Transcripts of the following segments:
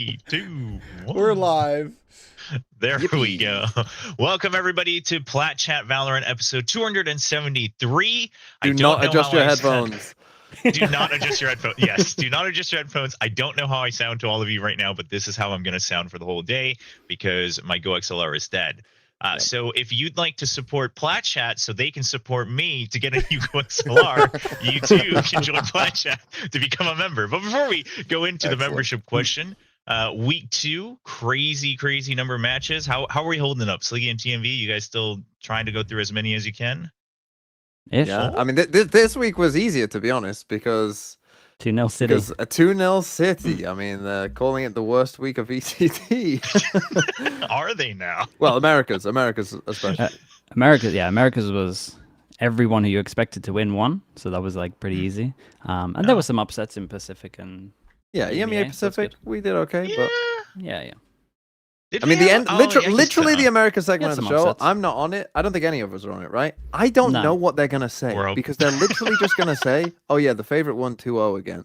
2, 1. We're live. There Yippee. we go. Welcome everybody to Plat Chat VALORANT episode 273. Do not adjust your headphones. Do not adjust your headphones. Yes, do not adjust your headphones. I don't know how I sound to all of you right now, but this is how I'm going to sound for the whole day because my Go XLR is dead. So if you'd like to support Plat Chat so they can support me to get a new Go XLR, you too can join Plat Chat to become a member. But before we go into the membership question, week 2, crazy number of matches. How are we holding up? Sliggy and TMV, you guys still trying to go through as many as you can? Yeah, I mean, this week was easier, to be honest, because 2-0 City. Because a 2-0 City. I mean, they're calling it the worst week of ECT. Are they now? Well, America's especially. America's was everyone who you expected to win won, so that was like pretty easy. And there were some upsets in Pacific and EMEA Pacific, we did okay, Yeah. but yeah. I mean, the end, literally the the America segment of the some show. upsets. I'm not on it. I don't think any of us are on it, right? I don't know what they're gonna say because they're literally just gonna say, "Oh yeah, the favorite won 2-0 again.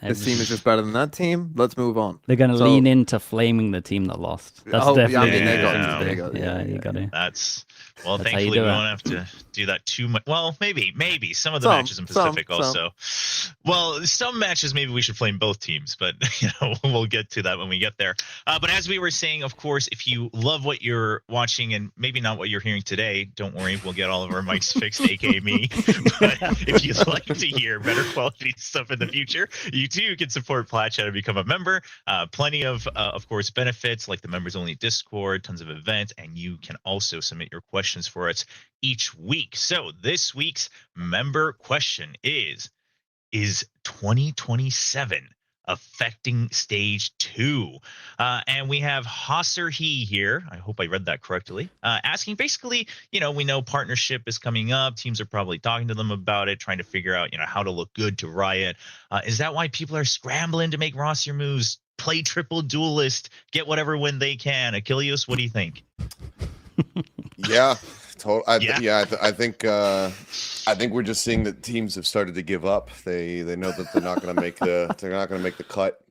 This team is just better than that team. Let's move on." They're gonna lean into flaming the team that lost. That's definitely. I mean, they got you got it. That's That's how thankfully you we do it. won't have to do that too much. Well, maybe some of the matches in Pacific also. Well, some matches maybe we should flame both teams, but we'll get to that when we get there. But as we were saying, of course, if you love what you're watching and maybe not what you're hearing today, don't worry, we'll get all of our mics fixed, aka me. But if you'd like to hear better quality stuff in the future, you too can support Plat Chat and become a member. Plenty of course, benefits like the members only Discord, tons of events, and you can also submit your questions for us each week. So this week's member question is 2027 affecting stage 2? And we have Hosser He here, I hope I read that correctly, asking basically, we know partnership is coming up, teams are probably talking to them about it, trying to figure out how to look good to Riot. Is that why people are scrambling to make roster moves, play triple duelist, get whatever win they can? Achilles, what do you think? Yeah, I think we're just seeing that teams have started to give up. They know that they're not going to make the cut,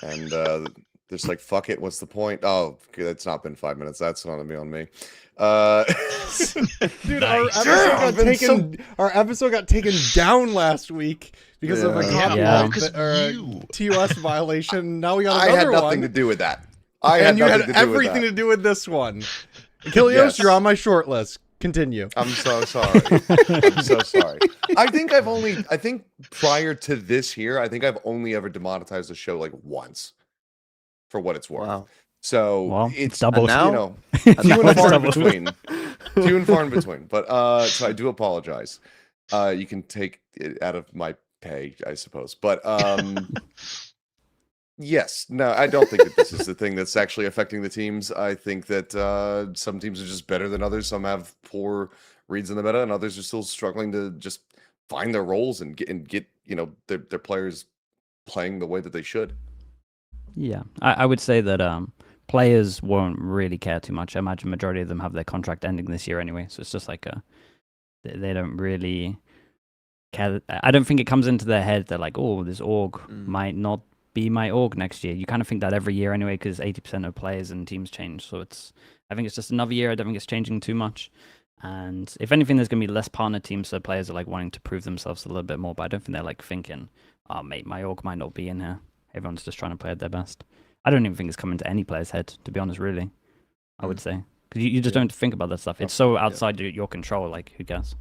and they're just like, fuck it. What's the point? Oh, it's not been 5 minutes. That's not gonna be on me. Dude, Nice. our episode got taken down last week because of a TOS violation. Now we got I another had nothing one. to do with that. And you had everything to do with this one. Achilles, Yes. you're on my short list. Continue. I'm so sorry. I'm so sorry. I think prior to this here, I think I've only ever demonetized the show like once, for what it's worth. Wow. So it's double now. few and far in between. Few and far in between. But so I do apologize. You can take it out of my pay, I suppose. But yes, no, I don't think that this is the thing that's actually affecting the teams. I think that some teams are just better than others. Some have poor reads in the meta, and others are still struggling to just find their roles and get their players playing the way that they should. Yeah, I would say that players won't really care too much. I imagine majority of them have their contract ending this year anyway, so it's just like they don't really care. I don't think it comes into their head that like, oh, this org might not be my org next year. You kind of think that every year anyway, because 80% of players and teams change. So I think it's just another year. I don't think it's changing too much. And if anything, there's going to be less partner teams, so players are like wanting to prove themselves a little bit more. But I don't think they're like thinking, oh, mate, my org might not be in here. Everyone's just trying to play at their best. I don't even think it's coming to any player's head, to be honest, really. I would say. Because you just don't think about that stuff. It's so outside your control, like, who cares?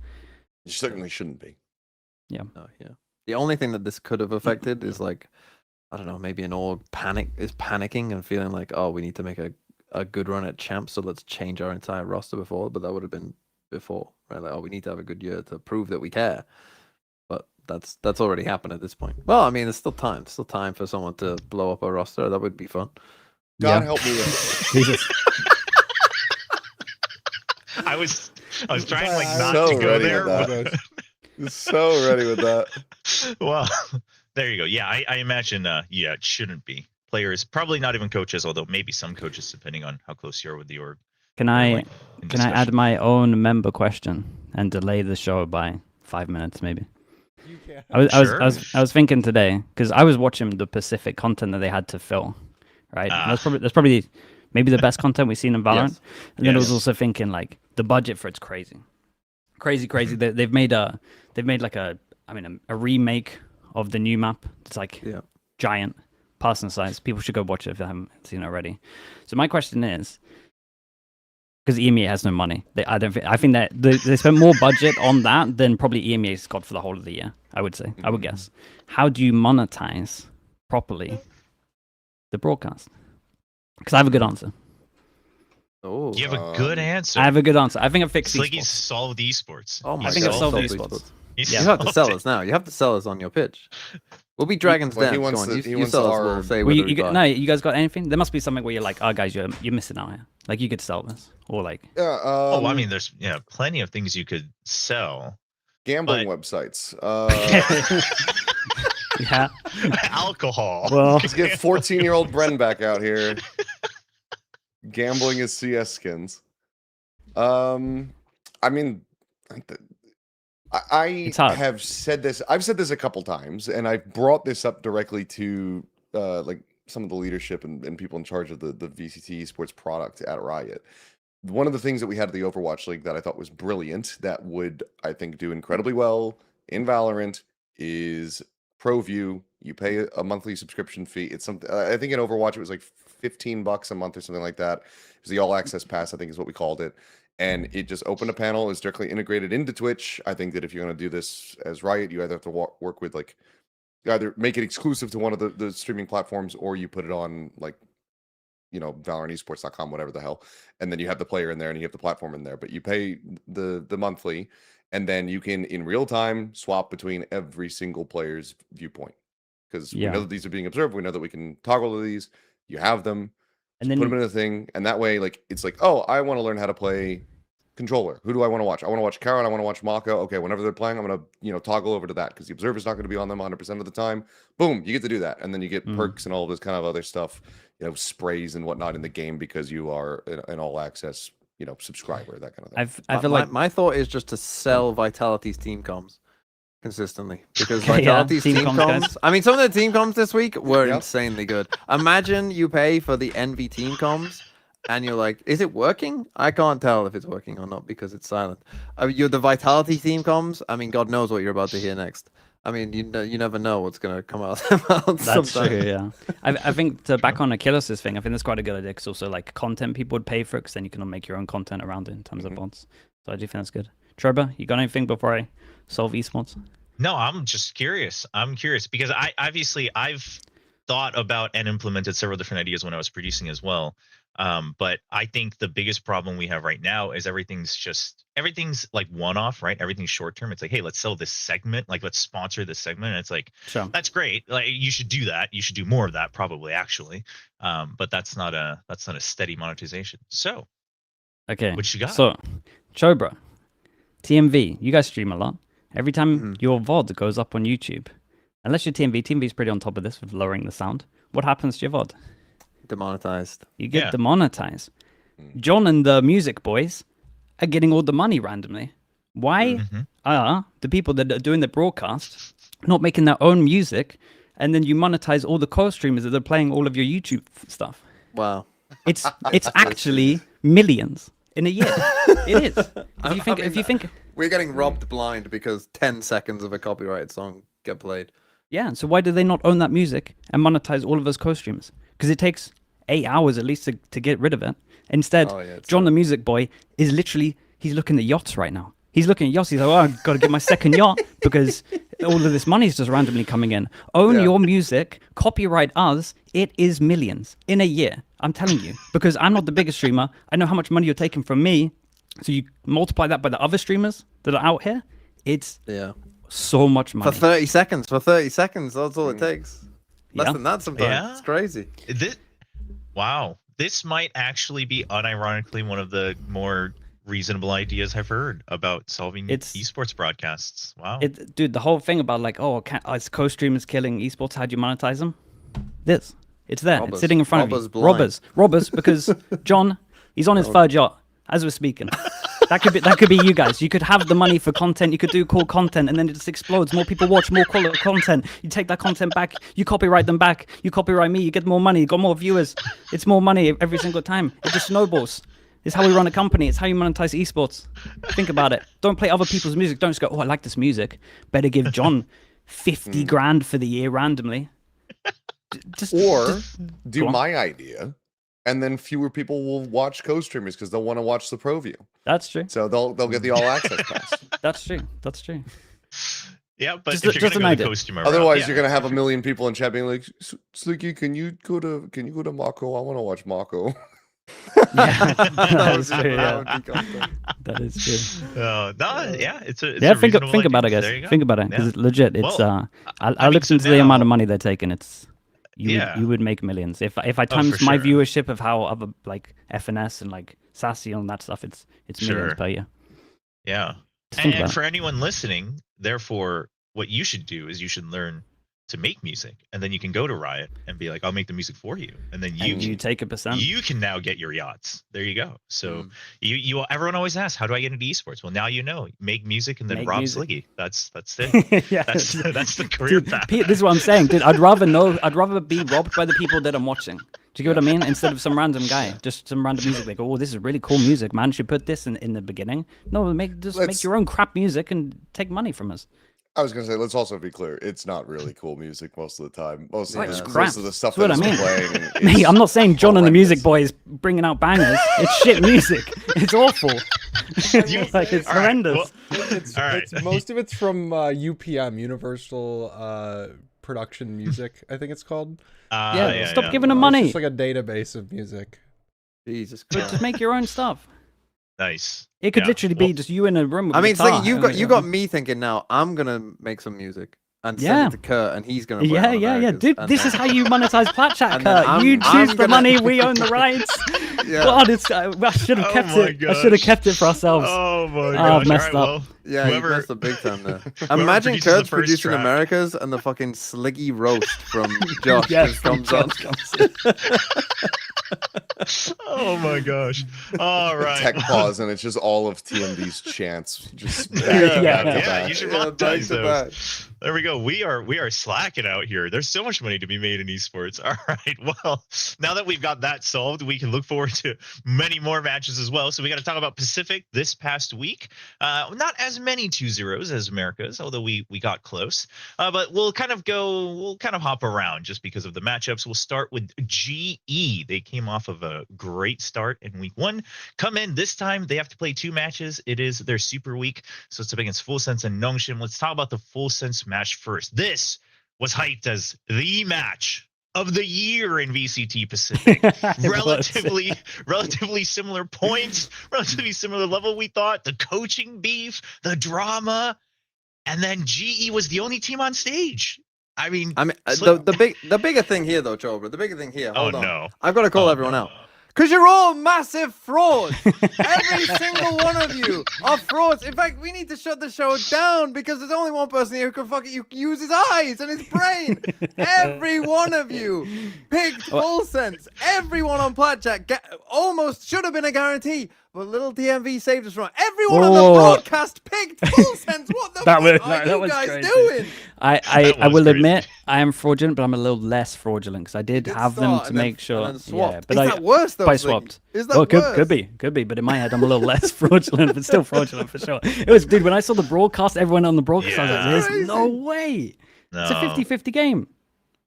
You certainly shouldn't be. Yeah. Oh, yeah. The only thing that this could have affected is like, I don't know, maybe an org is panicking and feeling like, oh, we need to make a good run at champs, so let's change our entire roster before. But that would have been before, right? Like, oh, we need to have a good year to prove that we care. But that's already happened at this point. Well, I mean, there's still time. Still time for someone to blow up a roster. That would be fun. God help me with Jesus. I was trying like not So to go ready there. with But, so ready with that. well, there you go. Yeah, I imagine. It shouldn't be players. Probably not even coaches. Although maybe some coaches, depending on how close you are with the org. Can I add my own member question and delay the show by 5 minutes, maybe? You can. I was thinking today because I was watching the Pacific content that they had to fill, right? And that's probably maybe the best content we've seen in Valorant. Yes. And then I was also thinking like the budget for it's crazy. They've made like a remake of the new map. It's like giant person size. People should go watch it if they haven't seen it already. So my question is, because EMEA has no money, I think that they spent more budget on that than probably EMEA's got for the whole of the year. I would say, I would guess. How do you monetize properly the broadcast? Because I have a good answer. Oh, You have a good answer. I have a good answer. I think I fixed Sliggy's esports. solved esports. Oh my I think God. I've solved esports. He's You have to solved sell it. us now. You have to sell us on your pitch. We'll be Dragon's Well, Den. he Go wants on. the- You, he you wants sell us. our- We'll say Well, whether we buy. no, you guys got anything? There must be something where you're like, oh guys, you're missing out here. Like you could sell this, or like Yeah. Oh, I mean, there's plenty of things you could sell. gambling but- websites. yeah. Alcohol. Well, Let's get 14-year-old Bren back out here. Gambling is CS skins. I mean, I have said this. I've said this a couple times, and I've brought this up directly to like some of the leadership and people in charge of the VCT esports product at Riot. One of the things that we had at the Overwatch League that I thought was brilliant, that would, I think, do incredibly well in Valorant, is ProView. You pay a monthly subscription fee. It's something, I think in Overwatch it was like $15 a month or something like that. It was the all access pass, I think is what we called it. And it just opened a panel. It's directly integrated into Twitch. I think that if you're going to do this as Riot, you either have to work with like, either make it exclusive to one of the streaming platforms, or you put it on like, ValorantEsports.com, whatever the hell. And then you have the player in there and you have the platform in there, but you pay the monthly, and then you can in real time swap between every single player's viewpoint. Because we know that these are being observed. We know that we can toggle to these. You have them. And then put them in a thing. And that way, like, it's like, oh, I want to learn how to play controller. Who do I want to watch? I want to watch Karen. I want to watch Mako. Okay, whenever they're playing, I'm going to, toggle over to that, because the observer's not going to be on them 100% of the time. Boom, you get to do that. And then you get perks and all this kind of other stuff, sprays and whatnot in the game, because you are an all access, subscriber, that kind of thing. I feel like my thought is just to sell Vitality's team comms consistently, because Vitality's team comms. I mean, some of the team comms this week were insanely good. Imagine you pay for the Envy team comms, and you're like, is it working? I can't tell if it's working or not because it's silent. You're the Vitality team comms. I mean, God knows what you're about to hear next. I mean, you never know what's going to come out. That's true, yeah. I think to back on Achilles' thing, I think that's quite a good idea, because also like content people would pay for it, because then you can make your own content around it in terms of bots. So I do think that's good. Trevor, you got anything before I solve esports? No, I'm just curious. I'm curious because I've thought about and implemented several different ideas when I was producing as well. But I think the biggest problem we have right now is everything's like one-off, right? Everything's short-term. It's like, hey, let's sell this segment, like let's sponsor this segment. And it's like, that's great. Like you should do that. You should do more of that, probably, actually. But that's not a steady monetization. So, okay, what you got? So, Chobra, TMV, you guys stream a lot. Every time your VOD goes up on YouTube, unless you're TMV is pretty on top of this with lowering the sound. What happens to your VOD? Demonetized. You get demonetized. John and the music boys are getting all the money randomly. Why are the people that are doing the broadcast not making their own music, and then you monetize all the co-streamers that are playing all of your YouTube stuff? Wow. It's actually millions in a year. It is. If you think we're getting robbed blind because 10 seconds of a copyrighted song get played. Yeah, so why do they not own that music and monetize all of those co-streamers? Because it takes 8 hours at least to get rid of it. Instead, John the music boy is literally, he's looking at yachts right now. He's looking at yachts. He's like, oh, I've got to get my second yacht because all of this money is just randomly coming in. Own your music, copyright us. It is millions in a year. I'm telling you, because I'm not the biggest streamer. I know how much money you're taking from me. So you multiply that by the other streamers that are out here. It's so much money. For 30 seconds. That's all it takes. Less than that sometimes. Yeah. It's crazy. Wow. This might actually be unironically one of the more reasonable ideas I've heard about solving esports broadcasts. Wow. Dude, the whole thing about like, it's co-streamers killing esports. How do you monetize them? It's there. Robbers. It's sitting in front of you. Robbers, because John, he's on his third yacht as we're speaking. That could be you guys. You could have the money for content. You could do cool content, and then it just explodes. More people watch, more quality content. You take that content back. You copyright them back. You copyright me. You get more money. You got more viewers. It's more money every single time. It just snowballs. It's how we run a company. It's how you monetize esports. Think about it. Don't play other people's music. Don't just go, oh, I like this music. Better give John 50 grand for the year randomly. Do my idea, and then fewer people will watch co-streamers because they'll want to watch the pro view. That's true. So they'll get the all access pass. That's true. That's true. Yeah, but Just if you're an gonna go idea. the co-streamer Otherwise, route, you're gonna have a million people in chat being like, "Sliggy, can you go to Mako? I want to watch Mako." Yeah, that is would true. that Yeah. would be content. That is true. it's a Yeah, think reasonable about it, idea. guys. There you go. Think about it, because Yeah. legit, it's Well, I mean, looked so into the amount of now- money they're taking. It's you would make millions if I times for my sure. viewership of how other like FNS and like Sassy and that stuff. It's millions Sure. per year. Yeah. Just think And about it. for anyone listening, therefore, what you should do is you should learn to make music, and then you can go to Riot and be like, I'll make the music for you, and then And you take a percent. you can now get your yachts. There you go. So you everyone always asks, how do I get into esports? Well, now you know. Make music and then Make rob music. Sliggy. That's it. Yeah, That's the career dude, path. Pete, this is what I'm saying, dude. I'd rather be robbed by the people that I'm watching. Do you get what I mean? Instead of some random guy, just some random music. They go, oh, this is really cool music, man. Should put this in the beginning. No, make your own crap music and take money from us. I was gonna say, let's also be clear. It's not really cool music most of the time. Most Right, of it's the, crap. most of the stuff That's what that I is mean. playing. Mate, is I'm not saying John and the Music horrendous. Boy is bringing out bangers. It's shit music. It's awful. Like, it's All right, horrendous. well, It's, all right. it's most of it's from UPM, Universal Production Music, I think it's called. Stop giving them money. It's just like a database of music. Jesus But Christ. just make your own stuff. Nice. It could Yeah. literally be Well, just you in a room with I a mean, guitar. Sliggy, you got me thinking now. I'm gonna make some music and send Yeah. it to Kurt, and he's gonna. Play Yeah, on yeah. Americas, Dude, and this then- is how you monetize Plat Chat, And then Kurt. You I'm choose the gonna- money, we own the rights. Yeah. God, it's, I should have Oh kept my it. I should have gosh. kept it for ourselves. Oh my I've gosh. messed All up. right, well, Yeah, whoever- you messed up big time there. whoever Imagine produces the Kurt's first producing track. Americas and the fucking Sliggy roast from Josh Yes, just comes on. Oh my gosh. All right. Tech pause, and it's just all of TMD's chants. Just back Yeah, to back to yeah. Yeah, back. you should Yeah, back monetize to those. back. There we go. We are slacking out here. There's so much money to be made in esports. All right. Well, now that we've got that solved, we can look forward to many more matches as well. So we got to talk about Pacific this past week. Not as many 2-0s as America's, although we got close. But we'll kind of hop around just because of the matchups. We'll start with GE. They came off of a great start in week 1. Come in this time, they have to play 2 matches. It is their super week, so it's up against Full Sense and Nongshim. Let's talk about the Full Sense match first. This was hyped as the match of the year in VCT Pacific. relatively similar points, relatively similar level. We thought the coaching beef, the drama, and then GE was the only team on stage. I mean, the bigger thing here though, Chobra. The bigger thing here. Hold on. no. I've got to call everyone out. Because you're all massive frauds. Every single one of you are frauds. In fact, we need to shut the show down because there's only one person here who can fucking use his eyes and his brain. Every one of you picked Full Sense. Everyone on Plat Chat almost should have been a guarantee. But little DMV saved us from it. Everyone on the broadcast picked Full Sense. What the fuck are you guys doing? I will admit I am fraudulent, but I'm a little less fraudulent because I did have them to make sure. Yeah, but is that worse though? I swapped. Is that worse? Could be. But in my head, I'm a little less fraudulent, but still fraudulent for sure. It was, dude. When I saw the broadcast, everyone on the broadcast, I was like, "There's no way. No. It's a 50-50 game."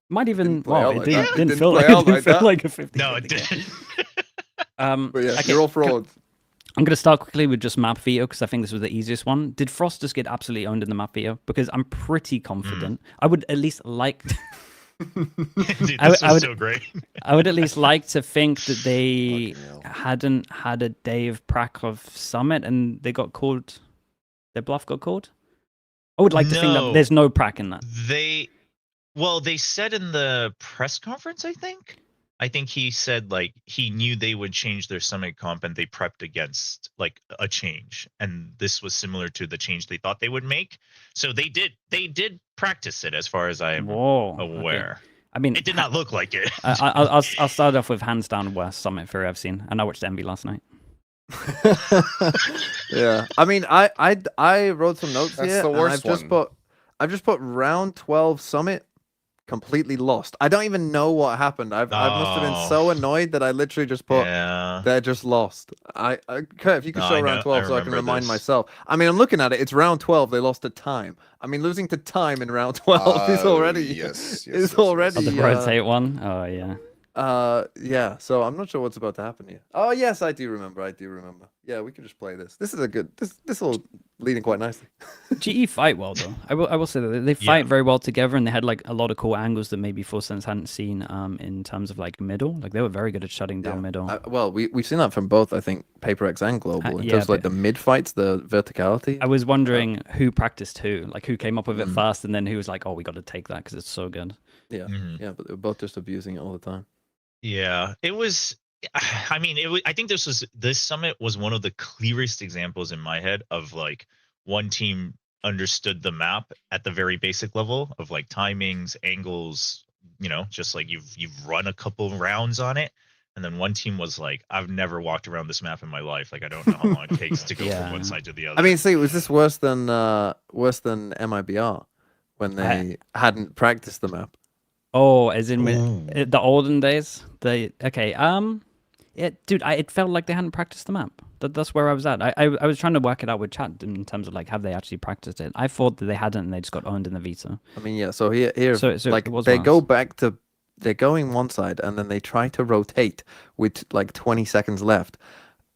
Might even. play out Well, like it that. didn't It feel didn't like play out like that. a 50-50 No, it game. didn't. But yeah, Okay, you're all frauds. I'm going to start quickly with just map veto because I think this was the easiest one. Did Frost just get absolutely owned in the map veto? Because I'm pretty confident. I would at least like... Dude, this was so great. I would at least like to think that they Fucking hell. hadn't had a day of Prakov Summit and they got called... Their bluff got called? I would like to think that No. there's no Prak in that. They said in the press conference, I think he said like he knew they would change their summit comp and they prepped against like a change, and this was similar to the change they thought they would make. So they did practice it as far as I am Whoa. aware. Okay. I mean, It did not look like it. I'll start off with hands down worst summit FURIA I've seen, and I watched Envy last night. Yeah, I mean, I wrote some notes That's here, the and worst I've just put round 12 summit completely lost. I don't even know what happened. I must have been so annoyed that I literally just put they're just lost. Kurt, if you could show round 12 so I can remind myself. I mean, I'm looking at it. It's round 12. They lost to time. I mean, losing to time in round 12 is already Oh, the rotate one. Oh yeah. Yeah, so I'm not sure what's about to happen here. Oh yes, I do remember. Yeah, we could just play this. This is a good this will lead in quite nicely. GE fight well though. I will say that they fight very well together, and they had like a lot of cool angles that maybe FURSense hadn't seen in terms of like middle. Like they were very good at shutting down middle. Well, we've seen that from both, I think, PaperX and Global in terms of like the mid fights, the verticality. I was wondering who practiced who, like who came up with it fast, and then who was like, oh, we got to take that because it's so good. Yeah, yeah, but they were both just abusing it all the time. Yeah, it was. I mean, I think this summit was one of the clearest examples in my head of like one team understood the map at the very basic level of like timings, angles, you know, just like you've run a couple rounds on it, and then one team was like, I've never walked around this map in my life. Like I don't know how long it takes to go from one side to the other. I mean, see, was this worse than MIBR when they hadn't practiced the map? Oh, as in the olden days. Dude, it felt like they hadn't practiced the map. That's where I was at. I was trying to work it out with chat in terms of like, have they actually practiced it? I thought that they hadn't, and they just got owned in the Vita. I mean, yeah. So here, so like they go back to, they're going one side, and then they try to rotate with like 20 seconds left,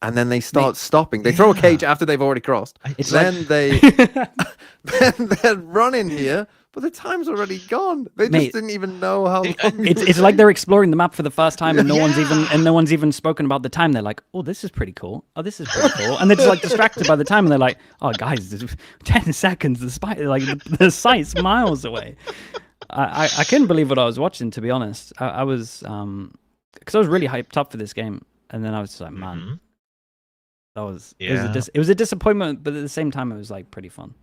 and then they start stopping. They throw a cage after they've already crossed. Then they're running here. But the time's already gone. They just didn't even know how long. It's like they're exploring the map for the first time, and no one's even spoken about the time. They're like, "Oh, this is pretty cool. Oh, this is pretty cool," and they're just like distracted by the time, and they're like, "Oh, guys, 10 seconds. The site's miles away." I couldn't believe what I was watching. To be honest, I was because I was really hyped up for this game, and then I was just like, "Man, that was it was a disappointment," but at the same time, it was like pretty fun.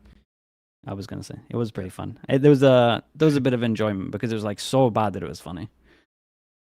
I was gonna say it was pretty fun. There was a bit of enjoyment because it was like so bad that it was funny.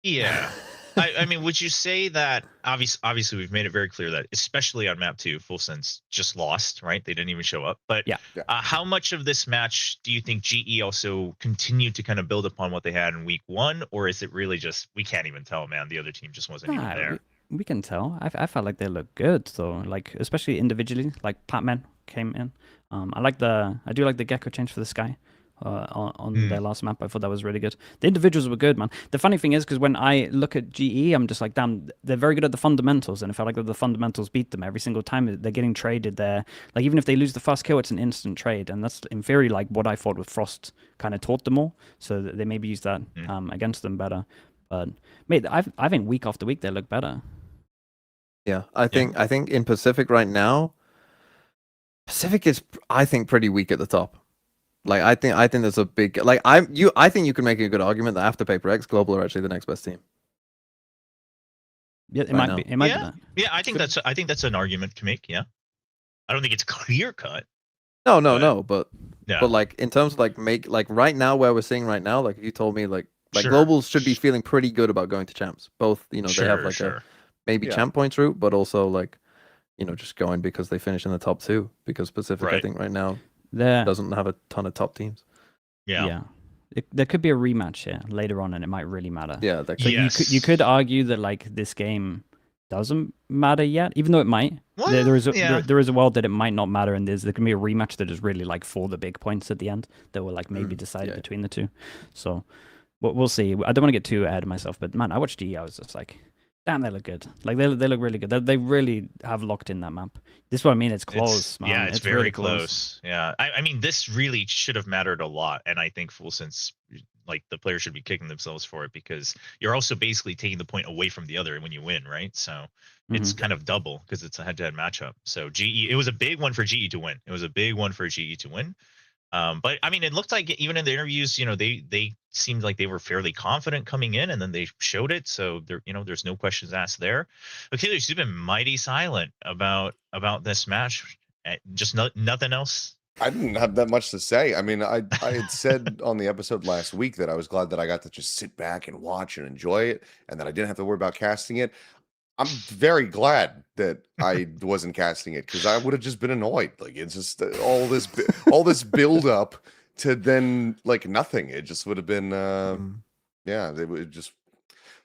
Yeah, I mean, would you say that obviously we've made it very clear that especially on map 2, FURSense just lost, right? They didn't even show up. But how much of this match do you think GE also continued to kind of build upon what they had in week 1, or is it really just we can't even tell, man? The other team just wasn't even there. We can tell. I felt like they looked good though, like especially individually. Like Platman came in. I do like the gecko change for the sky on their last map. I thought that was really good. The individuals were good, man. The funny thing is, because when I look at GE, I'm just like, damn, they're very good at the fundamentals, and I felt like the fundamentals beat them every single time. They're getting traded there. Like even if they lose the first kill, it's an instant trade, and that's in theory like what I thought with Frost kind of taught them all. So they maybe use that against them better. But mate, I think week after week they look better. Yeah, I think in Pacific right now, Pacific is, I think, pretty weak at the top. Like I think there's a big I think you can make a good argument that after PaperX, Global are actually the next best team. Yeah, it might be. It might be that. Yeah, I think that's an argument to make. Yeah, I don't think it's clear cut. No, but like in terms of like right now where we're seeing right now, like if you told me like Globals should be feeling pretty good about going to champs. Both, you know, they have like a maybe champ points route, but also like, you know, just going because they finish in the top 2. Because Pacific, I think right now doesn't have a ton of top teams. Yeah. There could be a rematch here later on, and it might really matter. Yeah, so you could argue that like this game doesn't matter yet, even though it might. Well, there is a world that it might not matter, and there can be a rematch that is really like for the big points at the end that will like maybe decide between the two. So we'll see. I don't want to get too ahead of myself, but man, I watched GE. I was just like, damn, they look good. Like they look really good. They really have locked in that map. This is what I mean. It's close, man. Yeah, it's very really close. Yeah, I mean, this really should have mattered a lot, and I think FURSense, like the players should be kicking themselves for it because you're also basically taking the point away from the other when you win, right? So it's kind of double because it's a head-to-head matchup. So GE, it was a big one for GE to win. But I mean, it looked like even in the interviews, you know, they seemed like they were fairly confident coming in, and then they showed it. So there, you know, there's no questions asked there. Achilles, you've been mighty silent about this match. Just nothing else. I didn't have that much to say. I mean, I had said on the episode last week that I was glad that I got to just sit back and watch and enjoy it, and that I didn't have to worry about casting it. I'm very glad that I wasn't casting it because I would have just been annoyed. Like it's just all this build up to then like nothing. It just would have been yeah, it would have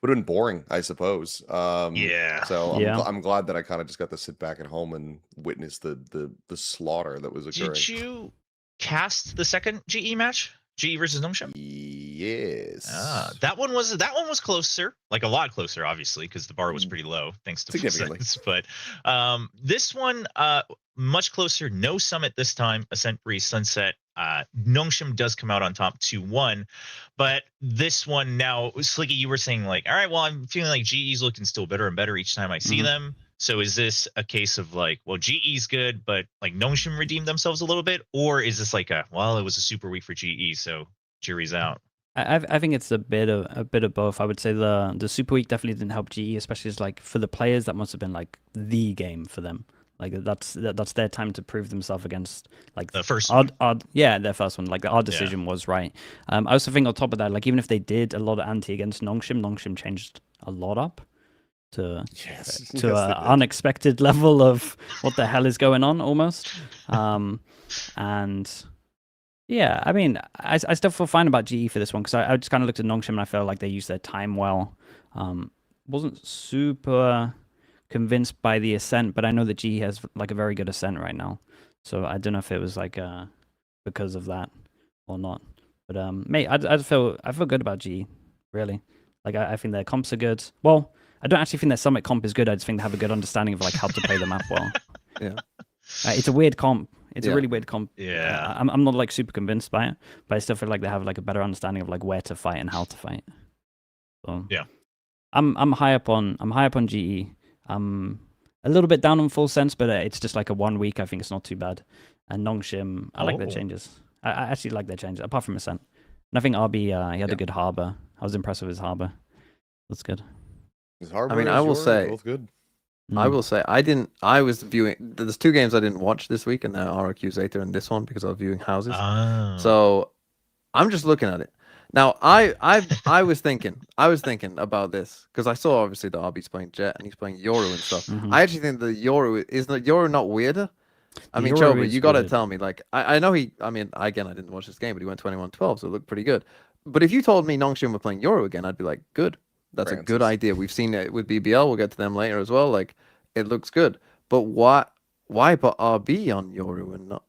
been boring, I suppose. Yeah. So Yeah. I'm glad that I kind of just got to sit back at home and witness the slaughter that was occurring. Did you cast the second GE match? GE versus Nongshim? Yes. That one was closer, like a lot closer, obviously, because the bar was pretty low thanks to Significantly. But this one, much closer. No summit this time. Ascent 3 Sunset. Nongshim does come out on top 2-1, but this one now, Sliggy, you were saying like, all right, well, I'm feeling like GE's looking still better and better each time I see them. So is this a case of like, well, GE's good, but like Nongshim redeemed themselves a little bit, or is this like well, it was a super week for GE, so jury's out? I think it's a bit of both. I would say the Super Week definitely didn't help GE, especially as like for the players that must have been like the game for them. Like that's their time to prove themselves against like the first their first one. Like our decision was right. I also think on top of that, like even if they did a lot of anti against Nongshim changed a lot up to an unexpected level of what the hell is going on almost. And yeah, I mean, I still feel fine about GE for this one because I just kind of looked at Nongshim and I felt like they used their time well. Wasn't super convinced by the Ascent, but I know that GE has like a very good Ascent right now. So I don't know if it was like because of that or not. But mate, I feel good about GE, really. Like I think their comps are good. Well, I don't actually think their Summit comp is good. I just think they have a good understanding of like how to play the map well. Yeah. It's a weird comp. It's a really weird comp. Yeah. I'm not like super convinced by it, but I still feel like they have like a better understanding of like where to fight and how to fight. So yeah. I'm high up on GE. I'm a little bit down on Full Sense, but it's just like a 1 week. I think it's not too bad. And Nongshim, I like their changes. I actually like their changes, apart from Ascent. And I think RB, he had a good Harbor. I was impressed with his Harbor. That's good. His Harbor, I mean, I will say, both good. I will say, I was viewing, there's 2 games I didn't watch this week, and they're RRQ ZETA and this one because I was viewing houses. So I'm just looking at it. Now, I was thinking about this because I saw obviously that RB's playing Jet and he's playing Yoru and stuff. I actually think the Yoru not weirder. I mean, Choba, you got to tell me. Like, I know I didn't watch this game, but he went 21-12, so it looked pretty good. But if you told me Nongshim were playing Yoru again, I'd be like, good. That's a good idea. We've seen it with BBL. We'll get to them later as well. Like, it looks good. But why put RB on Yoru and not?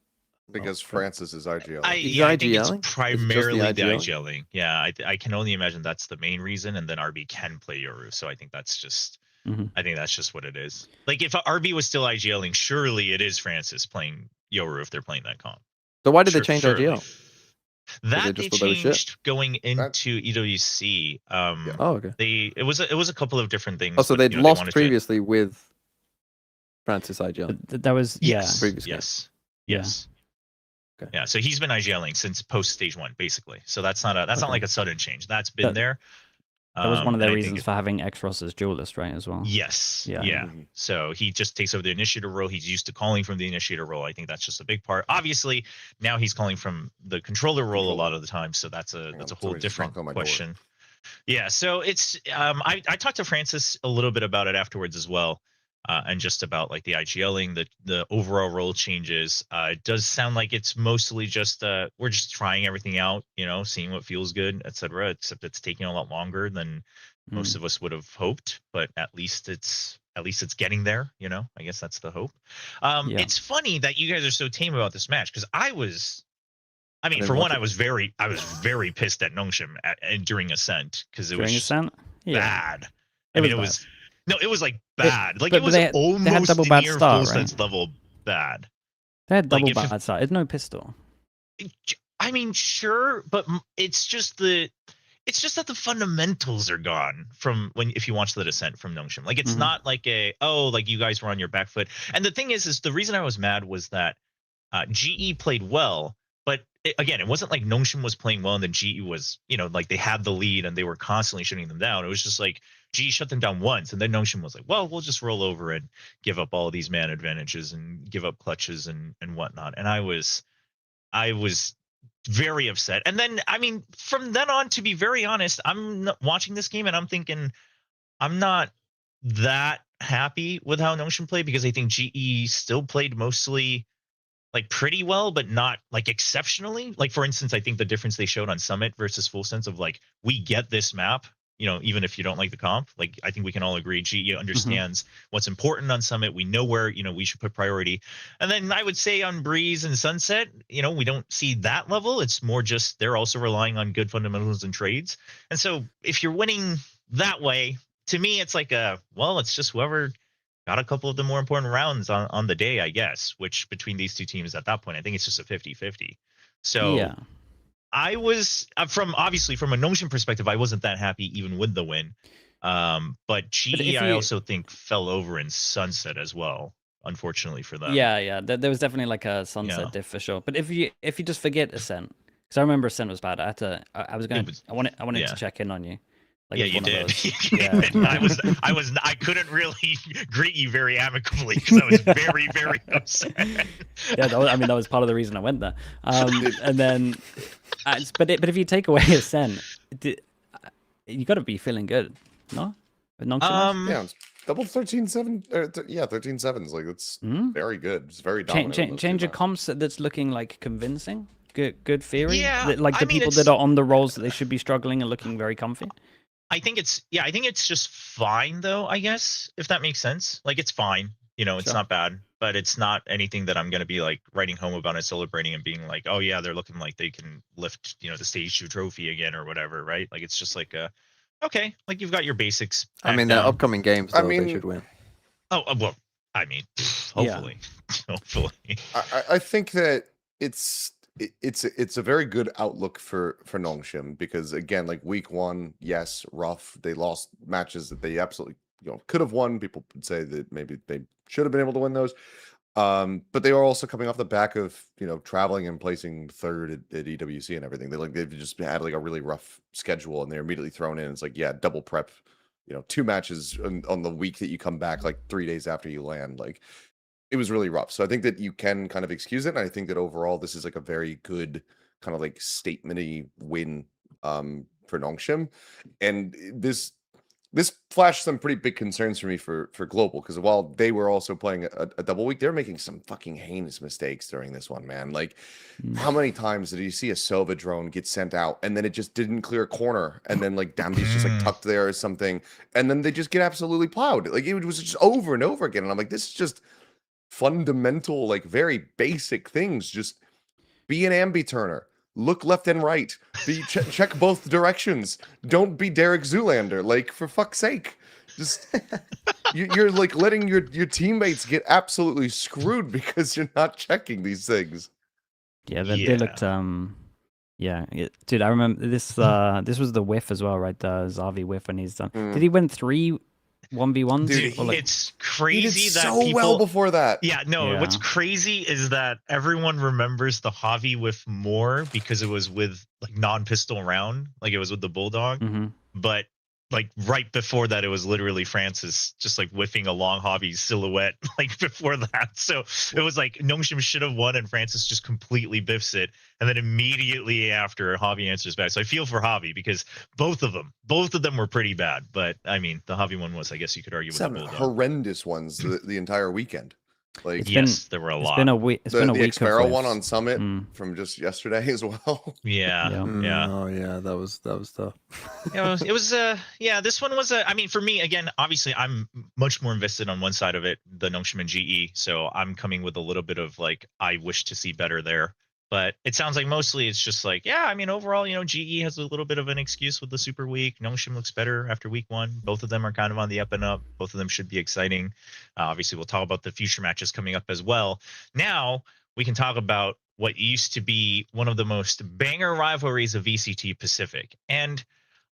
Because Francis is IGL. I think it's primarily the IGLing. Yeah, I can only imagine that's the main reason, and then RB can play Yoru. So I think that's just what it is. Like if RB was still IGLing, surely it is Francis playing Yoru if they're playing that comp. So why did they change IGL? That they changed going into EWC. Okay. It was a couple of different things. Oh, so they'd lost previously with Francis IGL. That was yes. Okay. Yeah, so he's been IGLing since post stage 1, basically. So that's not like a sudden change. That's been there. That was one of their reasons for having X-Ross as duelist, right, as well? Yes. Yeah. So he just takes over the initiator role. He's used to calling from the initiator role. I think that's just a big part. Obviously, now he's calling from the controller role a lot of the time. So that's a whole different question. Yeah. So it's I talked to Francis a little bit about it afterwards as well. And just about like the IGLing, the overall role changes. It does sound like it's mostly just we're just trying everything out, seeing what feels good, etc. Except it's taking a lot longer than most of us would have hoped, but at least it's getting there. I guess that's the hope. It's funny that you guys are so tame about this match because I was very pissed at Nongshim during Ascent because it was just bad. It was like bad. Like it was almost double bad near start, full sense level bad. They had double bad start. It's no pistol. I mean, sure, but it's just that the fundamentals are gone from if you watch the Descent from Nongshim. Like it's not like like you guys were on your back foot. And the thing is the reason I was mad was that GE played well, but it wasn't like Nongshim was playing well and then GE was, like they had the lead and they were constantly shutting them down. It was just like GE shut them down once, and then Nongshim was like, well, we'll just roll over and give up all of these man advantages and give up clutches and whatnot. And I was very upset. And then, I mean, from then on, to be very honest, I'm watching this game and I'm thinking I'm not that happy with how Nongshim played because I think GE still played mostly like pretty well, but not like exceptionally. Like for instance, I think the difference they showed on Summit versus Full Sense of like, we get this map, you know, even if you don't like the comp, like I think we can all agree GE understands what's important on Summit. We know where, you know, we should put priority. And then I would say on Breeze and Sunset, you know, we don't see that level. It's more just they're also relying on good fundamentals and trades. And so if you're winning that way, to me, it's like well, it's just whoever got a couple of the more important rounds on the day, I guess, which between these two teams at that point, I think it's just a 50-50. So yeah. I was obviously from a Nongshim perspective, I wasn't that happy even with the win. But GE, I also think fell over in Sunset as well, unfortunately for them. Yeah. There was definitely like a Sunset diff for sure. But if you just forget Ascent, because I remember Ascent was bad. I wanted to check in on you. Like yeah, you did. Yeah. I couldn't really greet you very amicably because I was very, very upset. Yeah, that was part of the reason I went there. And then, but if you take away Ascent, you got to be feeling good, no? Yeah, it's double 13-7. Yeah, 13-7s. Like it's very good. It's very dominant. Change of comps that's looking like convincing. Good theory. Yeah, like the people that are on the roles that they should be struggling and looking very comfy. I think it's just fine though, I guess, if that makes sense. Like it's fine, you know, it's not bad, but it's not anything that I'm going to be like writing home about and celebrating and being like, oh yeah, they're looking like they can lift, you know, the stage 2 trophy again or whatever, right? Like it's just like okay, like you've got your basics. I mean, the upcoming games though, they should win. Oh, well, I mean, hopefully. Hopefully. I think that it's a very good outlook for Nongshim because again, like week 1, yes, rough. They lost matches that they absolutely could have won. People would say that maybe they should have been able to win those. But they are also coming off the back of traveling and placing 3rd at EWC and everything. They've just had like a really rough schedule and they're immediately thrown in. It's like double prep, 2 matches on the week that you come back like 3 days after you land. Like it was really rough. So I think that you can kind of excuse it. And I think that overall, this is like a very good kind of like statement-y win for Nongshim. And this flashed some pretty big concerns for me for Global, because while they were also playing a double week, they're making some fucking heinous mistakes during this one, man. Like how many times did you see a Sova drone get sent out and then it just didn't clear a corner and then like Dambi's just like tucked there or something and then they just get absolutely plowed. Like it was just over and over again. And I'm like, this is just fundamental, like very basic things. Just be an ambi turner, look left and right, check both directions, don't be Derek Zoolander, like for fuck's sake. Just you're like letting your teammates get absolutely screwed because you're not checking these things. They looked dude, I remember this this was the whiff as well, right? The Zavi whiff when he's done. Did he win 3 1v1s? Dude, it's crazy he did that so people... well before that. What's crazy is that everyone remembers the Javi with more because it was with like non-pistol round, like it was with the Bulldog. But like right before that, it was literally Francis just like whiffing a long Javi silhouette like before that. So it was like Nongshim should have won and Francis just completely biffs it. And then immediately after, Javi answers back. So I feel for Javi because both of them were pretty bad. But I mean, the Javi one was, I guess you could argue, with the Bulldog. Horrendous ones the entire weekend. Like there were a lot. It's been a week. The Xparrow one on Summit from just yesterday as well. Yeah. Oh yeah, that was tough. It was this one was I mean, for me, again, obviously I'm much more invested on one side of it, the Nongshim and GE. So I'm coming with a little bit of like, I wish to see better there. But it sounds like mostly it's just like, I mean, overall, GE has a little bit of an excuse with the super week. Nongshim looks better after week 1. Both of them are kind of on the up and up. Both of them should be exciting. Obviously, we'll talk about the future matches coming up as well. Now we can talk about what used to be one of the most banger rivalries of VCT Pacific. And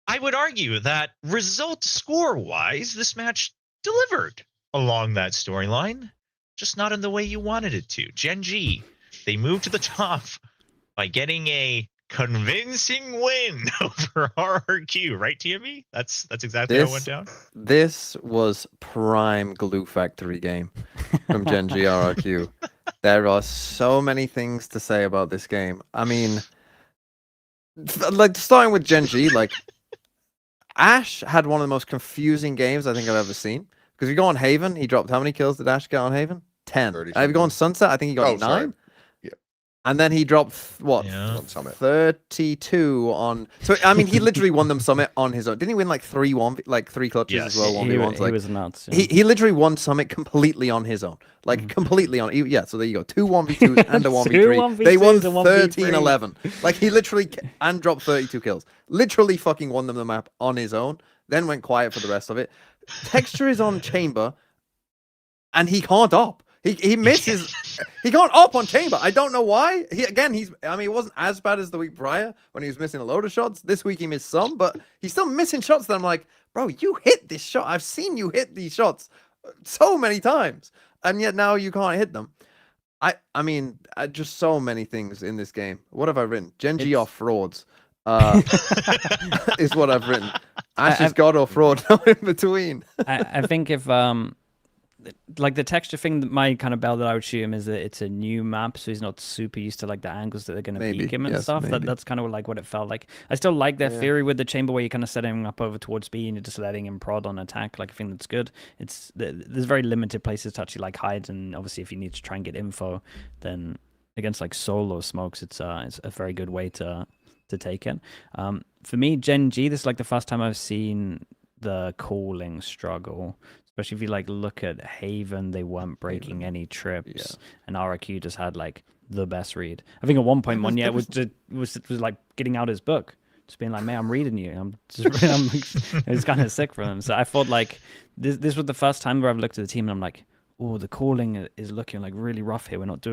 I would argue that result score-wise, this match delivered along that storyline, just not in the way you wanted it to. Gen.G, they moved to the top by getting a convincing win over RRQ, right, TME? That's exactly how it went down. This was prime glue factory game from Gen.G RRQ. There are so many things to say about this game. I mean, like starting with Gen.G, like Ash had one of the most confusing games I think I've ever seen. Because you go on Haven, he dropped how many kills did Ash get on Haven? 10. If you go on Sunset, I think he got 9. Sorry. Yeah. And then he dropped what? Yeah. On Summit. 32 on. So I mean, he literally won them Summit on his own. Didn't he win like 3 clutches Yes. as well? 1v1s. He was nuts. Yeah. He literally won Summit completely on his own. Like completely on. Yeah. So there you go. 2 1v2s and a 1v3. They won 13-11. Like he literally and dropped 32 kills. Literally fucking won them the map on his own. Then went quiet for the rest of it. Texture is on Chamber, and he can't op. He misses. He can't op on Chamber. I don't know why. I mean, it wasn't as bad as the week prior when he was missing a load of shots. This week he missed some, but he's still missing shots that I'm like, bro, you hit this shot. I've seen you hit these shots so many times, and yet now you can't hit them. I mean, just so many things in this game. What have I written? Gen.G off frauds. Is what I've written. Ash is god or fraud, no in between. I think if like the texture thing, that my kind of bell that I would shoot him is that it's a new map, so he's not super used to like the angles that they're going to peek him and stuff. That's kind of like what it felt like. I still like their theory with the chamber where you kind of set him up over towards B and you're just letting him prod on attack. Like I think that's good. There's very limited places to actually like hide, and obviously if you need to try and get info, then against like solo smokes, it's a very good way to take it. For me, Gen.G, this is like the first time I've seen the calling struggle. Especially if you like look at Haven, they weren't breaking any trips, and RQ just had like the best read. I think at 1.1, it was like getting out his book, just being like, "Man, I'm reading you." It's kind of sick for him. So I thought like this was the first time where I've looked at the team and I'm like, "Oh, the calling is looking like really rough here. We're not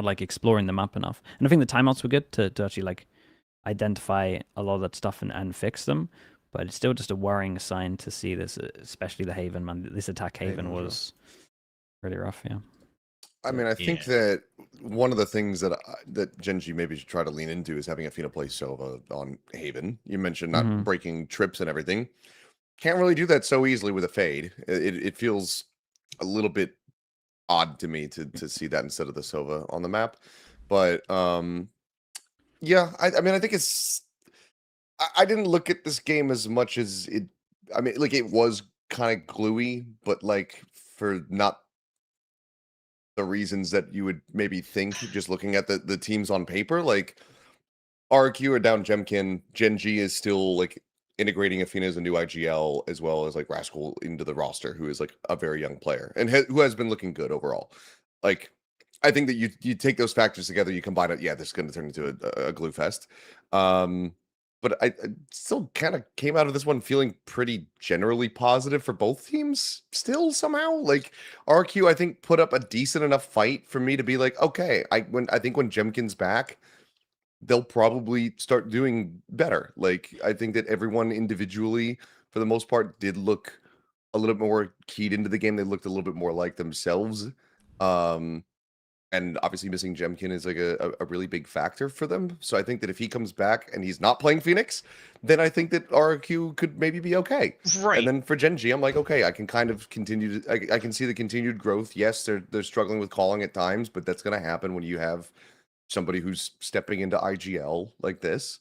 like exploring the map enough." And I think the timeouts were good to actually like identify a lot of that stuff and fix them. But it's still just a worrying sign to see this, especially the Haven, man. This attack Haven was really rough, yeah. I mean, I think that one of the things that Gen.G maybe should try to lean into is having Athena play Sova on Haven. You mentioned not breaking trips and everything. Can't really do that so easily with a fade. It feels a little bit odd to me to see that instead of the Sova on the map. But yeah, I mean, I think it's... I didn't look at this game as much as it. I mean, like it was kind of gluey, but like for not the reasons that you would maybe think just looking at the teams on paper. Like RQ are down Jemkin, Gen.G is still like integrating Athena as a new IGL as well as like Rascal into the roster, who is like a very young player and who has been looking good overall. Like I think that you take those factors together, you combine it. Yeah, this is going to turn into a glue fest. But I still kind of came out of this one feeling pretty generally positive for both teams still somehow. Like RQ, I think, put up a decent enough fight for me to be like, okay, I think when Jemkin's back, they'll probably start doing better. Like I think that everyone individually, for the most part, did look a little bit more keyed into the game. They looked a little bit more like themselves. And obviously missing Jemkin is like a really big factor for them. So I think that if he comes back and he's not playing Phoenix, then I think that RQ could maybe be okay. Right. And then for Gen.G, I'm like, okay, I can kind of continue to, I can see the continued growth. Yes, they're struggling with calling at times, but that's going to happen when you have somebody who's stepping into IGL like this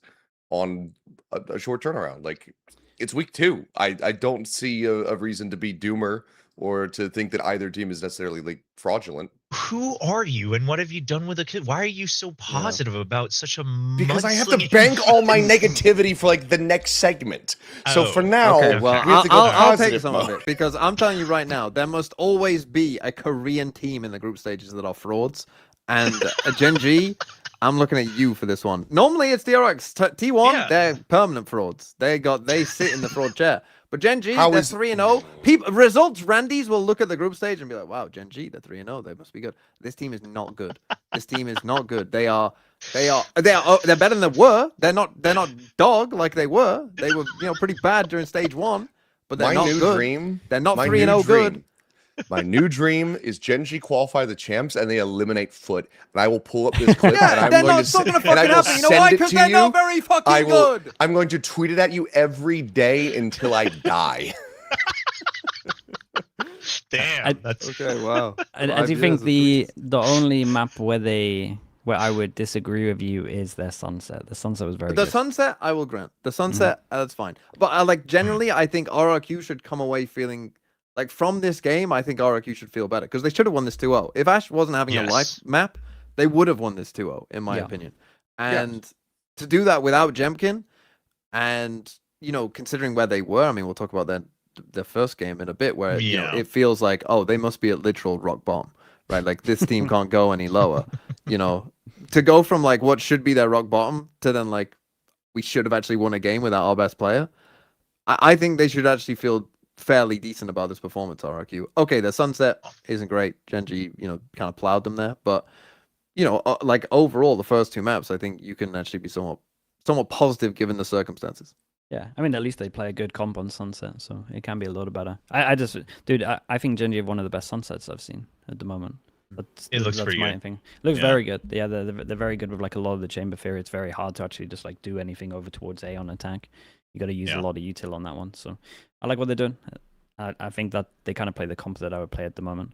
on a short turnaround. Like it's week 2. I don't see a reason to be doomer or to think that either team is necessarily like fraudulent. Who are you and what have you done with the kid? Why are you so positive about such a Because I have to bank all my negativity for like the next segment. So for now, okay, well, we have to go I'll take positive some mode. of it because I'm telling you right now, there must always be a Korean team in the group stages that are frauds. And Gen.G, I'm looking at you for this one. Normally it's DRX. T1, they're permanent frauds. They sit in the fraud chair. But Gen.G, they're 3-0. People results. Randy's will look at the group stage and be like, "Wow, Gen.G, they're 3-0. They must be good." This team is not good. This team is not good. They're better than they were. They're not dog like they were. They were pretty bad during stage 1, but they're not good. They're not 3-0 good. My new dream is Gen.G qualify the champs and they eliminate FUT. And I will pull up this clip and I'm going to send it to you. Not very fucking good. I'm going to tweet it at you every day until I die. Damn. That's okay. Wow. I do think the only map where I would disagree with you is their sunset. The sunset was very good. The sunset, I will grant. The sunset, that's fine. But generally, I think RRQ should come away feeling Like from this game, I think RRQ should feel better because they should have won this 2-0. If Ash wasn't having a life map, they would have won this 2-0, in my opinion. And to do that without Jemkin, and you know, considering where they were, I mean, we'll talk about their first game in a bit, where you know, it feels like, oh, they must be at literal rock bottom, right? Like this team can't go any lower. You know, to go from like what should be their rock bottom to then like we should have actually won a game without our best player. I think they should actually feel fairly decent about this performance, RRQ. Okay, their sunset isn't great. Gen.G, you know, kind of plowed them there, but you know, like overall, the first 2 maps, I think you can actually be somewhat positive given the circumstances. Yeah, I mean, at least they play a good comp on sunset, so it can be a little better. I just, dude, I think Gen.G have one of the best sunsets I've seen at the moment. It looks pretty good. Thing. It looks very good. Yeah, they're very good with like a lot of the chamber fear. It's very hard to actually just like do anything over towards A on attack. You got to use a lot of util on that one. So I like what they're doing. I think that they kind of play the comp that I would play at the moment.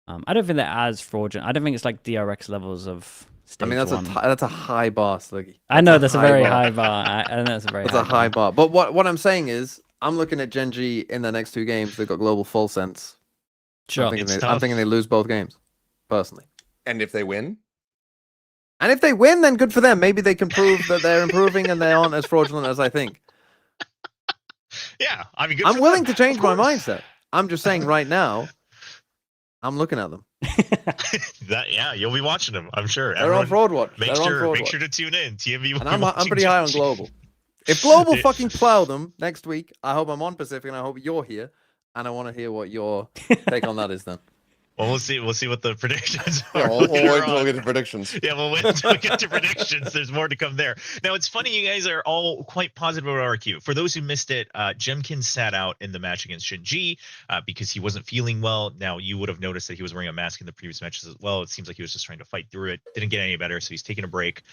I don't think they're as fraudulent. I don't think it's like DRX levels of stage I mean, that's a high bar, Sliggy. I know that's a very high bar. I know that's a very high bar. But what I'm saying is, I'm looking at Gen.G in their next 2 games. They've got global full sense. Sure, I'm thinking they lose both games, personally. And if they win? And if they win, then good for them. Maybe they can prove that they're improving and they aren't as fraudulent as I think. Yeah, I mean, I'm willing to change my mindset. I'm just saying right now, I'm looking at them. You'll be watching them, I'm sure. They're on Fraud Watch. Make sure to tune in. TMV. And I'm pretty high on Global. If Global fucking plow them next week, I hope I'm on Pacific and I hope you're here. And I want to hear what your take on that is then. Well, we'll see what the predictions are. Yeah, we'll wait until we get to predictions. Yeah, we'll wait until we get to predictions. There's more to come there. Now, it's funny, you guys are all quite positive about RQ. For those who missed it, Jemkin sat out in the match against Gen.G because he wasn't feeling well. Now, you would have noticed that he was wearing a mask in the previous matches as well. It seems like he was just trying to fight through it. Didn't get any better, so he's taking a break.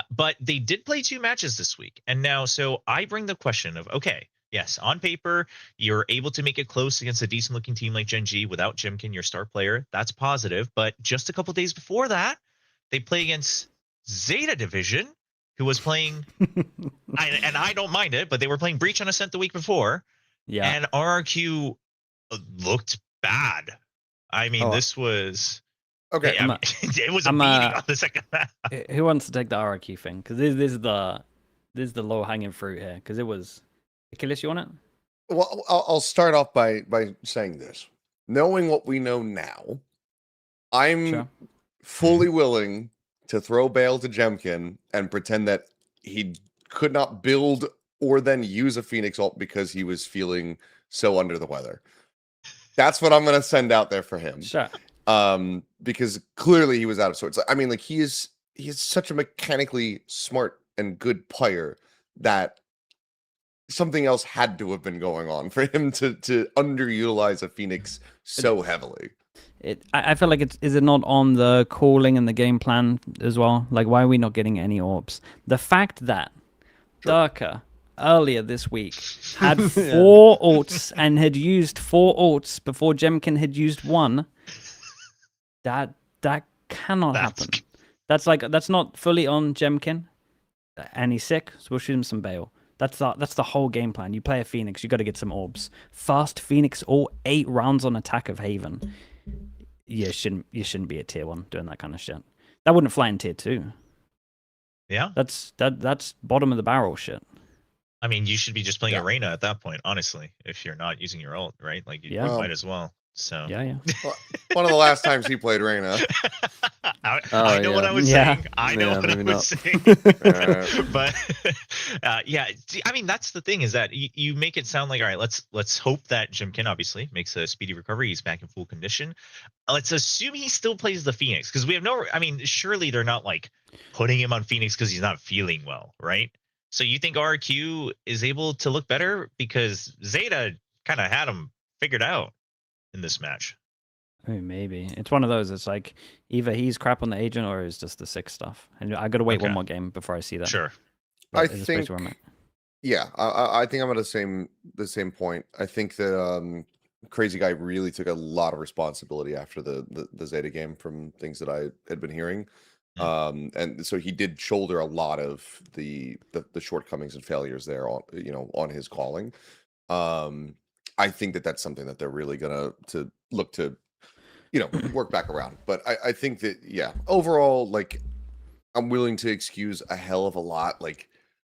But they did play 2 matches this week. And now, so I bring the question of, okay, yes, on paper, you're able to make it close against a decent-looking team like Gen.G without Jemkin, your star player. That's positive. But just a couple days before that, they play against ZETA Division, who was playing, and I don't mind it, but they were playing Breach on Ascent the week before. Yeah. And RRQ looked bad. I mean, this was... Okay. It was a beating on the second half. Who wants to take the RRQ thing? Because this is the low-hanging fruit here. Because it was... Achilles, you want it? Well, I'll start off by saying this. Knowing what we know now, I'm fully willing to throw bail to Jemkin and pretend that he could not build or then use a Phoenix ult because he was feeling so under the weather. That's what I'm going to send out there for him. Sure. Because clearly he was out of sorts. I mean, like he is such a mechanically smart and good player that something else had to have been going on for him to underutilize a Phoenix so heavily. I feel like is it not on the calling and the game plan as well? Like, why are we not getting any orbs? The fact that Durka earlier this week had 4 ults and had used 4 ults before Jemkin had used 1, that cannot happen. That's not fully on Jemkin, and he's sick, so we'll shoot him some bail. That's the whole game plan. You play a Phoenix, you got to get some orbs. Fast Phoenix, all 8 rounds on attack of Haven. You shouldn't be a tier 1 doing that kind of shit. That wouldn't fly in tier 2. Yeah, that's bottom of the barrel shit. I mean, you should be just playing Arena at that point, honestly. If you're not using your ult, right? Like you might as well. So yeah. One of the last times he played Reyna. I know what I was saying. I know what I was saying. But I mean, that's the thing is that you make it sound like, all right, let's hope that Jemkin obviously makes a speedy recovery. He's back in full condition. Let's assume he still plays the Phoenix because we have I mean, surely they're not like putting him on Phoenix because he's not feeling well, right? So you think RQ is able to look better because ZETA kind of had him figured out in this match? I mean, maybe it's one of those. It's like either he's crap on the agent or it's just the sick stuff. And I got to wait one more game before I see that. Sure. I think. Yeah, I think I'm at the same point. I think that Crazy Guy really took a lot of responsibility after the ZETA game from things that I had been hearing. And so he did shoulder a lot of the shortcomings and failures there on his calling. I think that that's something that they're really gonna to look to, work back around. But I think that overall, like, I'm willing to excuse a hell of a lot, like,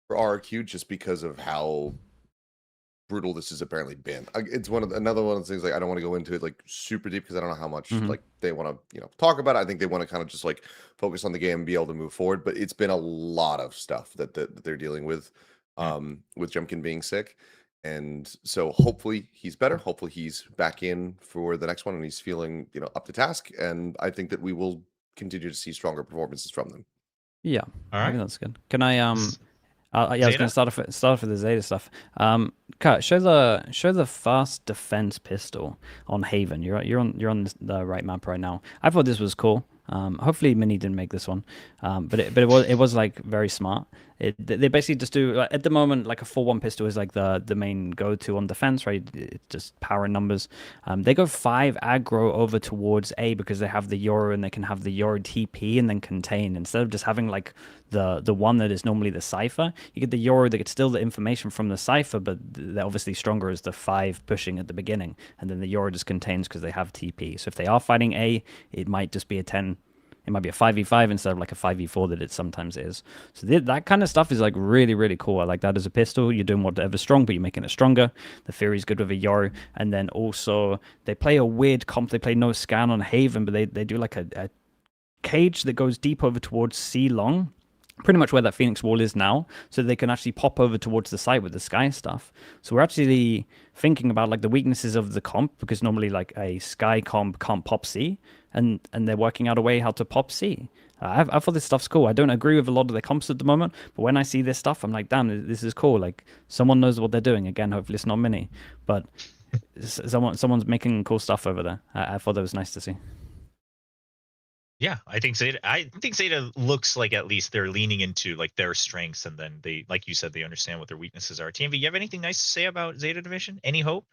for RRQ just because of how brutal this has apparently been. It's another one of the things, like, I don't want to go into it like super deep because I don't know how much like they want to talk about it. I think they want to kind of just like focus on the game and be able to move forward. But it's been a lot of stuff that they're dealing with Jumpkin being sick. And so hopefully he's better. Hopefully he's back in for the next one and he's feeling, up to task. And I think that we will continue to see stronger performances from them. Yeah. All right. I think that's good. Can I I was going to start off with the Zeta stuff. Kurt, show the fast defense pistol on Haven. You're on the right map right now. I thought this was cool. Hopefully Mini didn't make this one, but it was like very smart. They basically just do, like, at the moment, like a 4-1 pistol is like the main go-to on defense, right? It's just power and numbers. They go 5 aggro over towards A because they have the Euro and they can have the Euro TP and then contain instead of just having like the one that is normally the Cypher. You get the Euro that gets still the information from the Cypher, but they're obviously stronger as the 5 pushing at the beginning, and then the Euro just contains because they have TP. So if they are fighting A, it might just be a 10. It might be a 5v5 instead of like a 5v4 that it sometimes is. So that kind of stuff is like really, really cool. I like that as a pistol. You're doing whatever's strong, but you're making it stronger. The Fury's good with a Yoro. And then also they play a weird comp. They play no scan on Haven, but they do like a cage that goes deep over towards C long. Pretty much where that Phoenix wall is now, so they can actually pop over towards the site with the Sky stuff. So we're actually thinking about like the weaknesses of the comp, because normally like a Sky comp can't pop C, and they're working out a way how to pop C. I thought this stuff's cool. I don't agree with a lot of the comps at the moment, but when I see this stuff, I'm like, damn, this is cool. Like, someone knows what they're doing. Again, hopefully it's not Mini, but someone's making cool stuff over there. I thought that was nice to see. Yeah, I think Zeta looks like at least they're leaning into like their strengths, and then they, like you said, they understand what their weaknesses are. TMV, you have anything nice to say about Zeta Division? Any hope?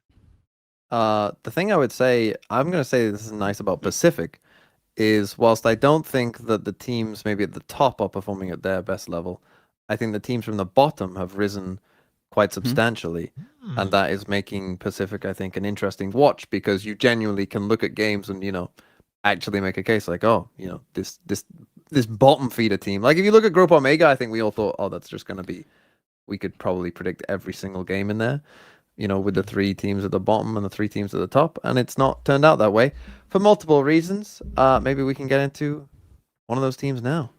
The thing I would say, I'm going to say this is nice about Pacific, is whilst I don't think that the teams maybe at the top are performing at their best level, I think the teams from the bottom have risen quite substantially, and that is making Pacific, I think, an interesting watch, because you genuinely can look at games and, actually make a case like, oh, this bottom feeder team. Like, if you look at Group Omega, I think we all thought, oh, that's just going to be, we could probably predict every single game in there, with the 3 teams at the bottom and the 3 teams at the top, and it's not turned out that way for multiple reasons. Maybe we can get into one of those teams now.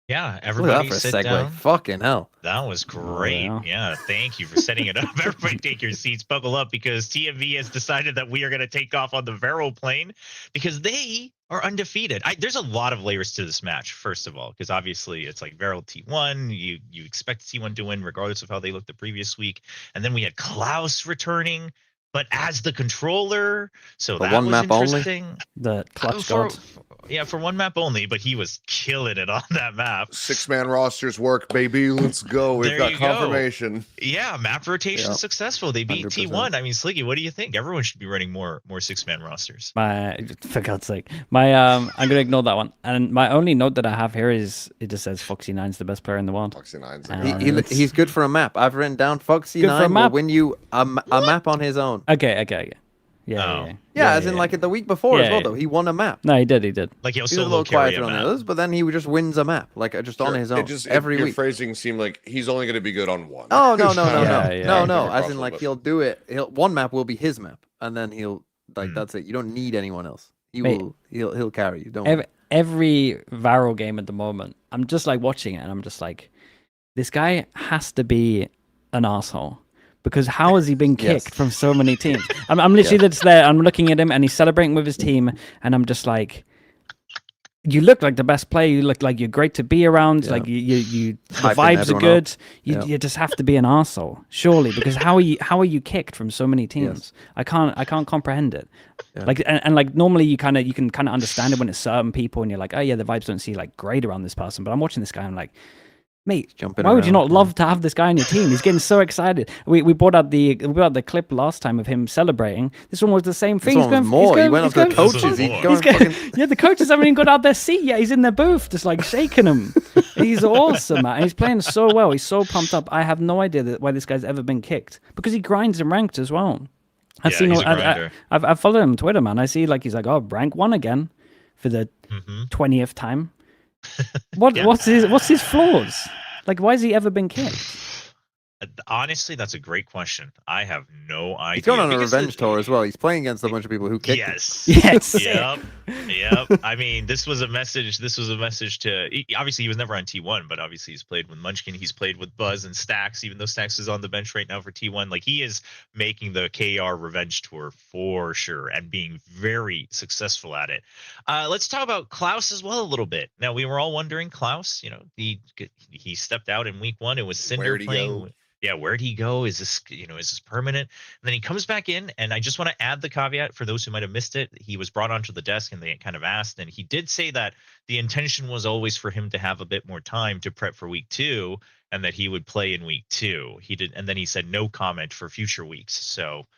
Yeah, everybody sit down. Fucking hell. That was great. Yeah, thank you for setting it up. Everybody take your seats, buckle up, because TMV has decided that we are going to take off on the VARREL plane because they are undefeated. There's a lot of layers to this match, first of all, because obviously it's like VARREL T1. You expect T1 to win regardless of how they looked the previous week. And then we had Klaus returning, but as the controller. So that was interesting. Only? The clutch god. Yeah, for one map only, but he was killing it on that map. 6-man rosters work, baby. Let's go. We've got confirmation. Yeah, map rotation successful. They beat 100%. T1. I mean, Sliggy, what do you think? Everyone should be running more 6-man rosters. For God's sake. I'm gonna ignore that one. And my only note that I have here is it just says Foxy9's the best player in the world. Foxy9's he's good for a map. I've written down Foxy9 will win you a map on his own. Okay. Yeah, as in like the week before as well, though. He won a map. No, he did. Like he'll a little quieter on the others, but then he just wins a map, like just on his own every week. Your phrasing seemed like he's only going to be good on one. Oh, no. As in like he'll do it. One map will be his map, and then he'll that's it. You don't need anyone else. He'll carry you. Don't every VARREL game at the moment, I'm just like watching it, and I'm just like, this guy has to be an asshole. Because how has he been kicked from so many teams? I'm literally just there. I'm looking at him, and he's celebrating with his team, and I'm just like, you look like the best player. You look like you're great to be around. Like the vibes are good. You just have to be an arsehole, surely, because how are you kicked from so many teams? I can't comprehend it. Like and like normally you can kind of understand it when it's certain people, and you're like, oh yeah, the vibes don't seem like great around this person. But I'm watching this guy, I'm like, mate, why would you not love to have this guy on your team? He's getting so excited. We brought out the clip last time of him celebrating. This one was the same thing. He went up to the coaches. The coaches haven't even got out their seat yet. He's in their booth, just like shaking them. He's awesome, man. And he's playing so well. He's so pumped up. I have no idea why this guy's ever been kicked, because he grinds and ranked as well. I've Yeah, seen. he's a grinder. I've followed him on Twitter, man. I see like he's like, oh, rank 1 again for the 20th time. What's his flaws? Like, why has he ever been kicked? Honestly, that's a great question. I have no idea. He's going on a revenge tour as well. He's playing against a bunch of people who kicked him. Yes. Yep. I mean, this was a message to. Obviously, he was never on T1, but obviously he's played with Munchkin. He's played with Buzz and Stax. Even though Stax is on the bench right now for T1, like he is making the KR revenge tour for sure and being very successful at it. Let's talk about Klaus as well a little bit. Now, we were all wondering, Klaus. He stepped out in week 1. It was Cinder playing. Yeah, where'd he go? Is this permanent? And then he comes back in, and I just want to add the caveat for those who might have missed it. He was brought onto the desk, and they kind of asked, and he did say that the intention was always for him to have a bit more time to prep for week 2, and that he would play in week 2. He did, and then he said no comment for future weeks. So,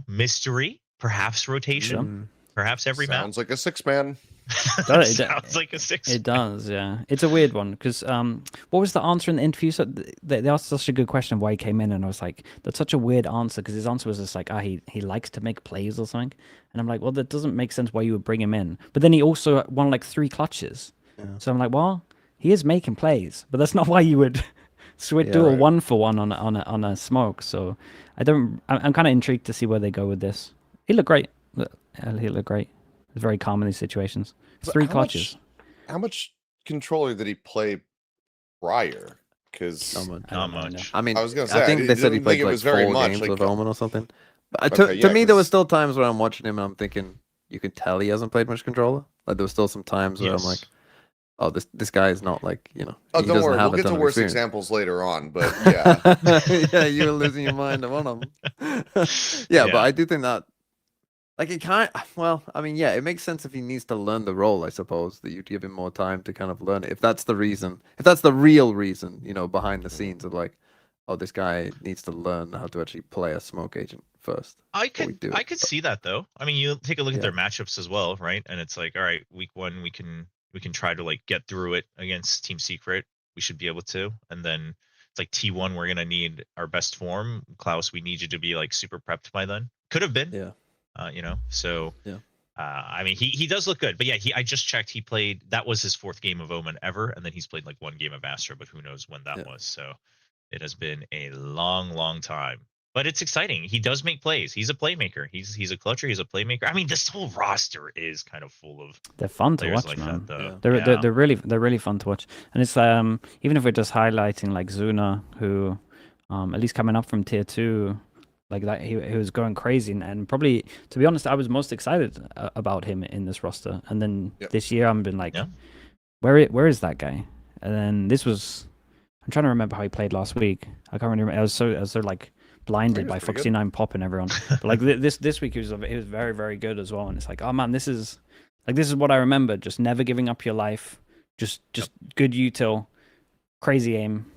mystery, perhaps rotation, perhaps every map. Sounds like a 6-man. Sounds like a 6. It does, yeah. It's a weird one because what was the answer in the interview? So they asked such a good question of why he came in, and I was like, that's such a weird answer because his answer was just like, he likes to make plays or something, and I'm like, well, that doesn't make sense why you would bring him in. But then he also won like 3 clutches, so I'm like, well, he is making plays, but that's not why you would do a 1-for-1 on a smoke. So I'm kind of intrigued to see where they go with this. He looked great. He looked great. Very calm in these situations. 3 clutches. How much controller did he play prior? Because not much. I mean, I was gonna say, I think they said he played like 4 games with Omen or something. But to me, there was still times where I'm watching him and I'm thinking, you can tell he hasn't played much controller. Like there was still some times where I'm like, oh, this guy is not like, Oh, don't worry, we'll get to worse examples later on. But yeah, yeah, you were losing your mind on them. Yeah, but I do think that. Like it can't. Well, I mean, yeah, it makes sense if he needs to learn the role. I suppose that you'd give him more time to kind of learn it. If that's the reason, if that's the real reason, behind the scenes of like, oh, this guy needs to learn how to actually play a smoke agent first. I could see that though. I mean, you take a look at their matchups as well, right? And it's like, all right, week 1 we can try to like get through it against Team Secret. We should be able to, and then it's like T1 we're gonna need our best form. Klaus, we need you to be like super prepped by then. Could have been, yeah. So I mean, he does look good, but yeah, I just checked. He played, that was his 4th game of Omen ever, and then he's played like 1 game of Astra, but who knows when that was. So it has been a long time, but it's exciting. He does make plays. He's a playmaker. He's a clutcher. He's a playmaker. I mean, this whole roster is kind of full of. They're fun to watch, like man. That, they're really fun to watch, and it's even if we're just highlighting like Zuna, who at least coming up from tier 2. Like that, he was going crazy, and probably, to be honest, I was most excited about him in this roster. And then this year, I've been like, where is that guy? And then I'm trying to remember how he played last week. I can't remember. I was so like blinded by Foxy9 Pop and everyone. But like this week, he was very, very good as well. And it's like, oh man, this is what I remember. Just never giving up your life. Just good util, crazy aim.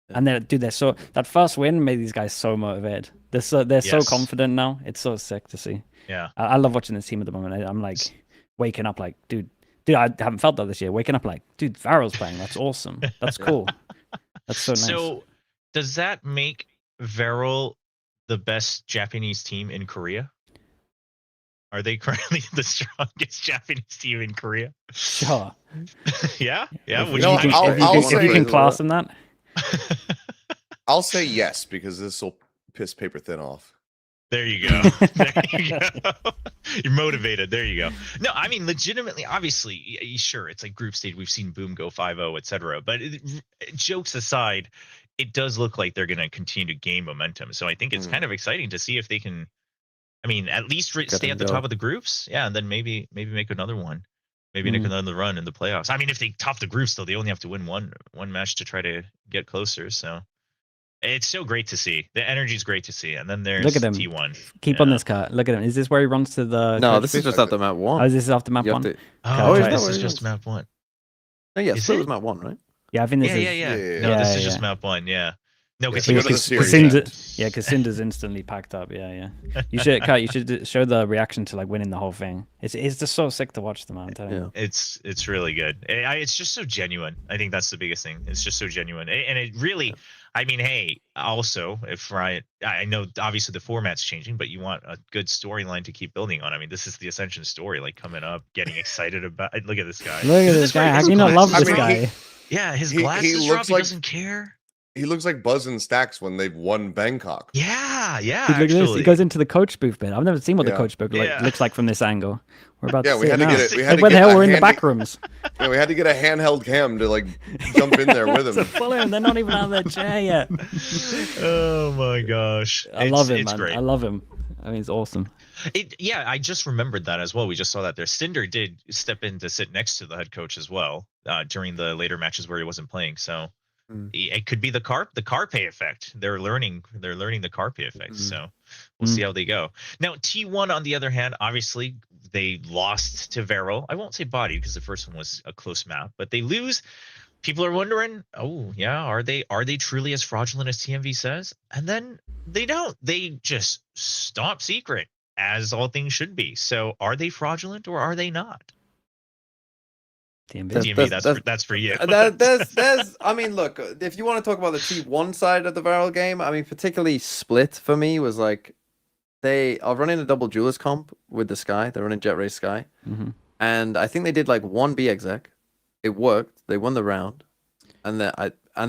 And then, dude, that first win made these guys so motivated. They're so confident now. It's so sick to see. Yeah, I love watching this team at the moment. I'm like waking up like, dude, I haven't felt that this year. Waking up like, dude, VARREL's playing. That's awesome. That's cool. That's so nice. So, does that make VARREL the best Japanese team in Korea? Are they currently the strongest Japanese team in Korea? Sure. Yeah. If you can class them that. I'll say yes because this will piss Paper Thin off. There you go. You're motivated. There you go. No, I mean, legitimately, obviously, sure, it's like group stage. We've seen Boom go 5-0, etc. But jokes aside, it does look like they're going to continue to gain momentum. So I think it's kind of exciting to see if they can, I mean, at least stay at the top of the groups. Yeah, and then maybe make another one. Maybe make another run in the playoffs. I mean, if they top the groups, though, they only have to win one match to try to get closer. So it's so great to see. The energy is great to see. And then there's T1. Keep on this car. Look at him. Is this where he runs to the? No, this is just after map 1. Oh, is this after map 1? This is just map 1. No, yes, it was map 1, right? Yeah, I think this is. Yeah. No, this is just map 1. Yeah. No, because Yeah, he go to the was series. Because Cinder's instantly packed up. Yeah. You should, Kat, you should show the reaction to like winning the whole thing. It's just so sick to watch them. I'm telling you. It's really good. It's just so genuine. I think that's the biggest thing. It's just so genuine, and it really. I mean, hey, also, if I know obviously the format's changing, but you want a good storyline to keep building on. I mean, this is the Ascension story, like coming up, getting excited about. Look at this guy. Look at this guy. How can you not love this guy? His glasses he drop. looks He like, doesn't care. He looks like Buzz and Stacks when they've won Bangkok. Yeah. Dude, look at this. He goes into the coach booth bit. I've never seen what the coach booth looks like from this angle. We're about to see we had it to now. get it. We had to where the get hell a we're in the handy- back rooms. Yeah, we had to get a handheld cam to like jump in there with to him. follow him. They're not even out of their chair yet. Oh my gosh. I love him, it's man. Great. I love him. I mean, it's awesome. I just remembered that as well. We just saw that there. Cinder did step in to sit next to the head coach as well during the later matches where he wasn't playing. So it could be the Carpe effect. They're learning the Carpe effect. So we'll see how they go. Now T1 on the other hand, obviously they lost to VARREL. I won't say body because the first one was a close map, but they lose. People are wondering, oh yeah, are they truly as fraudulent as TMV says? And then they don't. They just stomp Secret, as all things should be. So are they fraudulent or are they not? TMV, that's for you. There's I mean, look, if you want to talk about the T1 side of the VARREL game, I mean, particularly Split for me was like they are running a double duelist comp with the Sky. They're running Jet Race Sky. And I think they did like one B exec. It worked. They won the round. And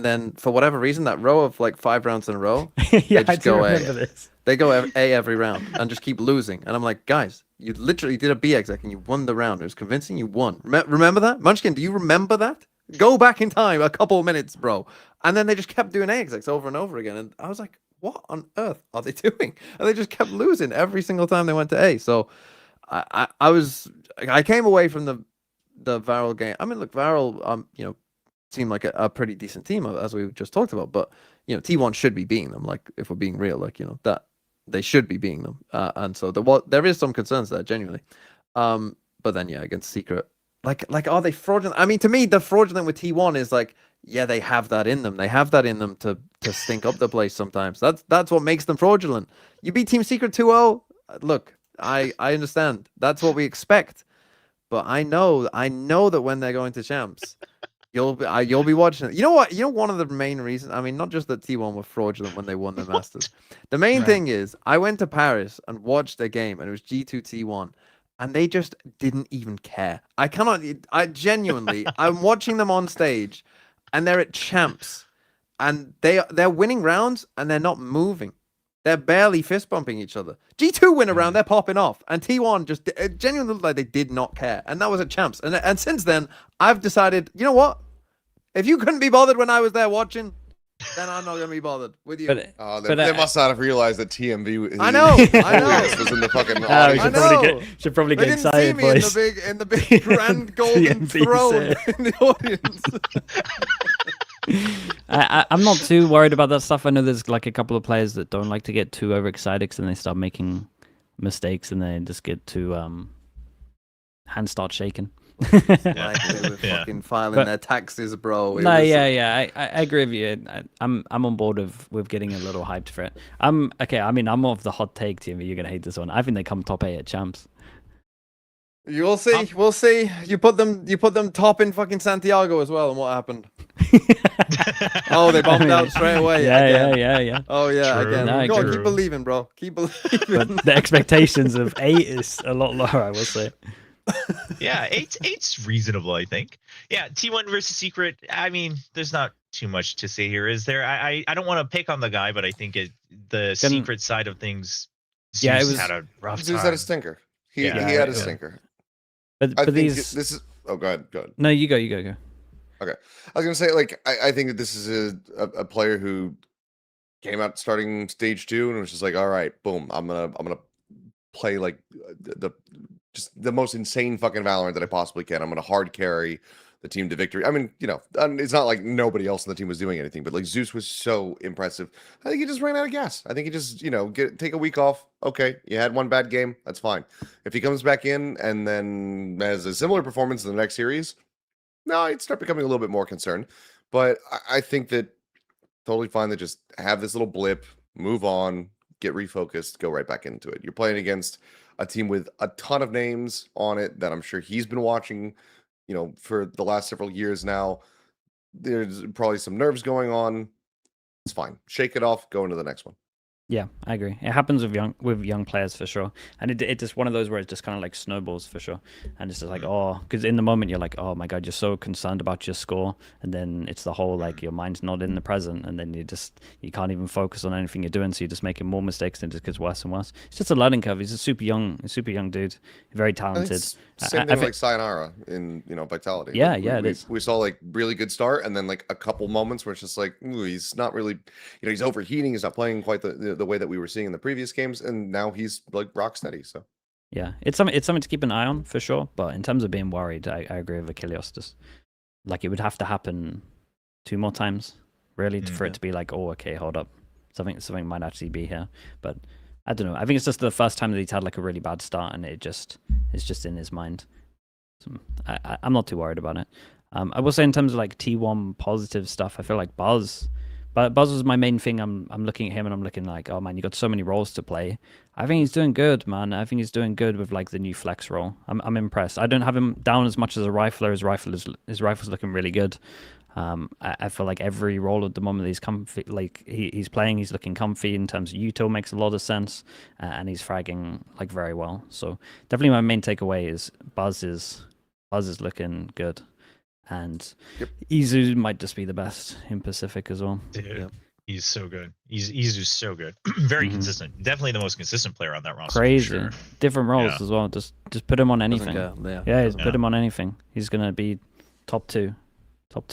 then for whatever reason, that row of like 5 rounds in a row, yeah, they just go remember this. They go A every round and just keep losing. And I'm like, guys, you literally did a B exec and you won the round. It was convincing. You won. Remember that? Munchkin, do you remember that? Go back in time a couple of minutes, bro. And then they just kept doing A execs over and over again. And I was like, what on earth are they doing? And they just kept losing every single time they went to A. So I came away from the VARREL game. I mean, look, VARREL, seemed like a pretty decent team, as we just talked about. But T1 should be beating them. Like, if we're being real, like that they should be beating them. And so there is some concerns there, genuinely. But then against Secret, like are they fraudulent? I mean, to me, the fraudulent with T1 is like, yeah, they have that in them. They have that in them to stink up the place sometimes. That's what makes them fraudulent. You beat Team Secret 2-0. Look, I understand. That's what we expect. But I know that when they're going to champs, you'll be watching it. You know what? One of the main reasons. I mean, not just that T1 were fraudulent when they won the Masters. The main thing is, I went to Paris and watched a game, and it was G2 T1, and they just didn't even care. I genuinely, I'm watching them on stage, and they're at champs, and they're winning rounds, and they're not moving. They're barely fist bumping each other. G2 win a round, they're popping off. And T1 just genuinely looked like they did not care. And that was at champs. And since then, I've decided, you know what? If you couldn't be bothered when I was there watching, then I'm not going to be bothered with you. They must not have realized that TMV. I know. Was in the fucking audience. Should probably get they excited, didn't boys. see me in the big grand golden throne in the audience. I'm not too worried about that stuff. I know there's like a couple of players that don't like to get too overexcited because then they start making mistakes and they just get too hands start shaking. Like they were fucking filing their taxes, bro. I agree with you. I'm on board with getting a little hyped for it. Okay. I mean, I'm of the hot take, Timmy. You're gonna hate this one. I think they come top 8 at champs. You'll see. We'll see. You put them top in fucking Santiago as well, and what happened? Oh, they bombed out straight away. Yeah. Oh yeah, True. again. No, Go on, true. keep believing, bro. Keep believing. But the expectations of 8 is a lot lower, I will say. Yeah, eight's reasonable, I think. Yeah, T1 versus Secret. I mean, there's not too much to say here, is there? I don't want to pick on the guy, but I think the Secret side of things. Zeus had a rough time. Zeus had a stinker. He had a stinker. But I think these. this is. Oh, go ahead. No, you go. Okay, I was gonna say, like, I think that this is a player who came out starting stage 2 and was just like, all right, boom, I'm gonna play like the most insane fucking Valorant that I possibly can. I'm gonna hard carry the team to victory. I mean, it's not like nobody else on the team was doing anything, but like Zeus was so impressive. I think he just ran out of gas. I think he just, take a week off. Okay, you had one bad game, that's fine. If he comes back in and then has a similar performance in the next series, no, I'd start becoming a little bit more concerned. But I think that Totally fine to just have this little blip, move on, get refocused, go right back into it. You're playing against a team with a ton of names on it that I'm sure he's been watching, for the last several years now. There's probably some nerves going on. It's fine. Shake it off, go into the next one. Yeah, I agree. It happens with young players for sure, and it's just one of those where it just kind of like snowballs for sure. And it's just like, oh, because in the moment you're like, oh my god, you're so concerned about your score, and then it's the whole like your mind's not in the present, and then you can't even focus on anything you're doing, so you're just making more mistakes, and it just gets worse and worse. It's just a learning curve. He's a super young dude, very talented. Same thing like Sayonara in Vitality. Yeah, it is. We saw like really good start, and then like a couple moments where it's just like, ooh, he's not really, he's overheating. He's not playing quite the way that we were seeing in the previous games, and now he's like rock steady. So yeah, it's something to keep an eye on for sure. But in terms of being worried, I agree with Achilles. Just like it would have to happen 2 more times really for it to be like, oh, okay, hold up, something might actually be here. But I don't know. I think it's just the first time that he's had like a really bad start, and it's just in his mind. So I'm not too worried about it. I will say in terms of like T1 positive stuff, I feel like Buzz was my main thing. I'm looking at him and I'm looking like, oh man, you got so many roles to play. I think he's doing good, man. I think he's doing good with like the new flex role. I'm impressed. I don't have him down as much as a rifler. His rifle's looking really good. I feel like every role at the moment he's comfy, like he's playing, he's looking comfy in terms of util makes a lot of sense, and he's fragging like very well. So definitely my main takeaway is Buzz is looking good, and Izu might just be the best in Pacific as well. Dude, he's so good. Izu's so good. Very consistent. Definitely the most consistent player on that roster. Crazy. Sure. Different roles as well. Just put him on anything. Put him on anything. He's gonna be top two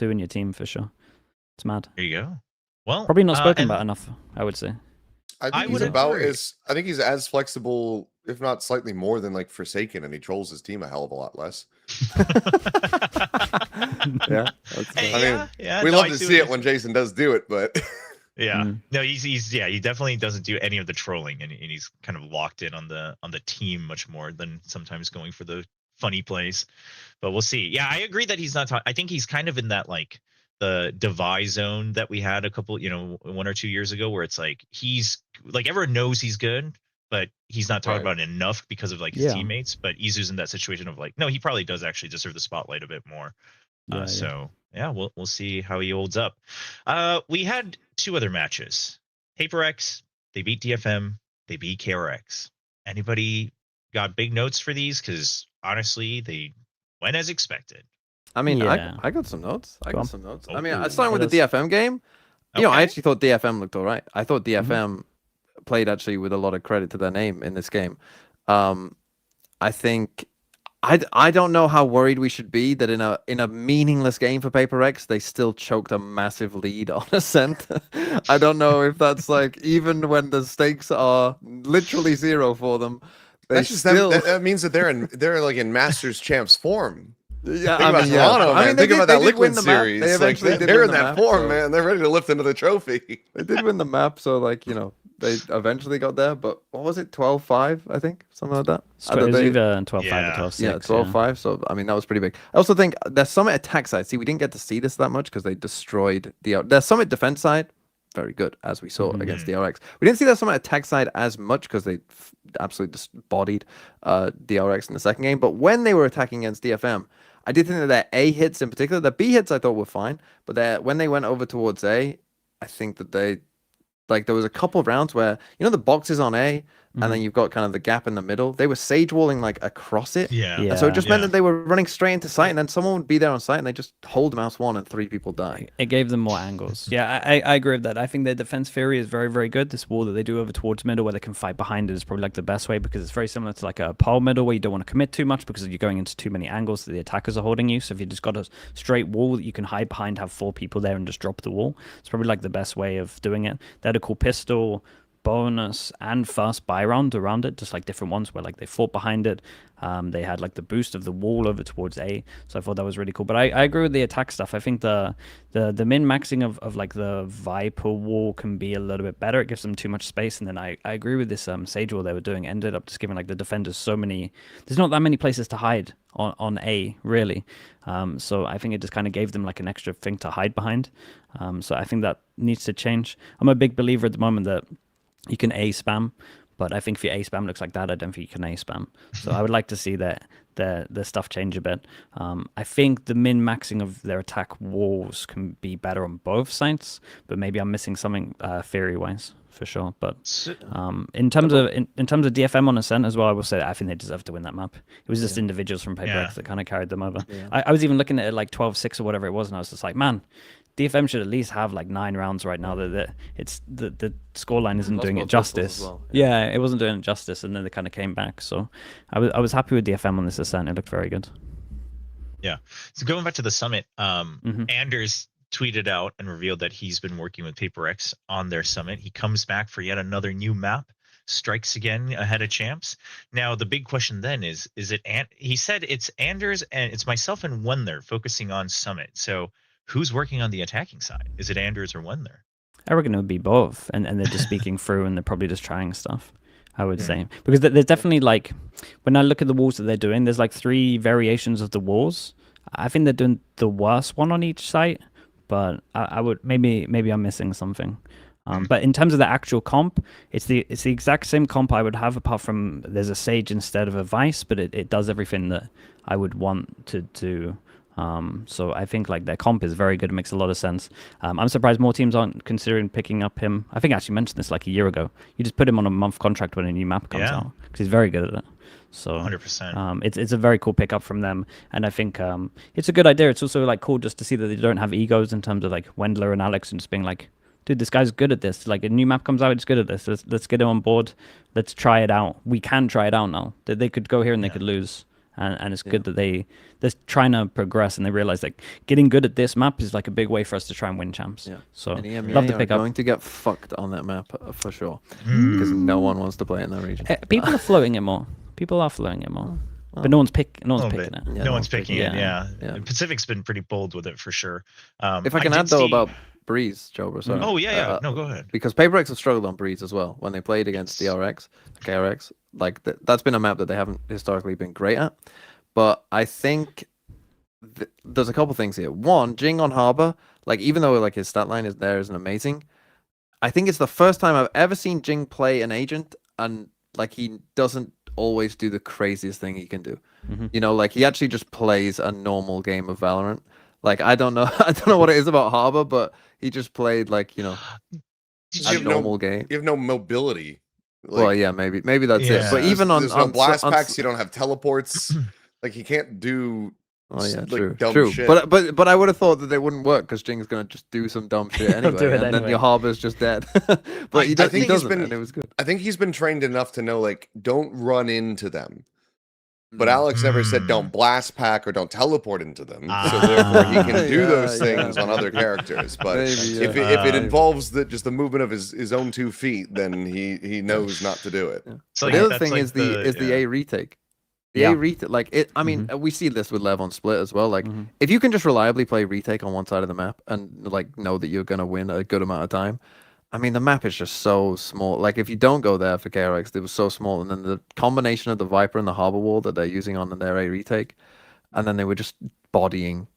in your team for sure. It's mad. There you go. Well, probably not spoken about enough, I would say. I think he's as flexible, if not slightly more than like Forsaken, and he trolls his team a hell of a lot less. We love to see it when Jason does do it, but no, he definitely doesn't do any of the trolling, and he's kind of locked in on the team much more than sometimes going for the funny plays. But we'll see. Yeah, I agree that he's not. I think he's kind of in that like the Devi zone that we had a couple, 1 or 2 years ago, where it's like he's like everyone knows he's good, but he's not talking about it enough because of like his teammates. But Izu's in that situation of like, no, he probably does actually deserve the spotlight a bit more. So we'll see how he holds up. We had 2 other matches. HyperX, they beat DFM, they beat KRX. Anybody got big notes for these? Because honestly, they went as expected. I mean, I got some notes. I mean, starting with the DFM game, I actually thought DFM looked all right. I thought DFM played actually with a lot of credit to their name in this game. I think I don't know how worried we should be that in a meaningless game for PaperX, they still choked a massive lead on Ascent. I don't know if that's like even when the stakes are literally 0 for them. That's just that means that they're like in Masters Champs form. Yeah, think about that Liquid series. They're in that form, man. They're ready to lift into the trophy. They did win the map, so like they eventually got there. But what was it, 12-5? I think something like that. It was either 12-5 or 12-6. Yeah, 12-5. So I mean that was pretty big. I also think their Summit attack side. See, we didn't get to see this that much because they destroyed their Summit defense side. Very good, as we saw against DRX. We didn't see that Summit attack side as much because they absolutely just bodied DRX in the second game. But when they were attacking against DFM, I did think that their A hits in particular, their B hits I thought were fine, but when they went over towards A, I think that there was a couple of rounds where, the boxes on A, and then you've got kind of the gap in the middle. They were sage walling like across it. And so it just meant that they were running straight into site, and then someone would be there on site, and they just hold mouse 1 and 3 people die. It gave them more angles. Yeah, I agree with that. I think their defense theory is very, very good. This wall that they do over towards middle where they can fight behind it is probably like the best way, because it's very similar to like a pole middle where you don't want to commit too much because you're going into too many angles that the attackers are holding you. So if you just got a straight wall that you can hide behind, have 4 people there and just drop the wall, it's probably like the best way of doing it. They had a cool pistol. bonus and fast buy round around it, just like different ones where like they fought behind it. They had like the boost of the wall over towards A, so I thought that was really cool. But I agree with the attack stuff. I think the min maxing of like the Viper wall can be a little bit better. It gives them too much space, and then I agree with this Sage wall they were doing. Ended up just giving like the defenders so many. There's not that many places to hide on A really. So I think it just kind of gave them like an extra thing to hide behind. So I think that needs to change. I'm a big believer at the moment that you can A spam. But I think if your A spam looks like that, I don't think you can A spam. So I would like to see that the stuff change a bit. I think the min maxing of their attack walls can be better on both sides, but maybe I'm missing something theory wise for sure. But in terms of DFM on Ascent as well, I will say I think they deserve to win that map. It was just individuals from PaperX that kind of carried them over. Yeah. I was even looking at it like 12-6 or whatever it was, and I was just like, man, DFM should at least have like 9 rounds right now. That it's the scoreline isn't doing it justice. Well. Yeah, it wasn't doing it justice, and then they kind of came back. So I was happy with DFM on this Ascent. It looked very good. Yeah. So going back to the summit, Anders tweeted out and revealed that he's been working with PaperX on their summit. He comes back for yet another new map, strikes again ahead of champs. Now the big question then is it? He said it's Anders and it's myself and Wendler focusing on summit. So who's working on the attacking side? Is it Anders or Wendler? I reckon it would be both, and they're just speaking through, and they're probably just trying stuff, I would say. Because there's definitely, like, when I look at the walls that they're doing, there's like 3 variations of the walls. I think they're doing the worst one on each site, but I would, maybe I'm missing something. But in terms of the actual comp, it's the exact same comp I would have, apart from there's a Sage instead of a Vice, but it does everything that I would want to do. So I think like their comp is very good. It makes a lot of sense. I'm surprised more teams aren't considering picking up him. I think I actually mentioned this like a year ago. You just put him on a month contract when a new map comes out, because he's very good at it. So 100%. It's a very cool pickup from them, and I think it's a good idea. It's also like cool just to see that they don't have egos in terms of like Wendler and Alex, and just being like, dude, this guy's good at this. Like a new map comes out, it's good at this. Let's get him on board. Let's try it out. We can try it out now. They could go here and they could lose. And it's good that they're trying to progress, and they realize like getting good at this map is like a big way for us to try and win champs. Yeah. So love to pick up. Going to get fucked on that map for sure, because no one wants to play in that region. People are floating it more. People are floating it more, but no one's picking it. Yeah, no one's picking it. Yeah. Pacific's been pretty bold with it for sure. If I can add though about Breeze, Joe. Sorry. Oh yeah. No, go ahead. Because PaperX have struggled on Breeze as well when they played against KRX. Like that's been a map that they haven't historically been great at. But I think there's a couple things here. One, Jing on Harbor, like even though like his stat line isn't amazing, I think it's the first time I've ever seen Jing play an agent and like he doesn't always do the craziest thing he can do. You know, like he actually just plays a normal game of Valorant. Like I don't know what it is about Harbor, but he just played like, you know, a normal game. You have no mobility. Like, well, yeah, maybe that's it. But even there's no blast packs, you don't have teleports. Like he can't do. Oh yeah, like, true. Shit. But I would have thought that they wouldn't work because Jing's gonna just do some dumb shit anyway, then your Harbor's just dead. But he doesn't, and it was good. I think he's been trained enough to know like don't run into them. But Alex never said don't blast pack or don't teleport into them. So therefore he can do those things on other characters. But if it involves just the movement of his own 2 feet, then he knows not to do it. So the other thing like is the A retake. A retake, like it. I mean, we see this with Lev on Split as well. Like if you can just reliably play retake on one side of the map and like know that you're gonna win a good amount of time. I mean, the map is just so small. Like, if you don't go there for KRX, it was so small. And then the combination of the Viper and the Harbor Wall that they're using on their A retake, and then they were just bodying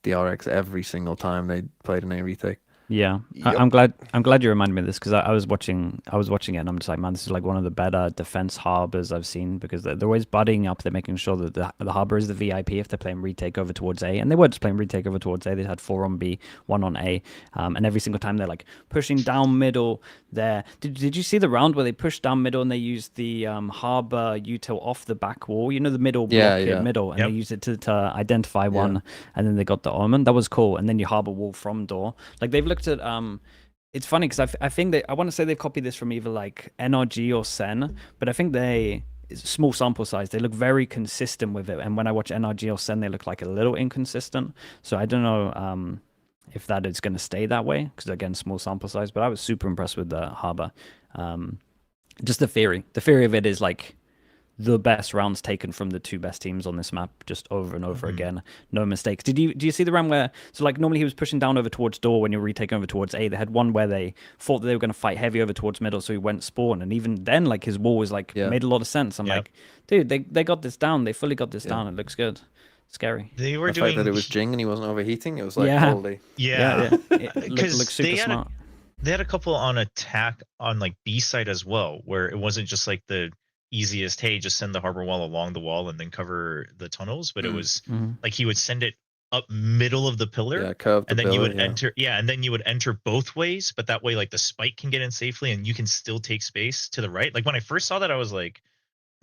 the RX every single time they played an A retake. Yeah, yep. I'm glad you reminded me of this, because I was watching it and I'm just like, man, this is like one of the better defense harbors I've seen, because they're always buddying up. They're making sure that the harbor is the VIP if they're playing retake over towards A, and they were just playing retake over towards A. They had 4 on B, 1 on A, and every single time they're like pushing down middle there. Did you see the round where they pushed down middle and they used the harbor util off the back wall? You know, the middle block in middle, and they used it to identify one, and then they got the omen. That was cool. And then you harbor wall from door. Like, they've looked at it's funny because I think I want to say they've copied this from either like NRG or Sen, but I think it's a small sample size. They look very consistent with it, and when I watch NRG or Sen, they look like a little inconsistent. So I don't know. if that is going to stay that way, because again, small sample size. But I was super impressed with the Harbor. Just the theory of it is like the best rounds taken from the two best teams on this map, just over and over again, no mistakes. Do you see the round where, so like normally he was pushing down over towards door when you're retaking over towards A? They had one where they thought that they were going to fight heavy over towards middle, so he went spawn, and even then, like his wall was like made a lot of sense. I'm like, dude, they got this down. They fully got this down. It looks good. Scary. They were the doing fact that it was Jing and he wasn't overheating. It was like holy. It looks super smart. They had a couple on attack on like B side as well, where it wasn't just like the easiest, hey, just send the harbor wall along the wall and then cover the tunnels, but it was like he would send it up middle of the pillar, curve the and then pillar, you would enter, and then you would enter both ways, but that way like the spike can get in safely and you can still take space to the right. Like when I first saw that, I was like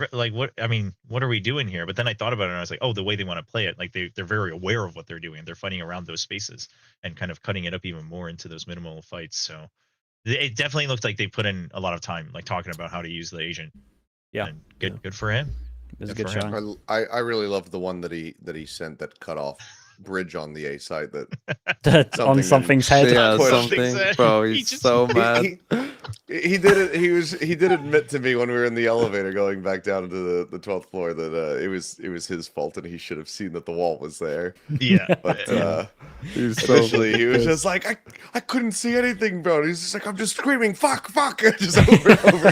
what, I mean, what are we doing here? But then I thought about it and I was like, oh, the way they want to play it, like they're very aware of what they're doing. They're fighting around those spaces and kind of cutting it up even more into those minimal fights. So it definitely looked like they put in a lot of time, like talking about how to use the agent. Yeah, and good for him. It was a good shot. I really love the one that he sent that cut off bridge on the A side that on something's head. Yeah, something. Bro, he's so mad. He did it. He did admit to me when we were in the elevator going back down to the 12th floor that it was his fault and he should have seen that the wall was there. Yeah, but he was he was just like I couldn't see anything, bro. He's just like, I'm just screaming fuck just over and over.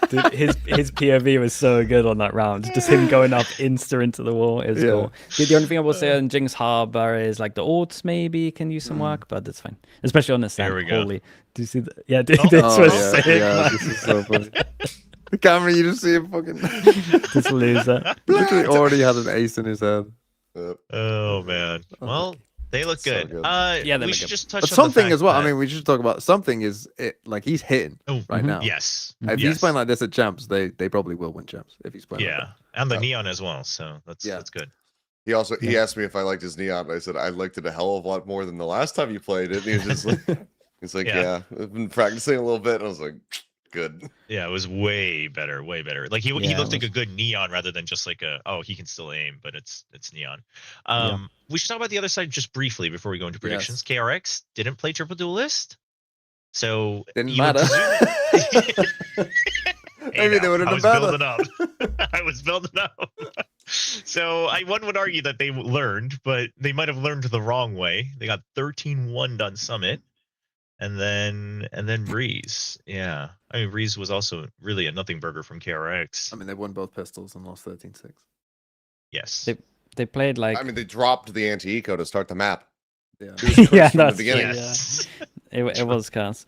Dude, his POV was so good on that round. Just him going up insta into the wall. It was cool. The only thing I will say on Jing's Harbor is like the orts maybe can use some work, but that's fine. Especially on the stand. There we go. Holy. Do you see that? Yeah, dude, this was sick. Yeah, this is so funny. The camera, you just see him fucking this loser. Literally already had an ace in his head. Oh man. Well, they look So good. good. Yeah, they we look should good. just touch But on something the fact as well. that- I mean, we should talk about something. Is it like he's hitting right now? Yes. If he's playing like this at champs, they probably will win champs if he's playing. Yeah, and the neon as well. So that's good. He asked me if I liked his neon. I said I liked it a hell of a lot more than the last time you played it. And he was just like, he's like, yeah, I've been practicing a little bit. And I was like, good. Yeah, it was way better, way better. Like he looked like a good neon rather than just like he can still aim, but it's neon. We should talk about the other side just briefly before we go into predictions. KRX didn't play triple duelist, so Didn't matter. Maybe they would have done better. Building up. I was building up. So one would argue that they learned, but they might have learned the wrong way. They got 13-1 on Summit, and then Breeze. Yeah, I mean Breeze was also really a nothing burger from KRX. I mean, they won both pistols and lost 13-6. Yes. They played like. I mean, they dropped the anti-eco to start the map. Yeah. Yeah, from the that's beginning. Yes. It was cast.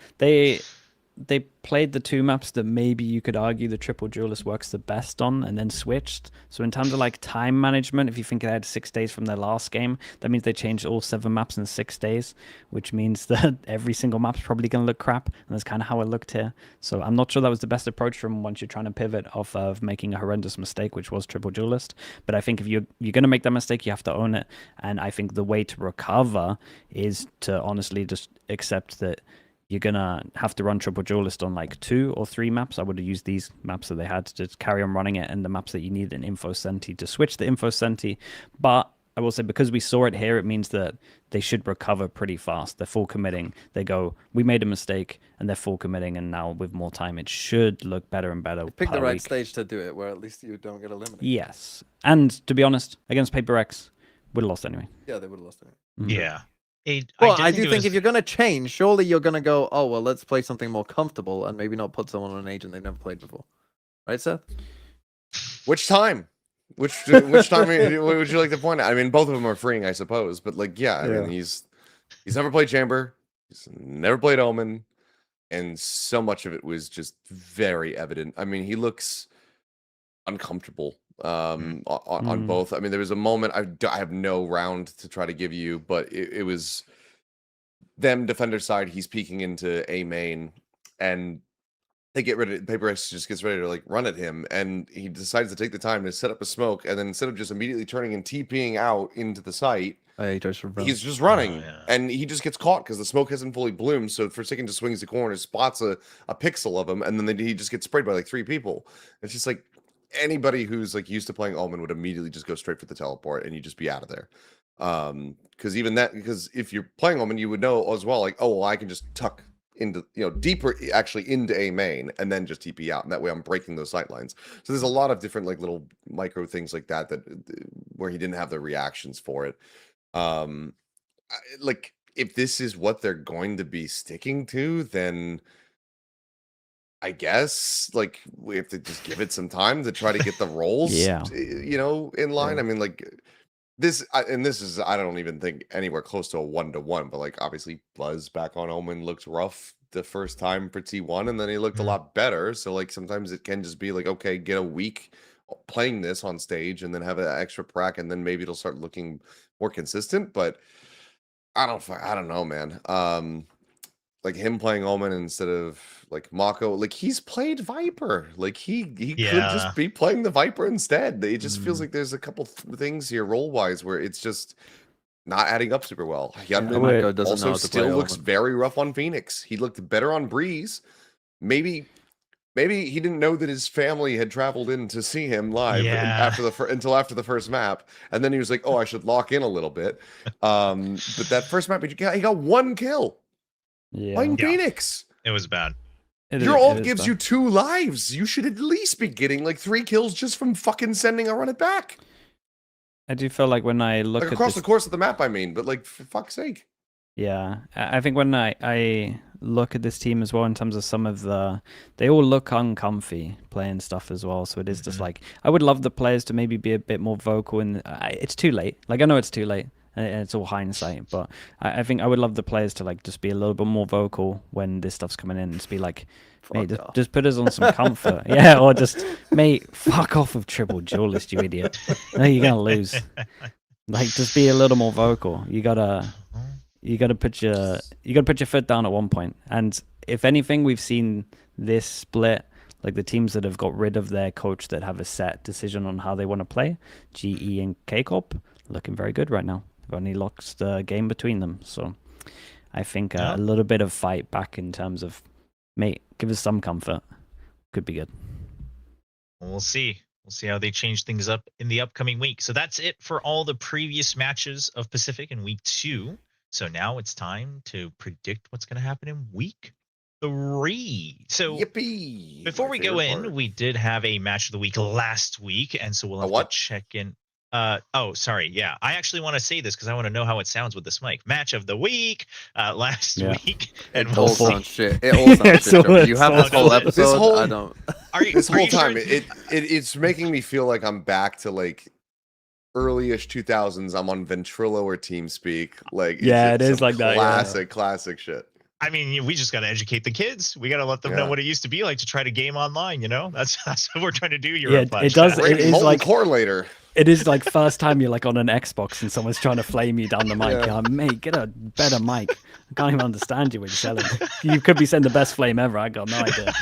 They played the two maps that maybe you could argue the triple duelist works the best on, and then switched. So in terms of like time management, if you think they had 6 days from their last game, that means they changed all 7 maps in 6 days, which means that every single map's probably going to look crap, and that's kind of how it looked here. So I'm not sure that was the best approach from once you're trying to pivot off of making a horrendous mistake, which was triple duelist. But I think if you're going to make that mistake, you have to own it, and I think the way to recover is to honestly just accept that you're going to have to run triple duelist on like 2 or 3 maps. I would have used these maps that they had to just carry on running it, and the maps that you need an info senti to switch the info senti. But I will say, because we saw it here, it means that they should recover pretty fast. They're full committing. They go, we made a mistake, and they're full committing, and now with more time, it should look better and better. Pick the right stage to do it, where at least you don't get eliminated. Yes. And to be honest, against Paper X, would have lost anyway. Yeah, they would have lost anyway. Yeah. Well, I do think if you're going to change, surely you're going to go, oh, well, let's play something more comfortable and maybe not put someone on an agent they've never played before. Right, Seth? Which time? Which time would you like to point at? I mean, both of them are freeing, I suppose. But like, I mean, he's never played Chamber. He's never played Omen. And so much of it was just very evident. I mean, he looks uncomfortable on both. I mean, there was a moment, I have no round to try to give you, but it was them defender side. He's peeking into A main, and they get rid of Paper X, just gets ready to like run at him, and he decides to take the time to set up a smoke, and then instead of just immediately turning and TPing out into the site, he's just running, and he just gets caught because the smoke hasn't fully bloomed. So for a second, just swings the corner, spots a pixel of him, and then he just gets sprayed by like 3 people. It's just like, anybody who's like used to playing Omen would immediately just go straight for the teleport and you just be out of there. Because because if you're playing Omen, you would know as well, like, oh, well, I can just tuck into, deeper actually into a main and then just TP out. And that way I'm breaking those sight lines. So there's a lot of different like little micro things like that where he didn't have the reactions for it. Like, if this is what they're going to be sticking to, then I guess like we have to just give it some time to try to get the roles, in line. I mean, like this is, I don't even think anywhere close to a 1-to-1, but like obviously Buzz back on Omen looked rough the first time for T1, and then he looked a lot better. So like sometimes it can just be like, okay, get a week playing this on stage and then have an extra prac, and then maybe it'll start looking more consistent. But I don't know, man. Like him playing Omen instead of like Mako, like he's played Viper. Like he could just be playing the Viper instead. It just feels like there's a couple things here role wise where it's just not adding up super well. Hyundai also still looks very rough on Phoenix. He looked better on Breeze. Maybe he didn't know that his family had traveled in to see him live until after the first map, and then he was like, "Oh, I should lock in a little bit." But that first map, he got 1 kill. Playing Phoenix. It was bad. Your ult gives you 2 lives. You should at least be getting like 3 kills just from fucking sending a run it back. I do feel like when I look like across the course of the map, I mean, but like for fuck's sake. Yeah, I think when I look at this team as well in terms of some of they all look uncomfy playing stuff as well. So it is just like, I would love the players to maybe be a bit more vocal. And it's too late. Like I know it's too late. And it's all hindsight, but I think I would love the players to like just be a little bit more vocal when this stuff's coming in and just be like, mate, just put us on some comfort. Yeah, or just, mate, fuck off with triple duelist, you idiot. No, you're gonna lose. Like, just be a little more vocal. You gotta put your foot down at one point. And if anything, we've seen this split, like the teams that have got rid of their coach that have a set decision on how they want to play, GE and K Corp, looking very good right now. They've only lost the game between them. So I think a little bit of fight back in terms of, mate, give us some comfort. Could be good. We'll see. We'll see how they change things up in the upcoming week. So that's it for all the previous matches of Pacific in week 2. So now it's time to predict what's going to happen in week 3. So yippee! Before we go in, we did have a match of the week last week, and so we'll have to check in. Oh, sorry. Yeah, I actually want to say this because I want to know how it sounds with this mic. Match of the week last week, and it all sounds shit. It all sounds shit. You have this whole episode. I don't. This whole time, it's making me feel like I'm back to like early-ish 2000s. I'm on Ventrilo or TeamSpeak. Like, it is like that. Classic shit. I mean, we just got to educate the kids. We got to let them know what it used to be like to try to game online. That's what we're trying to do here. Yeah, it does. It is like correlator. It is like first time you're like on an Xbox and someone's trying to flame you down the mic. You're like, mate, get a better mic. I can't even understand you when you're selling. You could be sending the best flame ever. I got no idea.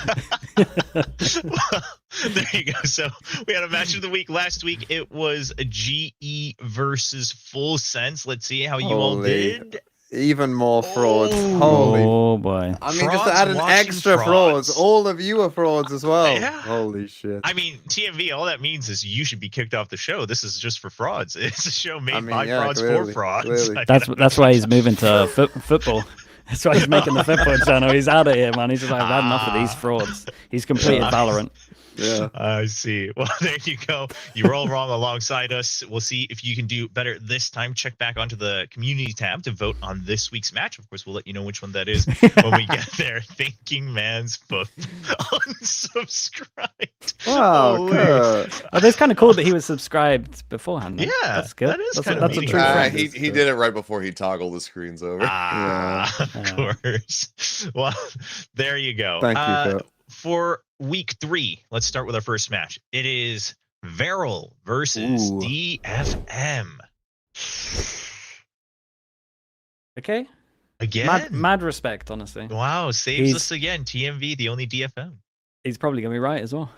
Well, there you go. So we had a match of the week last week. It was a GE versus Full Sense. Let's see how you all did. Even more frauds. Holy. Oh boy. I mean, just to add an extra frauds. All of you are frauds as well. Yeah. Holy shit. I mean, TMV, all that means is you should be kicked off the show. This is just for frauds. It's a show made by frauds for frauds. Clearly. That's why he's moving to football. That's why he's making the football channel. He's out of here, man. He's just like, I've had enough of these frauds. He's completed Valorant. Yeah, I see. Well, there you go. You were all wrong alongside us. We'll see if you can do better this time. Check back onto the community tab to vote on this week's match. Of course, we'll let you know which one that is when we get there. Thinking Man's Foot unsubscribed. Wow, that's kind of cool that he was subscribed beforehand. Yeah, that's good. That is that's kind a of true friend. He did it right before he toggled the screens over. Of course. Well, there you go. Thank you, Phil. For week 3, let's start with our first match. It is VARREL versus DFM. Okay. Again? Mad respect, honestly. Wow, saves us again. TMV, the only DFM. He's probably going to be right as well.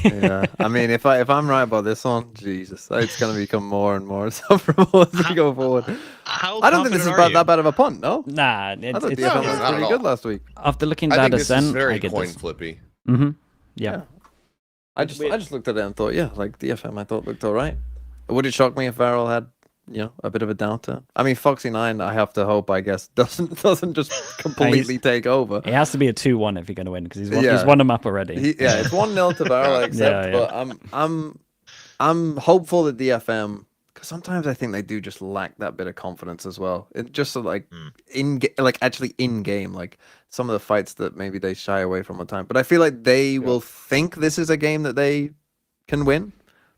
Yeah, I mean, if I'm right about this one, Jesus, it's going to become more and more insufferable as we go forward. I don't think this is that bad of a punt, no? Nah, I thought DFM was pretty good last week. After looking I at think this Ascent, is very I get coin this. flippy. Mm-hmm. Yeah. I just looked at it and thought, yeah, like DFM, I thought looked all right. Would it shock me if VARREL had, a bit of a doubter? I mean, Foxy9, I have to hope, I guess, doesn't just completely take over. It has to be a 2-1 if you're going to win, because he's won them up already. It's 1-0 to VARREL, I accept, but I'm hopeful that DFM, because sometimes I think they do just lack that bit of confidence as well. It just actually in game, like some of the fights that maybe they shy away from at time. But I feel like they will think this is a game that they can win.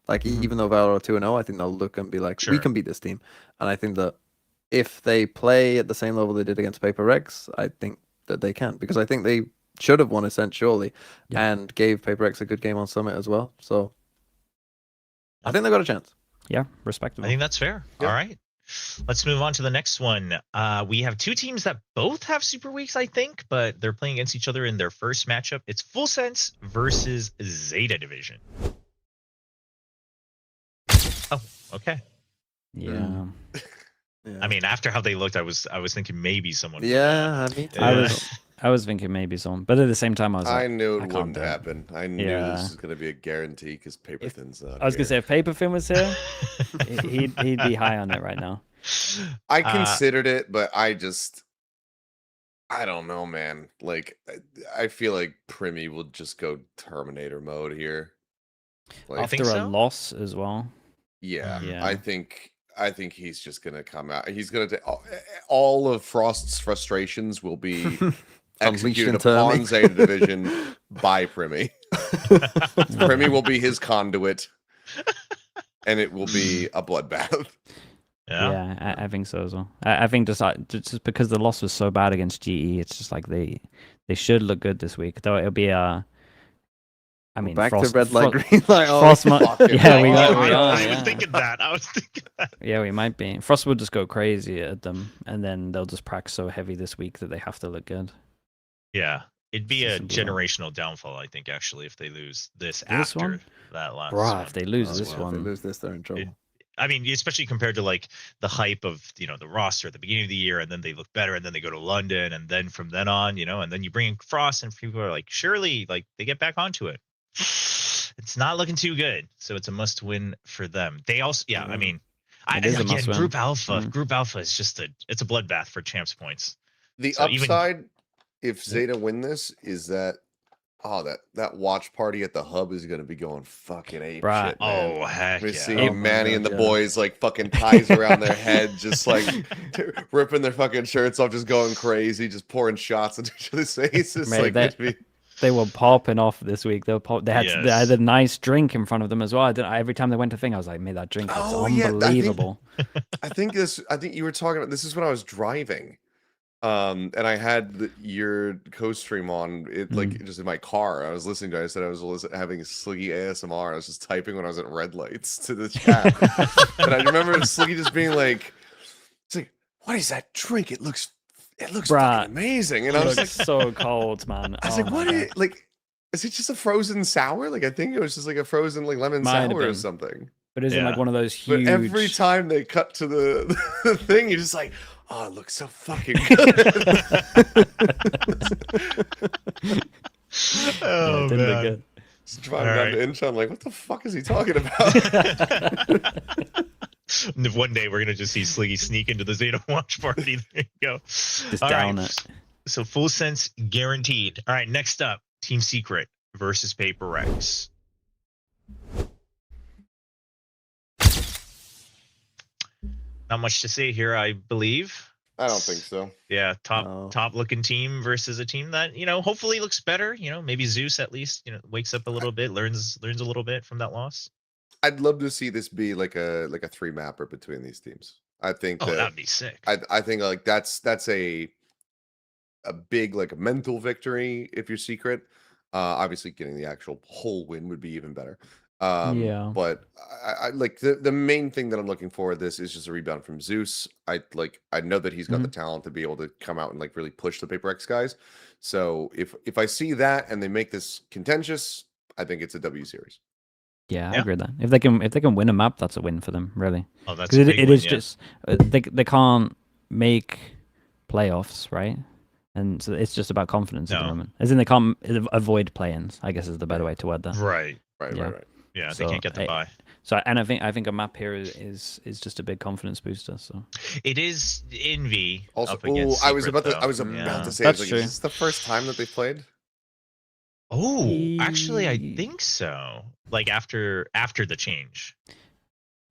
Like even though VARREL are 2-0, I think they'll look and be like, we can beat this team. And I think that if they play at the same level they did against PaperX, I think that they can, because I think they should have won Ascent surely, and gave PaperX a good game on Summit as well. So I think they got a chance. Yeah, respectable. I think that's fair. All right. Let's move on to the next one. We have two teams that both have super weeks, I think, but they're playing against each other in their first matchup. It's Full Sense versus Zeta Division. Oh, okay. Yeah. I mean, after how they looked, I was thinking maybe someone. Yeah, I was thinking maybe someone, but at the same time, I knew it wouldn't happen. I knew this was going to be a guarantee because Paper Thin's not. I was going to say if Paper Thin was here, he'd be high on it right now. I considered it, but I don't know, man. Like, I feel like Primi will just go Terminator mode here. Like, after a loss as well. Yeah. I think he's just gonna come out. He's gonna all of Frost's frustrations will be executed upon Zeta Division by Primi. Primi will be his conduit, and it will be a bloodbath. Yeah, I think so as well. I think just because the loss was so bad against GE, it's just like they should look good this week. Though it'll be I mean, back Frost, to red light, green light. Frost might, yeah, we are. I was thinking that. Yeah, we might be. Frost will just go crazy at them, and then they'll just practice so heavy this week that they have to look good. Yeah, it'd be a generational downfall, I think, actually, if they lose this after that last one. If they lose this one, if they lose this, they're in trouble. I mean, especially compared to like the hype of the roster at the beginning of the year, and then they look better, and then they go to London, and then from then on, and then you bring in Frost, and people are like, surely, like they get back onto it. It's not looking too good, so it's a must-win for them. They also, I mean, Group Alpha is just it's a bloodbath for champs points. The upside, if Zeta win this, is that that watch party at the hub is going to be going fucking ape shit, man. Oh, heck we see Manny and the boys like fucking ties around their head, just like ripping their fucking shirts off, just going crazy, just pouring shots into each other's faces. They were popping off this week. They had a nice drink in front of them as well. Every time they went to thing, I was like, "Mate, that drink is unbelievable." I think you were talking about this is when I was driving, and I had your co-stream on it, like just in my car. I was listening to it. I said I was having Sliggy ASMR. I was just typing when I was at red lights to the chat, and I remember Sliggy just being like, "It's like, what is that drink? It looks fucking amazing." And I was like, so cold, man. I was like, what is it just a frozen sour? Like, I think it was just like a frozen like lemon sour or something. But isn't like one of those huge... But every time they cut to the thing, you're just like, oh, it looks so fucking good. Oh, man. Look good. Just driving down to Incheon, like, what the fuck is he talking about? One day we're gonna just see Sliggy sneak into the Zeta watch party. There you go. Just down it. So Full Sense guaranteed. All right, next up, Team Secret versus PaperX. Not much to say here, I believe. I don't think so. Yeah, top looking team versus a team that hopefully looks better. Maybe Zeus at least wakes up a little bit, learns a little bit from that loss. I'd love to see this be like a 3-mapper between these teams. I think that'd be sick. I think like that's a big like a mental victory if you're Secret. Obviously getting the actual whole win would be even better. But I like the main thing that I'm looking for this is just a rebound from Zeus. I know that he's got the talent to be able to come out and like really push the PaperX guys. So if I see that and they make this contentious, I think it's a W series. Yeah, I agree with that. If they can win a map, that's a win for them, really. Oh, that's a big it win, is just they can't make playoffs, right? And so it's just about confidence at the moment. As in they can't avoid play-ins, I guess is the better way to word that. Right. Right. Yeah. Right. Yeah, So, they can't get the buy. So, and I think a map here is just a big confidence booster. So It is Envy. Also, up against I was Secret, about to. I was though. about to say, That's like, true. is this the first time that they've played? Oh, actually, I think so. Like after the change.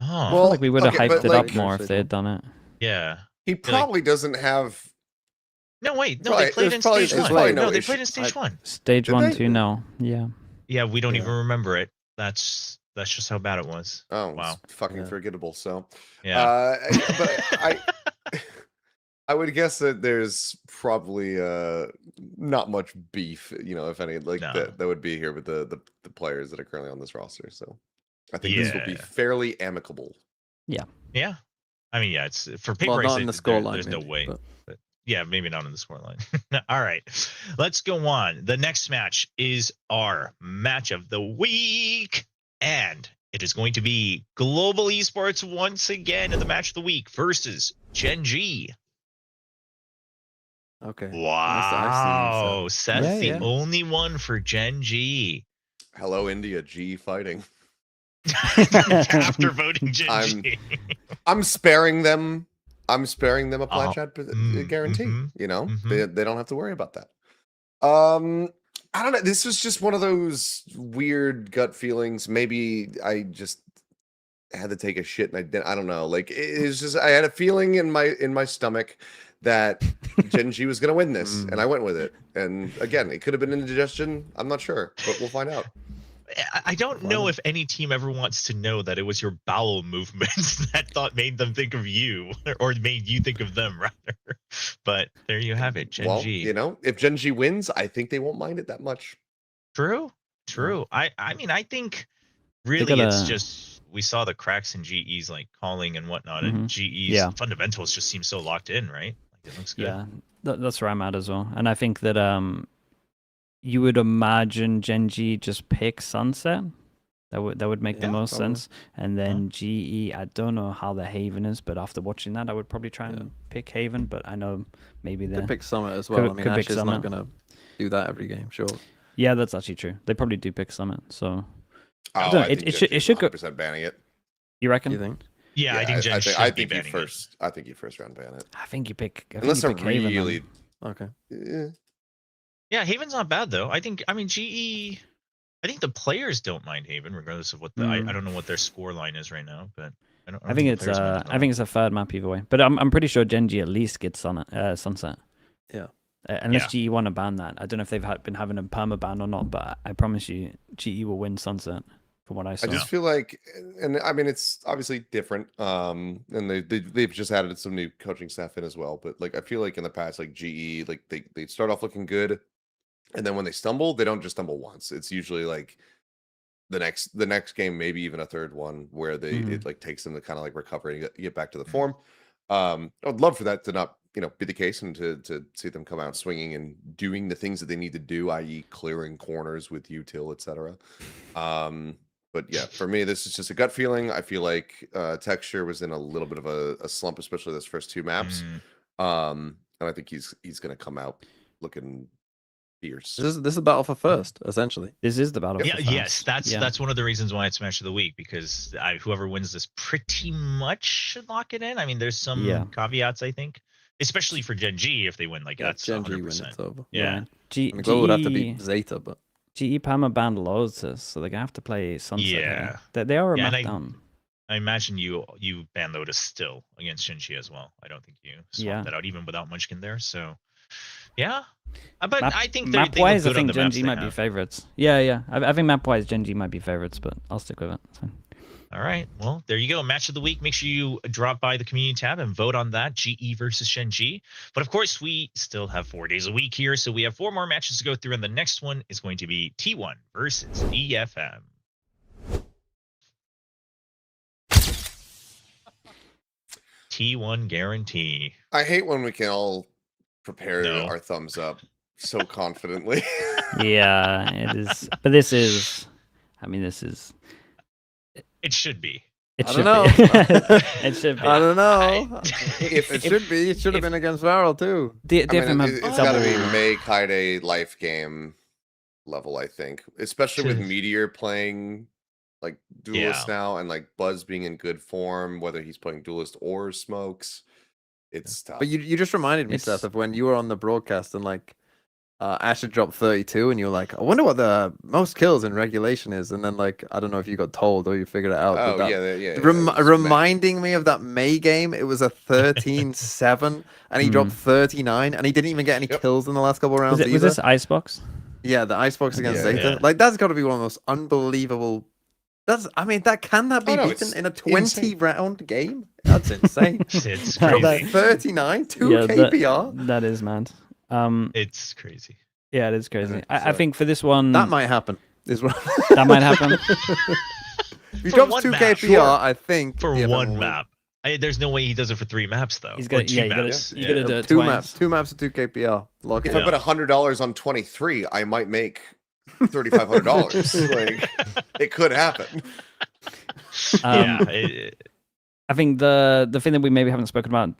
Oh, I feel like we would have okay, hyped but, it like, up more if they had done it. yeah. He probably doesn't have. No, wait. No, Probably- they played there's in probably- stage there's one. probably No, no they issue. played in stage one. Stage Did 1, they? 2, no. Yeah. Yeah, we don't Yeah. even remember it. That's just how bad it was. Oh, Wow. it's fucking Yeah. forgettable. So, Yeah. but I would guess that there's probably not much beef, if any, like No. that would be here with the players that are currently on this roster. So, I think this will be Yeah. fairly amicable. Yeah. I mean, yeah, it's for paper Well, race. not in the scoreline. There's no maybe, way. but- Yeah, maybe not in the scoreline. All right, let's go on. The next match is our match of the week, and it is going to be Global Esports once again in the match of the week versus Gen.G. Okay. Wow, Seth's Yeah, the yeah. only one for Gen.G. Hello, India G fighting. After voting Gen.G. I'm sparing them. I'm sparing them a Plat Chat guarantee. mhm. They don't have to worry about that. I don't know. This was just one of those weird gut feelings. Maybe I just had to take a shit and I didn't. I don't know. Like it's just I had a feeling in my stomach that Gen.G was gonna win this, and I went with it. And again, it could have been indigestion. I'm not sure, but we'll find out. I don't know if any team ever wants to know that it was your bowel movements that made them think of you, or made you think of them, rather. But there you have it, Gen.G. Well, if Gen.G wins, I think they won't mind it that much. True. I mean, I think really it's just we saw the cracks in GE's like calling and whatnot, and GE's fundamentals just seem so locked in, right? Like it looks good. Yeah, that's where I'm at as well. And I think that you would imagine Gen.G just pick Sunset. That would make the most sense. And then GE, I don't know how the Haven is, but after watching that, I would probably try and pick Haven. But I know maybe they could pick Summit as well. could I mean, pick Ash is Summit. not gonna do that every game, sure. Yeah, that's actually true. They probably do pick Summit. So Oh, don't know, I think it should go. 100% banning it. You reckon? You think? Yeah, I think Gen should I be think you banning first. I think you first round ban it. I think you pick. Unless you they're pick Haven, then. really. Okay. Yeah, Haven's not bad though. I mean GE. I think the players don't mind Haven, regardless of what the. I don't know what their score line is right now, but I think it's a third map either way. But I'm pretty sure Gen.G at least gets Sunset. Yeah. Unless GE want to ban that. I don't know if they've been having a perma ban or not, but I promise you, GE will win Sunset. From what I saw. I just feel like, and I mean, it's obviously different. And they've just added some new coaching staff in as well. But like, I feel like in the past, like GE, like they start off looking good, and then when they stumble, they don't just stumble once. It's usually like the next game, maybe even a third one where it like takes them to kind of like recover and get back to the form. I would love for that to not be the case, and to see them come out swinging and doing the things that they need to do, i.e. clearing corners with util, etc. But yeah, for me, this is just a gut feeling. I feel like Texture was in a little bit of a slump, especially those first two maps. And I think he's going to come out looking fierce. This is a battle for first, essentially. This is the battle. Yeah, for yes, first. that's one of the reasons why it's match of the week, because whoever wins this pretty much should lock it in. I mean, there's some caveats, I think, especially for Gen.G if they win. Like that's Gen.G 100%. win, it's over. Yeah. Global would have to beat Zeta, but GE perma banned Lotus, so they're gonna have to play Sunset. Yeah. They are a map down. I imagine you ban Lotus still against Gen.G as well. I don't think you swap that out even without Munchkin there. So yeah, but I think map wise, I think Gen.G might be favorites. Yeah. I think map wise, Gen.G might be favorites, but I'll stick with it. It's fine. All right. Well, there you go. Match of the week. Make sure you drop by the community tab and vote on that. GE versus Gen.G. But of course, we still have 4 days a week here. So we have 4 more matches to go through. And the next one is going to be T1 versus DFM. T1 guarantee. I hate when we can all prepare our thumbs up so confidently. Yeah, it is. But this is. I mean, this is. It should be. It should be. It should be. I don't know. If it should be, it should have been against VARREL too. It's got to be May Kaide life game level, I think, especially with Meteor playing like Duelist now, and like Buzz being in good form, whether he's playing Duelist or Smokes. It's tough. But you just reminded me, Seth, of when you were on the broadcast and like Asher dropped 32, and you were like, I wonder what the most kills in regulation is. And then like, I don't know if you got told or you figured it out. Oh, but yeah. Reminding me of that May game, it was a 13-7, and he dropped 39, and he didn't even get any kills in the last couple of rounds. Was this Icebox? Yeah, the Icebox against Zeta. Like, that's got to be one of the most unbelievable. That be beaten in a 20-round game? That's insane. It's crazy. 39, 2 KPR. That is mad. It's crazy. Yeah, it is crazy. I think for this one, that might happen. That might happen. If he drops 2 KPR, I think for one map. There's no way he does it for 3 maps though. He's got you gotta do it 2 twice. maps. 2 maps of 2 KPR. If I put $100 on 23, I might make $3,500. Like, it could happen. I think the thing that we maybe haven't spoken about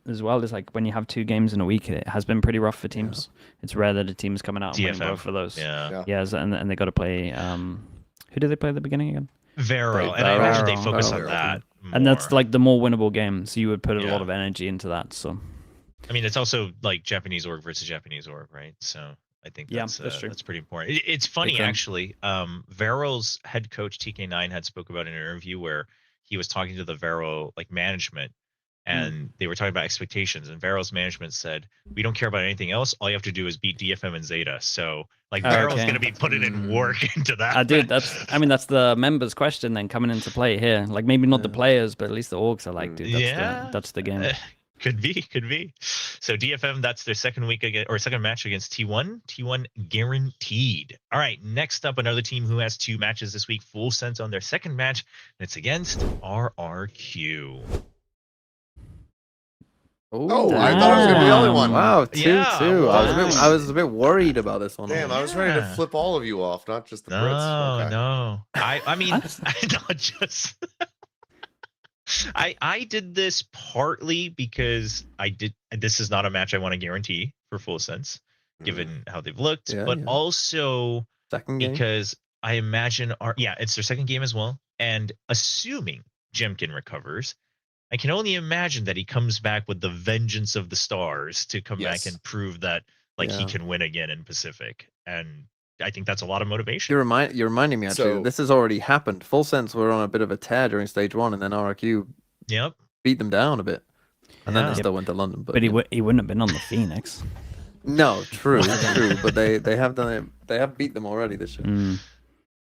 as well is like when you have 2 games in a week, it has been pretty rough for teams. It's rare that a team's coming out and winning both for those. And they got to play. Who did they play at the beginning again? VARREL, and I imagine they focus on that. And that's like the more winnable game, so you would put a lot of energy into that. So, I mean, it's also like Japanese org versus Japanese org, right? So I think that's true. That's pretty important. It's funny actually. VARREL's head coach TK9 had spoke about in an interview where he was talking to the VARREL like management, and they were talking about expectations. And VARREL's management said, "We don't care about anything else. All you have to do is beat DFM and ZETA." So like VARREL's going to be putting in work into that. Dude, that's the members' question then coming into play here. Like maybe not the players, but at least the orgs are like, dude, that's the game. Could be. So DFM, that's their second week again, or second match against T1. T1 guaranteed. All right, next up, another team who has 2 matches this week. Full sense on their second match, and it's against RRQ. Oh, I thought I was gonna be the only one. Wow, 2-2. I was a bit worried about this one. Damn, I was ready to flip all of you off, not just the Brits. No. I mean, not just. I did this partly because this is not a match I want to guarantee for full sense, given how they've looked, but also because I imagine it's their second game as well, and assuming Jemkin recovers, I can only imagine that he comes back with the vengeance of the stars to come back and prove that he can win again in Pacific, and I think that's a lot of motivation. You're reminding me, actually. This has already happened. Full Sense were on a bit of a tear during stage 1, and then RRQ beat them down a bit. And then they still went to London. But he wouldn't have been on the Phoenix. No, true. But they have done it. They have beat them already this year.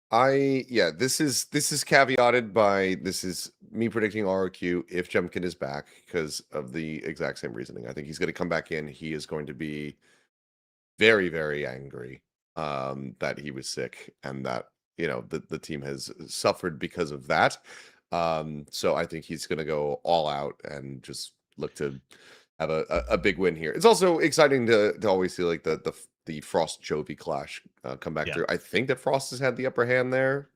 This is caveated by this is me predicting RRQ if Jemkin is back because of the exact same reasoning. I think he's going to come back in. He is going to be very, very angry that he was sick and that the team has suffered because of that. So I think he's going to go all out and just look to have a big win here. It's also exciting to always see like the Frost Jovi clash come back through. I think that Frost has had the upper hand there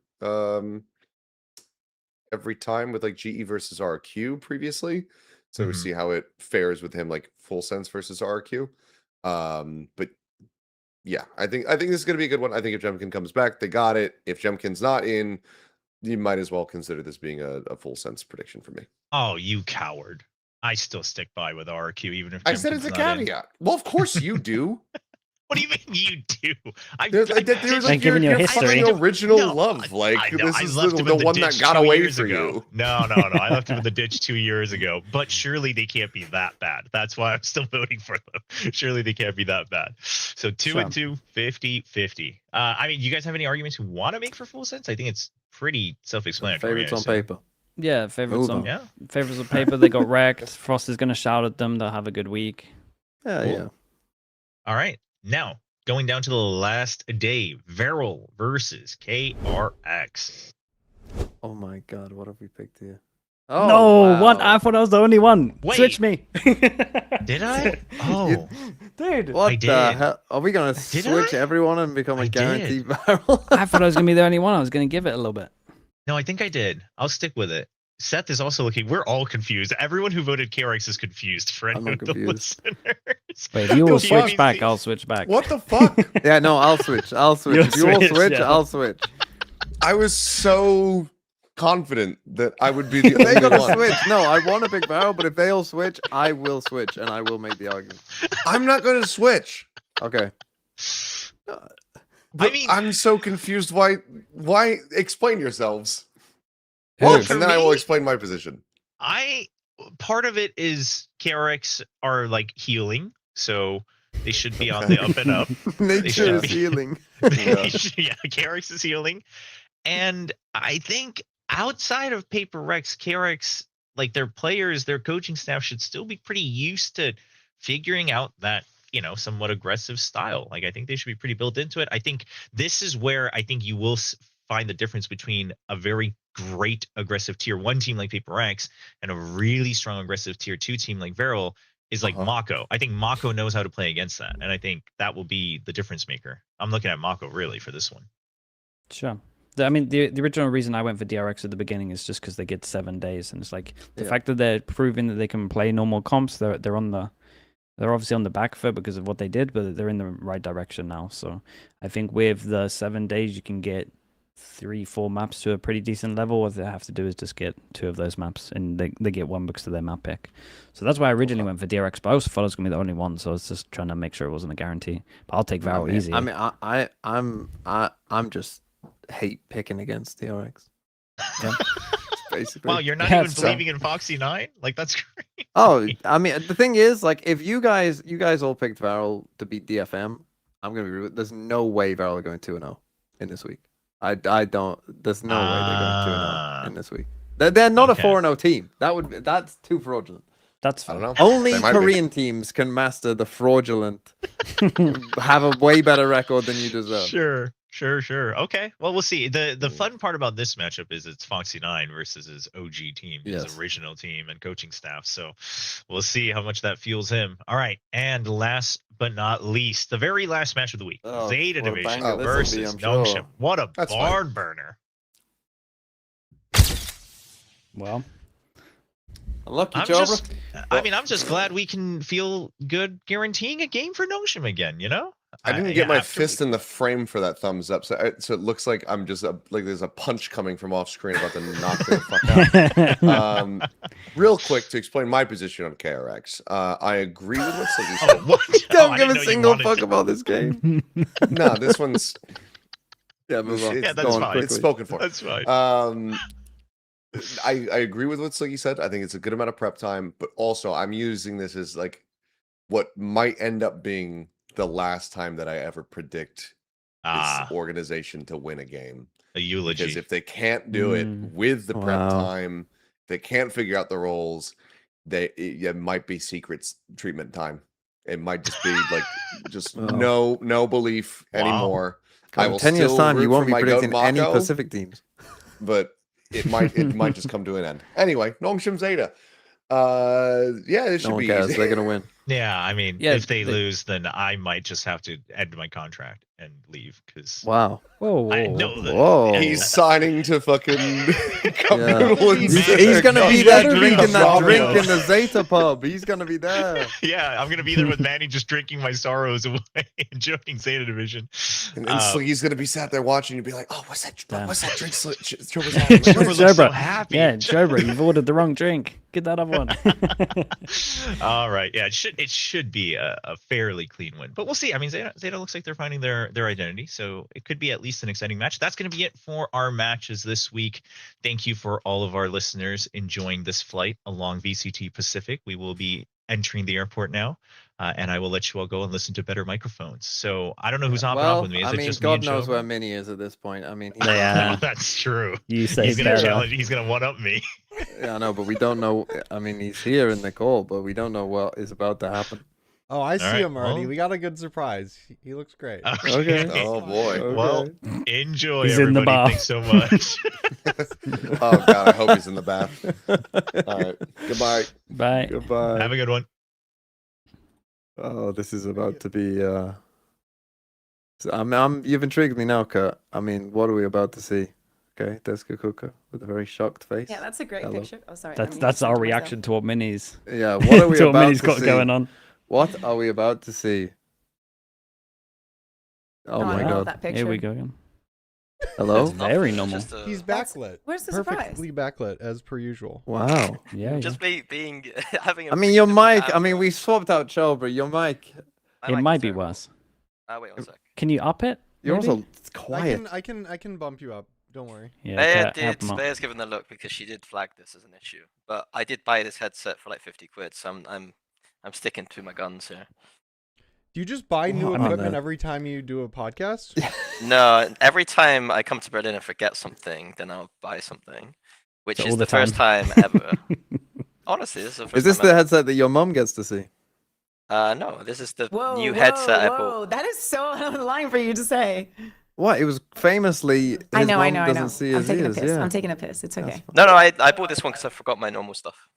every time with like GE versus RQ previously. So we'll see how it fares with him, like Full Sense versus RQ. But yeah, I think this is going to be a good one. I think if Jemkin comes back, they got it. If Jemkin's not in, you might as well consider this being a Full Sense prediction for me. Oh, you coward. I still stick by with RQ, even if I said it's a caveat. Well, of course you do. What do you mean you do? There's like giving your history. Original love. Like this is the one that got away for you. No. I left him in the ditch 2 years ago. But surely they can't be that bad. That's why I'm still voting for them. Surely they can't be that bad. So 2-2, 50-50. I mean, you guys have any arguments you want to make for Full Sense? I think it's pretty self-explanatory. Favorites on paper. Yeah, favorites on paper. They got wrecked. Frost is going to shout at them. They'll have a good week. Yeah. All right. Now, going down to the last day, VARREL versus KRX. Oh my god, what have we picked here? Oh, no, what? I thought I was the only one. Wait. Switch me. Did I? Oh. Dude. What the hell? Are we going to switch everyone and become a guaranteed VARREL? I thought I was going to be the only one. I was going to give it a little bit. No, I think I did. I'll stick with it. Seth is also looking. We're all confused. Everyone who voted KRX is confused. For any I'm not of the confused. listeners. Wait, if you all The fuck? switch back, I'll switch back. What the fuck? Yeah, no, I'll switch. I'll switch. You'll If you all switch, switch, yeah. I'll switch. I was so confident that I would be the They only gotta one. switch. No, I want a big barrel, but if they all switch, I will switch and I will make the argument. I'm not going to switch. Okay. But I mean, I'm so confused. Why? Explain yourselves. Well, And for then I will me- explain my position. Part of it is KRX are like healing, so they should be on the up and up. Nature should is be. healing. Yeah, KRX is healing. And I think outside of Paper Rex, KRX, like their players, their coaching staff should still be pretty used to figuring out that, you know, somewhat aggressive style. Like I think they should be pretty built into it. I think this is where I think you will find the difference between a very great aggressive tier 1 team like Paper Rex and a really strong aggressive tier 2 team like VARREL is like Mako. I think Mako knows how to play against that. And I think that will be the difference maker. I'm looking at Mako really for this one. Sure. I mean, the original reason I went for DRX at the beginning is just because they get 7 days, and it's like the fact that they're proving that they can play normal comps. They're obviously on the back foot because of what they did, but they're in the right direction now. So I think with the 7 days, you can get 3-4 maps to a pretty decent level. What they have to do is just get 2 of those maps, and they get 1 because of their map pick. So that's why I originally went for DRX, but I also thought it was gonna be the only one. So I was just trying to make sure it wasn't a guarantee. But I'll take VARREL easy. I mean, I'm just hate picking against DRX. Yeah. Basically. Wow, you're not Yeah, even so- believing in Foxy 9? Like that's great. Oh, I mean, the thing is, like, if you guys all picked VARREL to beat DFM, I'm gonna be real. There's no way VARREL are going 2-0 in this week. I don't. There's no way they're going 2-0 in this week. They're not Okay. a 4-0 team. That's too fraudulent. That's I fine. don't know. Only They might be. Korean teams can master the fraudulent, have a way better record than you deserve. Sure. Okay. Well, we'll see. The fun part about this matchup is it's Foxy 9 versus his OG team, his Yes. original team and coaching staff. So we'll see how much that fuels him. All right. And last but not least, the very last match of the week. Oh, Zeta what a Division banger this will be, versus I'm sure. Nongshim. What a That's barn burner. Well, Unlucky, I'm Jobra. just, I mean, I'm just glad we can feel good guaranteeing a game for Nongshim again, you know? I didn't get my after fist in the frame for that thumbs up, so it looks like I'm just like there's a punch coming from off screen about to knock me the fuck out. Real quick to explain my position on KRX, I agree with what Sliggy said. Oh, what? Don't I give didn't a know you single wanted fuck to. about this game. No, this one's Yeah, move on. Yeah, it's, that's Go on fine. it's quickly. spoken for. That's fine. I agree with what Sliggy said. I think it's a good amount of prep time, but also I'm using this as like what might end up being the last time that I ever predict this organization to win a game. A eulogy. Because if they can't do it with the prep Wow. time, they can't figure out the roles. It might be secrets treatment time. It might just be like just Oh. no belief anymore. I will 10 years still time, root you won't for be my goat predicting any Mako, Pacific teams. but it might just come to an end. Anyway, Nongshim Zeta. Yeah, this should No one be cares. easy. They're gonna win. Yeah, I mean, Yeah, if they lose, then I might just have to end my contract and leave because Wow. whoa. I know that. Whoa. He's signing to fucking Yeah. He's gonna be You there better be drinking that Bravo. drink in the Zeta pub. He's gonna be there. Yeah, I'm gonna be there with Manny, just drinking my sorrows away, enjoying Zeta Division. And Sliggy's gonna be sat there watching and be like, "Oh, what's that? Damn. What's that drink? Jobra's having? Jobra looks so Jobra. happy. Yeah, Jobra, you've ordered the wrong drink. Get that other one. All right, yeah, it should be a fairly clean win, but we'll see. I mean, Zeta looks like they're finding their identity, so it could be at least an exciting match. That's going to be it for our matches this week. Thank you for all of our listeners enjoying this flight along VCT Pacific. We will be entering the airport now, and I will let you all go and listen to better microphones. So I don't know who's hopping off Well, with me. Is I it mean, just me God and knows Jobra? where Minnie is at this point. I mean, Yeah. That's true. You say He's gonna better. challenge. He's gonna one up me. yeah, I know, but we don't know. I mean, he's here in the call, but we don't know what is about to happen. Oh, I see right, him already. well- We got a good surprise. He looks great. Okay. Oh boy. Okay. Well, enjoy, He's in the everybody. bar. Thanks so much. Oh god, I hope he's in the bath. All right, goodbye. Bye. Goodbye. Have a good one. Oh, this is about to be. You've intrigued me now, Kurt. I mean, what are we about to see? Okay, there's Kaquka with a very shocked face. Yeah, that's a great Hello. picture. Oh, sorry. That's our reaction to what Minis. Yeah, what are we to what about Minis to got see? going on. What are we about to see? Oh my I love god. that picture. Here we go again. Hello? That's very normal. He's backlit. Where's the surprise? Perfectly backlit as per usual. Wow. Yeah. Just me being having. I mean, your mic. I mean, we swapped out Cho, but your mic. It might be worse. Wait 1 sec. Can you up it? You're maybe? also quiet. I can bump you up. Don't worry. Yeah. Bear's given the look because she did flag this as an issue. But I did buy this headset for like 50 quid, so I'm sticking to my guns here. Do you just buy new Oh, I'm not equipment bad. every time you do a podcast? No, every time I come to Berlin and forget something, then I'll buy something, which So is all the the first time ever. Honestly, this is the first Is this time the headset that your mom gets to see? No, this is the Whoa, new headset I bought. whoa. That is so on the line for you to say. What? It was famously. His I know. mom I doesn't know. see I'm his taking a ears. piss. Yeah. I'm taking a piss. It's That's okay. fine. No, I bought this one because I forgot my normal stuff.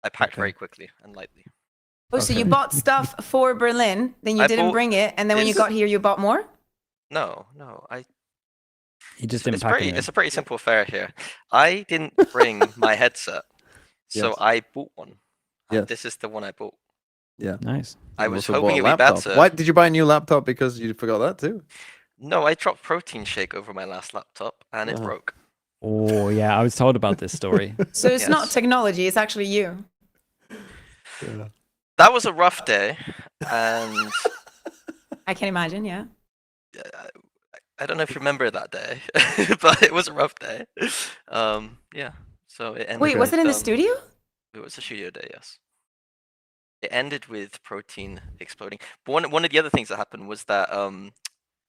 I packed Okay. very quickly and lightly. Oh, so you Okay. bought stuff for Berlin, then you I didn't bought bring it, and then when you this- got here, you bought more? No, You just didn't it's pack pretty. it. It's a pretty simple affair here. I didn't bring my headset, so Yes. I bought one. And Yes. this is the one I bought. Nice. I You was also bought hoping a it'd be laptop. better. Why did you buy a new laptop? Because you forgot that too. No, I dropped protein shake over my last laptop and it Oh. broke. Oh yeah, I was told about this story. So it's not Yes. technology, it's actually you. Yeah. That was a rough day, and I can imagine, yeah. I don't know if you remember that day, but it was a rough day. Yeah. So it ended. Wait, was with, it in the studio? It was a studio day, yes. It ended with protein exploding. But one of the other things that happened was that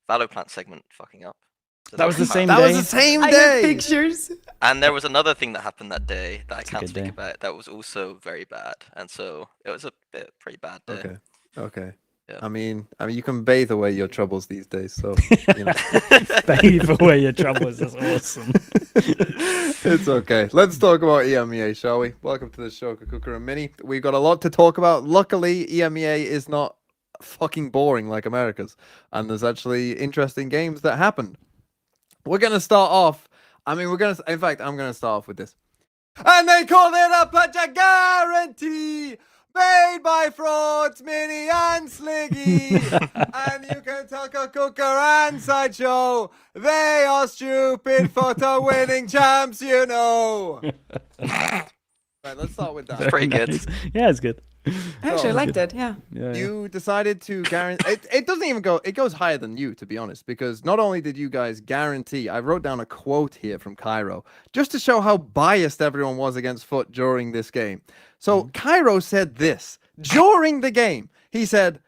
VALORANT segment fucking up. So That was the bad. same That day. was the same I have day. pictures. And there was another thing that happened that day that I It's a can't good speak day. about. That was also very bad, and so it was a pretty bad day. Okay. Okay. Yeah. I mean, you can bathe away your troubles these days, so you know. Bathe away your troubles. That's awesome. It's okay. Let's talk about EMEA, shall we? Welcome to the show, Kaquka and Mini. We've got a lot to talk about. Luckily, EMEA is not fucking boring like America's, and there's actually interesting games that happened. We're gonna start off. In fact, I'm gonna start off with this. And they call it a Plat Chat guarantee. Made by frauds, Mini and Sliggy. And you can tell Kaquka and Sideshow they are stupid photo winning champs, you know. Right, let's start with that. It's pretty good. Nice. Yeah, it's good. I actually liked it, yeah. Yeah. You decided to guarantee. It doesn't even go. It goes higher than you, to be honest, because not only did you guys guarantee. I wrote down a quote here from Cairo just to show how biased everyone was against FUT during this game. So Cairo said this during the game. He said,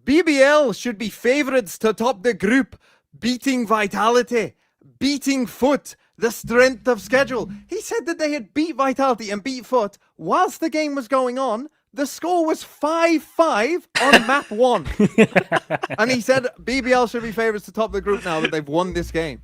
"BBL should be favorites to top the group, beating Vitality, beating FUT." The strength of schedule. He said that they had beat Vitality and beat FUT whilst the game was going on. The score was 5-5 on map 1. And he said BBL should be favorites to top the group now that they've won this game.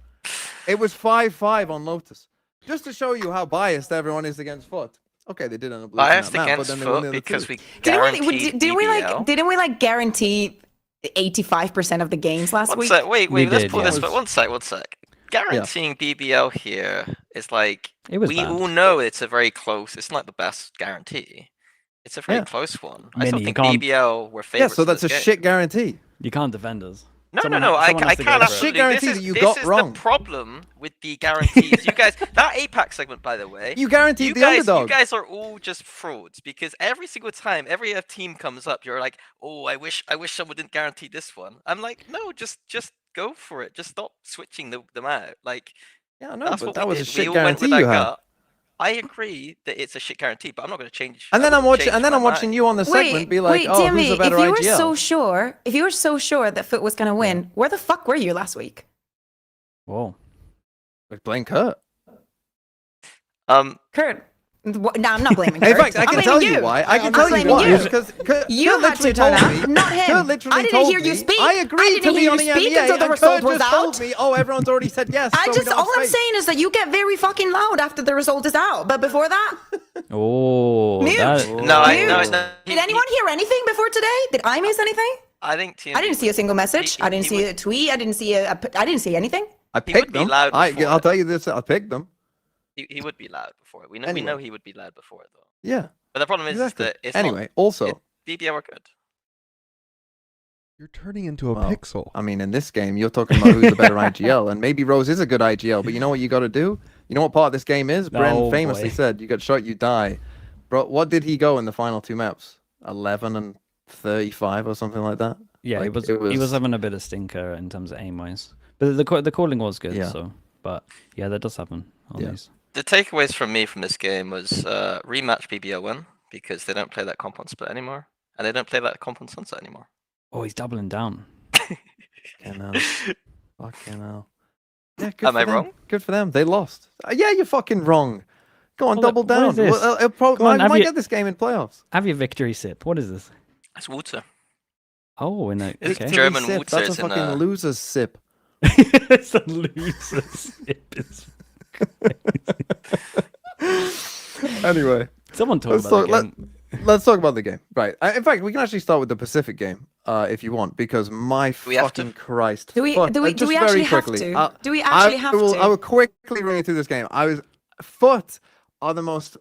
It was 5-5 on Lotus. Just to show you how biased everyone is against FUT. Okay, they did end up losing Biased that map, but against then they won the FUT other because two. we guaranteed BBL. Didn't we guarantee 85% of the games last One week? sec, wait, We let's did, pull yeah. this. But one sec. Guaranteeing BBL here is like It was we bad. all know it's a very close. It's not the best guarantee. It's a very Yeah. close one. I Mini, still you think can't- BBL were Yeah, favorites. so in that's a this game. shit guarantee. You can't defend us. No, Someone no, ha- I someone has to can't go for it. absolutely. Shit guarantee this that you is, got this is wrong. the problem with the guarantees. You guys, that APAC segment, by the way. You guaranteed the You underdog. guys are all just frauds because every single time, every team comes up, you're like, "Oh, I wish someone didn't guarantee this one." I'm like, "No, just go for it. Just stop switching them out." Like, Yeah, no, that's but what that we was a did. shit We all went with guarantee that you had. gut. I agree that it's a shit guarantee, but I'm not going to change. And then I I'm wouldn't watching. change And then my I'm watching mind. you on the segment be like, "Oh, Timmy, who's a better if you were IGL?" so sure that FUT was gonna win, where the fuck were you last week? Whoa. Like, blame Kurt. Kurt. No, I'm not blaming Kurt. In fact, I I'm can blaming tell you why. I can I'm tell you blaming why. you. Because Kurt You had literally to turn told up, me. not him. Kurt literally I didn't told hear you me- speak. I I agreed didn't to be hear on you the speak NBA, until the and result Kurt was just told out. me, "Oh, everyone's already said yes." so we don't All I'm have saying is that you get very fucking loud after the result is out. But before that, Oh. Mute. That, No, Mute. Did anyone hear anything before today? Did I miss anything? I think Team. I didn't see a single message. I didn't see a tweet. I didn't see I didn't see anything. I He would picked be them. loud before I'll it. tell you this. I picked them. He would be loud before it. We know Anyway. he would be loud before it though. Yeah. But the problem is Exactly. that it's Anyway, also, BBL are good. You're turning into a Well, pixel. I mean, in this game, you're talking about who's the better IGL, and maybe Rose is a good IGL, but you know what you got to do? You know what part of this game is? Bren Oh, famously boy. said, you get shot, you die. Bro, what did he go in the final 2 maps? 11 and 35 or something like that? Yeah, Like, he was having a bit of stinker in terms of aim-wise. But the calling was good, Yeah. so... But, yeah, that does happen on Yeah. these. The takeaways from me from this game was rematch BBL win because they don't play that comp on split anymore, and they don't play that comp on sunset anymore. Oh, he's doubling down. Fucking hell. Fucking hell. Yeah, good Am for I them. wrong? Good for them. They lost. Yeah, you're fucking wrong. Go on, What- double what down. is this? Well, it'll Go on, have might you- get this game in playoffs. Have your victory sip. What is this? It's water. Oh, in a... It's Okay. Victory. German sip. water That's a is in fucking a- loser's sip. It's a loser sip. It's... Anyway. Someone talk Let's about talk, the game. let's talk about the game. Right. In fact, we can actually start with the Pacific game, if you want, because my we have to? fucking Christ. Do we Fuck, do we just actually very have quickly, to? Do we actually have to? I will quickly run you through this game. FUT are the most.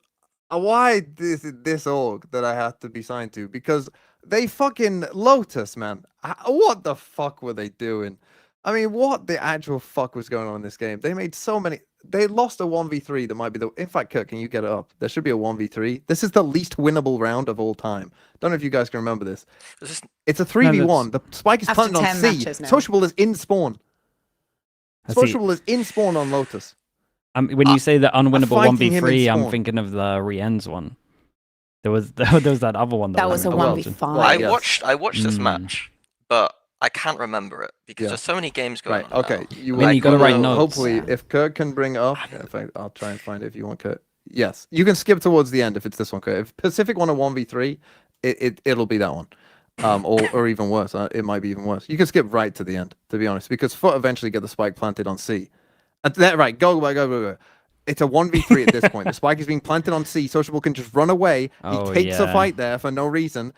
Why this org that I have to be signed to? Because they fucking Lotus, man. What the fuck were they doing? I mean, what the actual fuck was going on in this game? They made so many. They lost a 1v3 that might be the. In fact, Kurt, can you get it up? There should be a 1v3. This is the least winnable round of all time. Don't know if you guys can remember this. It's a 3v1. The spike is After planted on 10 C. matches now. Sociable is in spawn. I see. Sociable is in spawn on Lotus. When you say the unwinnable fighting him in 1v3, I'm spawn. thinking of the Rien's one. There was that other one. That was a went well. 1v5. Well, yes. I watched this Mm. match, but I can't remember it because Yeah. there's so many games going Right. on. Okay. now. You, Vinny, you gotta will- write notes. Hopefully, Yeah. if Kurt can bring it up, in fact, I'll try and find it if you want, Kurt. Yes, you can skip towards the end if it's this one, Kurt. If Pacific won a 1v3, it'll be that one, or even worse. It might be even worse. You can skip right to the end, to be honest, because FUT eventually get the spike planted on C. Right, go. It's a 1v3 at this point. The spike is being planted on C. Sociable can just run away. Oh, He takes a yeah. fight there for no reason.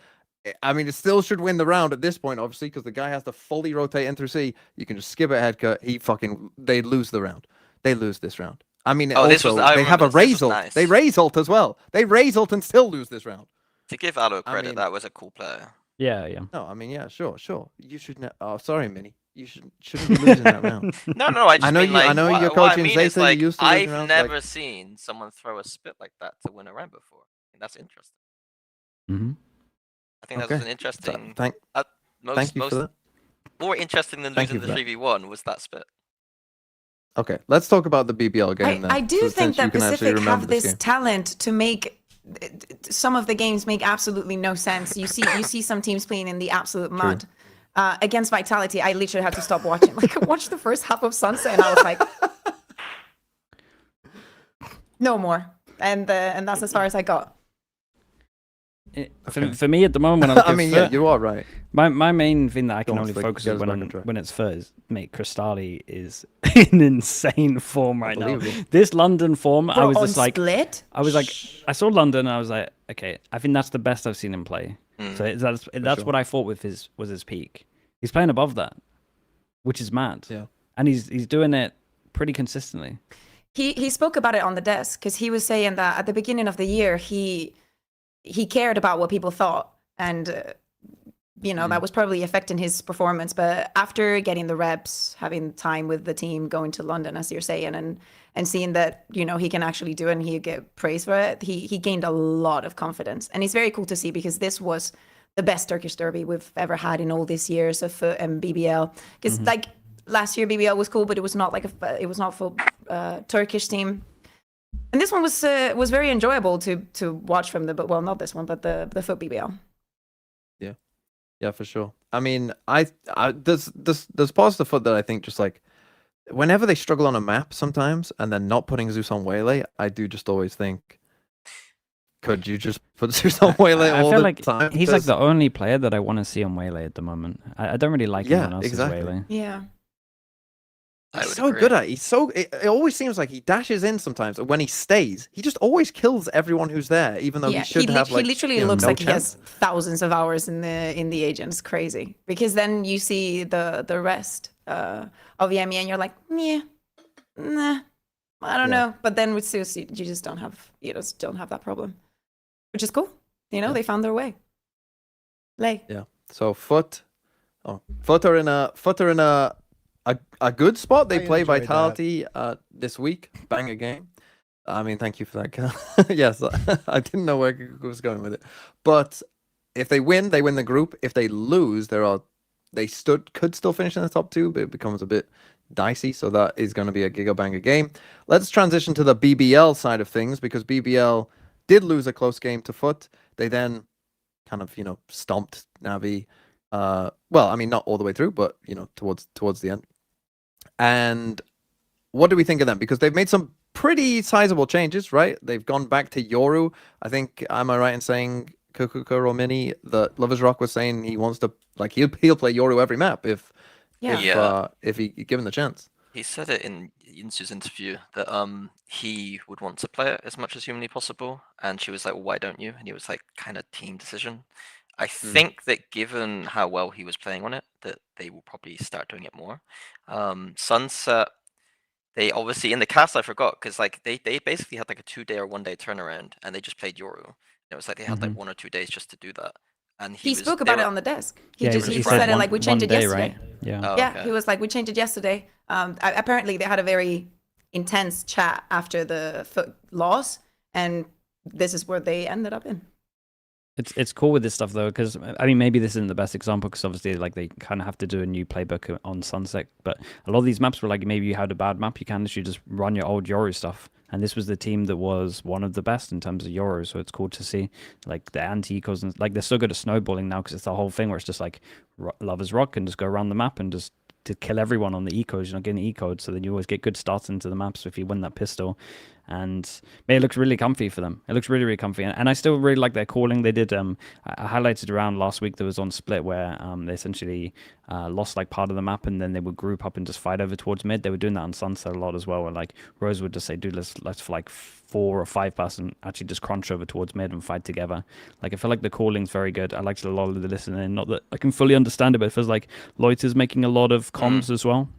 I mean, it still should win the round at this point, obviously, because the guy has to fully rotate in through C. You can just skip ahead, Kurt. They lose the round. They lose this round. I mean, Oh, this also, was- I they have a remember this. This raise was ult. nice. They raise ult as well. They raise ult and still lose this round. To give Alo I credit, mean- that was a cool player. Yeah, yeah. No, I mean, yeah, sure. You should. Oh, sorry, Minnie. You shouldn't be losing that round. No, I just I know mean, you- like, I know what, you're what I coaching mean is, Zeta, you like, used to lose I've rounds, never like- seen someone throw a spit like that to win a round before. And that's interesting. hmm I think that Okay. was an interesting. Thank Most, you most for that. more interesting than Thank losing you the for that. 3v1 was that spit. Okay, let's talk about the BBL game then. I do so think since you that can actually Pacific remember have this game. talent to make some of the games make absolutely no sense. You see some teams playing in the absolute mud. Against Vitality, I literally had to stop watching. Like, I watched the first half of Sunset, and I was like, no more. And that's as far as I got. For me at the moment, when I look I at mean, yeah, FUT, you are right. my main thing that I can Go on, only Sliggy, focus get us on back on track. when it's FUT is, mate, Crystali is in insane form right now. Unbelievable. This London form, I Bro, was on just like, Split? I was like, I saw London, and I was like, okay, I think that's the best I've seen him play. Mm. So that's sure. what I thought was his peak. He's playing above that, which is mad. Yeah. And he's doing it pretty consistently. He spoke about it on the desk because he was saying that at the beginning of the year he cared about what people thought, and that was probably affecting his performance. But after getting the reps, having time with the team, going to London, as you're saying, and seeing that he can actually do it and he get praise for it, he gained a lot of confidence, and it's very cool to see because this was the best Turkish derby we've ever had in all these years of FUT and BBL. Because like last year BBL was cool, but it was not like it was not full Turkish team. And this one was very enjoyable to watch from not this one, but the FUT BBL. Yeah, for sure. I mean, there's parts of the FUT that I think just like whenever they struggle on a map sometimes and then not putting Zeus on Waylay, I do just always think, could you just put Zeus on Waylay I all feel the like time? he's like the only player that I want to see on Waylay at the moment. I don't really like anyone else's exactly. Waylay. Yeah. I He's would so agree. good at it. It always seems like he dashes in sometimes. When he stays, he just always kills everyone who's there, even though Yeah, he should have like. he literally you know, looks no like he chance. has thousands of hours in the agent. It's crazy because then you see the rest. EMEA, and you're like, yeah, nah, I don't know. But then with Zeus, you just don't have that problem, which is cool. You know, they found their way. Yeah. So FUT are in a good spot. They play Vitality this week. Bang a game. I mean, thank you for that. Yes, I didn't know where Kaquka was going with it. But if they win, they win the group. If they lose, could still finish in the top 2, but it becomes a bit dicey. So that is going to be a gigabanger game. Let's transition to the BBL side of things, because BBL did lose a close game to FUT. They then kind of, stomped NAVI. Well, I mean, not all the way through, but, towards the end. And what do we think of them? Because they've made some pretty sizable changes, right? They've gone back to Yoru. I think, am I right in saying, Kaquka or Mini, that Lovers Rock was saying he wants to, he'll play Yoru every map if he given the chance. He said it in Yinsu's interview that he would want to play it as much as humanly possible, and she was like, well, why don't you? And he was like, kind of team decision. I think that given how well he was playing on it, that they will probably start doing it more. Sunset, they obviously, in the cast, I forgot, because they basically had a 2-day or 1-day turnaround, and they just played Yoru. It was like they had 1 or 2 days just to do that. And he spoke about it on the desk. He said it we changed it yesterday. Right? Yeah. Oh, yeah, okay. he was like, we changed it yesterday. Apparently they had a very intense chat after the FUT loss, and this is where they ended up in. It's cool with this stuff though, because I mean, maybe this isn't the best example, because obviously they kind of have to do a new playbook on Sunset, but a lot of these maps were maybe you had a bad map, you can literally just run your old Yoru stuff, and this was the team that was one of the best in terms of Yoru, so it's cool to see the anti-ecos, and they're so good at snowballing now, because it's the whole thing where it's just Lovers Rock and just go around the map and just to kill everyone on the ecos, you're not getting e-code, so then you always get good starts into the maps if you win that pistol. And it looks really comfy for them. It looks really, really comfy. And I still really like their calling. They did, I highlighted around last week that was on Split where they essentially lost part of the map, and then they would group up and just fight over towards mid. They were doing that on Sunset a lot as well, where Rose would just say, dude, let's for 4 or 5 person actually just crunch over towards mid and fight together. I feel like the calling's very good. I liked a lot of the listening. Not that I can fully understand it, but it feels like Loiter's making a lot of comms as well.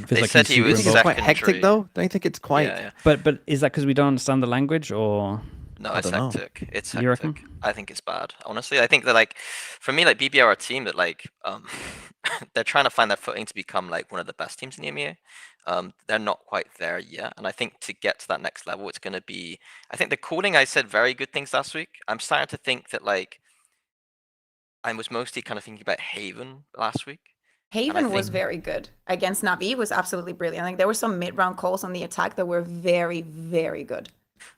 They said he was quite hectic though. Don't you think it's quite? Yeah. But is that because we don't understand the language, or? No, it's hectic. It's hectic. You reckon? I think it's bad. Honestly, I think that for me, BBL are a team that they're trying to find their footing to become one of the best teams in the EMEA. They're not quite there yet, and I think to get to that next level, it's going to be. I think the calling. I said very good things last week. I'm starting to think that I was mostly kind of thinking about Haven last week. Haven was very good against Navi. Was absolutely brilliant. There were some mid-round calls on the attack that were very, very good.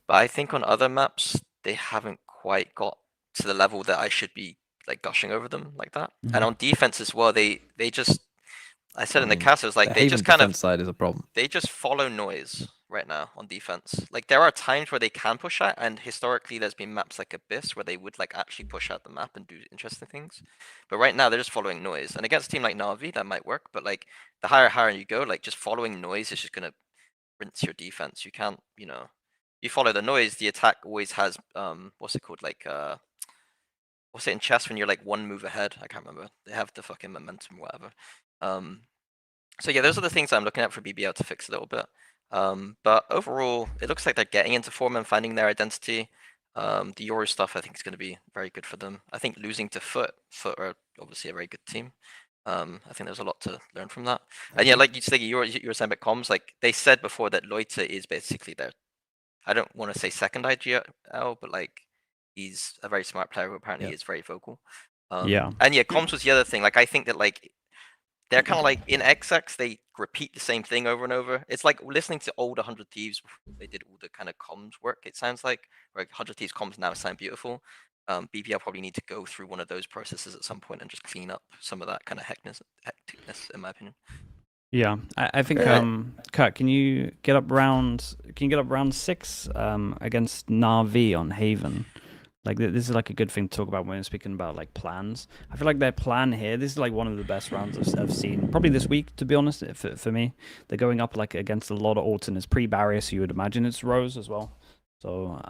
But I think on other maps, they haven't quite got to the level that I should be gushing over them like that. Mm-hmm. And on defense as well, they just, I said in the cast, it was the they just kind of side is a problem. They just follow noise right now on defense. There are times where they can push out, and historically there's been maps like Abyss where they would actually push out the map and do interesting things. But right now they're just following noise. And against a team like Na'Vi, that might work, but the higher you go, just following noise is just gonna rinse your defense. You can't, you follow the noise, the attack always has what's it called? What's it in chess when you're 1 move ahead? I can't remember. They have the fucking momentum or whatever. So yeah, those are the things I'm looking at for BBL to fix a little bit. But overall, it looks like they're getting into form and finding their identity. The Yoru stuff, I think, is going to be very good for them. I think losing to FUT are obviously a very good team. I think there's a lot to learn from that. And yeah, like you were saying about comms, they said before that Loiter is basically their, I don't want to say second IGL, but he's a very smart player who apparently is very vocal. And yeah, comms was the other thing. I think that they're kind of in XX, they repeat the same thing over and over. It's like listening to old 100 Thieves before they did all the kind of comms work, it sounds like. Where 100 Thieves comms now sound beautiful. BBL probably need to go through one of those processes at some point and just clean up some of that kind of hecticness, in my opinion. Yeah, I think, Kurt, can you get up round 6 against Na'Vi on Haven? This is a good thing to talk about when we're speaking about plans. I feel like their plan here, this is one of the best rounds I've seen probably this week, to be honest. For me, they're going up against a lot of alternates pre-barrier, so you would imagine it's Rose as well. So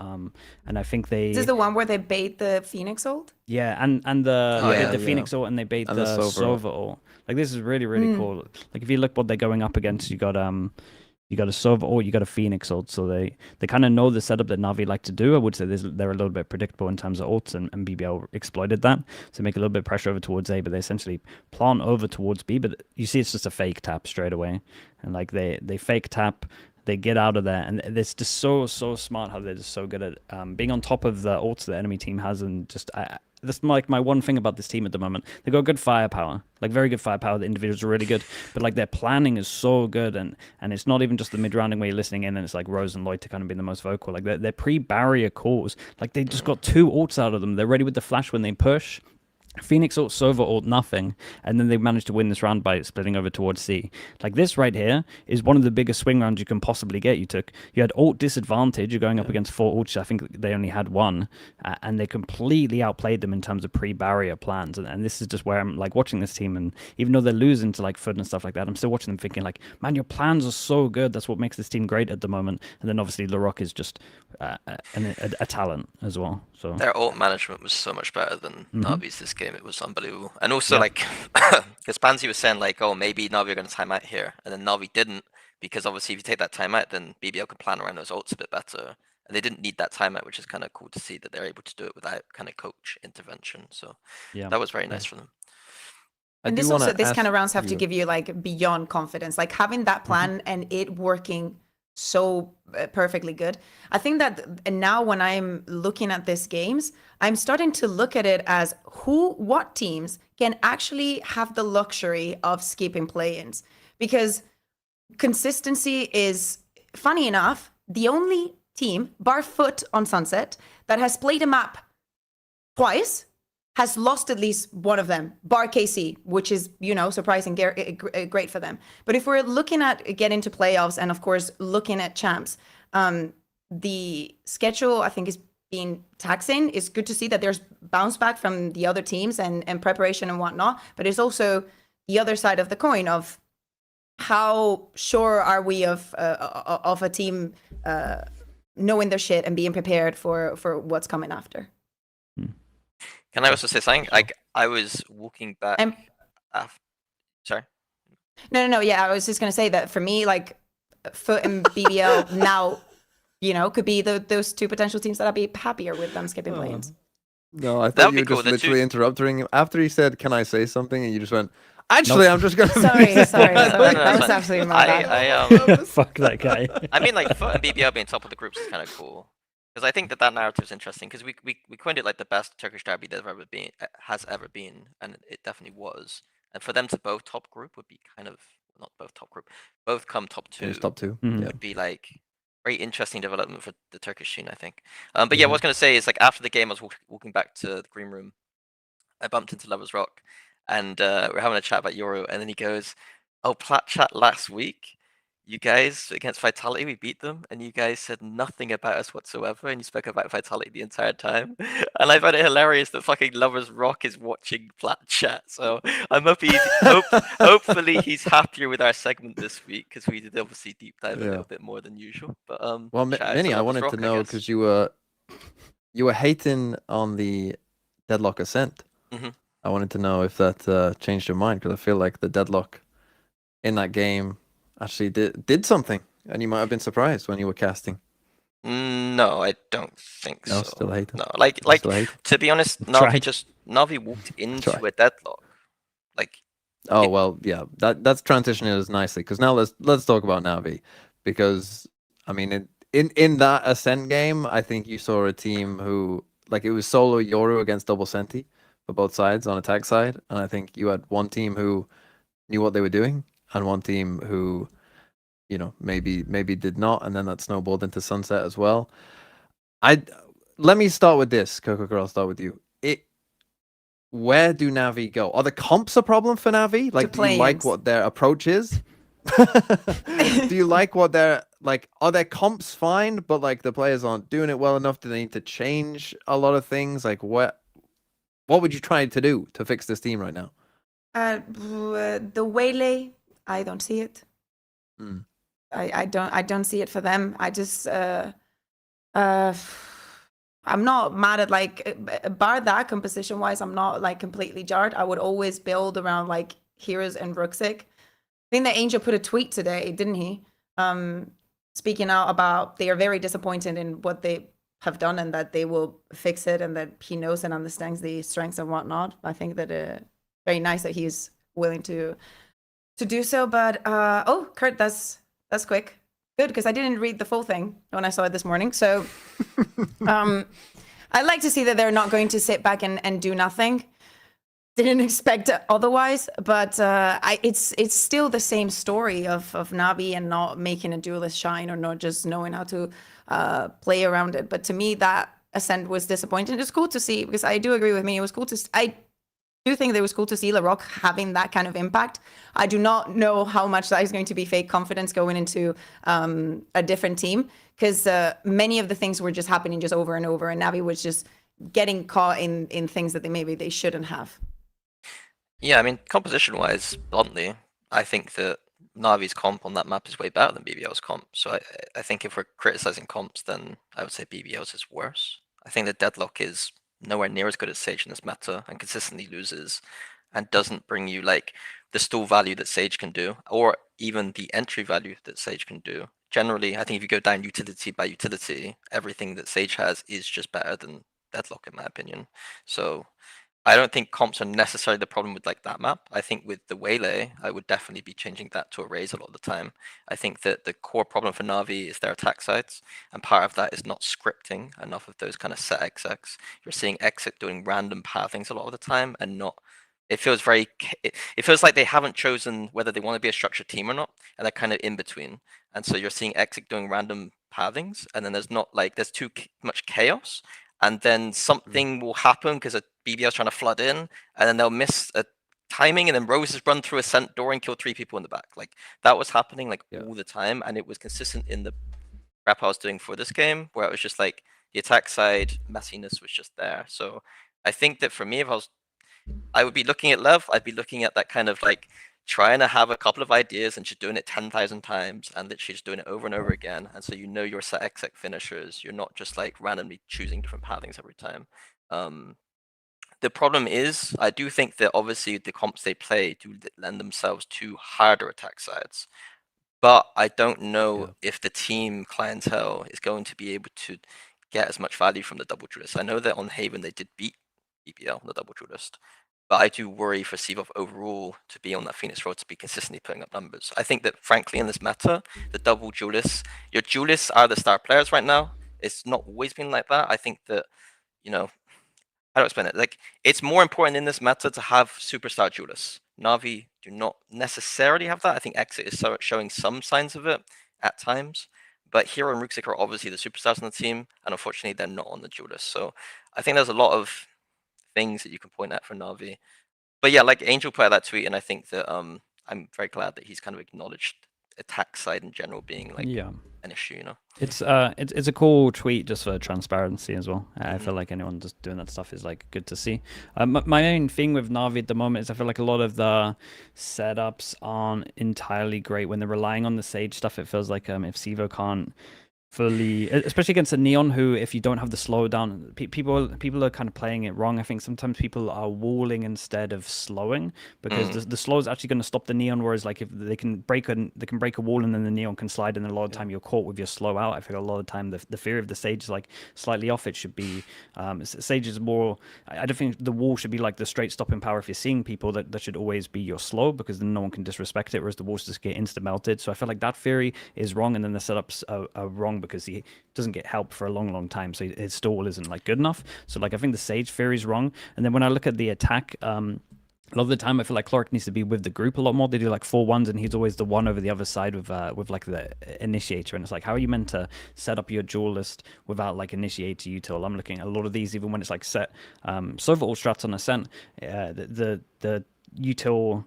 and I think they. Is this the one where they bait the Phoenix ult? Yeah, and the Oh, yeah. the Phoenix ult and they bait And the the Sova Sova ult. Like this is really cool. Like if you look what they're going up against, you got a Sova ult, you got a Phoenix ult. So they kind of know the setup that Navi like to do. I would say they're a little bit predictable in terms of ults, and BBL exploited that. So make a little bit of pressure over towards A, but they essentially plant over towards B. But you see, it's just a fake tap straight away, and like they fake tap. They get out of there, and it's just so smart how they're just so good at being on top of the ults the enemy team has, and just that's like my one thing about this team at the moment. They got good firepower, like very good firepower. The individuals are really good, but like their planning is so good, and it's not even just the mid-rounding where you're listening in, and it's like Rose and Lloyd to kind of be the most vocal. Like their pre-barrier calls, like they just got 2 ults out of them. They're ready with the flash when they push. Phoenix ult, Sova ult, nothing, and then they managed to win this round by splitting over towards C. Like this right here is one of the biggest swing rounds you can possibly get. You had ult disadvantage. You're going up against 4 ults. I think they only had 1, and they completely outplayed them in terms of pre-barrier plans. And this is just where I'm like watching this team, and even though they're losing to like FUT and stuff like that, I'm still watching them thinking like, man, your plans are so good. That's what makes this team great at the moment. And then obviously LaRock is just a talent as well. So Their ult management was so much better than Navi's this game. It was unbelievable. And also, Yeah. like, because Pansy was saying, like, oh, maybe Navi are going to time out here. And then Navi didn't, because obviously if you take that timeout, then BBL could plan around those ults a bit better. And they didn't need that timeout, which is kind of cool to see that they're able to do it without kind of coach intervention. So yeah, that was very nice for them. And this also, this kind of rounds have to give you like beyond confidence, like having that plan and it working so perfectly good. I think that now when I'm looking at these games, I'm starting to look at it as what teams can actually have the luxury of skipping play-ins, because consistency is, funny enough, the only team, bar FUT on Sunset, that has played a map twice has lost at least one of them, bar KC, which is, surprising, great for them. But if we're looking at getting to playoffs and, of course, looking at champs, the schedule, I think, is being taxing. It's good to see that there's bounce back from the other teams and preparation and whatnot. But it's also the other side of the coin of how sure are we of a team knowing their shit and being prepared for what's coming after. Can I also say something? Like, I was walking back sorry? No. Yeah, I was just going to say that for me, like, FUT and BBL now, could be those 2 potential teams that I'd be happier with them skipping play-ins. No, I That thought would you be were cool. just literally interrupting him. After he said, can I say something? And you just went, actually, Nope. I'm just going to... Sorry. No, That was fine. absolutely my bad. I fuck that guy. I mean, like, FUT and BBL being top of the groups is kind of cool. Because I think that narrative is interesting, because we coined it like the best Turkish derby that has ever been, and it definitely was. And for them to both top group would be kind of, not both top group, both come top 2. Finish top 2. Mhm. Yeah. Would be like very interesting development for the Turkish scene, I think. But yeah, what I was going to say is, like, after the game, I was walking back to the green room. I bumped into Lovers Rock, and we're having a chat about Euro, and then he goes, "Oh, Plat Chat last week, you guys against Vitality, we beat them, and you guys said nothing about us whatsoever, and you spoke about Vitality the entire time." And I found it hilarious that fucking Lovers Rock is watching Plat Chat. So I'm hopefully he's happier with our segment this week, because we did obviously deep dive a little bit more than usual. But well, shout out to Minnie, I Lovers wanted Rock, to I know, guess. because you were hating on the Deadlock Ascent. Mhm. I wanted to know if that changed your mind, because I feel like the Deadlock in that game actually did something, and you might have been surprised when you were casting. No, I don't think No, so. still hate it. No, like Still hate it? to be honest, Tried. Navi walked into Tried. a deadlock. Like, Oh well, yeah, that's transitioning us nicely, because now let's talk about Navi, because I mean in that Ascent game, I think you saw a team who, like, it was solo Yoru against double Senti for both sides on attack side, and I think you had one team who knew what they were doing and one team who, maybe did not, and then that snowballed into Sunset as well. Let me start with this, Kaquka, I'll start with you. Where do Navi go? Are the comps a problem for Navi? Like, do you like what their approach is? Do you like what they're like? Are their comps fine, but like the players aren't doing it well enough? Do they need to change a lot of things? Like, what would you try to do to fix this team right now? The Waylay, I don't see it. I don't see it for them. I just I'm not mad at like bar that composition wise. I'm not like completely jarred. I would always build around like Heroes and Ruxic. I think that Angel put a tweet today, didn't he? Speaking out about they are very disappointed in what they have done and that they will fix it and that he knows and understands the strengths and whatnot. I think that very nice that he's willing to do so. But oh, Kurt, that's quick. Good, because I didn't read the full thing when I saw it this morning. So I'd like to see that they're not going to sit back and do nothing. Didn't expect otherwise, but it's still the same story of Navi and not making a duelist shine or not just knowing how to play around it. But to me, that ascent was disappointing. It's cool to see, because I do agree with me. It was cool to I do think that it was cool to see LaRock having that kind of impact. I do not know how much that is going to be fake confidence going into a different team, because many of the things were just happening just over and over, and Navi was just getting caught in things that maybe they shouldn't have. Yeah, I mean, composition-wise, bluntly, I think that Navi's comp on that map is way better than BBL's comp. So I think if we're criticizing comps, then I would say BBL's is worse. I think that Deadlock is nowhere near as good as Sage in this meta and consistently loses and doesn't bring you like the stall value that Sage can do, or even the entry value that Sage can do. Generally, I think if you go down utility by utility, everything that Sage has is just better than Deadlock in my opinion. So I don't think comps are necessarily the problem with like that map. I think with the Waylay, I would definitely be changing that to a Raze a lot of the time. I think that the core problem for Navi is their attack sides, and part of that is not scripting enough of those kind of set execs. You're seeing exec doing random pathings a lot of the time, and not. It feels very. It feels like they haven't chosen whether they want to be a structured team or not, and they're kind of in between. And so you're seeing exec doing random pathings, and then there's not like there's too much chaos. And then something will happen because a BBL's trying to flood in, and then they'll miss a timing, and then Roses run through a scent door and kill 3 people in the back. Like that was happening like all the time, and it was consistent in the prep I was doing for this game, where it was just like the attack side messiness was just there. So I think that for me, if I would be looking at Lev, I'd be looking at that kind of like trying to have a couple of ideas and just doing it 10,000 times and literally just doing it over and over again. And so you know your set exec finishers. You're not just like randomly choosing different pathings every time. The problem is, I do think that obviously the comps they play do lend themselves to harder attack sides. But I don't know if the team clientele is going to be able to get as much value from the double duelist. I know that on Haven they did beat BBL, the double duelist. But I do worry for Sevov overall to be on that Phoenix road to be consistently putting up numbers. I think that frankly in this meta, the double duelists, your duelists are the star players right now. It's not always been like that. I think that, you know, how do I explain it? Like it's more important in this meta to have superstar duelists. Navi do not necessarily have that. I think Exit is showing some signs of it at times. But Hero and Ruxic are obviously the superstars on the team, and unfortunately they're not on the duelist. So I think there's a lot of things that you can point at for Navi. But yeah, like Angel put out that tweet, and I think that I'm very glad that he's kind of acknowledged attack side in general being like an issue, you know. It's a cool tweet just for transparency as well. I feel like anyone just doing that stuff is like good to see. My main thing with Navi at the moment is I feel like a lot of the setups aren't entirely great when they're relying on the Sage stuff. It feels like if Sevo can't fully, especially against a Neon, who if you don't have the slowdown, people are kind of playing it wrong. I think sometimes people are walling instead of slowing, because the slow is actually going to stop the Neon, whereas like if they can break a wall and then the Neon can slide, and a lot of time you're caught with your slow out. I feel a lot of time the fear of the Sage is like slightly off. It should be Sage is more, I don't think the wall should be like the straight stopping power. If you're seeing people, that should always be your slow, because then no one can disrespect it, whereas the walls just get insta melted. So I feel like that theory is wrong, and then the setups are wrong because he doesn't get help for a long time, so his stall isn't like good enough. So like I think the Sage theory is wrong. And then when I look at the attack, a lot of the time I feel like Cloric needs to be with the group a lot more. They do like 4-1s, and he's always the one over the other side with like the initiator, and it's like, how are you meant to set up your duelist without like initiator util? I'm looking at a lot of these, even when it's like set Sova all strats on Ascent, the util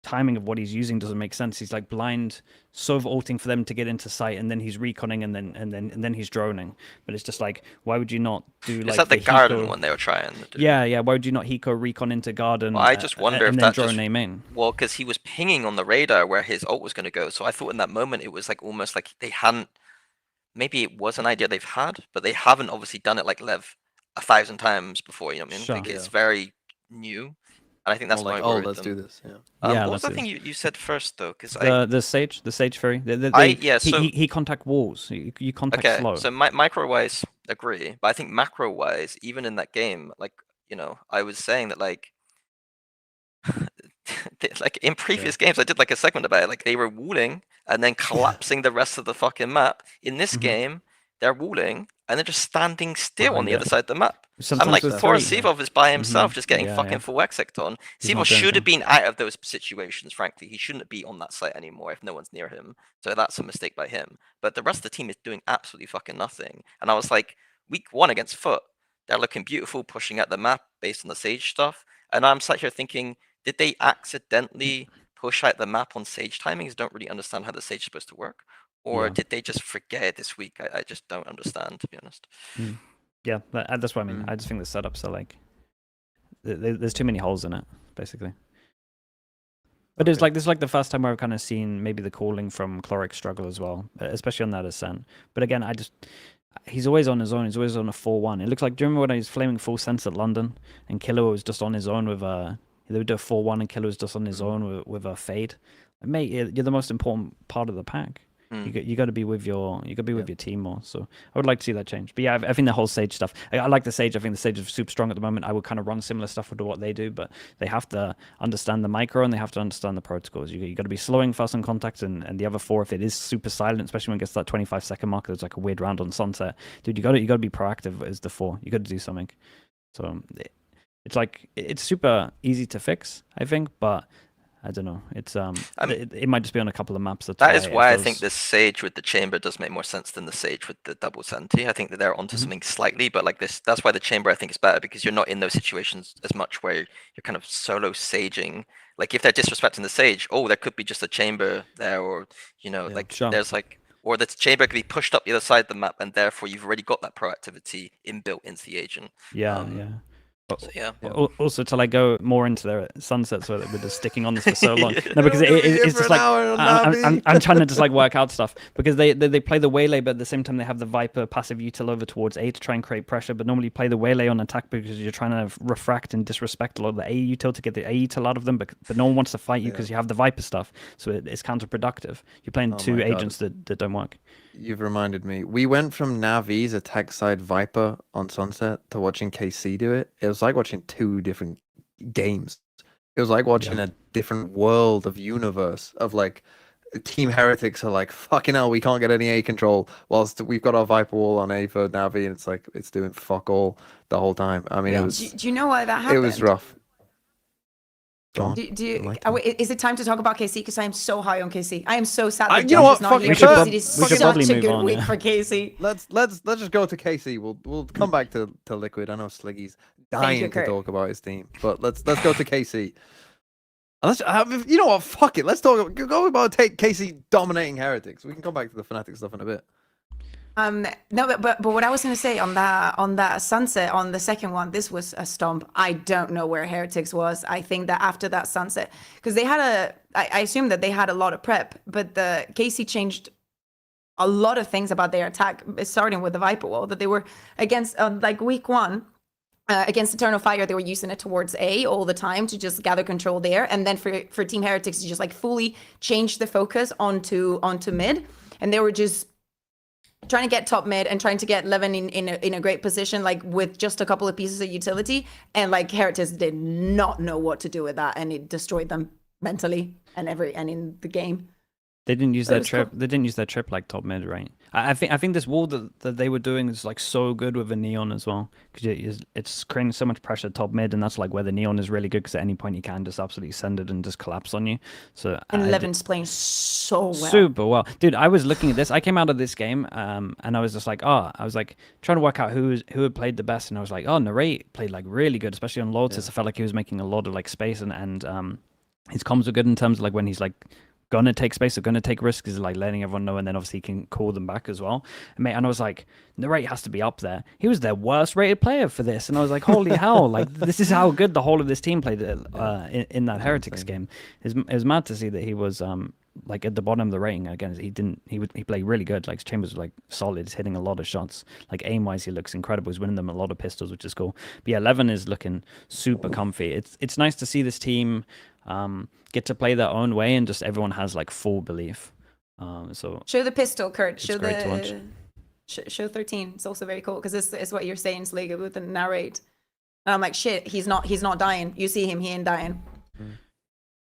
timing of what he's using doesn't make sense. He's like blind Sova ulting for them to get into sight, and then he's reconning, and then he's droning. But it's just like, why would you not do like? Is that the garden one they were trying to do? Yeah. Why would you not Hiko recon into garden? Well, I just wonder if that's drone name in. Well, because he was pinging on the radar where his ult was going to go. So I thought in that moment it was like almost like they hadn't maybe it was an idea they've had, but they haven't obviously done it like Lev 1,000 times before. You know what I mean? Sure. Like it's very new, and I think that's More like, why. oh, let's do this. Yeah. Yeah, What was let's the do thing you said first though? Because the Sage Fury. So he contact walls. You contact okay, slow. so micro wise agree, but I think macro wise, even in that game, like I was saying that like like in previous games, I did like a segment about it. Like they were walling and then collapsing the rest of the fucking map. In this game, they're walling and they're just standing still on the other side of the map. Sometimes I'm like, with poor three. Sivov is by himself, just getting Yeah, fucking yeah. full exect on. He's Sivov not doing should have anything. been out of those situations, frankly. He shouldn't be on that site anymore if no one's near him. So that's a mistake by him. But the rest of the team is doing absolutely fucking nothing. And I was like, week 1 against FUT, they're looking beautiful, pushing out the map based on the Sage stuff. And I'm sat here thinking, did they accidentally push out the map on Sage timings? Don't really understand how the Sage is supposed to work. Or Yeah. did they just forget it this week? I just don't understand, to be honest. Yeah, that's what I mean. I just think the setups are like there's too many holes in it, basically. But it's like this is like the first time where I've kind of seen maybe the calling from Cloric struggle as well, especially on that ascent. But again, he's always on his own. He's always on a 4-1. It looks like, do you remember when he was flaming full sense at London and Killer was just on his own with they would do a 4-1 and Killer was just on his own with a fade. Mate, you're the most important part of the pack. You got to be with your your team more. So I would like to see that change. But yeah, I think the whole Sage stuff. I like the Sage. I think the Sage is super strong at the moment. I would kind of run similar stuff to what they do, but they have to understand the micro and they have to understand the protocols. You got to be slowing fast on contact, and the other 4, if it is super silent, especially when it gets to that 25-second mark, there's like a weird round on Sunset. Dude, you got to be proactive as the 4. You got to do something. So it's like it's super easy to fix, I think, but I don't know. It's it might just be on a couple of maps. That is why I think the Sage with the Chamber does make more sense than the Sage with the double Senti. I think that they're onto something slightly, but like this, that's why the Chamber I think is better, because you're not in those situations as much where you're kind of solo saging. Like if they're disrespecting the Sage, oh, there could be just a Chamber there, or there's like, or the Chamber could be pushed up the other side of the map, and therefore you've already got that proactivity inbuilt into the agent. Yeah. So, yeah. Also, to like go more into their Sunset, so that we're just sticking on this for so long. No, because it's just like I'm trying to just like work out stuff, because they play the Waylay, but at the same time they have the Viper passive util over towards A to try and create pressure. But normally you play the Waylay on attack because you're trying to refract and disrespect a lot of the A util to get the A util out of them. But no one wants to fight you because you have the Viper stuff, so it's counterproductive. You're playing two agents that don't work. You've reminded me. We went from Navi's attack side Viper on Sunset to watching KC do it. It was like watching 2 different games. It was like watching a different world of universe of like Team Heretics are like, fucking hell, we can't get any A control, whilst we've got our Viper wall on A for Navi, and it's like it's doing fuck all the whole time. I mean, it was. Do you know why that happened? It was rough. Is it time to talk about KC? Because I am so high on KC. I am so sad that you know what? not here. It is we should such probably a move good on, week for KC. Let's just go to KC. We'll come back to Liquid. I know Sliggy's dying to talk about his team, but let's go to KC. You know what? Fuck it. Let's go about KC dominating Heretics. We can come back to the FNATIC stuff in a bit. No, but what I was going to say on that Sunset, on the second one, this was a stomp. I don't know where Heretics was. I think that after that Sunset, because they had I assume that they had a lot of prep, but the KC changed a lot of things about their attack, starting with the Viper wall, that they were against, like week 1, against Eternal Fire, they were using it towards A all the time to just gather control there. And then for Team Heretics to just like fully change the focus onto mid. And they were just trying to get top mid and trying to get Levin in a great position, like with just a couple of pieces of utility. And like Heretics did not know what to do with that, and it destroyed them mentally and in the game. They didn't use that trip. Cool. They didn't use that trip like top mid, right? I think this wall that they were doing is like so good with the neon as well, because it's creating so much pressure top mid, and that's like where the neon is really good, because at any point you can just absolutely send it and just collapse on you. So and Levin's playing so well, super well, dude. I was looking at this. I came out of this game, and I was just like, I was like trying to work out who had played the best, and I was like, Narrate played like really good, especially on Lotus. I felt like he was making a lot of like space, and his comms were good in terms of like when he's like gonna take space or gonna take risks, is like letting everyone know, and then obviously he can call them back as well. And I was like, the rate has to be up there. He was their worst rated player for this, and I was like, holy hell, like this is how good the whole of this team played in that Heretics game. It was mad to see that he was like at the bottom of the rating again. He played really good. Like Chambers was like solid. He's hitting a lot of shots. Like aim wise, he looks incredible. He's winning them a lot of pistols, which is cool. But yeah, 11 is looking super comfy. It's nice to see this team get to play their own way, and just everyone has like full belief. So show the pistol, Kurt. Show great to watch. Show 13. It's also very cool because it's what you're saying, Sliggy, with the narrate. And I'm like, shit, he's not dying. You see him, he ain't dying.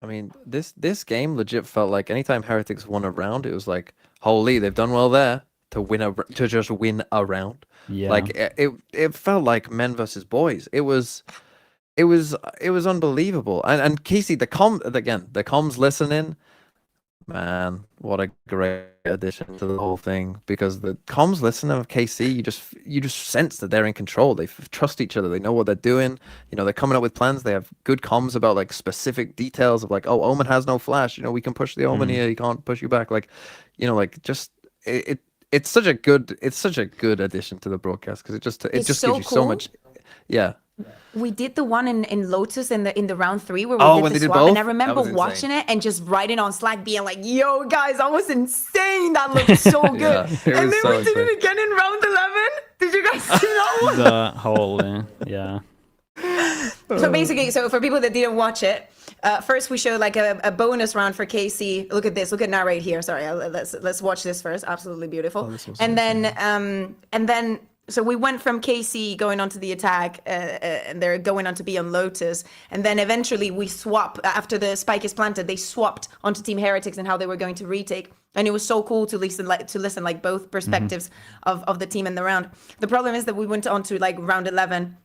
I mean, this game legit felt like anytime Heretics won a round, it was like, holy, they've done well there to just win a round. Yeah, like it felt like men versus boys. It was unbelievable. And Casey, the comms listening, man, what a great addition to the whole thing. Because the comms listening of KC, you just sense that they're in control. They trust each other. They know what they're doing. You know, they're coming up with plans. They have good comms about like specific details of like, oh, Omen has no flash. You know, we can push the Omen here. He can't push you back. Like, you know, like just it's such a good addition to the broadcast because it just so gives you cool. so much. Yeah. We did the one in Lotus in the round 3 where Oh, we when did they the did swap, both? and I That remember was insane. watching it and just writing on Slack, being like, "Yo, guys, that was insane. That looked so good." Yeah, it and was then so we did insane. it again in round 11. Did you guys see that one? the whole yeah. So basically, so for people that didn't watch it, first we showed like a bonus round for KC. Look at this. Look at narrate here. Sorry, let's watch this first. Absolutely beautiful. And then so we went from KC going onto the attack, and they're going on to be on Lotus, and then eventually we swap after the spike is planted. They swapped onto Team Heretics and how they were going to retake. And it was so cool to listen like both perspectives of the team in the round. The problem is that we went on to like round 11.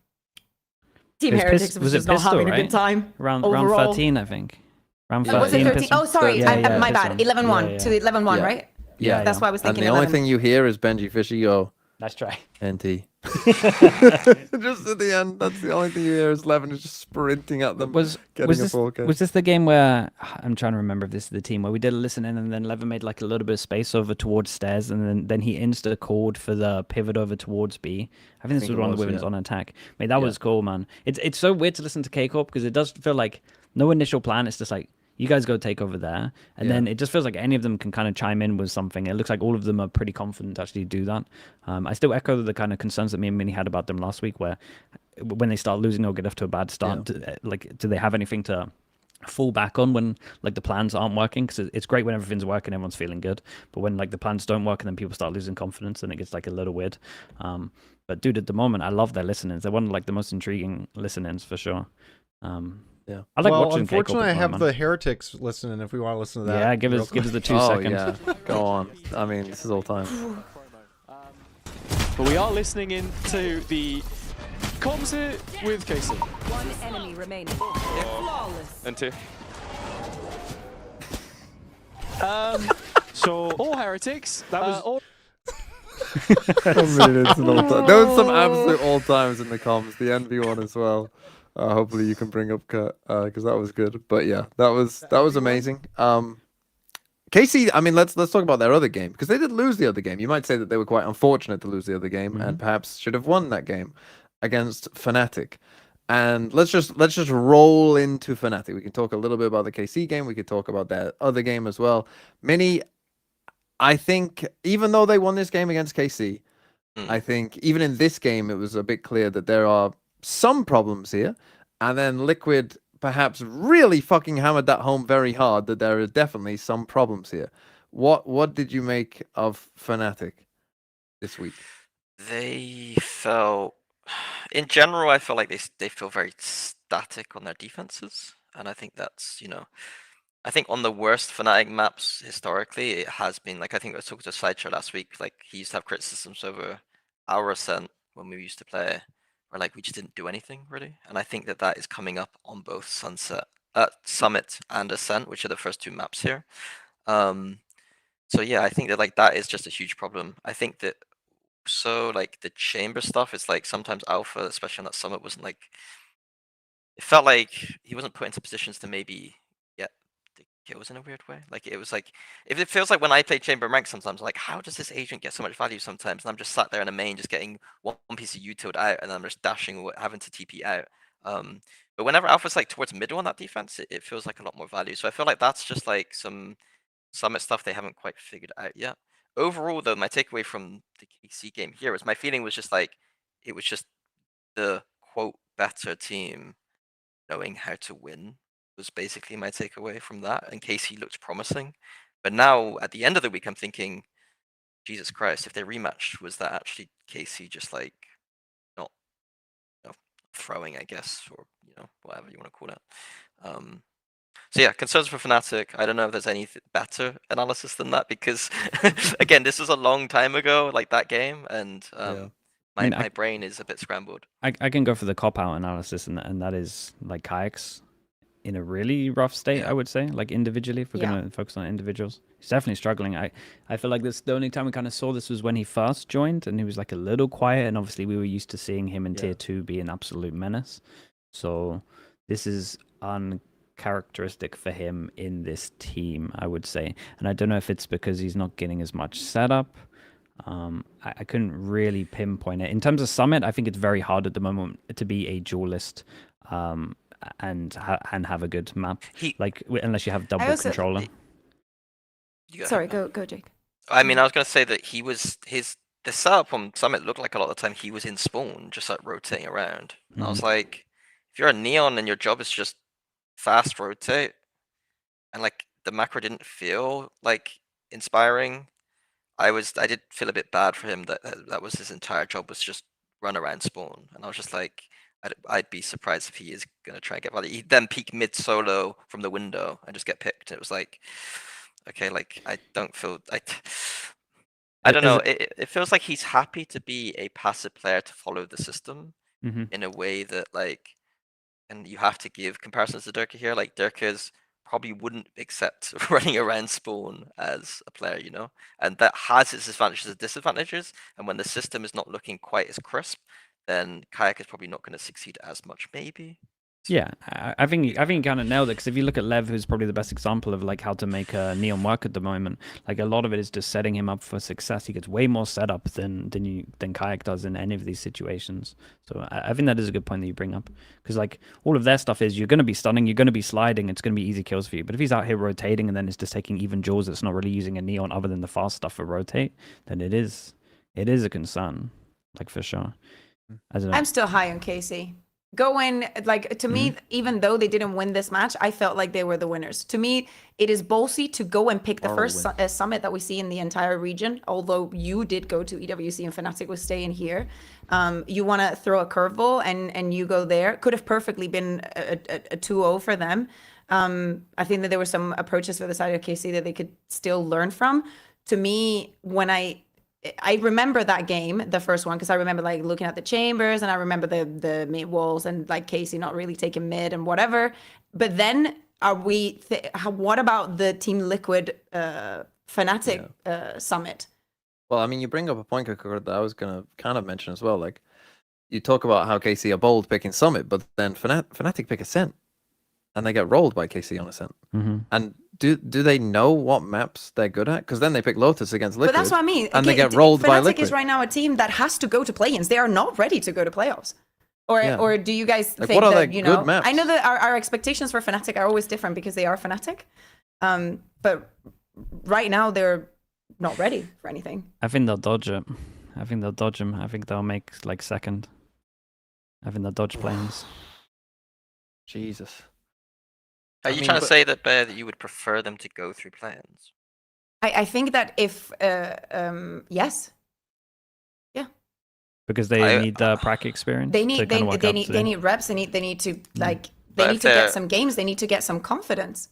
Team Heretics was just not having a good time. Round overall. 13, I think. Round No, was it 13. 13? Oh, sorry, Yeah, my bad. Pistol. 11-1 Yeah. to 11-1, Yeah. right? Yeah, That's why I was And thinking the only 11. thing you hear is Benji Fishy go, Nice try. NT. Just at the end, that's the only thing you hear is Levin is just sprinting at them. Was this the game where I'm trying to remember if this is the team where we did a listen in and then Levin made like a little bit of space over towards stairs and then he insta called for the pivot over towards B. I think this was one of the women's on attack. Mate, that was cool, man. It's so weird to listen to K Corp because it does feel like no initial plan. It's just like, you guys go take over there. And then it just feels like any of them can kind of chime in with something. It looks like all of them are pretty confident to actually do that. I still echo the kind of concerns that me and Minnie had about them last week, where when they start losing or get off to a bad start, do they have anything to fall back on when like the plans aren't working? Because it's great when everything's working, everyone's feeling good. But when like the plans don't work and then people start losing confidence, then it gets like a little weird. But dude, at the moment, I love their listenings. They're one of like the most intriguing listenings for sure. Yeah. I like well, watching K-Corp unfortunately, I at the have moment. the Heretics listening if we want to listen to that. Yeah, give real us quick. the 2 Oh, seconds. yeah. Go on. I mean, this is all time. But we are listening in to the comms here with Casey. One enemy remaining. Flawless. And 2. So all Heretics. That was all. I mean, it's an all time. There was some absolute all times in the comms. The NV one as well. Hopefully you can bring up Kurt because that was good. But yeah, that was amazing. Casey, I mean, let's talk about their other game because they did lose the other game. You might say that they were quite unfortunate to lose the other game and perhaps should have won that game against FNATIC. And let's just roll into FNATIC. We can talk a little bit about the KC game. We could talk about their other game as well. Minnie, I think even though they won this game against KC, I think even in this game it was a bit clear that there are some problems here, and then Liquid perhaps really fucking hammered that home very hard that there are definitely some problems here. What did you make of FNATIC this week? They felt, in general, I feel like they feel very static on their defenses, and I think that's, I think on the worst FNATIC maps historically, it has been like, I think I was talking to Sideshow last week, like he used to have criticisms over our Ascent when we used to play, where like we just didn't do anything really, and I think that is coming up on both Summit and Ascent, which are the first 2 maps here. So yeah, I think that like that is just a huge problem. I think that like the chamber stuff is like sometimes Alpha, especially on that Summit, wasn't like, it felt like he wasn't put into positions to maybe get the kills in a weird way. Like it was like, if it feels like when I play chamber rank sometimes, like how does this agent get so much value sometimes? And I'm just sat there in a main just getting one piece of utiled out and then I'm just dashing or having to TP out. But whenever Alpha's like towards middle on that defense, it feels like a lot more value. So I feel like that's just like some Summit stuff they haven't quite figured out yet. Overall, though, my takeaway from the KC game here was my feeling was just like it was just the quote better team knowing how to win was basically my takeaway from that. And KC looked promising, but now at the end of the week, I'm thinking, Jesus Christ, if they rematched, was that actually KC just like not, throwing, I guess, or whatever you want to call it. So yeah, concerns for FNATIC. I don't know if there's any better analysis than that because, again, this was a long time ago, like that game, and my brain is a bit scrambled. I can go for the cop-out analysis, and that is like Kayak's in a really rough state, I would say, like individually, if we're going to focus on individuals. He's definitely struggling. I feel like the only time we kind of saw this was when he first joined, and he was like a little quiet, and obviously we were used to seeing him in Tier 2 be an absolute menace. So this is uncharacteristic for him in this team, I would say. And I don't know if it's because he's not getting as much setup. I couldn't really pinpoint it. In terms of Summit, I think it's very hard at the moment to be a duelist and have a good map, unless you have double controller. Sorry, go Jake. I mean, I was gonna say that the setup on Summit looked like a lot of the time he was in spawn, just like rotating around. And I was like, if you're a Neon and your job is just fast rotate, and like the macro didn't feel like inspiring, I did feel a bit bad for him that was his entire job, was just run around spawn. And I was just like, I'd be surprised if he is gonna try and get value. He'd then peek mid solo from the window and just get picked. It was like, okay, like I don't feel I don't know. It feels like he's happy to be a passive player to follow the system in a way that like, and you have to give comparisons to Durka here. Like Durka's probably wouldn't accept running around spawn as a player, and that has its advantages and disadvantages. And when the system is not looking quite as crisp, then Kayak is probably not going to succeed as much, maybe. Yeah, I think you kind of nailed it, because if you look at Lev, who's probably the best example of like how to make a Neon work at the moment, like a lot of it is just setting him up for success. He gets way more setup than Kayak does in any of these situations. So I think that is a good point that you bring up, because like all of their stuff is you're going to be stunning, you're going to be sliding, it's going to be easy kills for you. But if he's out here rotating and then it's just taking even jaws, it's not really using a Neon other than the fast stuff for rotate, then it is a concern, like for sure. I don't know. I'm still high on KC. Going like to me, even though they didn't win this match, I felt like they were the winners. To me, it is ballsy to go and pick the first summit that we see in the entire region. Although you did go to EWC and FNATIC was staying here, you want to throw a curveball and you go there. Could have perfectly been a 2-0 for them. I think that there were some approaches for the side of KC that they could still learn from. To me, when I remember that game, the first one, because I remember like looking at the chambers and I remember the mid walls and like Casey not really taking mid and whatever. But then what about the Team Liquid FNATIC summit? Well, I mean, you bring up a point, Kaquka, that I was going to kind of mention as well. Like, you talk about how KC are bold picking Summit, but then FNATIC pick Ascent, and they get rolled by KC on Ascent. And do they know what maps they're good at? Because then they pick Lotus against Liquid. But that's what I mean. And they get rolled by Liquid. FNATIC is right now a team that has to go to play-ins. They are not ready to go to playoffs. Or do you guys think what are that, good maps? I know that our expectations for FNATIC are always different because they are FNATIC. But right now they're not ready for anything. I think they'll dodge it. I think they'll make like second. I think they'll dodge planes. Jesus. Are you trying to say that, Bear, that you would prefer them to go through plans? I think that if yes. Yeah. Because they need the prac experience. They need reps. They need to get some games. They need to get some confidence.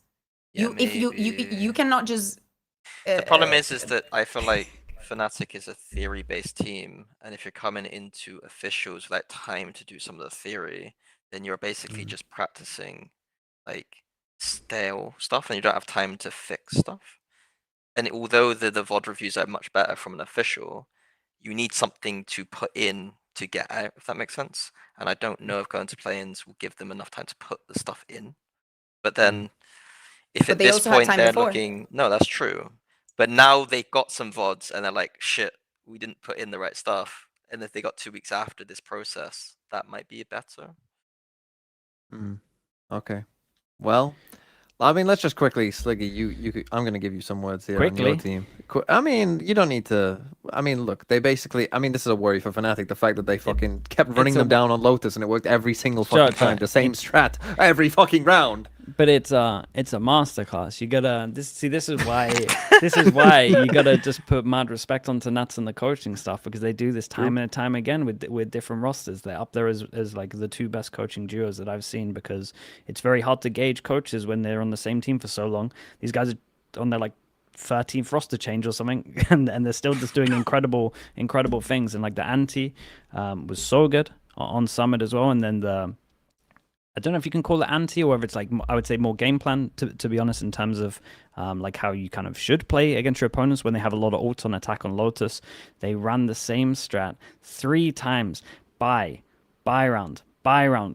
Yeah, you cannot just. The problem is that I feel like FNATIC is a theory-based team, and if you're coming into officials without time to do some of the theory, then you're basically just practicing like stale stuff, and you don't have time to fix stuff. And although the VOD reviews are much better from an official, you need something to put in to get out, if that makes sense. And I don't know if going to play-ins will give them enough time to put the stuff in. But then, if at this point they're looking, no, that's true. But now they got some VODs and they're like, shit, we didn't put in the right stuff. And if they got 2 weeks after this process, that might be better. Okay. Well, I mean, let's just quickly, Sliggy. I'm going to give you some words here on your Quickly? team. I mean, you don't need to. I mean, look, they basically. I mean, this is a worry for FNATIC. The fact that they fucking kept running them down on Lotus and it worked every single fucking time. The same strat every fucking round. But it's a masterclass. You gotta this is why you gotta just put mad respect onto Nats and the coaching staff, because they do this time and time again with different rosters. They're up there as like the two best coaching duos that I've seen, because it's very hard to gauge coaches when they're on the same team for so long. These guys are on their like 13th roster change or something, and they're still just doing incredible things. And like the anti was so good on Summit as well, and then the I don't know if you can call it anti or if it's like, I would say more game plan, to be honest, in terms of like how you kind of should play against your opponents when they have a lot of ults on attack on Lotus. They ran the same strat 3 times buy round,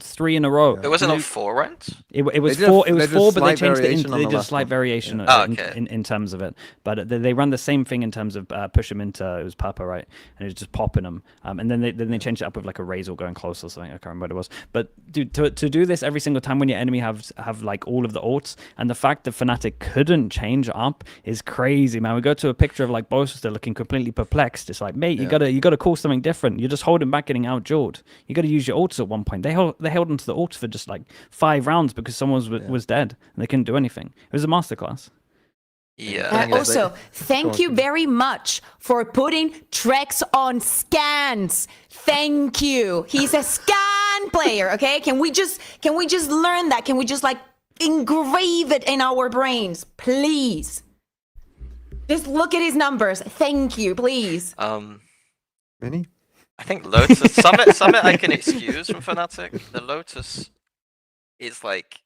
3 in a row. It wasn't on 4 rounds? It was 4, but they changed it. They did a slight variation in terms of it. But they ran the same thing in terms of push them into, it was Papa, right? And it was just popping them. And then they changed it up with like a Razor going close or something. I can't remember what it was. But dude, to do this every single time when your enemy have like all of the ults, and the fact that FNATIC couldn't change up is crazy, man. We go to a picture of like both they're looking completely perplexed. It's like, mate, you gotta call something different. You're just holding back, getting out-jawed. You gotta use your ults at one point. They held onto the ults for just like 5 rounds because someone was dead and they couldn't do anything. It was a masterclass. Yeah. Also, thank you very much for putting Trex on scans. Thank you. He's a scan player, okay? Can we just learn that? Can we just like engrave it in our brains, please? Just look at his numbers. Thank you, please. Many? I think Lotus Summit I can excuse from FNATIC. The Lotus is like,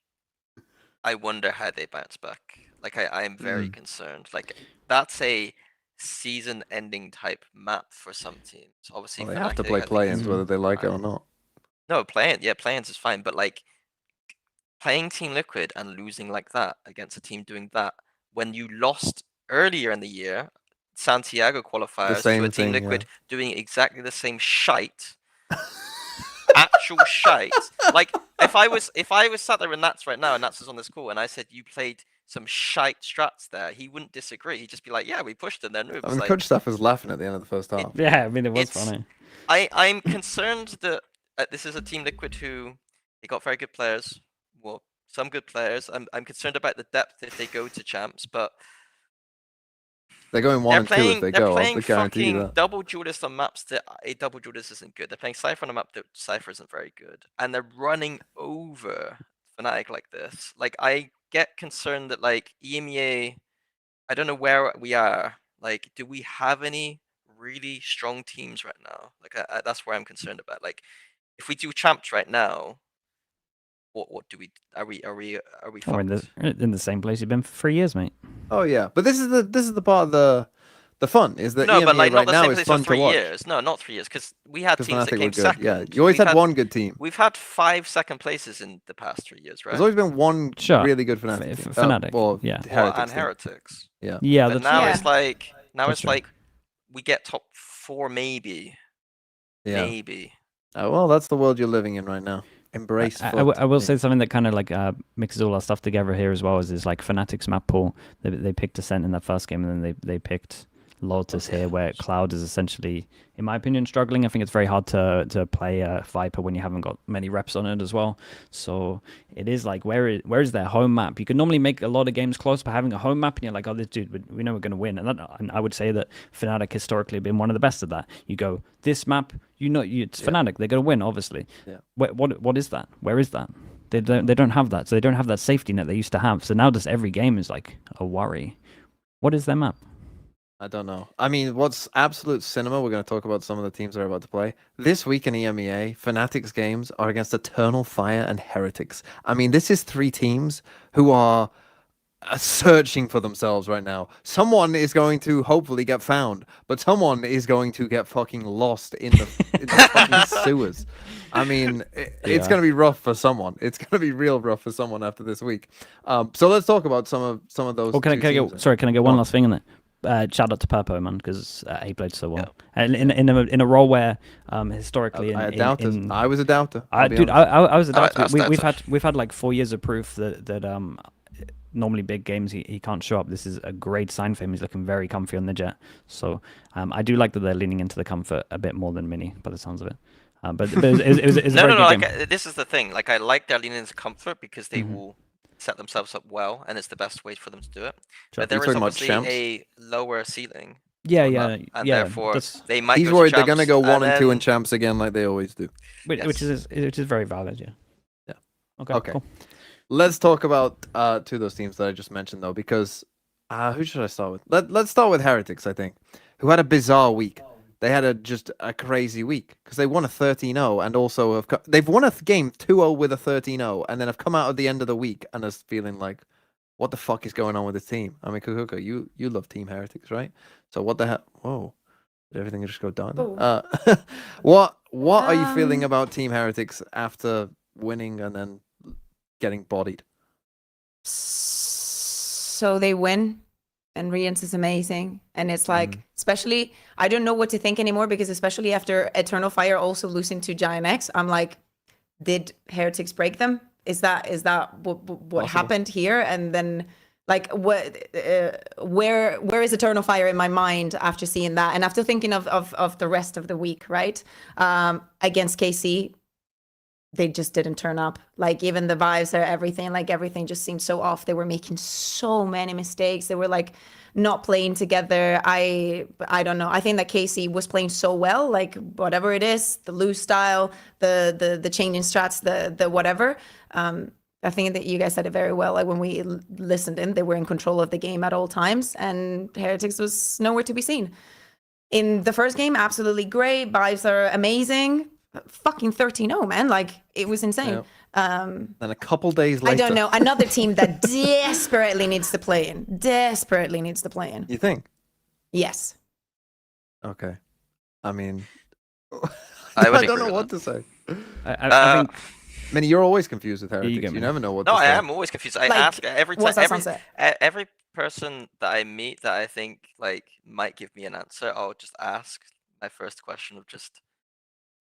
I wonder how they bounce back. Like I am very concerned. Like that's a season-ending type map for some teams. Obviously, they have to play play-ins whether they like it or not. No, play-ins is fine, but like playing Team Liquid and losing like that against a team doing that when you lost earlier in the year. Santiago qualifiers to a Team Liquid doing exactly the same shite. Actual shite. Like if I was sat there with Nats right now and Nats was on this call and I said you played some shite strats there, he wouldn't disagree. He'd just be like, yeah, we pushed in their moves. I mean, coach staff was laughing at the end of the first half. Yeah, I mean, it was funny. I'm concerned that this is a Team Liquid who they got very good players. Well, some good players. I'm concerned about the depth if they go to champs, but they're going 1 and 2 if they go. They're playing fucking double duelist on maps that a double duelist isn't good. They're playing Cypher on a map that Cypher isn't very good, and they're running over FNATIC like this. Like I get concerned that like EMEA, I don't know where we are. Like, do we have any really strong teams right now? Like that's where I'm concerned about. Like, if we do champs right now, what do we? Are we We're in the same place you've been for 3 years, mate. Oh yeah, but this is the part of the fun is that no, EMEA but like right not the now same is place fun for 3 to watch. years. No, not 3 years, because we had teams that came good. second. Yeah, you always had one good team. We've had 5 second places in the past 3 years, right? There's always been one really good FNATIC team. FNATIC, yeah. And Heretics. Yeah. Yeah, but now it's like like we get top 4 maybe. Yeah. Maybe. Well, that's the world you're living in right now. Embrace. I will say something that kind of like mixes all our stuff together here as well is like FNATIC's map pool. They picked Ascent in that first game, and then they picked Lotus here, where Cloud is essentially, in my opinion, struggling. I think it's very hard to play Viper when you haven't got many reps on it as well. So it is like, where is their home map? You can normally make a lot of games close by having a home map, and you're like, oh, this dude, we know we're going to win. And I would say that FNATIC historically have been one of the best at that. You go, this map, it's FNATIC, they're going to win, obviously. Yeah. What is that? Where is that? They don't have that. So they don't have that safety net they used to have. So now just every game is like a worry. What is their map? I don't know. I mean, what's absolute cinema, we're going to talk about some of the teams that are about to play. This week in EMEA, FNATIC's games are against Eternal Fire and Heretics. I mean, this is 3 teams who are searching for themselves right now. Someone is going to hopefully get found, but someone is going to get fucking lost in the fucking sewers. I mean, it's going to be rough for someone. It's going to be real rough for someone after this week. So let's talk about some of those. Oh, can I get one last thing in there? Shout out to Purpo, man, because he played so well, and in a role where historically I was a doubter. I was a doubter. We've had like 4 years of proof that normally big games he can't show up. This is a great sign for him. He's looking very comfy on the jet. So I do like that they're leaning into the comfort a bit more than Mini, by the sounds of it. But it was a very good game. This is the thing. Like, I like their leaning into comfort because they will set themselves up well, and it's the best way for them to do it. But there is obviously a lower ceiling. And therefore they might. He's worried they're gonna go 1 and 2 in champs again, like they always do. Which is very valid. Yeah. Okay. Cool. Let's talk about 2 of those teams that I just mentioned though, because who should I start with? Let's start with Heretics, I think, who had a bizarre week. They had just a crazy week because they won a 13-0 and also they've won a game 2-0 with a 13-0 and then have come out at the end of the week and are feeling like, what the fuck is going on with this team? I mean, Kaquka, you love Team Heretics, right? So what the hell? Whoa, did everything just go down? What are you feeling about Team Heretics after winning and then getting bodied? So they win. And Rians is amazing. And it's like, especially, I don't know what to think anymore because especially after Eternal Fire also losing to GIANTX, I'm like, did Heretics break them? Is that what happened here? And then like, where is Eternal Fire in my mind after seeing that? And after thinking of the rest of the week, right? Against KC, they just didn't turn up. Like even the vibes or everything, like everything just seemed so off. They were making so many mistakes. They were like not playing together. I don't know. I think that KC was playing so well, like whatever it is, the loose style, the changing strats, the whatever. I think that you guys said it very well. Like when we listened in, they were in control of the game at all times, and Heretics was nowhere to be seen. In the first game, absolutely great. Vibes are amazing. Fucking 13-0, man. Like it was insane. Yeah. And a couple days later, I don't know, another team that desperately needs to play in. You think? Yes. Okay. I mean, I don't know what to say. I think. I mean, you're always confused with Heretics. You never know what to say. No, I am always confused. I ask every time. Every person that I meet that I think like might give me an answer, I'll just ask my first question of just,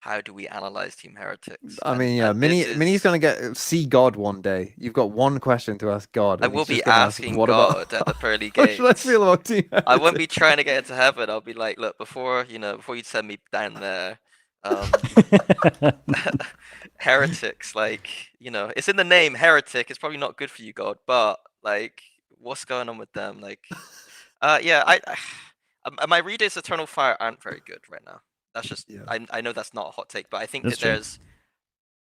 how do we analyze Team Heretics? I mean, yeah, Mini's gonna see God one day. You've got one question to ask God. I will be asking God at the pearly gates. What should I feel about Team Heretics? I won't be trying to get into heaven. I'll be like, look, before you send me down there, Heretics, like, it's in the name, Heretic. It's probably not good for you, God, but like, what's going on with them? Like, my readers Eternal Fire aren't very good right now. That's just, I know that's not a hot take, but I think that there's,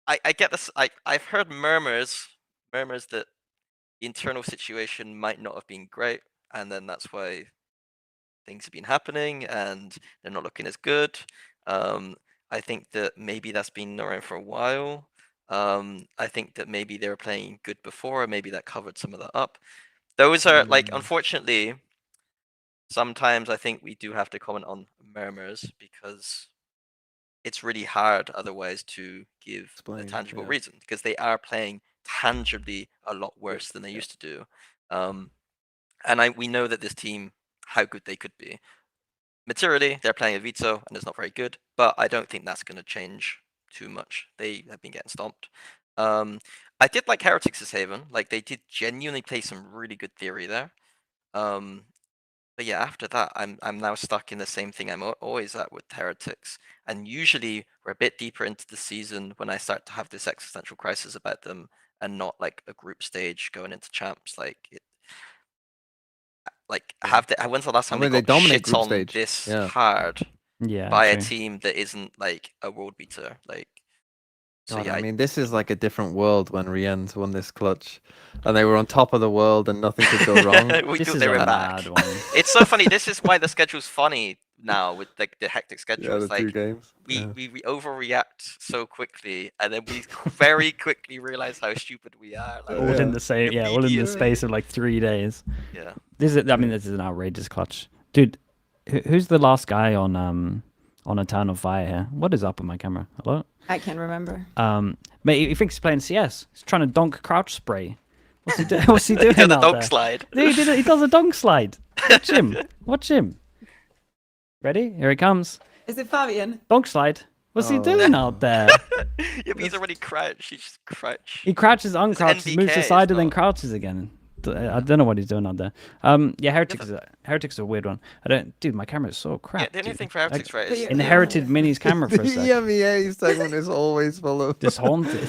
I get this, I've heard murmurs that the internal situation might not have been great, and then that's why things have been happening, and they're not looking as good. I think that maybe that's been around for a while. I think that maybe they were playing good before, and maybe that covered some of that up. Those are, like, unfortunately, sometimes I think we do have to comment on murmurs because it's really hard otherwise to give a tangible reason, because they are playing tangibly a lot worse than they used to do. And we know that this team, how good they could be. Materially, they're playing a veto and it's not very good, but I don't think that's going to change too much. They have been getting stomped. I did like Heretics' Haven. Like, they did genuinely play some really good theory there. But yeah, after that, I'm now stuck in the same thing I'm always at with Heretics. And usually we're a bit deeper into the season when I start to have this existential crisis about them, and not like a group stage going into champs. When's the last time we got shit on this hard by a team that isn't like a world beater? Like, so God, I mean, this is like a different world when Rienz won this clutch, and they were on top of the world, and nothing could go wrong. This is a bad one. It's so funny. This is why the schedule's funny now with like the hectic schedule. Yeah, it's like 2 games. We overreact so quickly, and then we very quickly realize how stupid we are. Like, all in the same, all in the space of like 3 days. Yeah. This is an outrageous clutch, dude. Who's the last guy on Eternal Fire here? What is up with my camera? Hello? I can't remember. Mate, he thinks he's playing CS. He's trying to donk crouch spray. What's he doing? What's he doing? He does a out donk there? slide. He does a donk slide. Watch him. Watch him. Ready? Here he comes. Is it Fabian? Donk slide. What's he doing out there? Yeah, but he's already crouched. He just crouched. He crouches, uncrouches, moves aside, and then crouches again. I don't know what he's doing out there. Yeah, Heretics is a weird one. Dude, my camera is so crap. Yeah, the only thing for Heretics, right, is inherited Mini's camera for a The sec. EMEA segment is always full of Just haunted.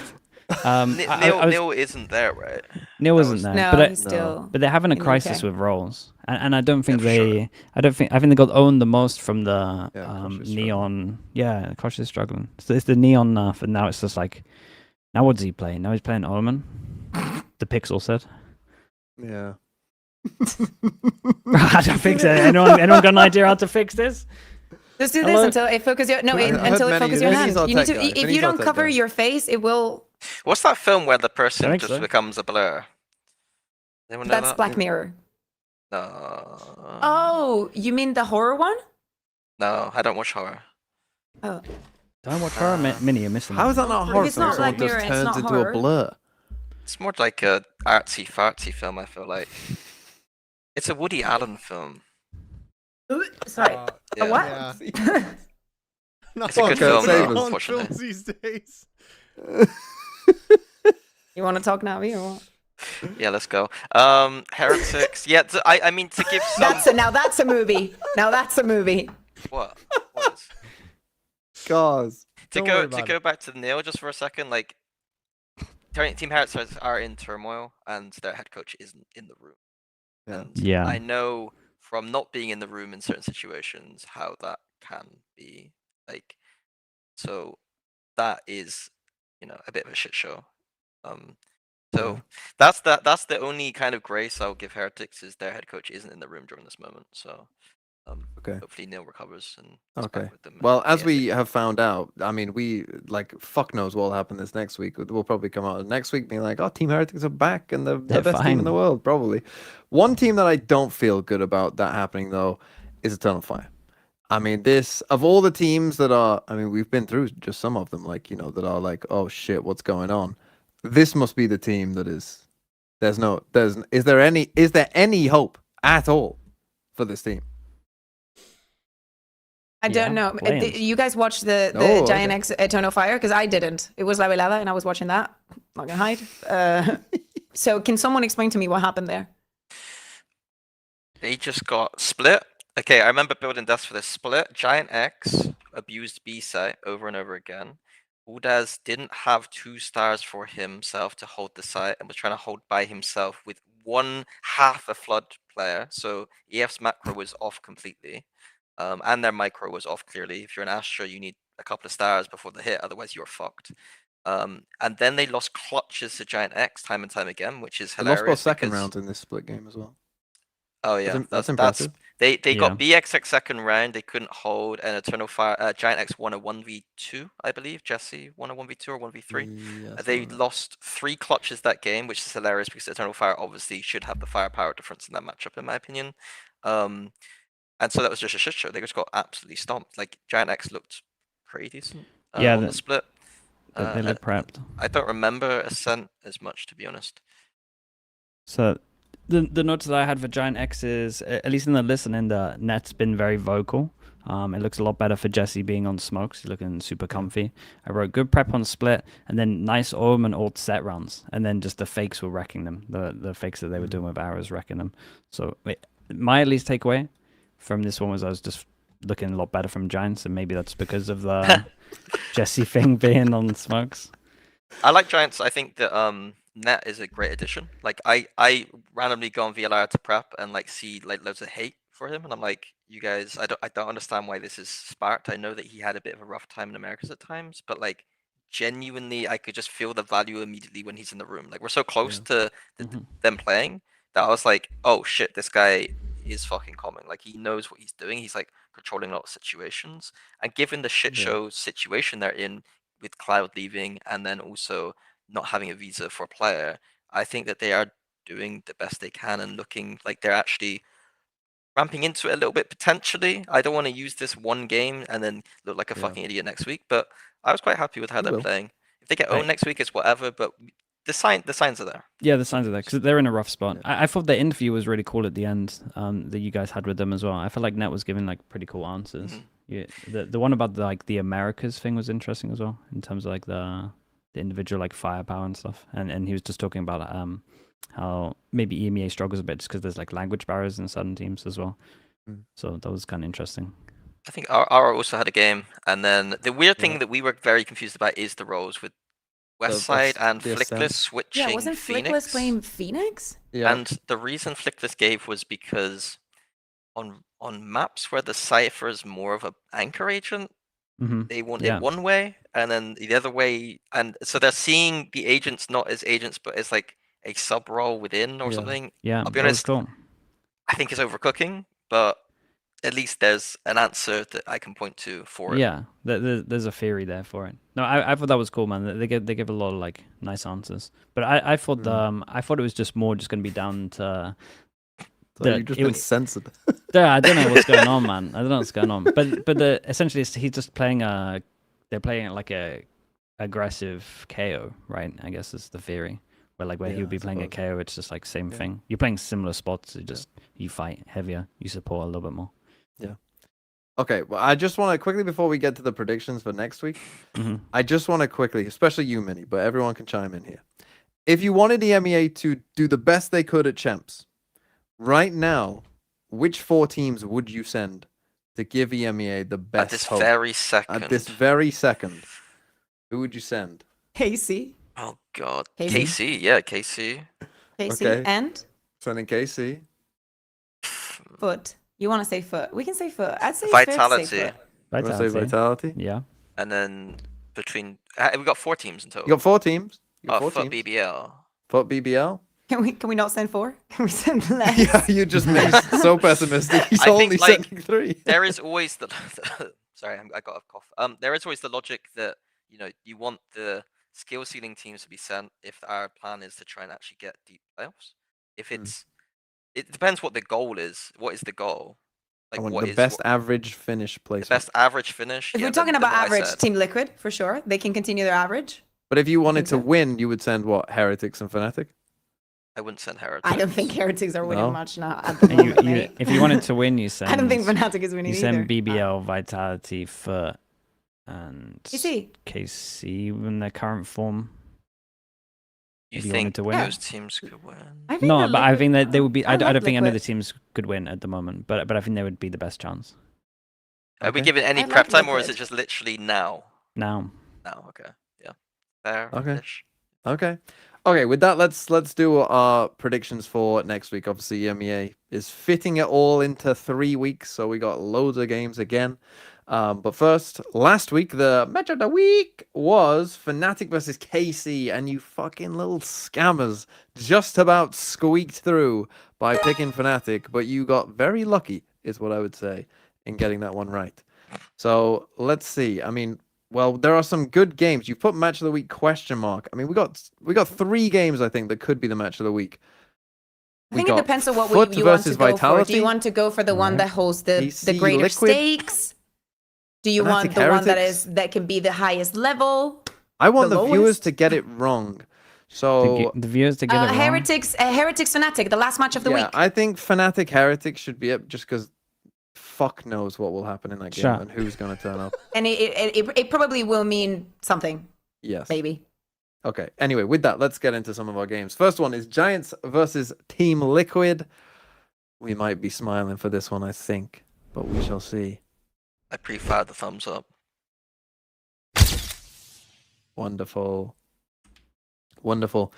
Neil isn't there, right? Neil isn't there. No, he's still. But they're having a in the crisis UK. with roles, and I don't think Yeah, for they. sure. I think they got owned the most from the Kosh is neon. Yeah, Kosh is struggling. So it's the neon nerf, and now it's just like, now what does he play? Now he's playing Omen. The Pixel said. yeah. How to fix it? Anyone got an idea how to fix this? Just do this Hello? until it focuses your until it focuses your hand. You need to if you don't cover your face, it will. What's that film where the person think just so. becomes a blur? Anyone know That's that? Black Mirror. No. Oh, you mean the horror one? No, I don't watch horror. Oh, Don't watch horror, Mini. You're missing. How is that not a horror it's film? not Someone Black Mirror, just it's turns not into horror. a blur. It's more like a artsy fartsy film, I feel like. It's a Woody Allen film. sorry. Yeah. A what? Yeah. Not It's a good on film, save though, us. on unfortunately. films these days. You want to talk Navi or what? Yeah, let's go. Heretics. Yeah, I mean, to give some... Now that's a movie. Now that's a movie. What? What is... Guys. To Don't worry go about go back to Neil just for a second, like Team Heretics are in turmoil and their head coach isn't in the room. Yeah. And Yeah. I know from not being in the room in certain situations how that can be like. So that is, a bit of a shit show. So that's the only kind of grace I'll give Heretics is their head coach isn't in the room during this moment. So Okay. hopefully Neil recovers and is Okay. back with them. Well, as we ASAP. have found out, I mean, we fuck knows what will happen this next week. We'll probably come out next week being like, "Oh, Team Heretics are back and they're the They're best team in fine. the world." Probably. One team that I don't feel good about that happening though is Eternal Fire. I mean, this of all the teams that are, I mean, we've been through just some of them, like that are like, "Oh shit, what's going on?" This must be the team that is. Is there any hope at all for this team? I don't know. Lions. You guys watched the Oh, okay. GIANTX Eternal Fire? Because I didn't. It was Lava and I was watching that. Not gonna hide. So can someone explain to me what happened there? They just got split. Okay, I remember building deaths for this split. GIANTX abused B site over and over again. Udaz didn't have 2 stars for himself to hold the site and was trying to hold by himself with half a flood player. So EF's macro was off completely. And their micro was off clearly. If you're an Astra, you need a couple of stars before the hit, otherwise you're fucked. And then they lost clutches to GIANTX time and time again, which is They hilarious. lost both second because- rounds in this split game as well. Oh yeah, That's impressive. They got BXX second round, they couldn't hold, and Eternal Fire GIANTX won a 1v2, I believe. Jesse won a 1v2 or 1v3. Yeah, They something like lost 3 clutches that game, which is hilarious because Eternal Fire obviously should have the firepower difference in that matchup, in my opinion. And so that was just a shit show. They just got absolutely stomped. Like GIANTX looked pretty decent Yeah, on the split. They look prepped. I don't remember Ascent as much, to be honest. So the notes that I had for GIANTX is, at least in the listening, the net's been very vocal. It looks a lot better for Jesse being on smokes. He's looking super comfy. I wrote good prep on split, and then nice Orm and alt set runs, and then just the fakes were wrecking them. The fakes that they were doing with arrows wrecking them. So my at least takeaway from this one was I was just looking a lot better from Giants, and maybe that's because of the Jesse thing being on smokes. I like Giants. I think that Net is a great addition. Like I randomly go on VLR to prep and like see like loads of hate for him, and I'm like, you guys, I don't understand why this is sparked. I know that he had a bit of a rough time in Americas at times, but like genuinely, I could just feel the value immediately when he's in the room. Like we're so close to them playing that I was like, oh shit, this guy is fucking calming. Like he knows what he's doing. He's like controlling a lot of situations, and given the shit show situation they're in with Cloud leaving and then also not having a visa for a player, I think that they are doing the best they can and looking like they're actually ramping into it a little bit potentially. I don't want to use this one game and then look like a fucking idiot next week, but I was quite happy with how they're playing. If they get owned next week, it's whatever, but the signs are there. Yeah, the signs are there because they're in a rough spot. I thought the interview was really cool at the end that you guys had with them as well. I felt like Net was giving like pretty cool answers. Yeah, the one about the Americas thing was interesting as well in terms of like the individual like firepower and stuff. And he was just talking about how maybe EMEA struggles a bit just because there's like language barriers in certain teams as well. So that was kind of interesting. I think our also had a game, and then the weird thing that we were very confused about is the roles with Westside and Flickless switching. Yeah, wasn't Phoenix. Flickless playing Phoenix? Yeah. And the reason Flickless gave was because on maps where the Cypher is more of a anchor agent, they want it one way, and then the other way, and so they're seeing the agents not as agents, but as like a sub role within or something. Yeah, I'll be honest. Cool. I think it's overcooking, but at least there's an answer that I can point to for it. Yeah, there's a theory there for it. No, I thought that was cool, man. They give a lot of like nice answers. But I thought I thought it was just more just gonna be down to. You've just been censored. Yeah, I don't know what's going on, man. I don't know what's going on. But essentially, he's just playing they're playing like a aggressive KO, right? I guess is the theory. Where he would be playing a KO, it's just like same thing. You're playing similar spots. You fight heavier. You support a little bit more. Yeah. Okay. Well, I just want to quickly before we get to the predictions for next week. I just want to quickly, especially you, Mini, but everyone can chime in here. If you wanted the EMEA to do the best they could at champs, right now, which 4 teams would you send to give EMEA the best at this hope? very second? At this very second, who would you send? KC. Oh God, KC? KC, yeah, KC. KC Okay. and Sending KC. FUT. You want to say FUT? We can say FUT. I'd say Vitality. Say FUT. You want to say Vitality? Yeah. And then between we got 4 teams in total. You got 4 teams. You got Oh, 4 FUT teams. BBL. FUT BBL. Can we not send 4? Can we send less? Yeah, you just made so pessimistic. He's I only think, like, sending 3. There is always the sorry, I got a cough. There is always the logic that you want the skill ceiling teams to be sent if our plan is to try and actually get deep playoffs. If it's it depends what the goal is. What is the goal? I want the best average finish placement. The best average finish. If yeah, we're talking then about what I average, said. Team Liquid for sure. They can continue their average. But if you wanted to win, you would send what? Heretics and Fnatic? I wouldn't send Heretics. I don't think Heretics are winning No? much now at the moment, mate. If you wanted to win, you send. I don't think Fnatic is winning You either. send BBL, Vitality, FUT, and KC. KC in their current form. You if you think wanted to win. those teams could win? No, but I think that they would be. I like don't think any of the Liquid. teams could win at the moment, but I think they would be the best chance Are we Okay. giving any I prep like time, or is it Liquid. just literally now? now. Now, okay, yeah, fair. Okay. Okay. Okay, with that, let's do our predictions for next week. Obviously, EMEA is fitting it all into 3 weeks, so we got loads of games again. But first, last week, the match of the week was Fnatic versus KC, and you fucking little scammers just about squeaked through by picking Fnatic, but you got very lucky, is what I would say, in getting that one right. So let's see. I mean, well, there are some good games. You put match of the week question mark. I mean, we got 3 games I think that could be the match of the week. I think it depends on what FUT you want to versus go for. Do Vitality. you want to go for the one that holds the PC greater Liquid. stakes? Do you Fnatic want the one Heretics. that can be the highest level? I want the the viewers lowest? to get it wrong. So The viewers to get it wrong. Heretics Fnatic, the last match of the yeah, week. I think Fnatic Heretics should be up just because fuck knows what will happen in that game Sure. and who's going to turn up. And it probably will mean something, Yes. maybe. Okay. Anyway, with that, let's get into some of our games. First one is Giants versus Team Liquid. We might be smiling for this one, I think, but we shall see. I pre-fired the thumbs up. Wonderful. Wonderful.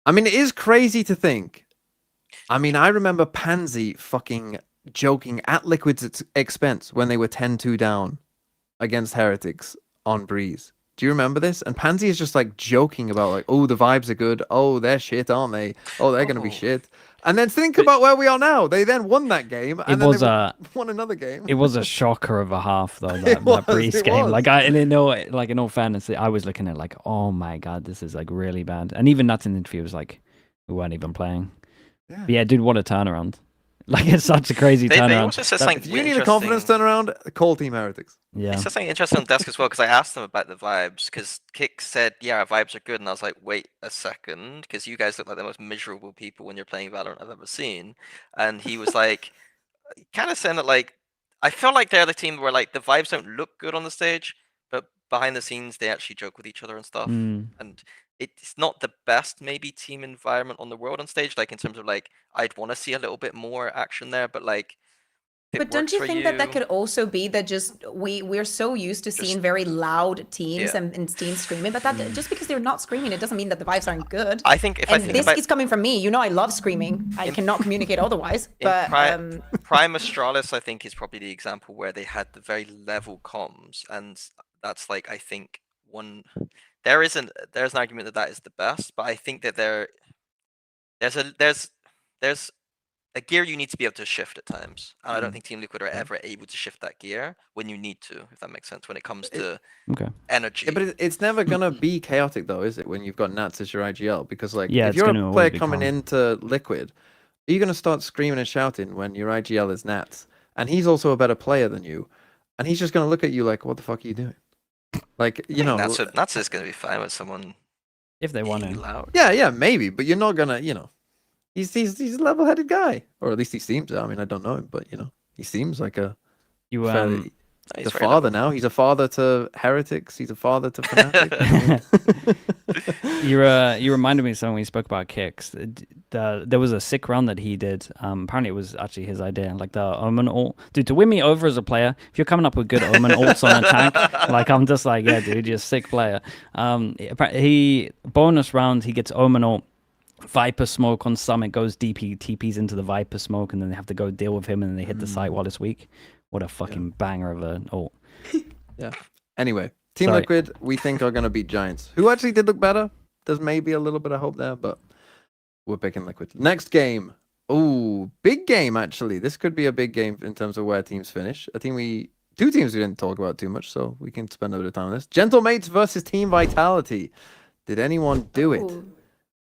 I mean, it is crazy to think. I mean, I remember Pansy fucking joking at Liquid's expense when they were 10-2 down against Heretics on Breeze. Do you remember this? And Pansy is just like joking about like, oh, the vibes are good. Oh, they're shit, aren't they? Oh, they're going to be shit. And then think about where we are now. They then won that game. And then they won another game. It was a shocker of a half though. That Breeze game. was. Like in all fairness, I was looking at like, oh my god, this is like really bad. And even Nuts in the interview was like, we weren't even playing. Yeah. But yeah, dude, what a turnaround! Like it's such a crazy They turnaround. also said If something you need a confidence turnaround, call Team Heretics. Yeah. They said something interesting on desk as well, because I asked them about the vibes, because Kick said, yeah, our vibes are good, and I was like, wait a second, because you guys look like the most miserable people when you're playing Valorant I've ever seen. And he was like, kind of saying that, like, I feel like they're the team where, like, the vibes don't look good on the stage, but behind the scenes, they actually joke with each other and stuff. Mm. And it's not the best maybe team environment on the world on stage, like in terms of like I'd want to see a little bit more action there, but like But don't you think that could also be that just we're so used to seeing very loud teams and teams screaming, but that just because they're not screaming, it doesn't mean that the vibes aren't good. I think this is coming from me. You know, I love screaming. I cannot communicate otherwise. But Prime Astralis, I think, is probably the example where they had the very level comms, and that's like I think there's an argument that is the best, but I think that there's a gear you need to be able to shift at times. And I don't think Team Liquid are ever able to shift that gear when you need to, if that makes sense, when it comes to energy. Yeah, but it's never going to be chaotic, though, is it, when you've got Nats as your IGL? Because, like, Yeah, if you're a player coming into Liquid, are you going to start screaming and shouting when your IGL is Nats? And he's also a better player than you. And he's just going to look at you like, what the fuck are you doing? Like, you know. Nats just going to be fine with someone. If they want to. Loud. Yeah, maybe. But you're not going to, you know. He's a level-headed guy, or at least he seems. I mean, I don't know him, but you know, he seems like a. Fairly, he's a father now. He's a father to Heretics. He's a father to FNATIC. You reminded me of something when you spoke about kicks. There was a sick run that he did. Apparently, it was actually his idea, like the Omen ult. Dude, to win me over as a player, if you're coming up with good Omen ults on a tank, like I'm just like, yeah, dude, you're a sick player. He bonus round, he gets Omen ult. Viper smoke on Summit goes DP, TPs into the Viper smoke, and then they have to go deal with him, and then they hit the site while it's weak. What a fucking banger of an ult. Yeah. Anyway, Team Liquid, we think are going to beat Giants, who actually did look better. There's maybe a little bit of hope there, but we're picking Liquid. Next game. Ooh, big game, actually. This could be a big game in terms of where teams finish. I think two teams we didn't talk about too much, so we can spend a bit of time on this. Gentle Mates versus Team Vitality. Did anyone do it?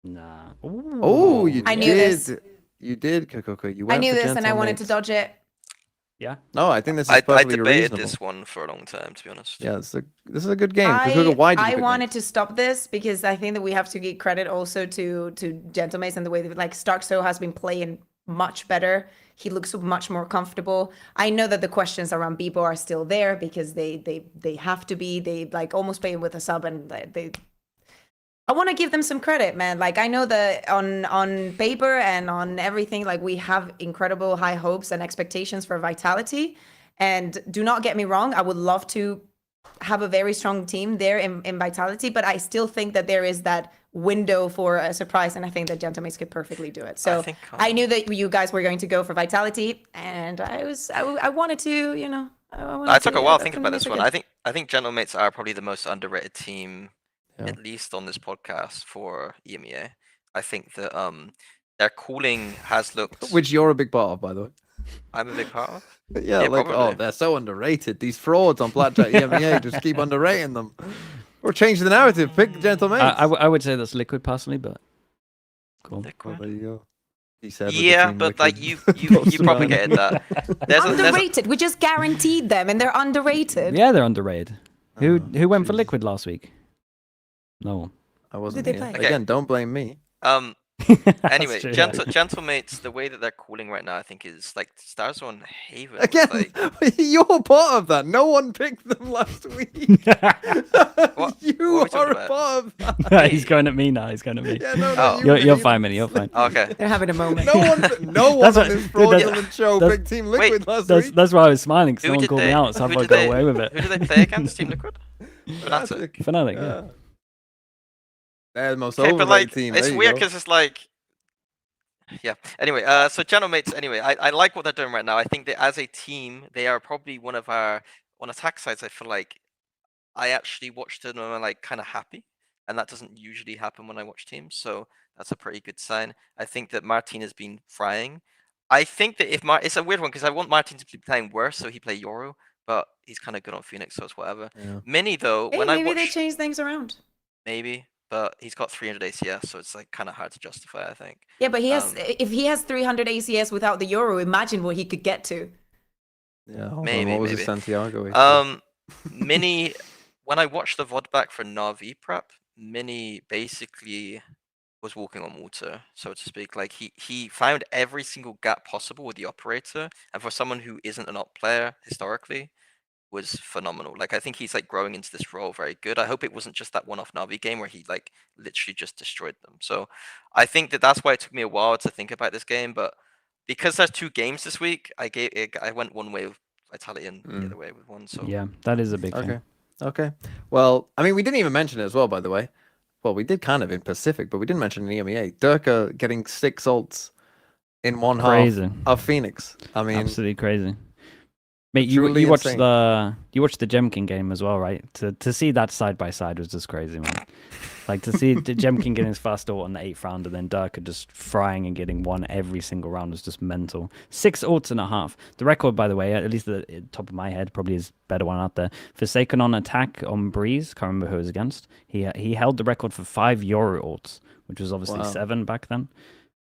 Nah. Ooh. Oh, you I did. knew this. You did, Kaquka. I knew this, and I wanted to dodge it. Yeah. No, I think this is I perfectly debated reasonable. this one for a long time, to be honest. Yeah, this is a good game. Kaquka, why did you I pick wanted to stop this because I think that we have to give credit also to Gentle Mates and the way that like Starkso has been playing much better. He looks much more comfortable. I know that the questions around BBL are still there because they have to be. They like almost playing with a sub, and they. I want to give them some credit, man. Like I know that on paper and on everything, like we have incredible high hopes and expectations for Vitality. And do not get me wrong, I would love to have a very strong team there in Vitality, but I still think that there is that window for a surprise, and I think that Gentle Mates could perfectly do it. So I knew that you guys were going to go for Vitality, and I wanted to, you know. I took a while thinking about this one. I think Gentle Mates are probably the most underrated team. At least on this podcast for EMEA. I think that their cooling has looked... Which you're a big part of, by the way. I'm a big part of? Yeah, like, probably. They're so underrated. These frauds on Plat Chat EMEA just keep underrating them. Or change the narrative. Pick Gentle Mates. I would say that's Liquid personally, but cool. Well, there you go. He said yeah, but Liquid. like you propagated that. Underrated. We just guaranteed them, and they're underrated. Yeah, they're underrated. Who went for Liquid last week? No one. I wasn't Did they here. play? Again, don't blame me. Anyway, Gentle Mates, the way that they're cooling right now, I think is like Stars on Haven. Again, like... you're part of that. No one picked them last week. You are a part of that. He's going at me now. He's going at me. Yeah, no, you're fine, Minnie. You're fine. Okay. They're having a moment. No one on this fraudulent show picked Team Liquid last week. That's why I was smiling, because no one called me out, so I've got to go away with it. Who did they play against, Team Liquid? FNATIC, yeah. They're the most but like, team. it's weird because it's like, yeah. Anyway, so Gentle Mates. Anyway, I like what they're doing right now. I think that as a team, they are probably one of our on attack sides. I feel like I actually watched them and I'm like kind of happy, and that doesn't usually happen when I watch teams. So that's a pretty good sign. I think that Martin has been frying. I think that if it's a weird one because I want Martin to be playing worse, so he play Yoru, but he's kind of good on Phoenix, so it's whatever. Yeah. Mini though, Hey, when maybe I watch, they change things around. maybe. But he's got 300 ACS, so it's like kind of hard to justify, I think. Yeah, but he has. If he has 300 ACS without the Yoru, imagine what he could get to. Yeah, maybe. What was his Santiago? Mini, when I watched the VOD back for NAVI prep, Mini basically was walking on water, so to speak. Like he found every single gap possible with the operator, and for someone who isn't an op player historically, was phenomenal. Like I think he's like growing into this role very good. I hope it wasn't just that one-off Navi game where he like literally just destroyed them. So I think that's why it took me a while to think about this game. But because there's 2 games this week, I went one way with Vitality and the other way with one. So yeah, that is a big thing. Okay. Well, I mean, we didn't even mention it as well, by the way. Well, we did kind of in Pacific, but we didn't mention in EMEA. Durka getting 6 ults in one half of Phoenix. I mean, absolutely crazy. Mate, you watched the Gen.G game as well, right? To see that side by side was just crazy, man. Like to see the Gen.G getting his first ult on the 8th round and then Durka just frying and getting 1 every single round was just mental. 6 ults and a half. The record, by the way, at least the top of my head, probably is better one out there. Forsaken on attack on Breeze, can't remember who it was against. He held the record for 5 Euro ults, which was obviously 7 back then.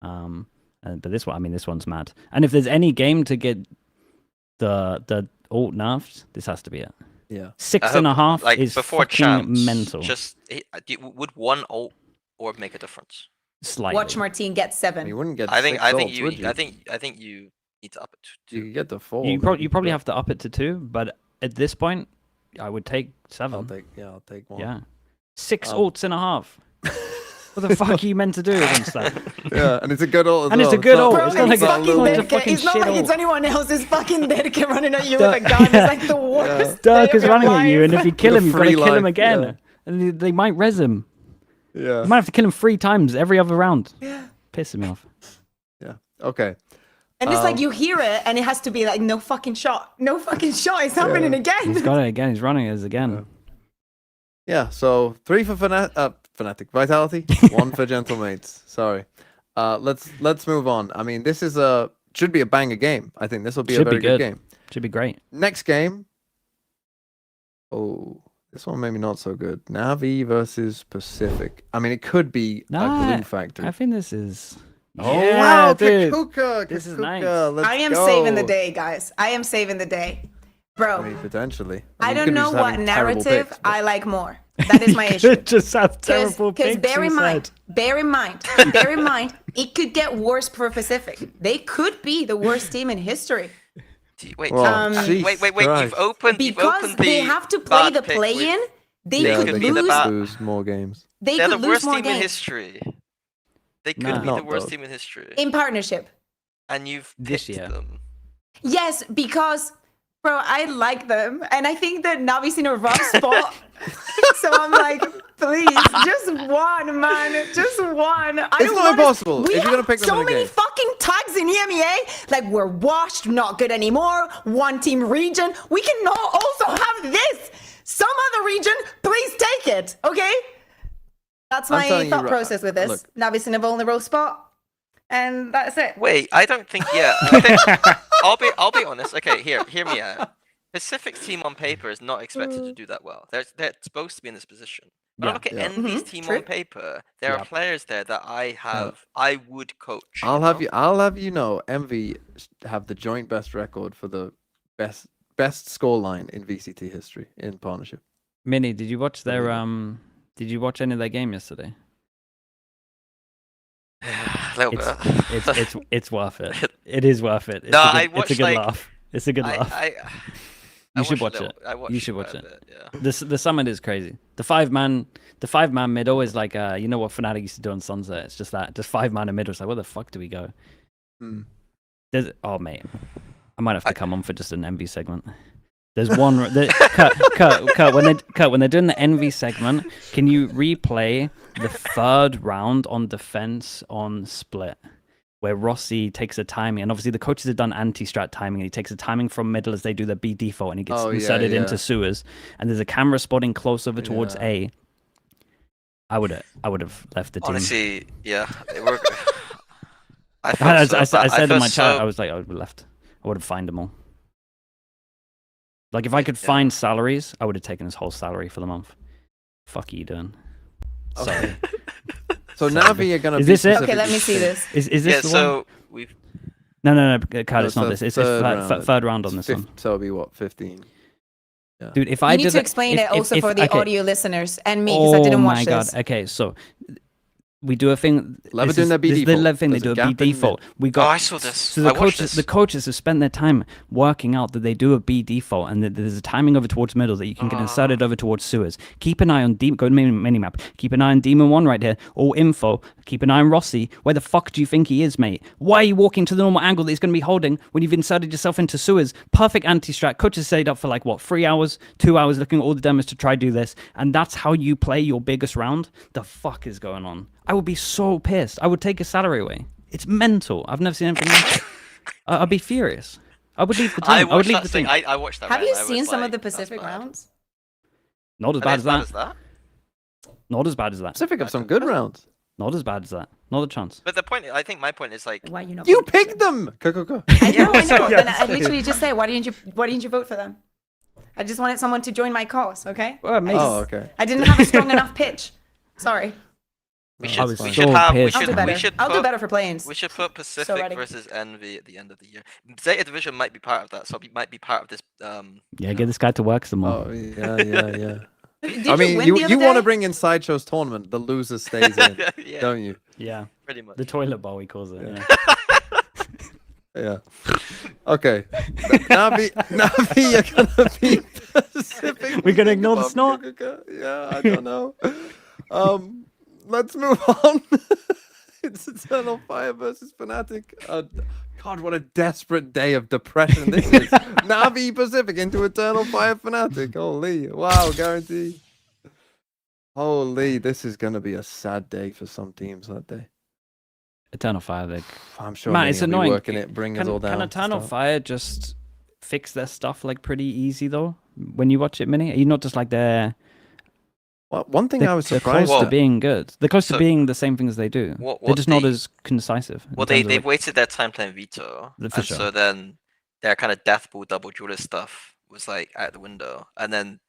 But this one, I mean, this one's mad. And if there's any game to get the ult nerfed, this has to be it. Yeah, 6.5 like, is before fucking champs, mental. Just would 1 ult orb make a difference? Slightly. Watch Martin get 7. You wouldn't get. I think you ults, I think you need to up it to 2. You get the 4. You probably have to up it to 2, but at this point, I would take 7. I'll take 1. Yeah, 6 ults and a half. What the fuck are you meant to do against that? Yeah, and it's a good ult. And it's a good ult. Bro, It's not like it's not like it's anyone else's fucking Derek running at you with a gun. It's like the worst. Dirk is day of running your at you, and life. if you kill him, you've got to free kill him life, again. yeah. And they might res him. Yeah. You might have to kill him 3 times every other round. Yeah. Pissing me off. Yeah. Okay. And it's like you hear it, and it has to be like no fucking shot. No fucking shot. It's happening again. He's got it again. He's running it again. Yeah. So 3 for FNATIC Vitality, 1 for Gentle Mates. Sorry. Let's move on. I mean, this is should be a banger game. I think this will be a very good game. Should be great. Next game. Oh, this one maybe not so good. Navi versus Pacific. I mean, it could be a glue factory. I think this is. Oh Yeah, wow, dude. Kaquka, This is Kaquka, nice. let's I am go. saving the day, guys. I am saving the day. Bro, I mean, potentially. I mean, don't could be know just what having terrible narrative picks, but- I like more. That is my issue. Just have terrible Because picks. bear in mind, bear in mind, it could get worse for Pacific. They could be the worst team in history. Wait, Well, wait. Christ. You've opened Because the they have to play bad the pick play-in, with- they Yeah, could they be the lose. bad- lose more games. They They're could the lose worst more team in games history. They could No. be the Not worst though. team in history. in partnership. And you've This picked year. them. Yes, because bro, I like them, and I think that Navi's in a rough spot. So I'm like, please, just one, man, just one. I It's don't not wanna- impossible We if you're gonna have pick them so in a many game. fucking tags in EMEA. Like we're washed, not good anymore. One team region. We can also have this. Some other region, please take it. Okay. That's I'm my telling you thought right- process with this. look. Navi's in a vulnerable spot, and that's it. Wait, I don't think. Yeah, I think, I'll be honest. Okay, hear me out. Pacific's team on paper is not expected to do that well. They're supposed to be in this position. But I look at Yeah. Envy's team true. on paper. There are players there that I would coach. I'll know? have you know, Envy have the joint best record for the best scoreline in VCT history in partnership. Minnie, did you watch their Did you watch any of their game yesterday? A little It's bit. it's worth it. It is worth it. It's No, a good, I it's a watched, good like- laugh. It's a good laugh. I You should watched watch a it. little- I watched You should watch quite a it. bit, yeah. The summit is crazy. The five man mid always like you know what FNATIC used to do on Sunset. It's just that just 5 man in mid. It's like where the fuck do we go? There's mate, I might have to come on for just an envy segment. There's one Kurt, when they're doing the envy segment, can you replay the 3rd round on defense on split? Where Rossi takes a timing, and obviously the coaches have done anti-strat timing, and he takes a timing from middle as they do the B default, and he gets inserted into sewers, and there's a camera spotting close over towards A. I would have left the team. Honestly, yeah. I said in my chat, I was like, I would have left. I would have fined them all. Like if I could find salaries, I would have taken his whole salary for the month. Fuck you doing? Sorry. So Navi are gonna. Is this it? Okay, let me see this. Is this Yeah, the so one? we've. No, Kyle, it's not so this. It's third this round. 3rd round on this one. So it'll be what, 15? Yeah. Dude, if You I need did to explain it also for the okay. audio listeners and me because I didn't watch Oh my this. god. Okay, so we do a thing. Lever This doing is their B this is the default. Lev thing. They There's do a a B gap in default. mid. We got. Oh, I saw this. So I watched this. the coaches have spent their time working out that they do a B default and that there's a timing over towards middle that you can get inserted over towards sewers. Keep an eye on go to mini map. Keep an eye on Demon 1 right here. All info. Keep an eye on Rossi. Where the fuck do you think he is, mate? Why are you walking to the normal angle that he's going to be holding when you've inserted yourself into sewers? Perfect anti-strat. Coach has stayed up for like what, 3 hours, 2 hours looking at all the demos to try do this, and that's how you play your biggest round. The fuck is going on? I would be so pissed. I would take his salary away. It's mental. I've never seen anything like it. I'd be furious. I would leave the team. I would leave the team. I watched that. Have round. you I was seen some like, of the that's Pacific bad. rounds? Not as Are bad they as that. Not as bad as that. Pacific have some good rounds. Not as bad as that. Not a chance. But the point, I think my point is like, Why you not? You voting for picked them? them. Kaquka. I know. Yeah, Then I literally just say, why didn't you vote for them? I just wanted someone to join my cause. Okay. Well, amazing. Oh, okay. I didn't have a strong enough pitch. Sorry. we No, should, it's we fine. should so have, we pissed. I'll do should, better. we should I'll do put, better for planes. we should put Pacific ready. versus Envy at the end of the year. Zeta Division might be part of that, so it might be part of this. Yeah, get this guy to work some more. Oh, yeah. Did I mean, win you the other want to day? bring in Sideshow's tournament. The loser stays in, yeah, don't you? Yeah, pretty much. the toilet bowl he calls it. Yeah. Yeah. Yeah. Okay. Navi, you're gonna be Pacific. We're gonna ignore the Above snort? Kaquka? Yeah, I don't know. Let's move on. It's Eternal Fire versus FNATIC. God, what a desperate day of depression this is. Navi Pacific into Eternal Fire FNATIC. Holy, wow, guarantee. Holy, this is gonna be a sad day for some teams that day. Eternal Fire, like, I'm sure. man, many it's will be annoying. Working it, bring us all down. Can to Eternal start. Fire just fix their stuff like pretty easy though? When you watch it, Mini, are you not just like they're Well, one thing I was they're surprised close to at. being good. They're close So- to being the same things they do. What- They're what just not they- as concisive. in Well, terms of, they've like- wasted their time playing Veto, For and sure. so then their kind of death ball double duelist stuff was like out the window. And then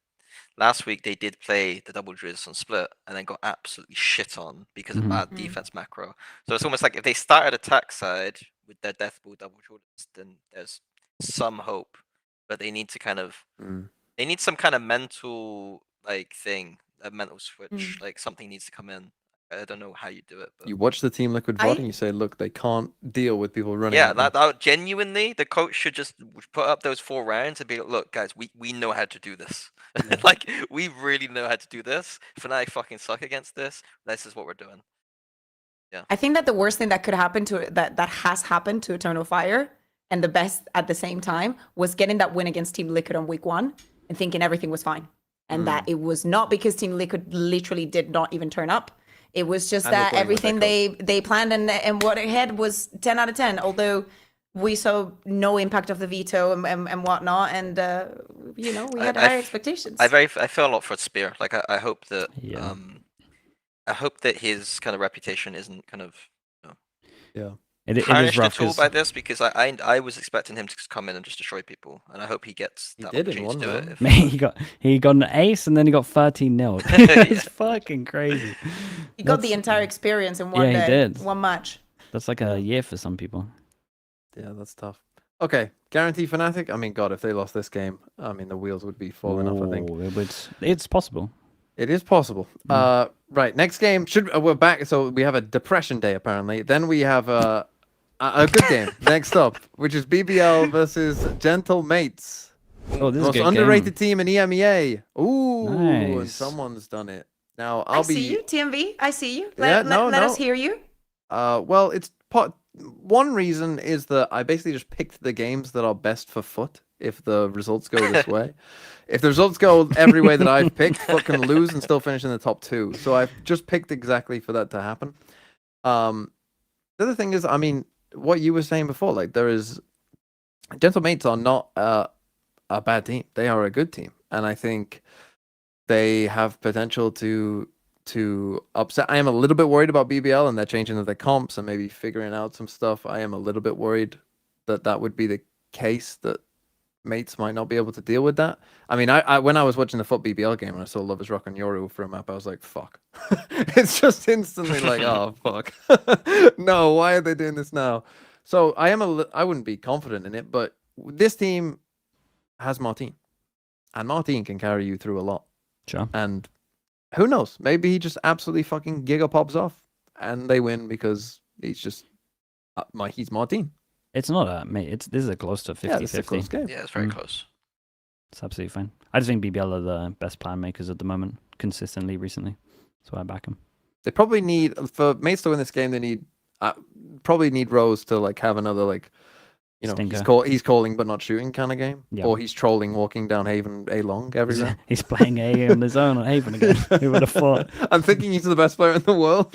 last week they did play the double duelist on Split, and then got absolutely shit on because Mhm. of bad Mhm. defense macro. So it's almost like if they started attack side with their death ball double duelist, then there's some hope. But they need to kind of Mm. they need some kind of mental like thing, a mental switch. Like something needs to come in. I don't know how you do it, but You watch the Team Liquid VOD I- and you say, look, they can't deal with people running. yeah, at them. that genuinely, the coach should just put up those 4 rounds and be like, look, guys, we know how to do this. Like, we really know how to do this. FNATIC fucking suck against this. This is what we're doing. I think that the worst thing that could happen to that has happened to Eternal Fire, and the best at the same time, was getting that win against Team Liquid on week 1 and thinking everything was fine, and that it was not because Team Liquid literally did not even turn up. It was just And we're that playing with everything their they planned and what it had was 10 out of 10. Although we saw no impact of the veto and whatnot, and we had higher expectations. I feel a lot for Spear. Like, I hope that Yeah. I hope that his kind of reputation isn't kind of It is tarnished rough at all 'cause- by this, because I was expecting him to just come in and just destroy people, and I hope he gets He that did in opportunity to one do it. round. if- Man, he got an ace and then he got 13 nil. It's fucking crazy. he got the That's- entire experience in one Yeah, he day, did. one match. That's like a year for some people. Yeah, that's tough. Okay, guarantee FNATIC. I mean, God, if they lost this game, I mean, the wheels would be falling off. I think Ooh, it's possible. it is possible. Right, next game. We're back? So we have a depression day apparently. Then we have a good game next up, which is BBL versus Gentle Mates. Oh, this is a Most good underrated game. team in EMEA. Ooh, and Nice. someone's done it. Now I see you, TMV. I see you. Yeah, Let us no. hear you. Well, it's one reason is that I basically just picked the games that are best for FUT if the results go this way. If the results go every way that I've picked, FUT can lose and still finish in the top 2. So I've just picked exactly for that to happen. The other thing is, I mean, what you were saying before, like Gentle Mates are not a bad team. They are a good team. And I think they have potential to upset. I am a little bit worried about BBL and they're changing their comps and maybe figuring out some stuff. I am a little bit worried that would be the case, that Mates might not be able to deal with that. I mean, I when I was watching the FUT BBL game and I saw Lovers Rock and Yoru for a map, I was like, fuck. It's just instantly like, oh, fuck. No, why are they doing this now? So I wouldn't be confident in it, but this team has Martin. And Martin can carry you through a lot. Sure. And who knows? Maybe he just absolutely fucking giga pops off. and they win because he's just he's Martin. It's not a mate. This is a close to 50-50. Yeah, it's a close game. Yeah, it's very close. It's absolutely fine. I just think BBL are the best plan makers at the moment, consistently recently. That's why I back them. They probably need, for mates to win this game, they need probably need Rose to like have another like, you know, he's calling but not shooting kind of game, or he's trolling walking down Haven A long every round. He's playing A on his own on Haven again. Who would have thought? I'm thinking he's the best player in the world.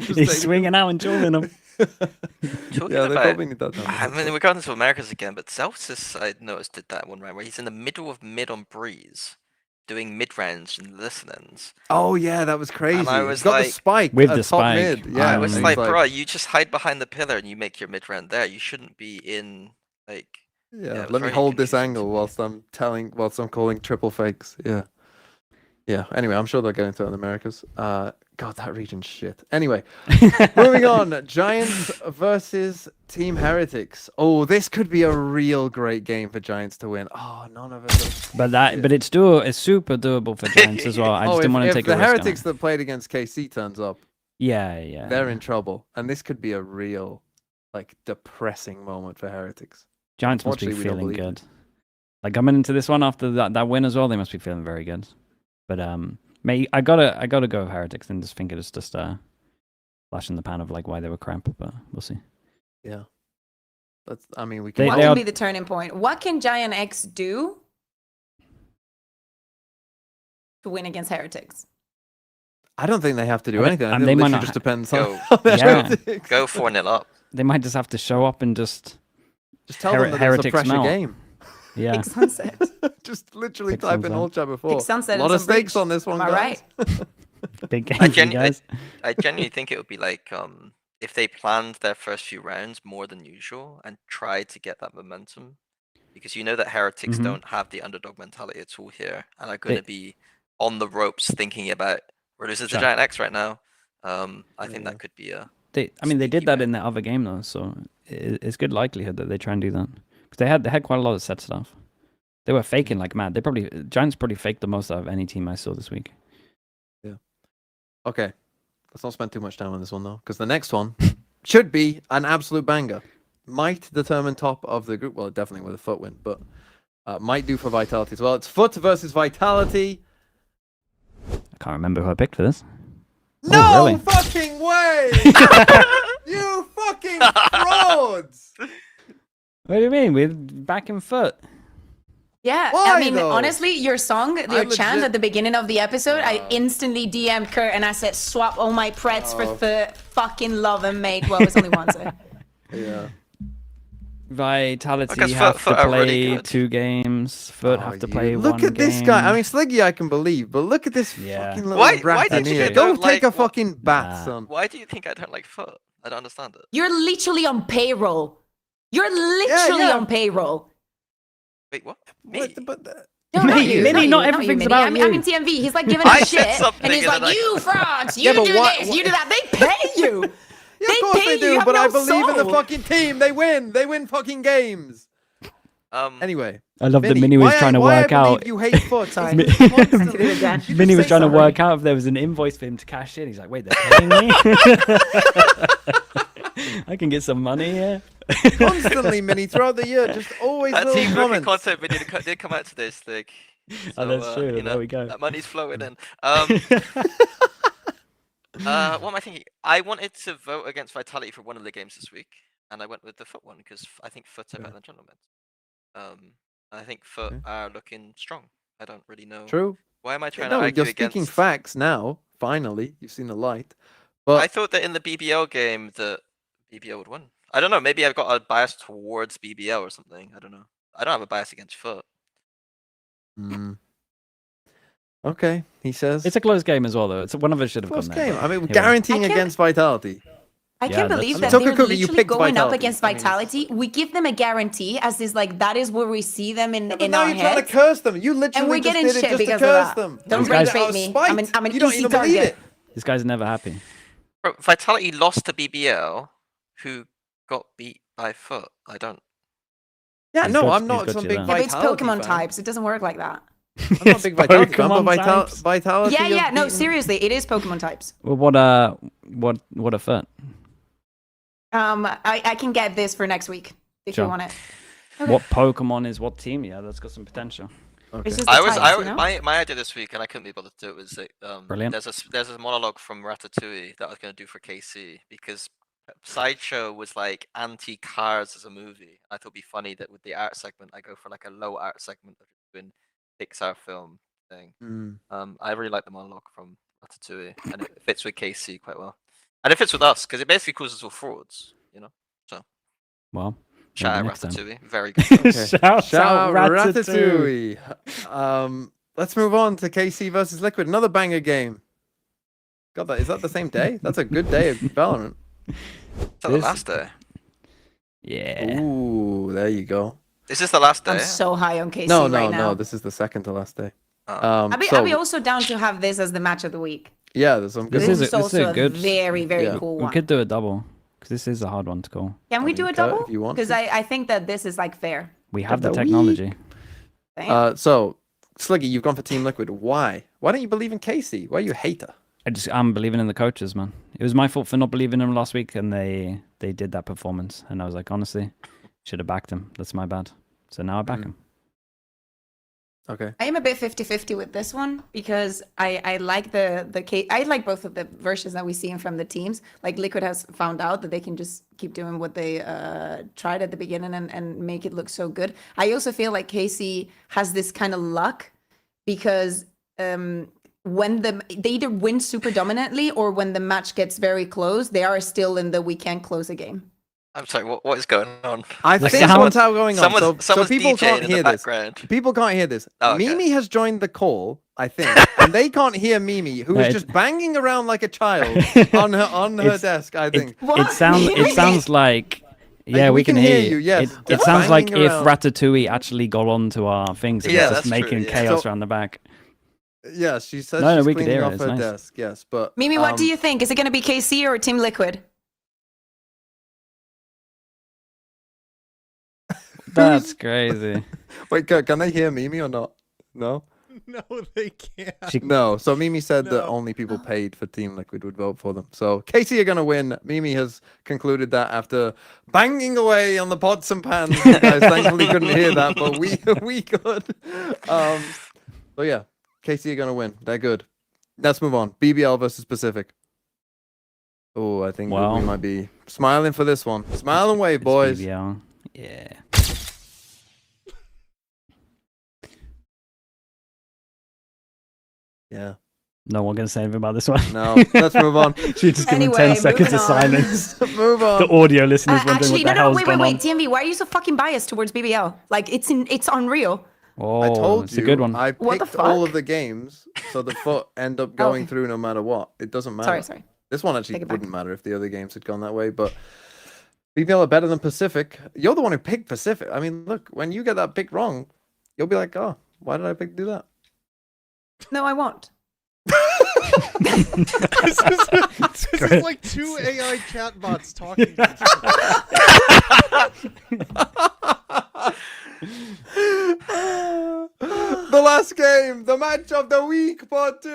He's swinging out and trolling them. Yeah, they probably need that. I mean, we're going to Americas again, but Celsius, I noticed, did that one round where he's in the middle of mid on Breeze, doing mid rounds and listenings. Oh yeah, that was crazy. And I was he's got like, the spike with the top spike. mid. Yeah, I was like, bro, you just hide behind the pillar and you make your mid round there. You shouldn't be in like. Yeah, let me hold this angle whilst I'm calling triple fakes. Yeah. Yeah. Anyway, I'm sure they'll get into it in Americas. God, that region's shit. Anyway, moving on. Giants versus Team Heretics. Oh, this could be a real great game for Giants to win. Oh, none of it. But it's super doable for Giants as well. I just didn't want to take a risk. If the Heretics that played against KC turns up, yeah, they're in trouble. And this could be a real, like, depressing moment for Heretics. Giants must be feeling good. Like coming into this one after that win as well, they must be feeling very good. But I gotta go with Heretics and just think it's just flash in the pan of like why they were crap, but we'll see. Yeah, I mean we can. What can be the turning point? What can GIANTX do to win against Heretics? I don't think they have to do anything. I think they it might not just depends on go 4-0 up. They might just have to show up and just tell them that it's a pressure game. Yeah. Big sunset. Just literally type in all chat before. Big sunset. A lot of stakes on this one. Am I right? Big game, guys. I genuinely think it would be like if they planned their first few rounds more than usual and tried to get that momentum, because you know that Heretics don't have the underdog mentality at all here, and are going to be on the ropes thinking about we're losing to GIANTX right now. I think that could be a. They did that in the other game though, so it's good likelihood that they try and do that. Because they had quite a lot of set stuff. They were faking like mad. Giants probably faked the most out of any team I saw this week. Yeah. Okay. Let's not spend too much time on this one though, because the next one should be an absolute banger. Might determine top of the group. Well, definitely with a FUT win, but might do for Vitality as well. It's FUT versus Vitality. I can't remember who I picked for this. No really? Fucking way! You fucking frauds! What do you mean? We're back in FUT. Yeah, Why, I mean, though? honestly, your song, your chant at the beginning of the episode, I instantly DM'd Kurt and I said, swap all my preds for FUT. Fucking love him, mate. Well, it's only one, so. Yeah. Vitality have to play really 2 games. FUT have to play 1 game. Look at this guy. I mean, Sliggy I can believe, but look at this fucking little why did you Go take a fucking bath, son. Why do you think I don't like FUT? I don't understand it. You're literally on payroll. You're literally on payroll. Wait, what? Me? No, not you. Minnie, not everything's about you. I'm in TMV. He's like giving us shit, and he's like, "You frauds, you do this, you do that." They pay you. Yeah, of course they do, but I believe in the fucking team. They win. They win fucking games. Anyway, I love that Minnie was trying to work out. You hate FUT. Minnie was trying to work out if there was an invoice for him to cash in. He's like, "Wait, they're paying me." I can get some money here. Constantly, Minnie, throughout the year, just always little Team comments. content video did come out to this, like. So, that's true. You know, there we go. That money's flowing in. What am I thinking? I wanted to vote against Vitality for one of the games this week, and I went with the FUT one because I think FUT are better than Gentle Mates. I think FUT are looking strong. I don't really know. True. Why am I trying to argue you're speaking against... facts now. Finally, you've seen the light. But I thought that in the BBL game that BBL would win. I don't know. Maybe I've got a bias towards BBL or something. I don't know. I don't have a bias against FUT. Okay, he says. It's a close game as well, though. It's one of us should have gone there. Game. I mean, we're guaranteeing against Vitality. I can't believe that So, they're Kaquka, you literally picked going up Vitality. against Vitality. We give them a guarantee as is like that is where we see them in now our you're trying to heads. curse them. You literally And we're just getting did it shit just to because curse of that. them. Don't You did it rage out bait of me. spite. I'm an You don't easy even believe target. it. This guy's never happy. Bro, Vitality lost to BBL, who got beat by FUT. I don't. Yeah, He's no, got- I'm he's not got some you big there. Yeah, but it's Vitality Pokemon fan. types. It doesn't work like that. I'm not a big Vitality fan, but Pokemon types. Vitality. Yeah. No, seriously, it is Pokemon types. Well, what a FUT. I can get this for next week if Sure. you want it. What Pokemon is what team? Yeah, that's got some potential. Okay. It's just the types, you know? my idea this week, and I couldn't be bothered to do it, was that Brilliant. there's a monologue from Ratatouille that I was going to do for KC because Sideshow was like anti-Cars as a movie. I thought it'd be funny that with the art segment, I go for like a low art segment of doing Pixar film thing. I really like the monologue from Ratatouille, and it fits with KC quite well, and it fits with us because it basically calls us all frauds, you know. So, Well, shout out maybe next time. Ratatouille, very good. Okay. Shout out Ratatouille. Let's move on to KC versus Liquid. Another banger game. God, is that the same day? That's a good day of Valorant. Is that the last day? Yeah. Ooh, there you go. Is this the last day? I'm so high on KC No, right now. this is the second to last day. Oh. I'll be also down to have this as the match of the week. Yeah, there's some good. This is This is a also a good- very, very Yeah. cool We one. could do a double because this is a hard one to call. Can we I do a mean, Kurt, double? if you want Because to. I think that this is like fair. We have the Double. technology. Damn. So, Sliggy, you've gone for Team Liquid. Why? Why don't you believe in KC? Why are you a hater? I'm believing in the coaches, man. It was my fault for not believing in them last week, and they did that performance, and I was like, honestly, should have backed him. That's my bad. So now I back him. Okay. I am a bit 50-50 with this one because I like I like both of the versions that we see from the teams. Like Liquid has found out that they can just keep doing what they tried at the beginning and make it look so good. I also feel like KC has this kind of luck because when they either win super dominantly or when the match gets very close, they are still in the we can't close a game. I'm sorry, what is going on? I The think sound- what's how going on. So Someone's people DJing can't in hear the this. background. People can't hear this. Oh, okay. Mimi has joined the call, I think, and they can't hear Mimi, who No, is it's- just banging around like a child on her It's- desk. I think. What? It sounds like. Yeah, we we can can hear hear you, yes. It Just sounds like banging if around. Ratatouille actually got onto our things and Yeah, was just that's true, making yeah. chaos So- around the back. Yeah, she says No, she's we could cleaning hear it, off it's her nice. desk. Yes, but Mimi, what do you think? Is it going to be KC or Team Liquid? That's crazy. Wait, can they hear Mimi or not? No. No, they can't. No. So Mimi said that No. only people paid for Team Liquid would vote for them. So KC are gonna win. Mimi has concluded that after banging away on the pots and pans. You guys thankfully couldn't hear that, but we could. So yeah, KC are gonna win. They're good. Let's move on. BBL versus Pacific. Oh, I think Wow. we might be smiling for this one. Smile and wave, It's boys. BBL. Yeah. Yeah. No one gonna say anything about this one. No. Let's move on. She just give him Anyway, 10 seconds of moving on. silence. Move on. The audio listeners wondering Actually, what the no, hell's wait, going on. TMV, why are you so fucking biased towards BBL? Like, it's unreal. Oh, I told it's you a good one. I What the picked all fuck? of the games, so the foot end up going through no matter what. It doesn't matter. Sorry. This one actually Take it back. wouldn't matter if the other games had gone that way, but BBL are better than Pacific. You're the one who picked Pacific. I mean, look, when you get that pick wrong, you'll be like, oh, why did I do that? No, I won't. This is great. like two AI chatbots talking. To each other. The last game, the match of the week, part 2,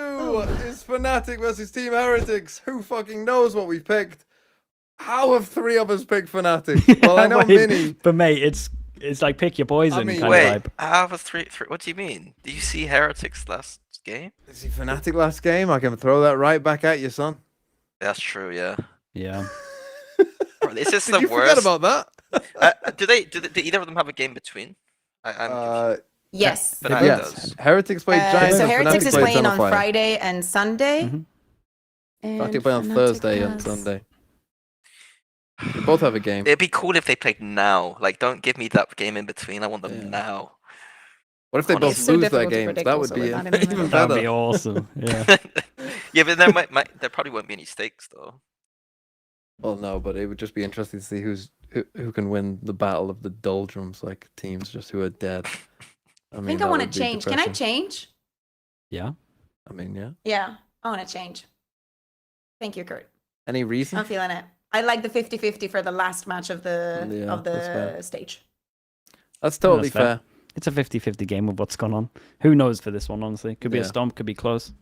is FNATIC versus Team Heretics. Who fucking knows what we picked? How have 3 of us picked FNATIC? Well, I know Wait, Mini. But mate, it's like pick your poison mean, kind Wait, of vibe. I have a three. What do you mean? Do you see Heretics last game? Is he FNATIC last game? I can throw that right back at you, son. That's true. Yeah. Yeah. Bro, this is Did the you worst. forget about that? Do either of them have a game between? I'm confused. Yes. Fnatic yes. does. Heretics played Giants. So and Heretics FNATIC is played playing on Xenofire. Friday and Sunday. Mhm. And FNATIC play on Fnatic Thursday and has- Sunday. They both have a game. It'd be cool if they played now. Like, don't give me that game in between. I want them Yeah. now. What if they Honestly. both It's so lose their difficult to games? predict That would also be with that in the even middle. That would better. be awesome. Yeah. Yeah, but there probably won't be any stakes though. Well, no, but it would just be interesting to see who can win the battle of the doldrums, like teams just who are dead. I think I that want would to be change. Can I depressing. change? Yeah. I mean, yeah. Yeah, I want to change. Thank you, Kurt. Any reason? I'm feeling it. I like the 50-50 for the last match of the Yeah, that's fair. stage. That's totally That's fair. fair. it's a 50-50 game with what's gone on. Who knows for this one, honestly? Could be a stomp, could be close.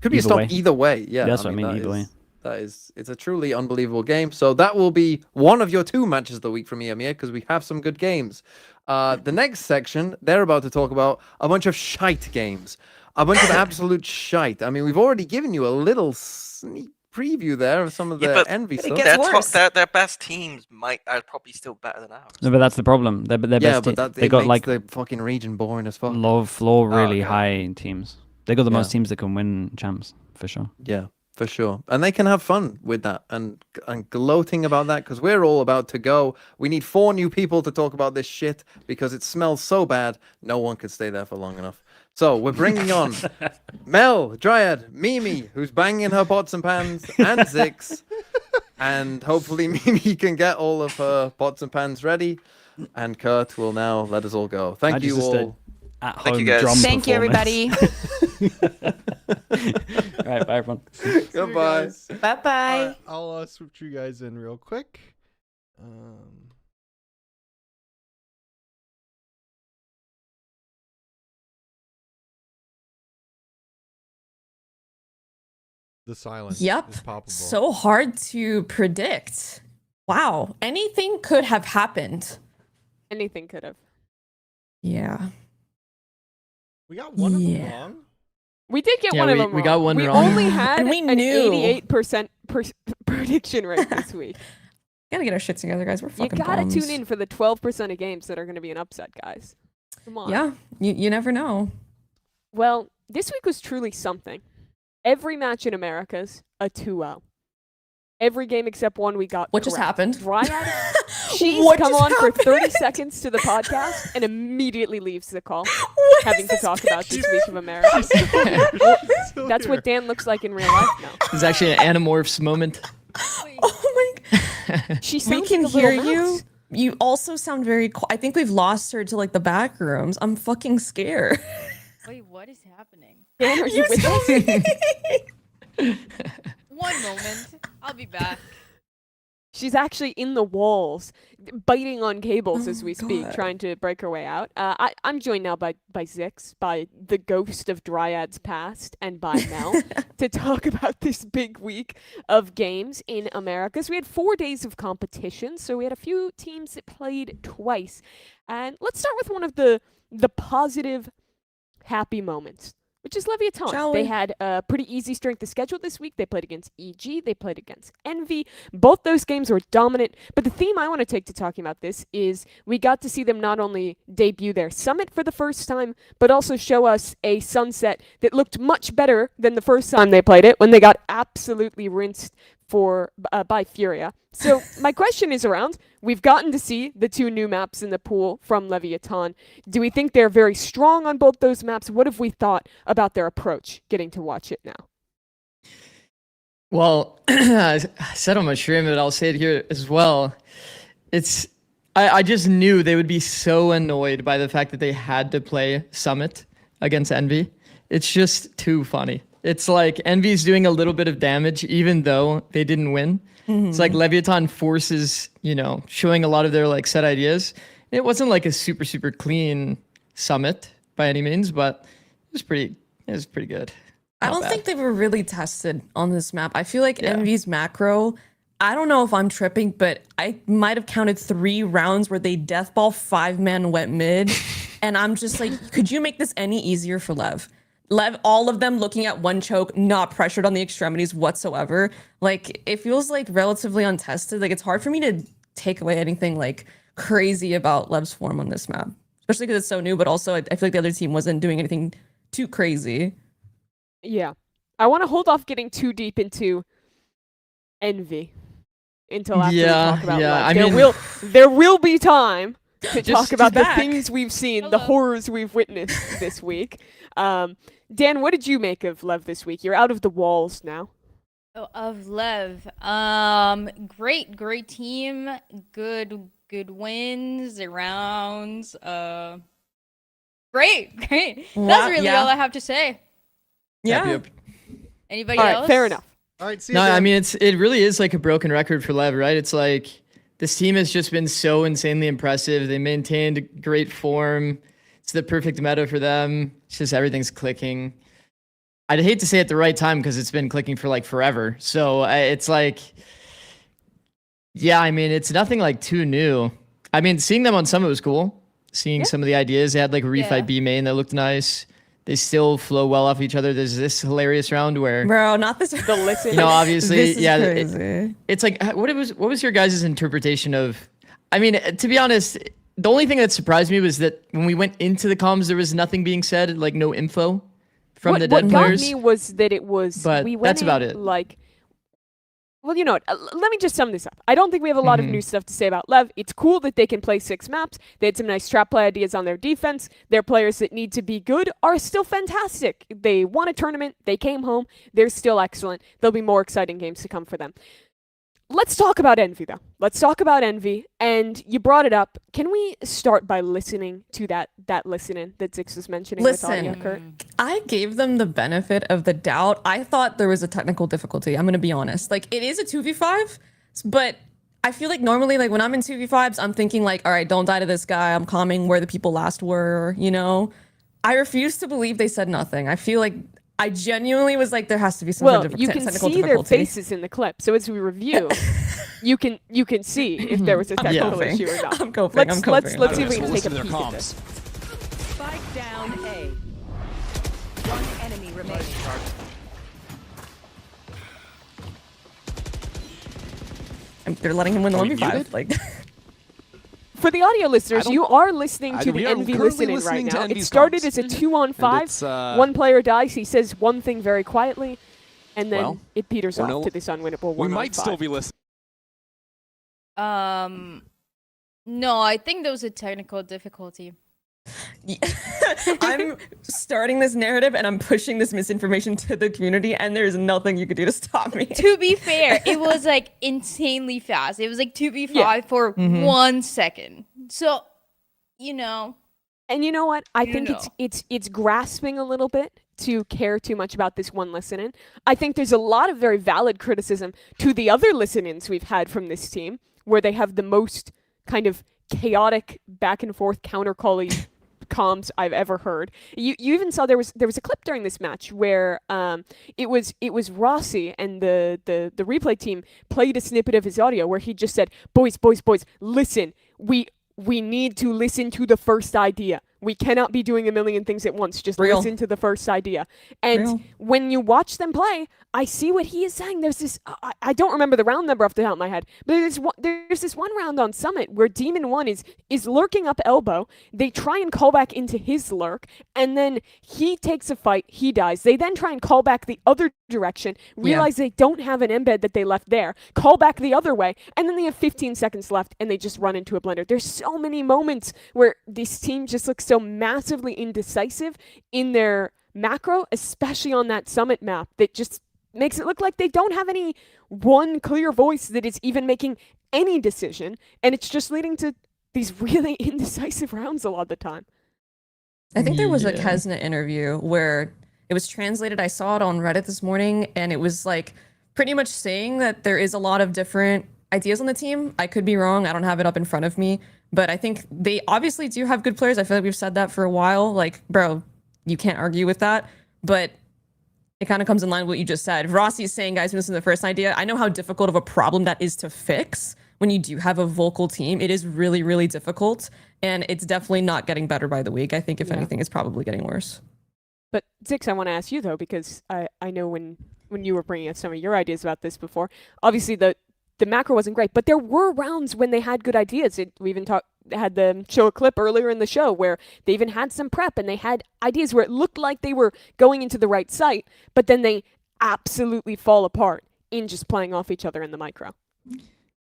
Could be a stomp either way. Yeah, that's what I mean, either way. It's a truly unbelievable game. So that will be one of your 2 matches of the week from EMEA because we have some good games. The next section, they're about to talk about a bunch of shite games. A bunch of absolute shite. I mean, we've already given you a little sneak preview there of some of the envy stuff. Their best teams are probably still better than ours. No, but that's the problem. Their best they got like the fucking region boring as fuck. Low floor, really high teams. They got the most teams that can win champs for sure. Yeah, for sure. And they can have fun with that and gloating about that because we're all about to go. We need 4 new people to talk about this shit because it smells so bad. No one could stay there for long enough. So we're bringing on Mel, Dryad, Mimi, who's banging her pots and pans, and Zikz. And hopefully Mimi can get all of her pots and pans ready. And Kurt will now let us all go. Thank you all. Thank you guys. Thank you, everybody. All right, bye everyone. Goodbye. Bye-bye. I'll switch you guys in real quick. The silence is palpable. So hard to predict. Wow. Anything could have happened. Anything could have. Yeah. We got one of them wrong. We did get one of them wrong. We got one wrong. We only had an 88% prediction rate this week. Gotta get our shit together, guys. We're fucking You gotta bums. tune in for the 12% of games that are gonna be an upset, guys. Come on. Yeah, you never know. Well, this week was truly something. Every match in America's a 2-0. Every game except one we got What just happened? Dryad, she's come on for 30 seconds to the podcast and immediately leaves the call, having to talk about this week of America. That's what Dan looks like in real life now. It's actually an Animorphs moment. Oh my god. She We sounds can like a hear little you. mouse. You also sound very I think we've lost her to like the back rooms. I'm fucking scared. Wait, what is happening? Dan, are you with us? One moment. I'll be back. She's actually in the walls, biting on cables as we speak, God. trying to break her way out. I'm joined now by Zikz, by the ghost of Dryad's past, and by Mel to talk about this big week of games in America. So we had 4 days of competition, so we had a few teams that played twice. And let's start with one of the positive, happy moments, which is LEVIATAN. They had a pretty easy strength of schedule this week. They played against EG. They played against Envy. Both those games were dominant. But the theme I want to take to talking about this is we got to see them not only debut their summit for the first time, but also show us a sunset that looked much better than the first time they played it when they got absolutely rinsed by FURIA. So my question is around, we've gotten to see the 2 new maps in the pool from LEVIATAN. Do we think they're very strong on both those maps? What have we thought about their approach getting to watch it now? Well, I said on my stream, but I'll say it here as well. I just knew they would be so annoyed by the fact that they had to play Summit against Envy. It's just too funny. It's like Envy's doing a little bit of damage even though they didn't win. Mm-hmm. It's like LEVIATAN forces, showing a lot of their like set ideas. It wasn't like a super, super clean summit by any means, but it was pretty good. I don't think they were really tested on this map. I feel like Envy's macro, I don't know if I'm tripping, but I might have counted 3 rounds where they deathball 5-man went mid. And I'm just like, could you make this any easier for Lev? All of them looking at one choke, not pressured on the extremities whatsoever. Like, it feels like relatively untested. Like, it's hard for me to take away anything like crazy about Lev's form on this map, especially because it's so new, but also I feel like the other team wasn't doing anything too crazy. Yeah. I want to hold off getting too deep into Envy until after we talk about Lev. There will be time to talk about the things we've seen, the horrors we've witnessed this week. Dan, what did you make of Lev this week? You're out of the walls now. Oh, of Lev. Great team. Good wins, rounds. Great. That's really all I have to say. Yeah. Anybody else? else? Fair enough. All right, see no, I mean it really is like a broken record for Lev, right? It's like this team has just been so insanely impressive. They maintained great form. It's the perfect meta for them. It's just everything's clicking. I'd hate to say at the right time because it's been clicking for like forever. So it's like, yeah, I mean, it's nothing like too new. I mean, seeing them on Summit was cool. Seeing some of the ideas. They had like a refight B main that looked nice. They still flow well off each other. There's this hilarious round where, bro, not this. The listen. You know, obviously, yeah. It's like, what was your guys' interpretation of? I mean, to be honest, the only thing that surprised me was that when we went into the comms, there was nothing being said, like no info from the dead players. What got me was that it was. But we went that's about it. Like, well, you know what? Let me just sum this up. I don't think we have a lot of new stuff to say about Lev. It's cool that they can play 6 maps. They had some nice trap play ideas on their defense. Their players that need to be good are still fantastic. They won a tournament. They came home. They're still excellent. There'll be more exciting games to come for them. Let's talk about Envy, though. Let's talk about Envy. And you brought it up. Can we start by listening to that listening that Zikz was mentioning? Listen, with Kurt? I gave them the benefit of the doubt. I thought there was a technical difficulty. I'm going to be honest. Like, it is a 2v5, but I feel like normally, like, when I'm in 2v5s, I'm thinking, like, all right, don't die to this guy. I'm calming where the people last were, you know? I refuse to believe they said nothing. I feel like I genuinely was like, there has to be some technical difficulty. You can see their faces in the clip. So as we review, you can see if there was a technical issue or not. I'm coping. Let's see if we can take a peek at this. Spike down A. One enemy remaining. They're letting him win the 1v5. Like. For the audio listeners, you are listening to the Envy listening right now. It started as a 2-on-5. One player dies. He says one thing very quietly, and then it peters off to this unwinnable 1-on-5. We might still be listening. No, I think there was a technical difficulty. I'm starting this narrative and I'm pushing this misinformation to the community, and there's nothing you could do to stop me. To be fair, it was like insanely fast. It was like 2v5 for 1 second. So, you know. And you know what? I think it's grasping a little bit to care too much about this one listen-in. I think there's a lot of very valid criticism to the other listen-ins we've had from this team, where they have the most kind of chaotic back and forth counter-calling comms I've ever heard. You even saw there was a clip during this match where it was Rossi and the replay team played a snippet of his audio where he just said, boys, listen, we need to listen to the first idea. We cannot be doing a million things at once. Just listen to the first idea. And when you watch them play, I see what he is saying. There's this, I don't remember the round number off the top of my head, but there's this one round on Summit where Demon 1 is lurking up elbow. They try and call back into his lurk, and then he takes a fight, he dies. They then try and call back the other direction, realize they don't have an embed that they left there, call back the other way, and then they have 15 seconds left, and they just run into a blender. There's so many moments where this team just looks so massively indecisive in their macro, especially on that Summit map, that just makes it look like they don't have any one clear voice that is even making any decision, and it's just leading to these really indecisive rounds a lot of the time. I think there was a Kesna interview where it was translated. I saw it on Reddit this morning, and it was like pretty much saying that there is a lot of different ideas on the team. I could be wrong. I don't have it up in front of me, but I think they obviously do have good players. I feel like we've said that for a while. Like, bro, you can't argue with that, but it kind of comes in line with what you just said. Rossi is saying, guys, this is the first idea. I know how difficult of a problem that is to fix when you do have a vocal team. It is really, really difficult, and it's definitely not getting better by the week. I think, if anything, it's probably getting worse. But Zikz, I want to ask you, though, because I know when you were bringing up some of your ideas about this before, obviously the macro wasn't great, but there were rounds when they had good ideas. We even had them show a clip earlier in the show where they even had some prep and they had ideas where it looked like they were going into the right site, but then they absolutely fall apart in just playing off each other in the micro.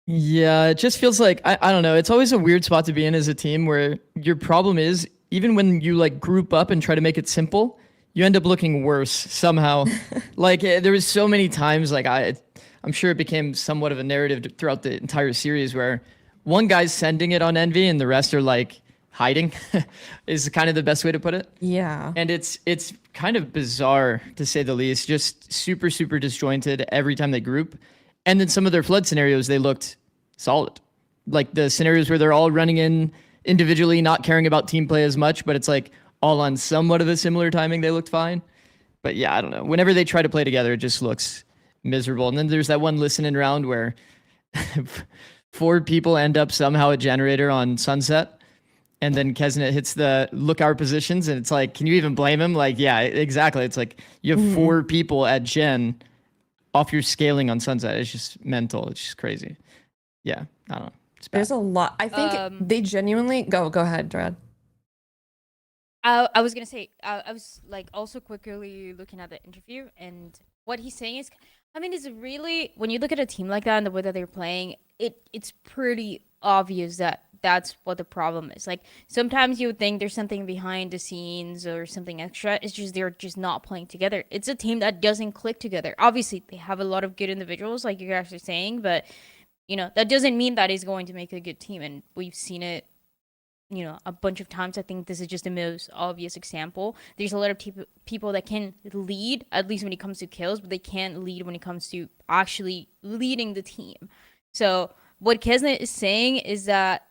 Yeah, it just feels like, I don't know, it's always a weird spot to be in as a team where your problem is, even when you like group up and try to make it simple, you end up looking worse somehow. Like there was so many times, like I'm sure it became somewhat of a narrative throughout the entire series where one guy's sending it on Envy and the rest are like hiding is kind of the best way to put it. Yeah. And it's kind of bizarre to say the least, just super, super disjointed every time they group. And then some of their flood scenarios, they looked solid. Like the scenarios where they're all running in individually not caring about team play as much, but it's like all on somewhat of a similar timing, they looked fine. But yeah, I don't know. Whenever they try to play together, it just looks miserable. And then there's that one listening round where 4 people end up somehow at generator on Sunset. And then Kesnet hits the look our positions. And it's like, can you even blame him? Like, yeah, exactly. It's like you have 4 people at Gen off your scaling on Sunset. It's just mental. It's just crazy. Yeah, I don't know. There's a lot. I think they genuinely go ahead, Dryad. I was gonna say I was like also quickly looking at the interview, and what he's saying is, I mean, it's really, when you look at a team like that and the way that they're playing, it's pretty obvious that that's what the problem is. Like sometimes you would think there's something behind the scenes or something extra. It's just they're just not playing together. It's a team that doesn't click together. Obviously, they have a lot of good individuals, like you guys are saying, but you know that doesn't mean that is going to make a good team, and we've seen it, you know, a bunch of times. I think this is just the most obvious example. There's a lot of people that can lead, at least when it comes to kills, but they can't lead when it comes to actually leading the team. So what Kesnet is saying is that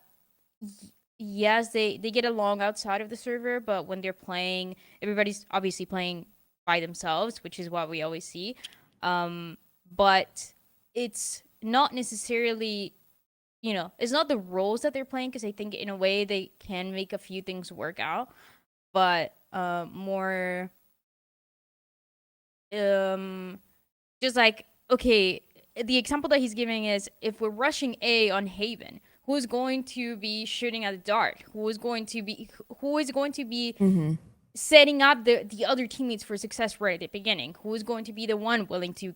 yes, they get along outside of the server, but when they're playing, everybody's obviously playing by themselves, which is what we always see. But it's not necessarily, you know, it's not the roles that they're playing, because I think in a way they can make a few things work out, but more just like, okay, the example that he's giving is, if we're rushing A on Haven, who's going to be shooting at the dart? Who is going to be setting up the other teammates for success right at the beginning? Who is going to be the one willing to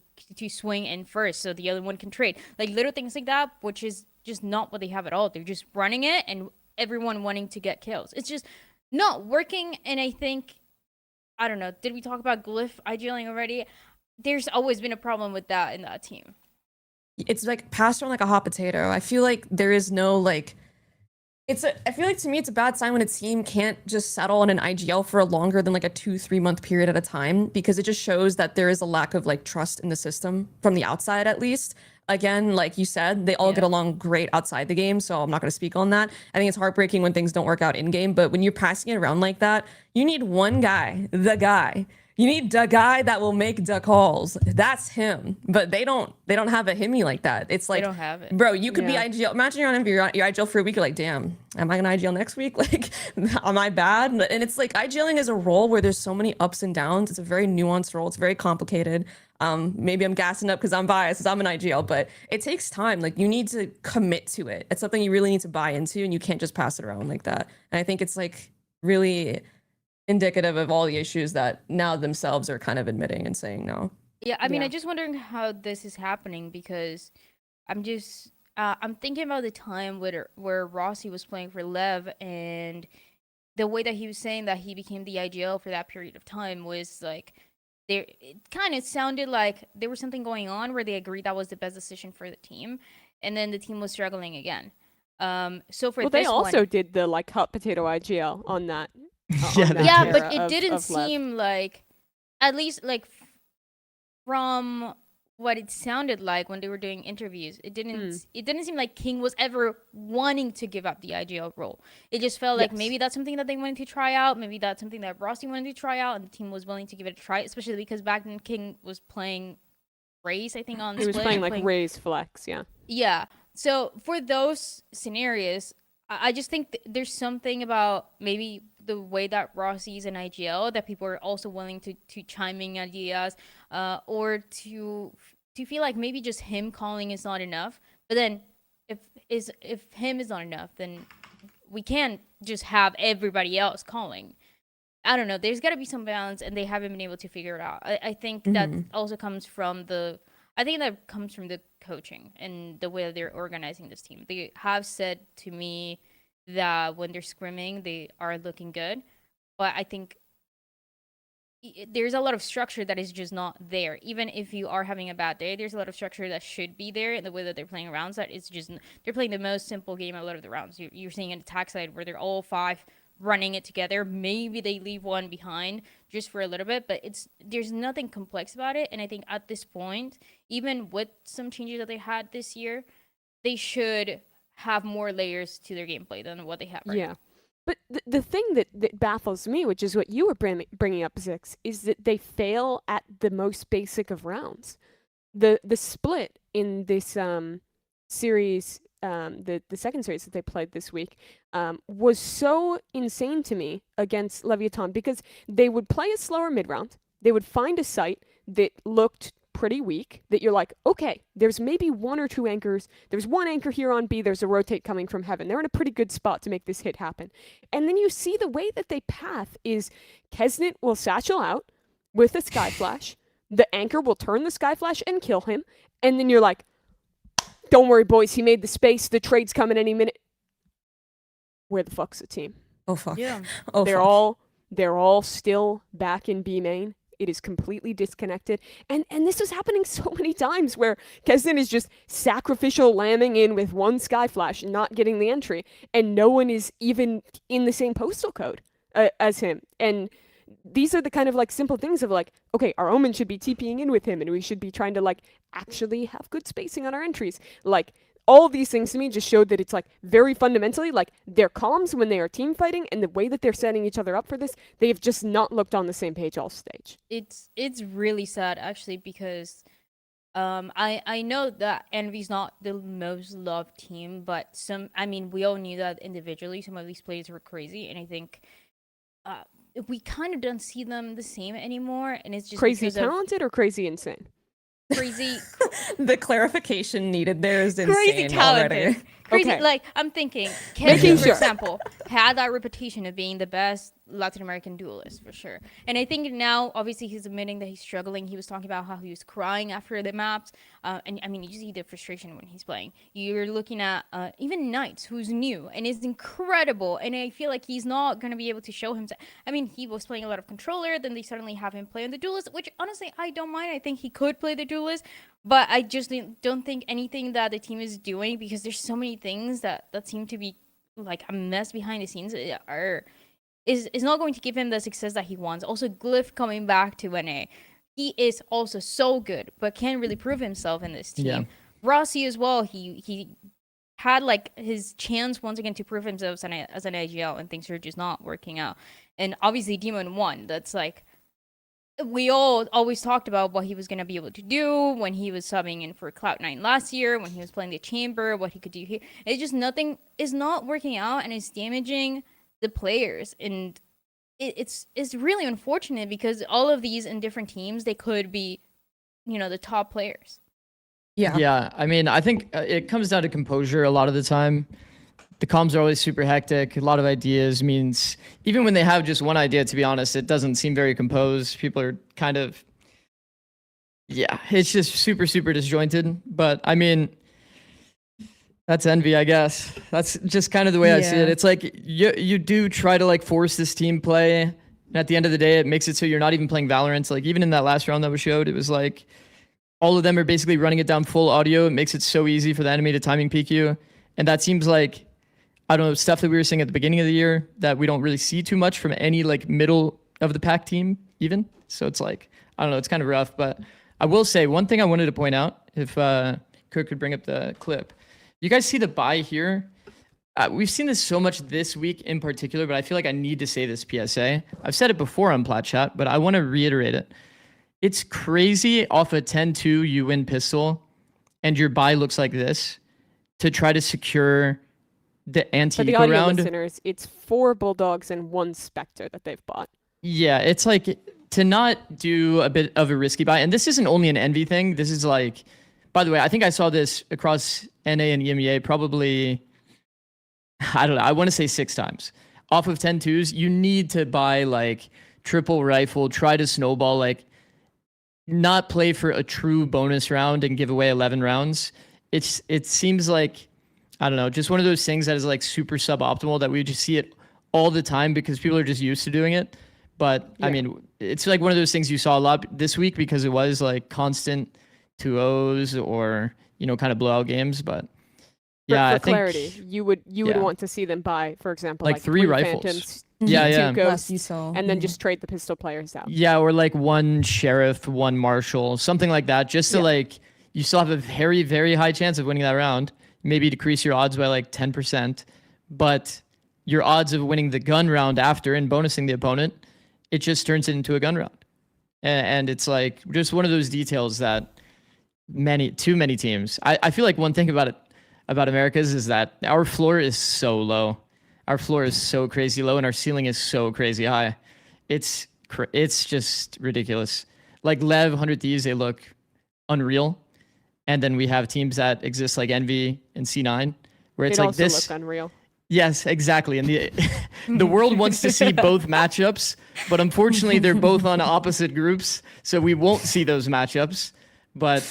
swing in first so the other one can trade? Like little things like that, which is just not what they have at all. They're just running it and everyone wanting to get kills. It's just not working. And I think, I don't know, did we talk about Glyph IGLing already? There's always been a problem with that in that team. It's like passed around like a hot potato. I feel like there is no like, I feel like to me it's a bad sign when a team can't just settle on an IGL for a longer than like a 2-3 month period at a time, because it just shows that there is a lack of like trust in the system from the outside, at least. Again, like you said, they all get along great outside the game, so I'm not going to speak on that. I think it's heartbreaking when things don't work out in game, but when you're passing it around like that, you need one guy, the guy. You need the guy that will make the calls. That's him. But they don't have a himmy like that. It's like, they don't have it. Bro, you could be IGL. Imagine you're on MV, you're IGL for a week. You're like, damn, am I gonna IGL next week? Like, am I bad? And it's like, IGLing is a role where there's so many ups and downs. It's a very nuanced role. It's very complicated. Maybe I'm gassing up because I'm biased, because I'm an IGL, but it takes time. Like, you need to commit to it. It's something you really need to buy into, and you can't just pass it around like that. And I think it's like really indicative of all the issues that now themselves are kind of admitting and saying no. Yeah, I mean, I'm just wondering how this is happening, because I'm just I'm thinking about the time where Rossi was playing for Lev, and the way that he was saying that he became the IGL for that period of time was like, it kind of sounded like there was something going on where they agreed that was the best decision for the team, and then the team was struggling again. So for they also did the like hot potato IGL on that. Yeah, but it didn't seem like, at least like from what it sounded like when they were doing interviews, it didn't seem like King was ever wanting to give up the IGL role. It just felt like maybe that's something that they wanted to try out. Maybe that's something that Rossi wanted to try out, and the team was willing to give it a try, especially because back then King was playing Raze, I think, on He was playing like Raze Flex, yeah. Yeah. So for those scenarios, I just think there's something about maybe the way that Rossi is an IGL that people are also willing to chime in ideas, or to feel like maybe just him calling is not enough. But then if him is not enough, then we can't just have everybody else calling. I don't know. There's got to be some balance, and they haven't been able to figure it out. I think that also comes from the coaching and the way that they're organizing this team. They have said to me that when they're scrimming, they are looking good, but I think there's a lot of structure that is just not there. Even if you are having a bad day, there's a lot of structure that should be there in the way that they're playing rounds. That it's just, they're playing the most simple game a lot of the rounds. You're seeing an attack side where they're all 5 running it together. Maybe they leave one behind just for a little bit, but there's nothing complex about it. And I think at this point, even with some changes that they had this year, they should have more layers to their gameplay than what they have right now. But the thing that baffles me, which is what you were bringing up, Zikz, is that they fail at the most basic of rounds. The split in this series, the second series that they played this week, was so insane to me against LEVIATAN, because they would play a slower mid-round, they would find a site that looked pretty weak, that you're like, okay, there's maybe one or two anchors, there's one anchor here on B, there's a rotate coming from heaven, they're in a pretty good spot to make this hit happen. And then you see the way that they path is Kesnet will satchel out with a sky flash, the anchor will turn the sky flash and kill him, and then you're like, don't worry boys, he made the space, the trade's coming any minute. Where the fuck's the team? Oh fuck. Yeah. Oh, They're all still back in B main. It is completely disconnected. And this was happening so many times where Kesnet is just sacrificial lambing in with one sky flash and not getting the entry, and no one is even in the same postal code as him. And these are the kind of like simple things of like, okay, our Omen should be TPing in with him, and we should be trying to like actually have good spacing on our entries. Like, all of these things to me just showed that it's like very fundamentally like their comms when they are team fighting and the way that they're setting each other up for this, they have just not looked on the same page all stage. It's really sad actually, because I know that Envy's not the most loved team, but we all knew that individually some of these players were crazy, and I think we kind of don't see them the same anymore, and it's just crazy talented or crazy insane. Crazy. The clarification needed there is insane Crazy talented. already. Crazy, Okay. like I'm thinking, Kevin, for example, had that reputation of being the best Latin American duelist for sure. And I think now, obviously, he's admitting that he's struggling. He was talking about how he was crying after the maps, and I mean, you see the frustration when he's playing. You're looking at even Knights, who's new and is incredible, and I feel like he's not gonna be able to show himself. I mean, he was playing a lot of controller, then they suddenly have him play on the duelist, which honestly I don't mind. I think he could play the duelist. But I just don't think anything that the team is doing, because there's so many things that seem to be like a mess behind the scenes, is not going to give him the success that he wants. Also, Glyph coming back to NA, he is also so good, but can't really prove himself in this team. Yeah. Rossi as well, he had like his chance once again to prove himself as an AGL, and things are just not working out. And obviously Demon won. That's like, we all always talked about what he was going to be able to do when he was subbing in for Cloud9 last year, when he was playing the Chamber, what he could do here. It's just nothing is not working out, and it's damaging the players. And it's really unfortunate, because all of these in different teams, they could be, the top players. Yeah. Yeah. I mean, I think it comes down to composure a lot of the time. The comms are always super hectic. A lot of ideas means even when they have just one idea, to be honest, it doesn't seem very composed. People are kind of, it's just super, super disjointed. But I mean, that's envy, I guess. That's just kind of the way I see it. It's like you do try to like force this team play. And at the end of the day, it makes it so you're not even playing Valorant. Like even in that last round that was showed, it was like all of them are basically running it down full audio. It makes it so easy for the enemy to timing peek you. And that seems like, I don't know, stuff that we were seeing at the beginning of the year that we don't really see too much from any like middle of the pack team even. So it's like, I don't know, it's kind of rough. But I will say one thing I wanted to point out, if Kurt could bring up the clip. You guys see the buy here? We've seen this so much this week in particular, but I feel like I need to say this PSA. I've said it before on Plat Chat, but I want to reiterate it. It's crazy off a 10-2 you win pistol and your buy looks like this to try to secure the For the anti-eco audio round. listeners, it's 4 Bulldogs and 1 Spectre that they've bought. Yeah, it's like to not do a bit of a risky buy. And this isn't only an envy thing. This is like, by the way, I think I saw this across NA and EMEA probably, I don't know, I want to say 6 times. Off of 10-2s, you need to buy like triple rifle, try to snowball, like not play for a true bonus round and give away 11 rounds. It seems like, I don't know, just one of those things that is like super suboptimal that we just see it all the time because people are just used to doing it. But I mean, it's like one of those things you saw a lot this week because it was like constant 2-0s or, kind of blowout games. But yeah, For I think clarity, you would want to see them buy, for example, like 3 rifles. Phantoms, Yeah. 2 Ghosts, and then just trade the pistol players out. Yeah, or like 1 Sheriff, 1 Marshal, something like that, just to like, you still have a very, very high chance of winning that round. maybe decrease your odds by like 10%, but your odds of winning the gun round after and bonusing the opponent, it just turns it into a gun round. And it's like just one of those details that too many teams. I feel like one thing about Americas is that our floor is so low. Our floor is so crazy low and our ceiling is so crazy high. It's just ridiculous. Like Lev, 100 Thieves, they look unreal. And then we have teams that exist like Envy and C9, where it's It like also this. look unreal. Yes, exactly. And the world wants to see both matchups, but unfortunately they're both on opposite groups, so we won't see those matchups. But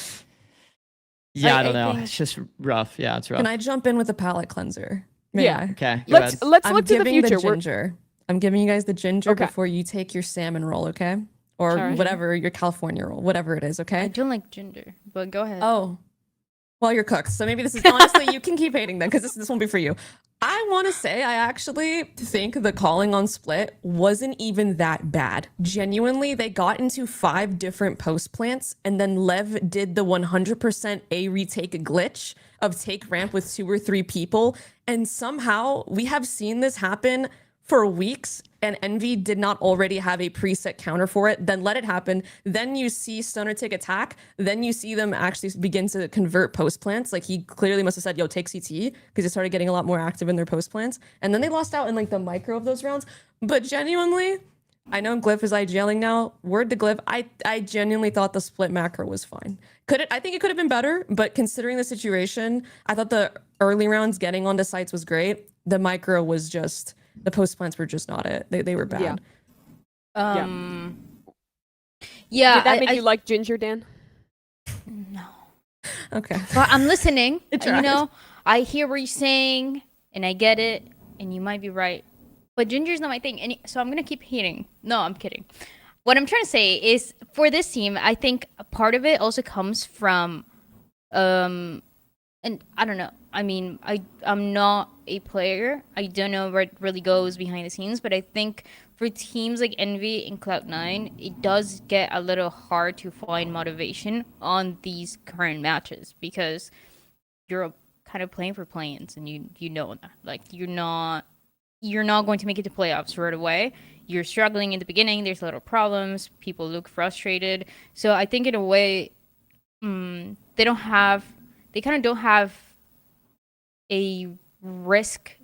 yeah, I don't know. It's just rough. Yeah, it's rough. Can I jump in with a palate cleanser? May Yeah. I? Okay. go Let's ahead. look I'm to the giving future. the ginger. I'm giving you guys the ginger Okay. before you take your salmon roll, okay? Or Alright. whatever, your California roll, whatever it is, I okay? don't like ginger, but go ahead. Oh. Well, you're cooked. So maybe this is honestly, you can keep hating them because this won't be for you. I want to say I actually think the calling on split wasn't even that bad. Genuinely, they got into 5 different post plants and then Lev did the 100% A retake glitch of take ramp with 2 or 3 people. And somehow we have seen this happen for weeks and Envy did not already have a preset counter for it, then let it happen. Then you see Stunner take attack. Then you see them actually begin to convert post plants. Like he clearly must have said, yo, take CT, because they started getting a lot more active in their post plants. And then they lost out in like the micro of those rounds. But genuinely, I know Glyph is IGLing now. Word to Glyph, I genuinely thought the split macro was fine. I think it could have been better, but considering the situation, I thought the early rounds getting onto sites was great. The micro was just... The post plants were just not it. They were bad. Yeah. Did that make you like ginger, Dan? No. Okay. But I'm listening. It You tried. know, I hear what you're saying, and I get it, and you might be right. But ginger's not my thing, and so I'm gonna keep hating. No, I'm kidding. What I'm trying to say is, for this team, I think a part of it also comes from, and I don't know. I mean, I'm not a player. I don't know what really goes behind the scenes, but I think for teams like Envy and Cloud9, it does get a little hard to find motivation on these current matches because you're kind of playing for play-ins, and you know that. Like you're not going to make it to playoffs right away. You're struggling in the beginning. There's little problems. People look frustrated. So I think in a way, they kind of don't have a risk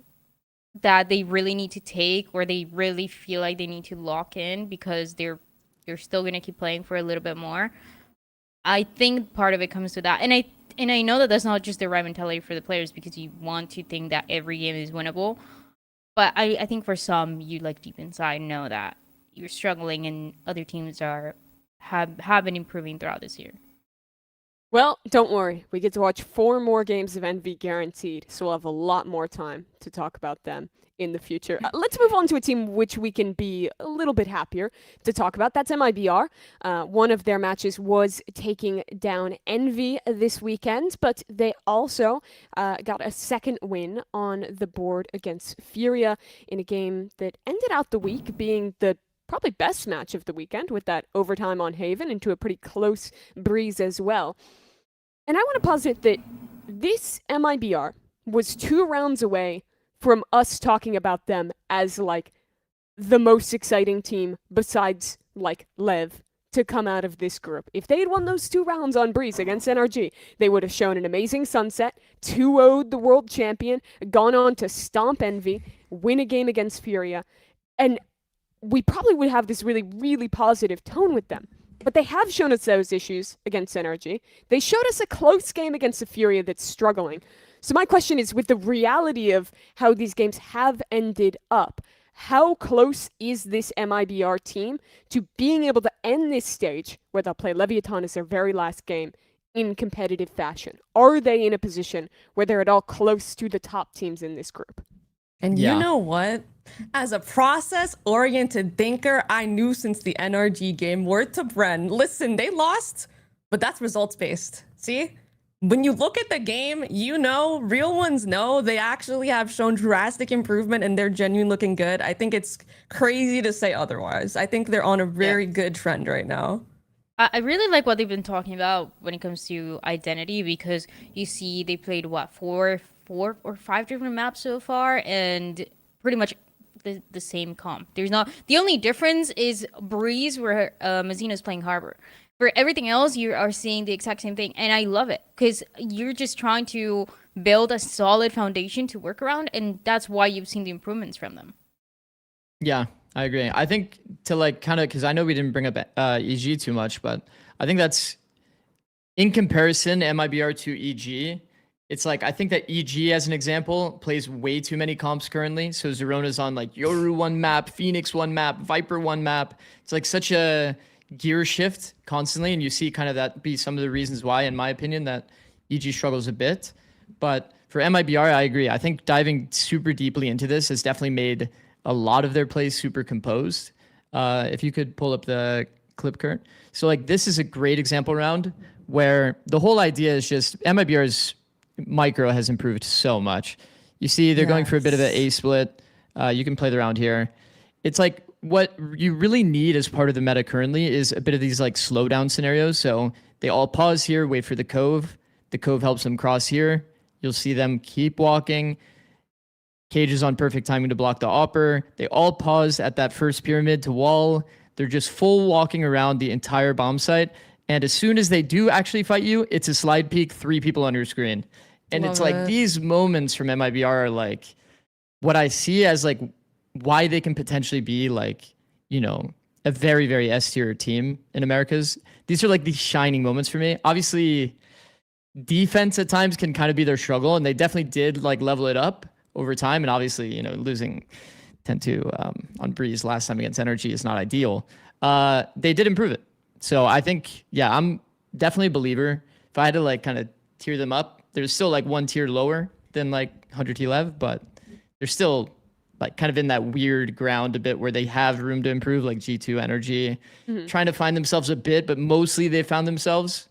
that they really need to take, or they really feel like they need to lock in because they're still going to keep playing for a little bit more. I think part of it comes to that. And I know that that's not just the right mentality for the players, because you want to think that every game is winnable. But I think for some, you like deep inside know that you're struggling, and other teams have been improving throughout this year. Well, don't worry. We get to watch 4 more games of Envy guaranteed, so we'll have a lot more time to talk about them in the future. Let's move on to a team which we can be a little bit happier to talk about. That's MIBR. One of their matches was taking down Envy this weekend, but they also got a second win on the board against FURIA in a game that ended out the week being the probably best match of the weekend, with that overtime on Haven into a pretty close breeze as well. And I want to posit that this MIBR was 2 rounds away from us talking about them as like the most exciting team besides like Lev to come out of this group. If they had won those 2 rounds on breeze against NRG, they would have shown an amazing sunset, 2-0'd the world champion, gone on to stomp Envy, win a game against FURIA, and we probably would have this really, really positive tone with them. But they have shown us those issues against NRG. They showed us a close game against the FURIA that's struggling. So my question is, with the reality of how these games have ended up, how close is this MIBR team to being able to end this stage where they'll play LEVIATAN as their very last game in competitive fashion? Are they in a position where they're at all close to the top teams in this group? And you know what? As a process-oriented thinker, I knew since the NRG game, word to Bren, listen, they lost, but that's results-based. See? When you look at the game, you know, real ones know they actually have shown drastic improvement and they're genuinely looking good. I think it's crazy to say otherwise. I think they're on a very good trend right now. I really like what they've been talking about when it comes to identity, because you see they played what, four or five different maps so far, and pretty much the same comp. There's not, the only difference is Breeze, where Mazina's playing Harbor. For everything else, you are seeing the exact same thing, and I love it because you're just trying to build a solid foundation to work around, and that's why you've seen the improvements from them. Yeah, I agree. I think to like kind of, because I know we didn't bring up EG too much, but I think that's in comparison MIBR to EG. It's like, I think that EG, as an example, plays way too many comps currently. So Zerona's on like Yoru one map, Phoenix one map, Viper one map. It's like such a gear shift constantly, and you see kind of that be some of the reasons why, in my opinion, that EG struggles a bit. But for MIBR, I agree. I think diving super deeply into this has definitely made a lot of their plays super composed. If you could pull up the clip, Kurt. So like this is a great example round where the whole idea is just MIBR's micro has improved so much. You see they're going for a bit of an A split. You can play the round here. It's like what you really need as part of the meta currently is a bit of these like slowdown scenarios. So they all pause here, wait for the cove. The cove helps them cross here. You'll see them keep walking. Cage is on perfect timing to block the opper. They all pause at that first pyramid to wall. They're just full walking around the entire bomb site. And as soon as they do actually fight you, it's a slide peek, 3 people on your screen. And it's like these moments from MIBR are like what I see as like why they can potentially be like, you know, a very, very S tier team in Americas. These are like these shining moments for me. Obviously, defense at times can kind of be their struggle, and they definitely did like level it up over time. And obviously, you know, losing 10-2 on Breeze last time against Energy is not ideal. They did improve it. So I think, yeah, I'm definitely a believer. If I had to like kind of tier them up, there's still like one tier lower than like 100 T-Lev, but they're still like kind of in that weird ground a bit where they have room to improve, like G2 Energy, trying to find themselves a bit, but mostly they found themselves.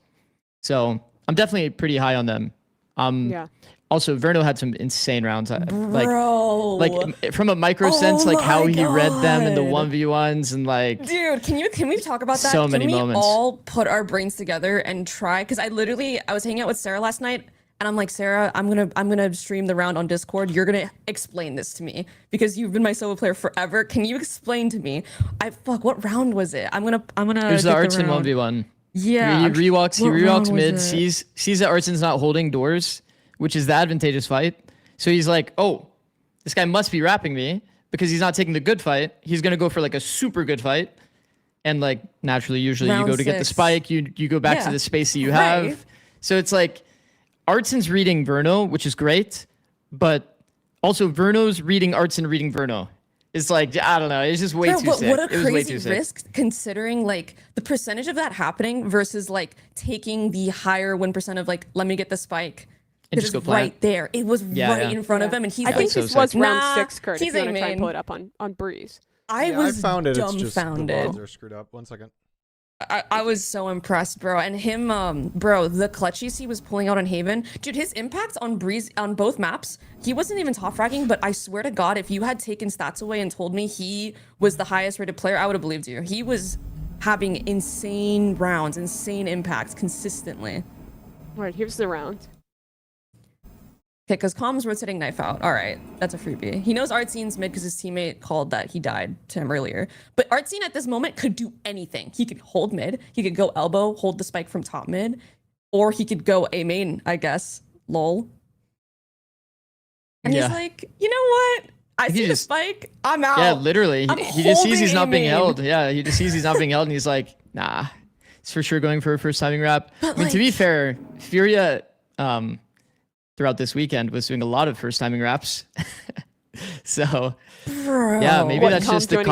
So I'm definitely pretty high on them. Yeah. Also, Verno had some insane rounds. Like from a micro sense, like how he read them in the 1v1s and like. Dude, can we talk about that? So many moments. Can we all put our brains together and try? Because I was hanging out with Sarah last night, and I'm like, Sarah, I'm gonna stream the round on Discord. You're gonna explain this to me because you've been my solo player forever. Can you explain to me? What round was it? I'm gonna. There's the Artson 1v1. Yeah. He rewalks mid, sees that Artson's not holding doors, which is the advantageous fight. So he's like, oh, this guy must be rapping me because he's not taking the good fight. He's going to go for like a super good fight. And like naturally, usually Round you go to get the spike, you go back to the space that you have. Right. So it's like Artson's reading Verno, which is great. But also Verno's reading Artson reading Verno. It's like, I don't know. It's just way too sick. What a crazy risk considering like the percentage of that happening versus like taking the higher win percent of like, let me get the spike. And just go right there. It was right in front of him, and he's. I think this was round 6, Kurt. He's if you want to try and pull it up on Breeze. I found it. It's just the dumbfounded. buttons are screwed up. 1 second. I was so impressed, bro. And him, bro, the clutchies he was pulling out on Haven, dude. His impact on Breeze on both maps, he wasn't even top fragging. But I swear to God, if you had taken stats away and told me he was the highest rated player, I would have believed you. He was having insane rounds, insane impacts consistently. All right, here's the round. Okay, because Com's rotating knife out. All right, that's a freebie. He knows Artzine's mid because his teammate called that he died to him earlier. But Artzine at this moment could do anything. He could hold mid. He could go elbow, hold the spike from top mid. Or he could go A main, I guess. Lol. And he's like, you know what? I see the spike. I'm out. Yeah, literally. He just sees he's not being held. Yeah, he just sees he's not being held and he's like, nah. He's for sure going for a first timing wrap. I mean, to be fair, FURIA... throughout this weekend was doing a lot of first timing wraps. So yeah, maybe that's just the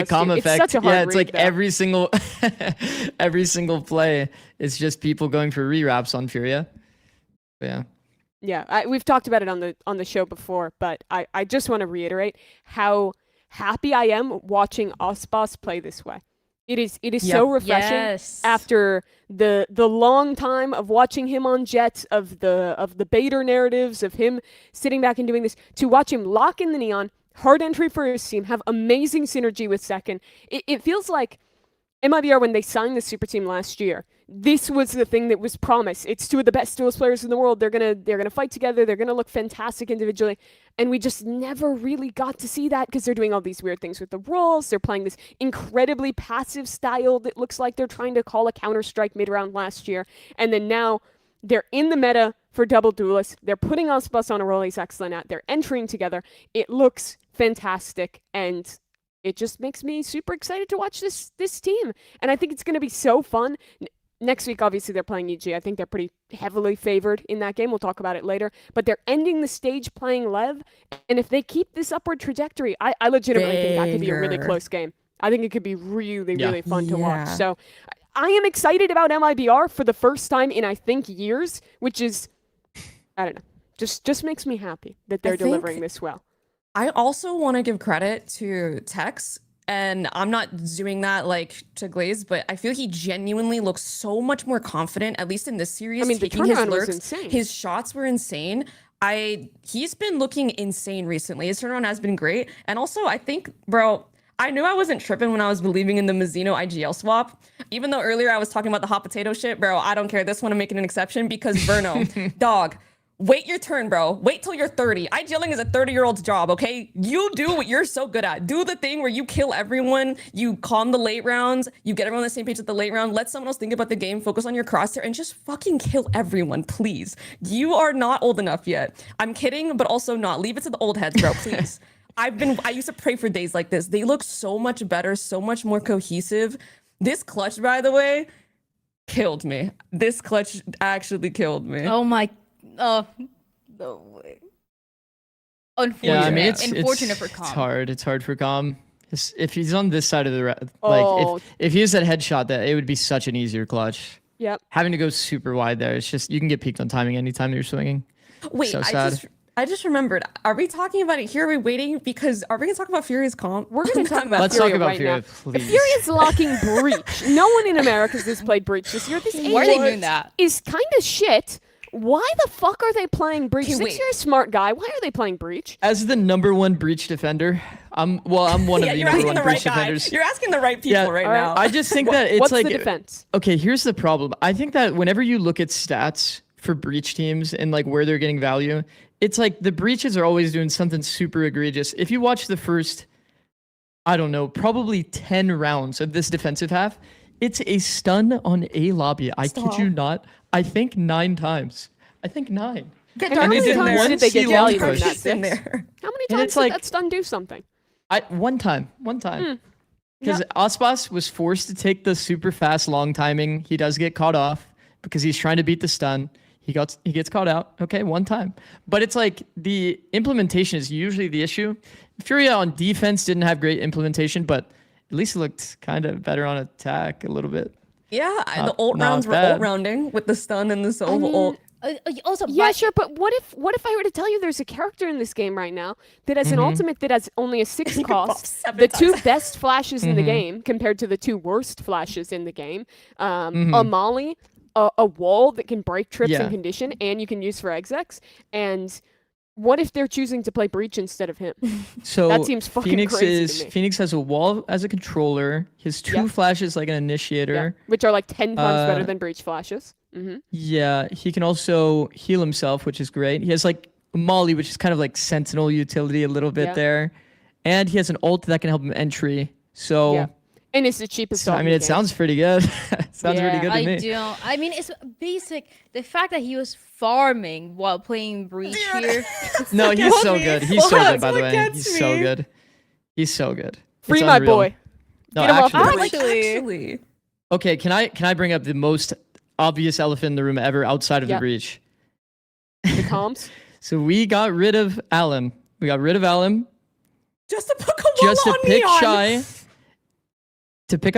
calm effect. Yeah, it's like every single play is just people going for re-wraps on FURIA. But yeah, we've talked about it on the show before, but I just want to reiterate how happy I am watching Osboss play this way. It is so refreshing after the long time of watching him on Jets, of the Bader narratives, of him sitting back and doing this, to watch him lock in the Neon, hard entry for his team, have amazing synergy with Second. It feels like MIBR, when they signed the super team last year, this was the thing that was promised. It's two of the best duels players in the world. They're gonna fight together. They're gonna look fantastic individually, and we just never really got to see that because they're doing all these weird things with the roles. They're playing this incredibly passive style that looks like they're trying to call a Counter-Strike mid-round last year, and then now they're in the meta for double duelists. They're putting Osbus on a role he's excellent at. They're entering together. It looks fantastic, and it just makes me super excited to watch this team. And I think it's going to be so fun. Next week, obviously, they're playing EG. I think they're pretty heavily favored in that game. We'll talk about it later. But they're ending the stage playing Lev. And if they keep this upward trajectory, I legitimately think that could be a really close game. I think it could be really, really fun to watch. So I am excited about MIBR for the first time in, I think, years, which is, I don't know, just makes me happy that they're delivering this well. I also want to give credit to Tex, and I'm not doing that like to Glaze, but I feel he genuinely looks so much more confident, at least in this series. I mean, the turnaround was insane. His shots were insane. He's been looking insane recently. His turnaround has been great. And also, I think, bro, I knew I wasn't tripping when I was believing in the Mizuno IGL swap. Even though earlier I was talking about the hot potato shit, bro, I don't care. This one I'm making an exception because Verno, dog, wait your turn, bro. Wait till you're 30. IGLing is a 30-year-old's job, okay? You do what you're so good at. Do the thing where you kill everyone, you calm the late rounds, you get everyone on the same page at the late round, let someone else think about the game, focus on your crosshair, and just fucking kill everyone, please. You are not old enough yet. I'm kidding, but also not. Leave it to the old heads, bro, please. I used to pray for days like this. They look so much better, so much more cohesive. This clutch, by the way, killed me. This clutch actually killed me. Oh my... Oh, no way. Unfortunate. Yeah, I mean, Unfortunate for Calm. It's hard. It's hard for Calm. If he's on this side of the if he has that headshot, that it would be such an easier clutch. Yep. Having to go super wide there, it's just you can get peaked on timing anytime you're swinging. Wait, so sad. I just remembered. Are we talking about it here? Are we waiting? Because are we going to talk about Furia's comp? We're going to talk about Let's Furia talk about right Furia, now. please. Furia's locking Breach. No one in America has played Breach this year. This Why are they doing that? Is kind of shit. Why the fuck are they playing Breach? Okay, You're a smart guy. Why are they playing Breach? As the #1 Breach defender, I'm one of the #1 Breach defenders. You're asking the right people right now. I just think that it's What's like the defense? Okay, here's the problem. I think that whenever you look at stats for Breach teams and like where they're getting value, it's like the Breaches are always doing something super egregious. If you watch the first, I don't know, probably 10 rounds of this defensive half, it's a stun on A lobby. I kid you not. I think 9 times. I think 9. And how many times did they get value from that? in there? How many times did that stun do something? One time. Because Osbas was forced to take the super fast long timing. He does get caught off because he's trying to beat the stun. He gets caught out. Okay, one time. But it's like the implementation is usually the issue. Furia on defense didn't have great implementation, but at least it looked kind of better on attack a little bit. Yeah, the ult rounds were ult rounding with the stun and the Sova ult. Also, yeah, sure, but what if I were to tell you there's a character in this game right now that has an ultimate that has only a 6 cost, the 2 best flashes in the game compared to the 2 worst flashes in the game, a molly, a wall that can break trips and condition, and you can use for execs, and what if they're choosing to play Breach instead of him? So that seems fucking crazy to me. Phoenix has a wall as a controller, his 2 flashes like an initiator. Which are like 10 times better than Breach flashes. Yeah, he can also heal himself, which is great. He has like a molly, which is kind of like Sentinel utility a little bit there. And he has an ult that can help him entry. So and it's the cheapest ult. I mean, it sounds pretty good. Sounds pretty good to me. I mean, it's basic. The fact that he was farming while playing Breach here. No, he's so good. He's so good, by the way. He's so good. He's so good. Free my boy. No, actually. Okay, can I bring up the most obvious elephant in the room ever outside of the Breach? The comms? So we got rid of Alum. Just to put Koala on pick Neon. Shy. To pick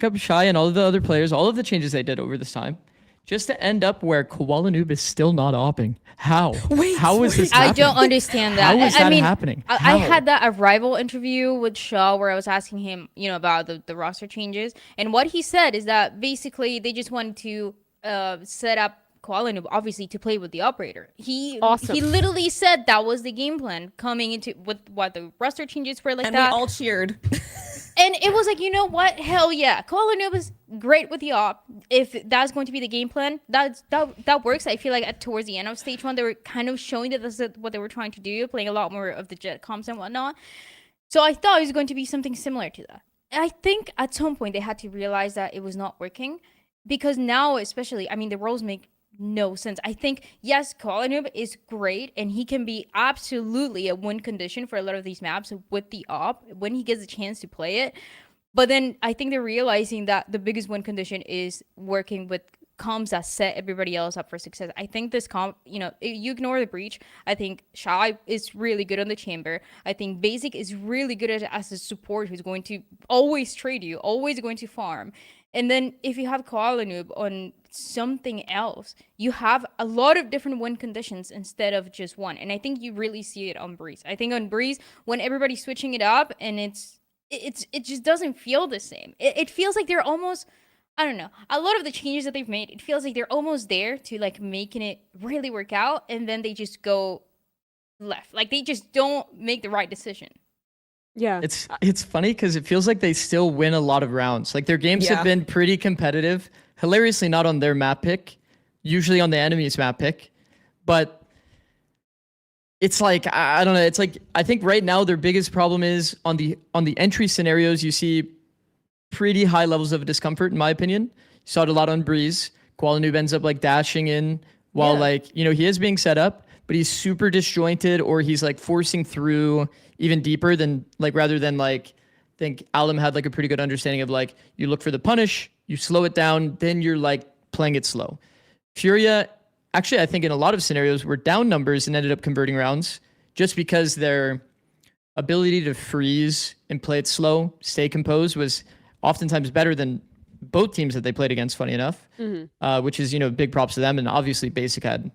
up Shy and all of the other players, all of the changes they did over this time, just to end up where Koala Noob is still not opping. How? How is this happening? I don't understand that. How is that happening? I had that Arrival interview with Shaw where I was asking him, about the roster changes, and what he said is that basically they just wanted to set up Koala Noob, obviously, to play with the operator. He literally said that was the game plan coming into with what the roster changes were like and that. And we all cheered. And it was like, you know what? Hell yeah. Koala Noob is great with the op. If that's going to be the game plan, that works. I feel like towards the end of stage 1, they were kind of showing that this is what they were trying to do, playing a lot more of the jet comps and whatnot. So I thought it was going to be something similar to that. I think at some point they had to realize that it was not working, because now especially, I mean, the roles make no sense. I think, yes, Koala Noob is great, and he can be absolutely a win condition for a lot of these maps with the op when he gets a chance to play it. But then I think they're realizing that the biggest win condition is working with comps that set everybody else up for success. I think this comp, you know, you ignore the breach. I think Shy is really good on the chamber. I think Basic is really good as a support who's going to always trade you, always going to farm. And then if you have Koala Noob on something else, you have a lot of different win conditions instead of just one. And I think you really see it on Breeze. I think on Breeze, when everybody's switching it up, and it just doesn't feel the same. It feels like they're almost, I don't know, a lot of the changes that they've made, it feels like they're almost there to like making it really work out, and then they just go left. Like they just don't make the right decision. Yeah. It's funny because it feels like they still win a lot of rounds. Like their games have been pretty competitive. Hilariously not on their map pick, usually on the enemy's map pick. But it's like, I don't know, it's like, I think right now their biggest problem is on the entry scenarios, you see pretty high levels of discomfort, in my opinion. You saw it a lot on Breeze. Koala Noob ends up like dashing in while like, you know, he is being set up, but he's super disjointed, or he's like forcing through even deeper than like, rather than like, I think Alum had like a pretty good understanding of like, you look for the punish, you slow it down, then you're like playing it slow. FURIA, actually, I think in a lot of scenarios were down numbers and ended up converting rounds just because their ability to freeze and play it slow, stay composed was oftentimes better than both teams that they played against, funny enough, which is, you know, big props to them. And obviously Basic had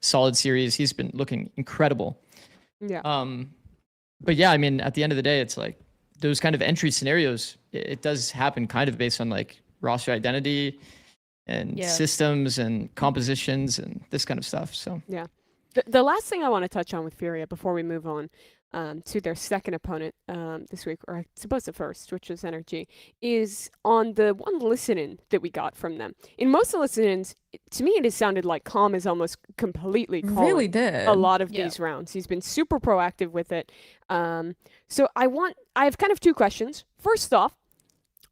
solid series. He's been looking incredible. Yeah. But yeah, I mean, at the end of the day, it's like those kind of entry scenarios, it does happen kind of based on like roster identity and systems and compositions and this kind of stuff. So yeah. The last thing I want to touch on with FURIA before we move on to their second opponent this week, or I suppose the first, which was Gen.G, is on the one listen-in that we got from them. In most of the listen-ins, to me, it has sounded like Calm is almost completely calling a lot of these rounds. He's been super proactive with it. So I have kind of two questions. First off,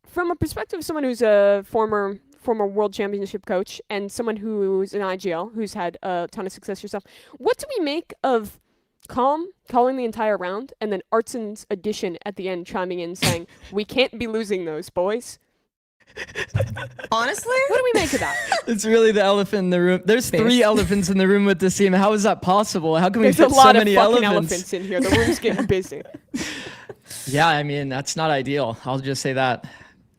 from a perspective of someone who's a former World Championship coach and someone who's an IGL, who's had a ton of success yourself, what do we make of Calm calling the entire round, and then Artson's addition at the end chiming in saying, "We can't be losing those, boys"? Honestly, what do we make of that? It's really the elephant in the room. There's 3 elephants in the room with this team. How is that possible? How can we fit so many elephants in here? The room's getting busy. Yeah, I mean, that's not ideal. I'll just say that.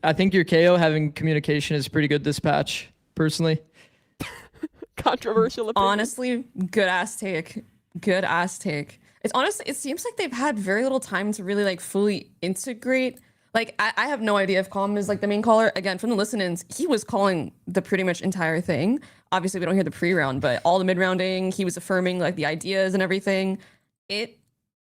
I think your KO having communication is pretty good this patch, personally. Controversial opinion. Honestly, good ass take. Good ass take. It's honestly, it seems like they've had very little time to really like fully integrate. Like, I have no idea if Calm is like the main caller. Again, from the listen-ins, he was calling the pretty much entire thing. Obviously, we don't hear the pre-round, but all the mid-rounding, he was affirming like the ideas and everything. It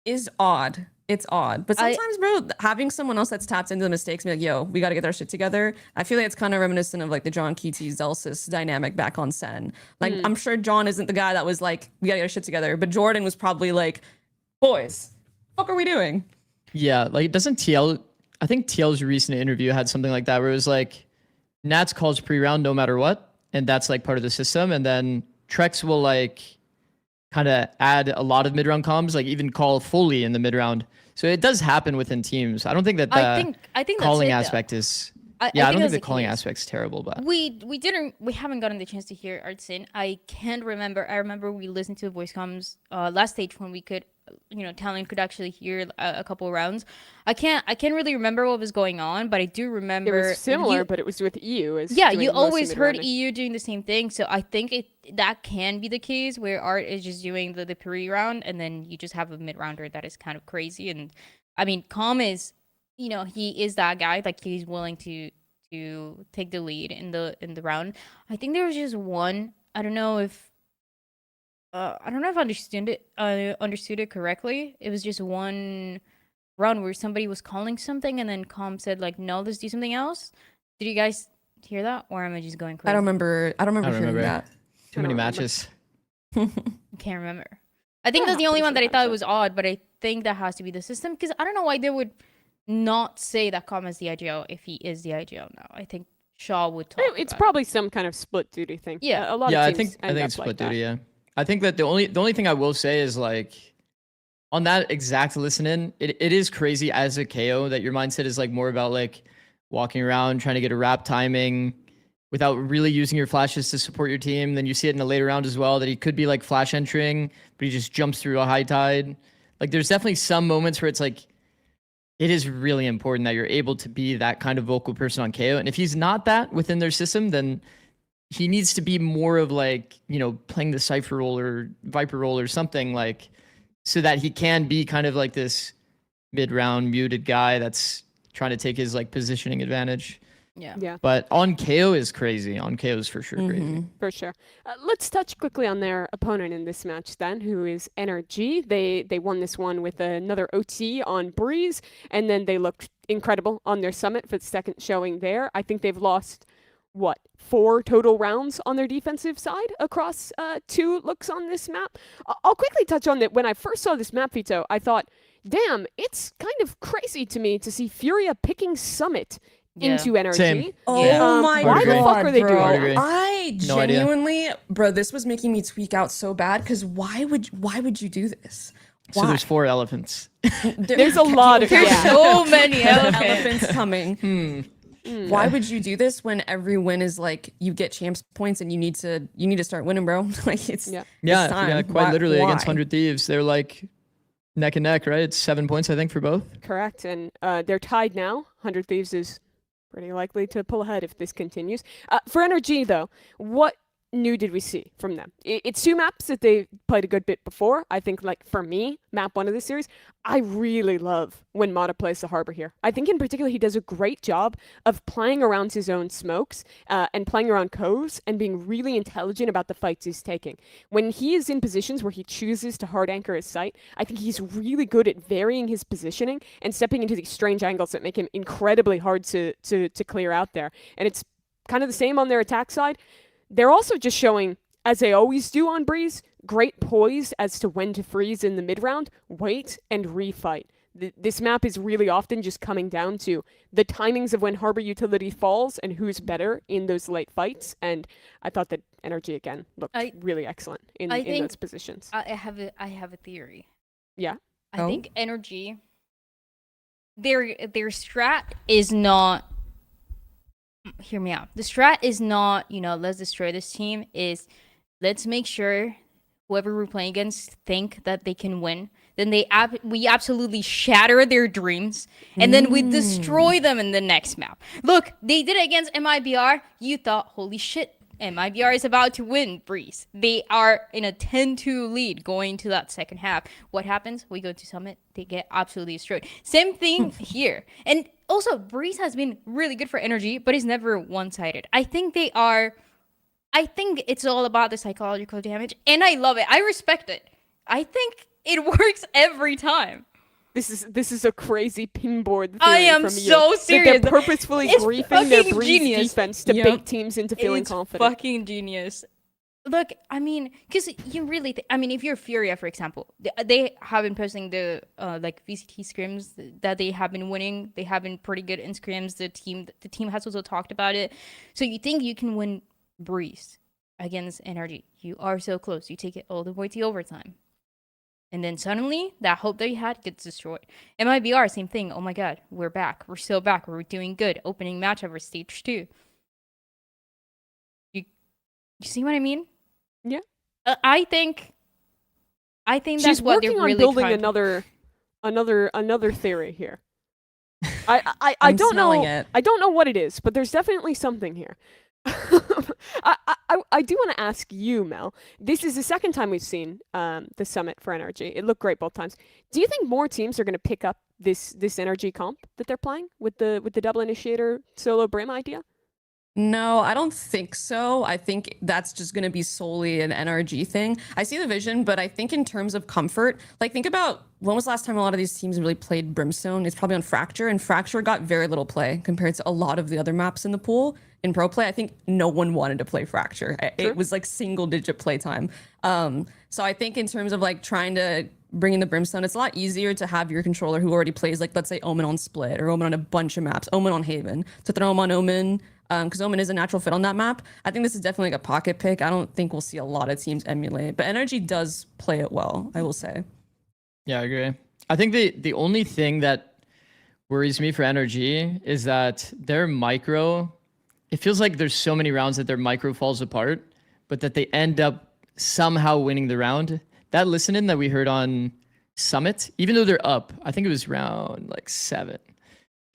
is odd. It's odd. But sometimes, bro, having someone else that's tapped into the mistakes and be like, yo, we got to get our shit together. I feel like it's kind of reminiscent of like the JohnQT Zelsis dynamic back on Sen. Like, I'm sure John isn't the guy that was like, we got to get our shit together. But Jordan was probably like, boys, what are we doing? Yeah, like, doesn't TL, I think TL's recent interview had something like that where it was like, Nats calls pre-round no matter what. And that's like part of the system. And then Trex will like kind of add a lot of mid-round comms, like even call fully in the mid-round. So it does happen within teams. I don't think that the I think calling that's aspect is. I don't think the calling aspect's terrible, but we haven't gotten the chance to hear Artsin. I can't remember. I remember we listened to the voice comms last stage when we could, Talon could actually hear a couple rounds. I can't really remember what was going on, but I do remember it was similar, but it was with EU. You always heard EU doing the same thing, so I think that can be the case where Art is just doing the pre-round, and then you just have a mid-rounder that is kind of crazy. And I mean, Calm is, he is that guy, like he's willing to take the lead in the round. I think there was just one. I don't know if I understood it correctly. It was just one run where somebody was calling something and then Com said like, no, let's do something else. Did you guys hear that, or am I just going crazy? I don't remember hearing that. Too many matches. I can't remember. I think that's the only one that I thought was odd, but I think that has to be the system, because I don't know why they would not say that Com is the IGL if he is the IGL now. I think Shaw would talk. It's probably some kind of split duty thing. Yeah, a lot Yeah, of I teams think end it's up split like that. duty. Yeah, I think that the only thing I will say is like, on that exact listen in, it is crazy as a KO that your mindset is like more about like walking around trying to get a wrap timing without really using your flashes to support your team. Then you see it in a later round as well that he could be like flash entering, but he just jumps through a high tide. Like there's definitely some moments where it's like, it is really important that you're able to be that kind of vocal person on KO. And if he's not that within their system, then he needs to be more of like, you know, playing the Cypher role or Viper role or something, like, so that he can be kind of like this mid-round muted guy that's trying to take his like positioning advantage. Yeah. But on KO is crazy. On KO is for sure crazy. For sure. Let's touch quickly on their opponent in this match then, who is NRG. They won this one with another OT on Breeze, and then they looked incredible on their summit for the second showing there. I think they've lost, 4 total rounds on their defensive side across 2 looks on this map. I'll quickly touch on that. When I first saw this map, Vito, I thought, damn, it's kind of crazy to me to see FURIA picking Summit into NRG. Same. Oh my why god, the fuck are they bro. doing agree. that? I No idea. genuinely, bro, this was making me tweak out so bad because why would you do this? So Why? there's 4 elephants. There's a lot of There's so many elephants coming. Hmm. Why would you do this when every win is like you get champs points and you need to start winning, bro? Like it's Yeah. Yeah, time. yeah, quite Why- literally against why? 100 Thieves. They're like neck and neck, right? It's 7 points, I think, for both. Correct, and they're tied now. 100 Thieves is pretty likely to pull ahead if this continues. For NRG, though, what new did we see from them? It's 2 maps that they played a good bit before. I think, like, for me, map 1 of this series, I really love when Mata plays the Harbor here. I think, in particular, he does a great job of playing around his own smokes and playing around coves and being really intelligent about the fights he's taking. When he is in positions where he chooses to hard anchor his sight, I think he's really good at varying his positioning and stepping into these strange angles that make him incredibly hard to clear out there. And it's kind of the same on their attack side. They're also just showing, as they always do on Breeze, great poise as to when to freeze in the mid-round, wait, and refight. This map is really often just coming down to the timings of when Harbor Utility falls and who's better in those late fights. And I thought that NRG, again, looked really excellent in those positions. I have a theory. Yeah? I think NRG, their strat is not... Hear me out. The strat is not, let's destroy this team. Is let's make sure whoever we're playing against think that they can win. Then we absolutely shatter their dreams, and then we destroy them in the next map. Look, they did it against MIBR. You thought, holy shit, MIBR is about to win Breeze. They are in a 10-2 lead going to that second half. What happens? We go to Summit. They get absolutely destroyed. Same thing here. And also, Breeze has been really good for NRG, but it's never one-sided. I think it's all about the psychological damage, and I love it. I respect it. I think it works every time. This is a crazy pinboard theory I am from you. so serious. They're purposefully It's griefing their fucking Breeze genius. defense to bait teams into feeling It's confident. fucking genius. Look, I mean, because you really, if you're Furia, for example, they have been posting the VCT scrims that they have been winning. They have been pretty good in scrims. The team has also talked about it. So you think you can win Breeze against NRG? You are so close. You take it all the way to overtime. And then suddenly, that hope that you had gets destroyed. MIBR, same thing. Oh my god, we're back. We're still back. We're doing good. Opening match over stage 2. You see what I mean? Yeah. I think that's She's what working they're on really building trying another theory here. I don't know. I don't know what it is, but there's definitely something here. I do want to ask you, Mel. This is the second time we've seen the summit for NRG. It looked great both times. Do you think more teams are going to pick up this NRG comp that they're playing with the double initiator solo brim idea? No, I don't think so. I think that's just going to be solely an NRG thing. I see the vision, but I think in terms of comfort, like think about when was the last time a lot of these teams really played Brimstone? It's probably on Fracture, and Fracture got very little play compared to a lot of the other maps in the pool. In pro play, I think no one wanted to play Fracture. It was like single-digit play time. So I think in terms of like trying to bring in the Brimstone, it's a lot easier to have your controller who already plays, like let's say Omen on Split or Omen on a bunch of maps, Omen on Haven, to throw him on Omen. Because Omen is a natural fit on that map. I think this is definitely like a pocket pick. I don't think we'll see a lot of teams emulate, but NRG does play it well, I will say. Yeah, I agree. I think the only thing that worries me for NRG is that their micro, it feels like there's so many rounds that their micro falls apart, but that they end up somehow winning the round. That listen-in that we heard on Summit, even though they're up, I think it was round like 7,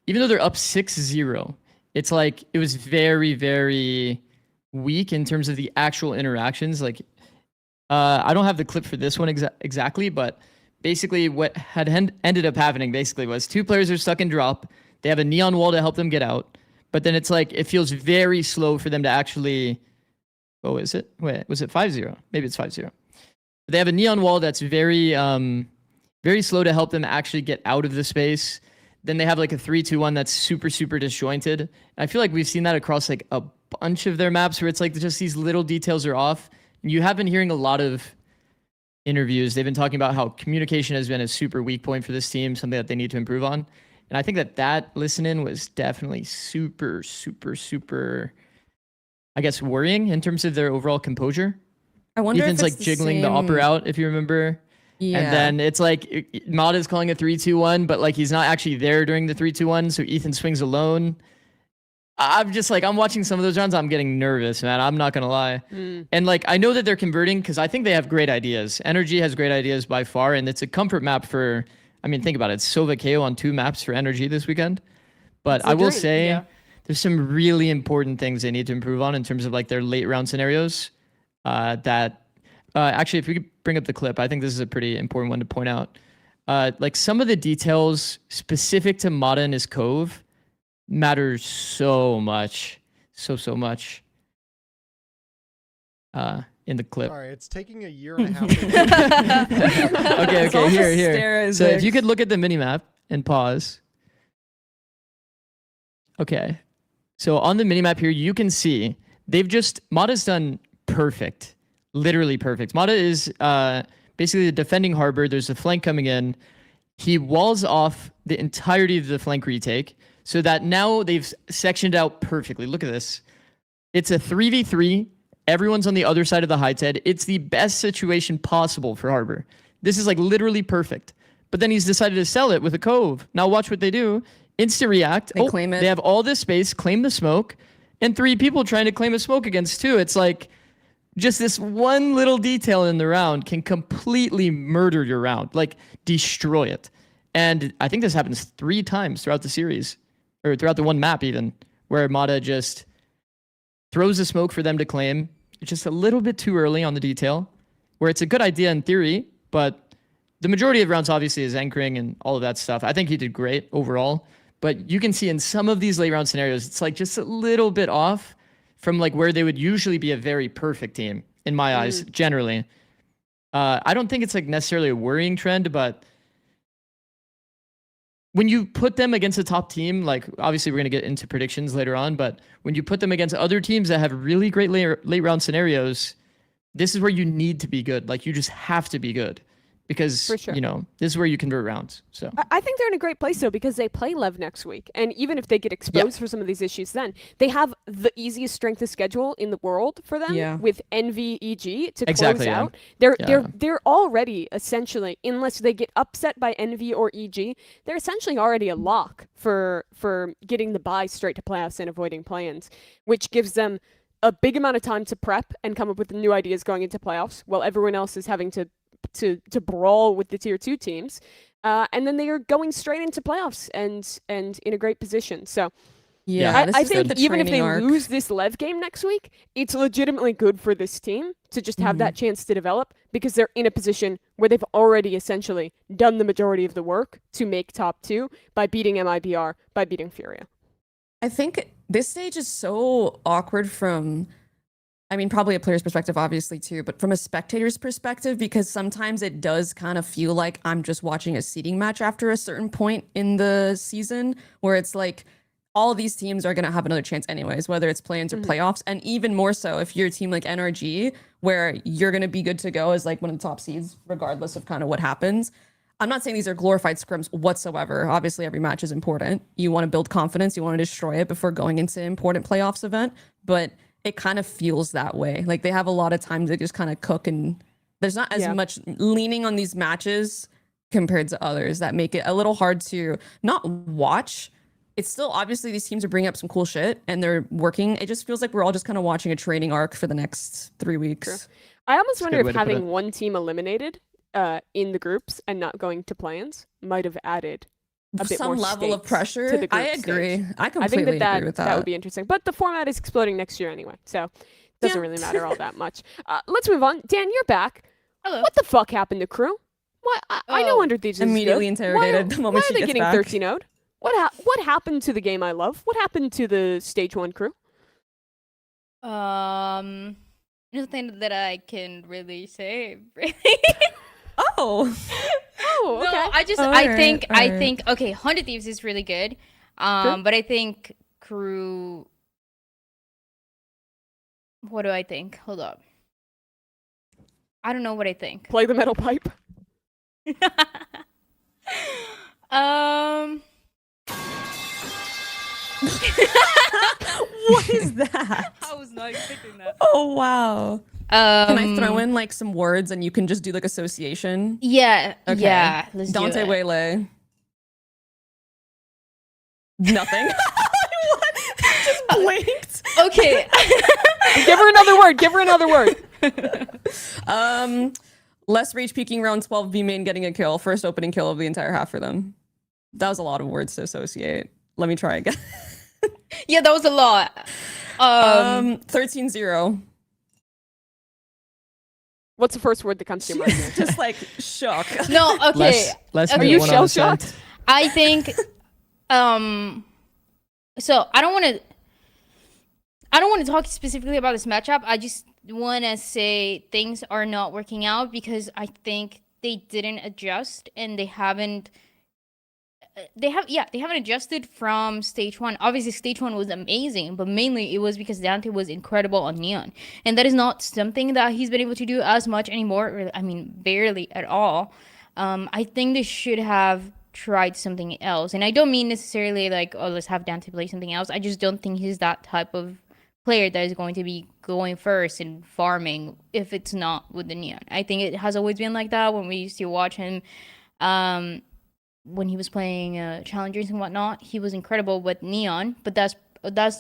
even though they're up 6-0, it's like it was very, very weak in terms of the actual interactions. Like, I don't have the clip for this one exactly, but basically what had ended up happening basically was 2 players are stuck in drop. They have a neon wall to help them get out, but then it's like it feels very slow for them to actually. Oh, is it? Wait, was it 5-0? Maybe it's 5-0. They have a neon wall that's very, very slow to help them actually get out of the space. Then they have like a 3-2-1 that's super, super disjointed. I feel like we've seen that across like a bunch of their maps where it's like just these little details are off. You have been hearing a lot of interviews. They've been talking about how communication has been a super weak point for this team, something that they need to improve on. And I think that listen-in was definitely super, super, super, I guess, worrying in terms of their overall composure. I wonder Ethan's if like it's jiggling the upper out, if you remember. Yeah. And then it's like Mod is calling a 3-2-1, but like he's not actually there during the 3-2-1, so Ethan swings alone. I'm just like, I'm watching some of those rounds, I'm getting nervous, man. I'm not gonna lie. And like I know that they're converting because I think they have great ideas. NRG has great ideas by far, and it's a comfort map for, I mean, think about it. It's Sova KO on 2 maps for NRG this weekend. But I will say there's some really important things they need to improve on in terms of like their late round scenarios. Actually, if we could bring up the clip, I think this is a pretty important one to point out. Like some of the details specific to Mata and his Cove matter so much. So much. In the clip. Sorry, it's taking a year and a half. Okay, here. So if you could look at the minimap and pause. Okay. So on the minimap here, you can see Mata's done perfect. Literally perfect. Mata is basically the defending harbor. There's a flank coming in. He walls off the entirety of the flank retake so that now they've sectioned out perfectly. Look at this. It's a 3v3. Everyone's on the other side of the high TED. It's the best situation possible for Harbor. This is like literally perfect. But then he's decided to sell it with a Cove. Now watch what they do. Instant react. They claim it. They have all this space, claim the smoke, and 3 people trying to claim a smoke against 2. It's like just this one little detail in the round can completely murder your round, like destroy it. And I think this happens 3 times throughout the series, or throughout the one map even, where Mata just throws a smoke for them to claim. It's just a little bit too early on the detail, where it's a good idea in theory, but the majority of rounds obviously is anchoring and all of that stuff. I think he did great overall, but you can see in some of these late round scenarios, it's like just a little bit off from like where they would usually be a very perfect team in my eyes, generally. I don't think it's like necessarily a worrying trend, but when you put them against a top team, like obviously we're going to get into predictions later on, but when you put them against other teams that have really great late round scenarios, this is where you need to be good. Like you just have to be good. Because, you know, this is where you convert rounds. So I think they're in a great place, though, because they play Lev next week. And even if they get exposed for some of these issues then, they have the easiest strength of schedule in the world for them with NV EG to close out. They're already essentially, unless they get upset by NV or EG, they're essentially already a lock for getting the bye straight to playoffs and avoiding play-ins, which gives them a big amount of time to prep and come up with new ideas going into playoffs while everyone else is having to brawl with the tier 2 teams, and then they are going straight into playoffs and in a great position. So I think even if they lose this Lev game next week, it's legitimately good for this team to just have that chance to develop, because they're in a position where they've already essentially done the majority of the work to make top 2 by beating MIBR, by beating FURIA. I think this stage is so awkward from, I mean, probably a player's perspective, obviously, too, but from a spectator's perspective, because sometimes it does kind of feel like I'm just watching a seeding match after a certain point in the season, where it's like all these teams are going to have another chance anyways, whether it's play-ins or playoffs, and even more so if you're a team like NRG, where you're going to be good to go as like one of the top seeds, regardless of kind of what happens. I'm not saying these are glorified scrims whatsoever. Obviously, every match is important. You want to build confidence. You want to destroy it before going into an important playoffs event. But it kind of feels that way. Like they have a lot of time to just kind of cook, and there's not as much leaning on these matches compared to others that make it a little hard to not watch. It's still obviously these teams are bringing up some cool shit and they're working. It just feels like we're all just kind of watching a training arc for the next 3 weeks. True. I almost wonder if having one team eliminated in the groups and not going to play-ins might have added a bit some more level of stakes pressure. to the group I agree. stage. I completely agree with that. That would be interesting. But the format is exploding next year anyway, so it doesn't really matter all that much. Let's move on. Dan, you're back. Hello. What the fuck happened to crew? Why? I know Under Thieves is immediately good. interrogated the moment why she are they gets getting back. 13-0'd? What happened to the game I love? What happened to the stage 1 crew? Nothing that I can really say. Oh. Oh, okay. No, I just All I right, think all I right. think okay, 100 Thieves is really good. Sure. But I think crew. What do I think? Hold up. I don't know what I think. Play the metal pipe. What is that? I was not expecting that. Oh wow. Can I throw in like some words and you can just do like association? Yeah. Okay. Yeah. Let's Dante do it. Waylay. Nothing. What? Just blinked. Okay. Give her another word. Give her another word. Less rage peaking round 12 B main getting a kill. First opening kill of the entire half for them. That was a lot of words to associate. Let me try again. Yeah, that was a lot. 13-0. What's the first word that comes to your mind? Just like shock. No, okay. Less Are you shell shocked? I think so I don't want to talk specifically about this matchup. I just want to say things are not working out because I think they didn't adjust and they haven't adjusted from stage 1. Obviously stage 1 was amazing, but mainly it was because Dante was incredible on Neon, and that is not something that he's been able to do as much anymore, or, I mean barely at all. I think they should have tried something else, and I don't mean necessarily like, oh, let's have Dante play something else. I just don't think he's that type of player that is going to be going first and farming if it's not with the Neon. I think it has always been like that when we used to watch him when he was playing challengers and whatnot. He was incredible with Neon, but that's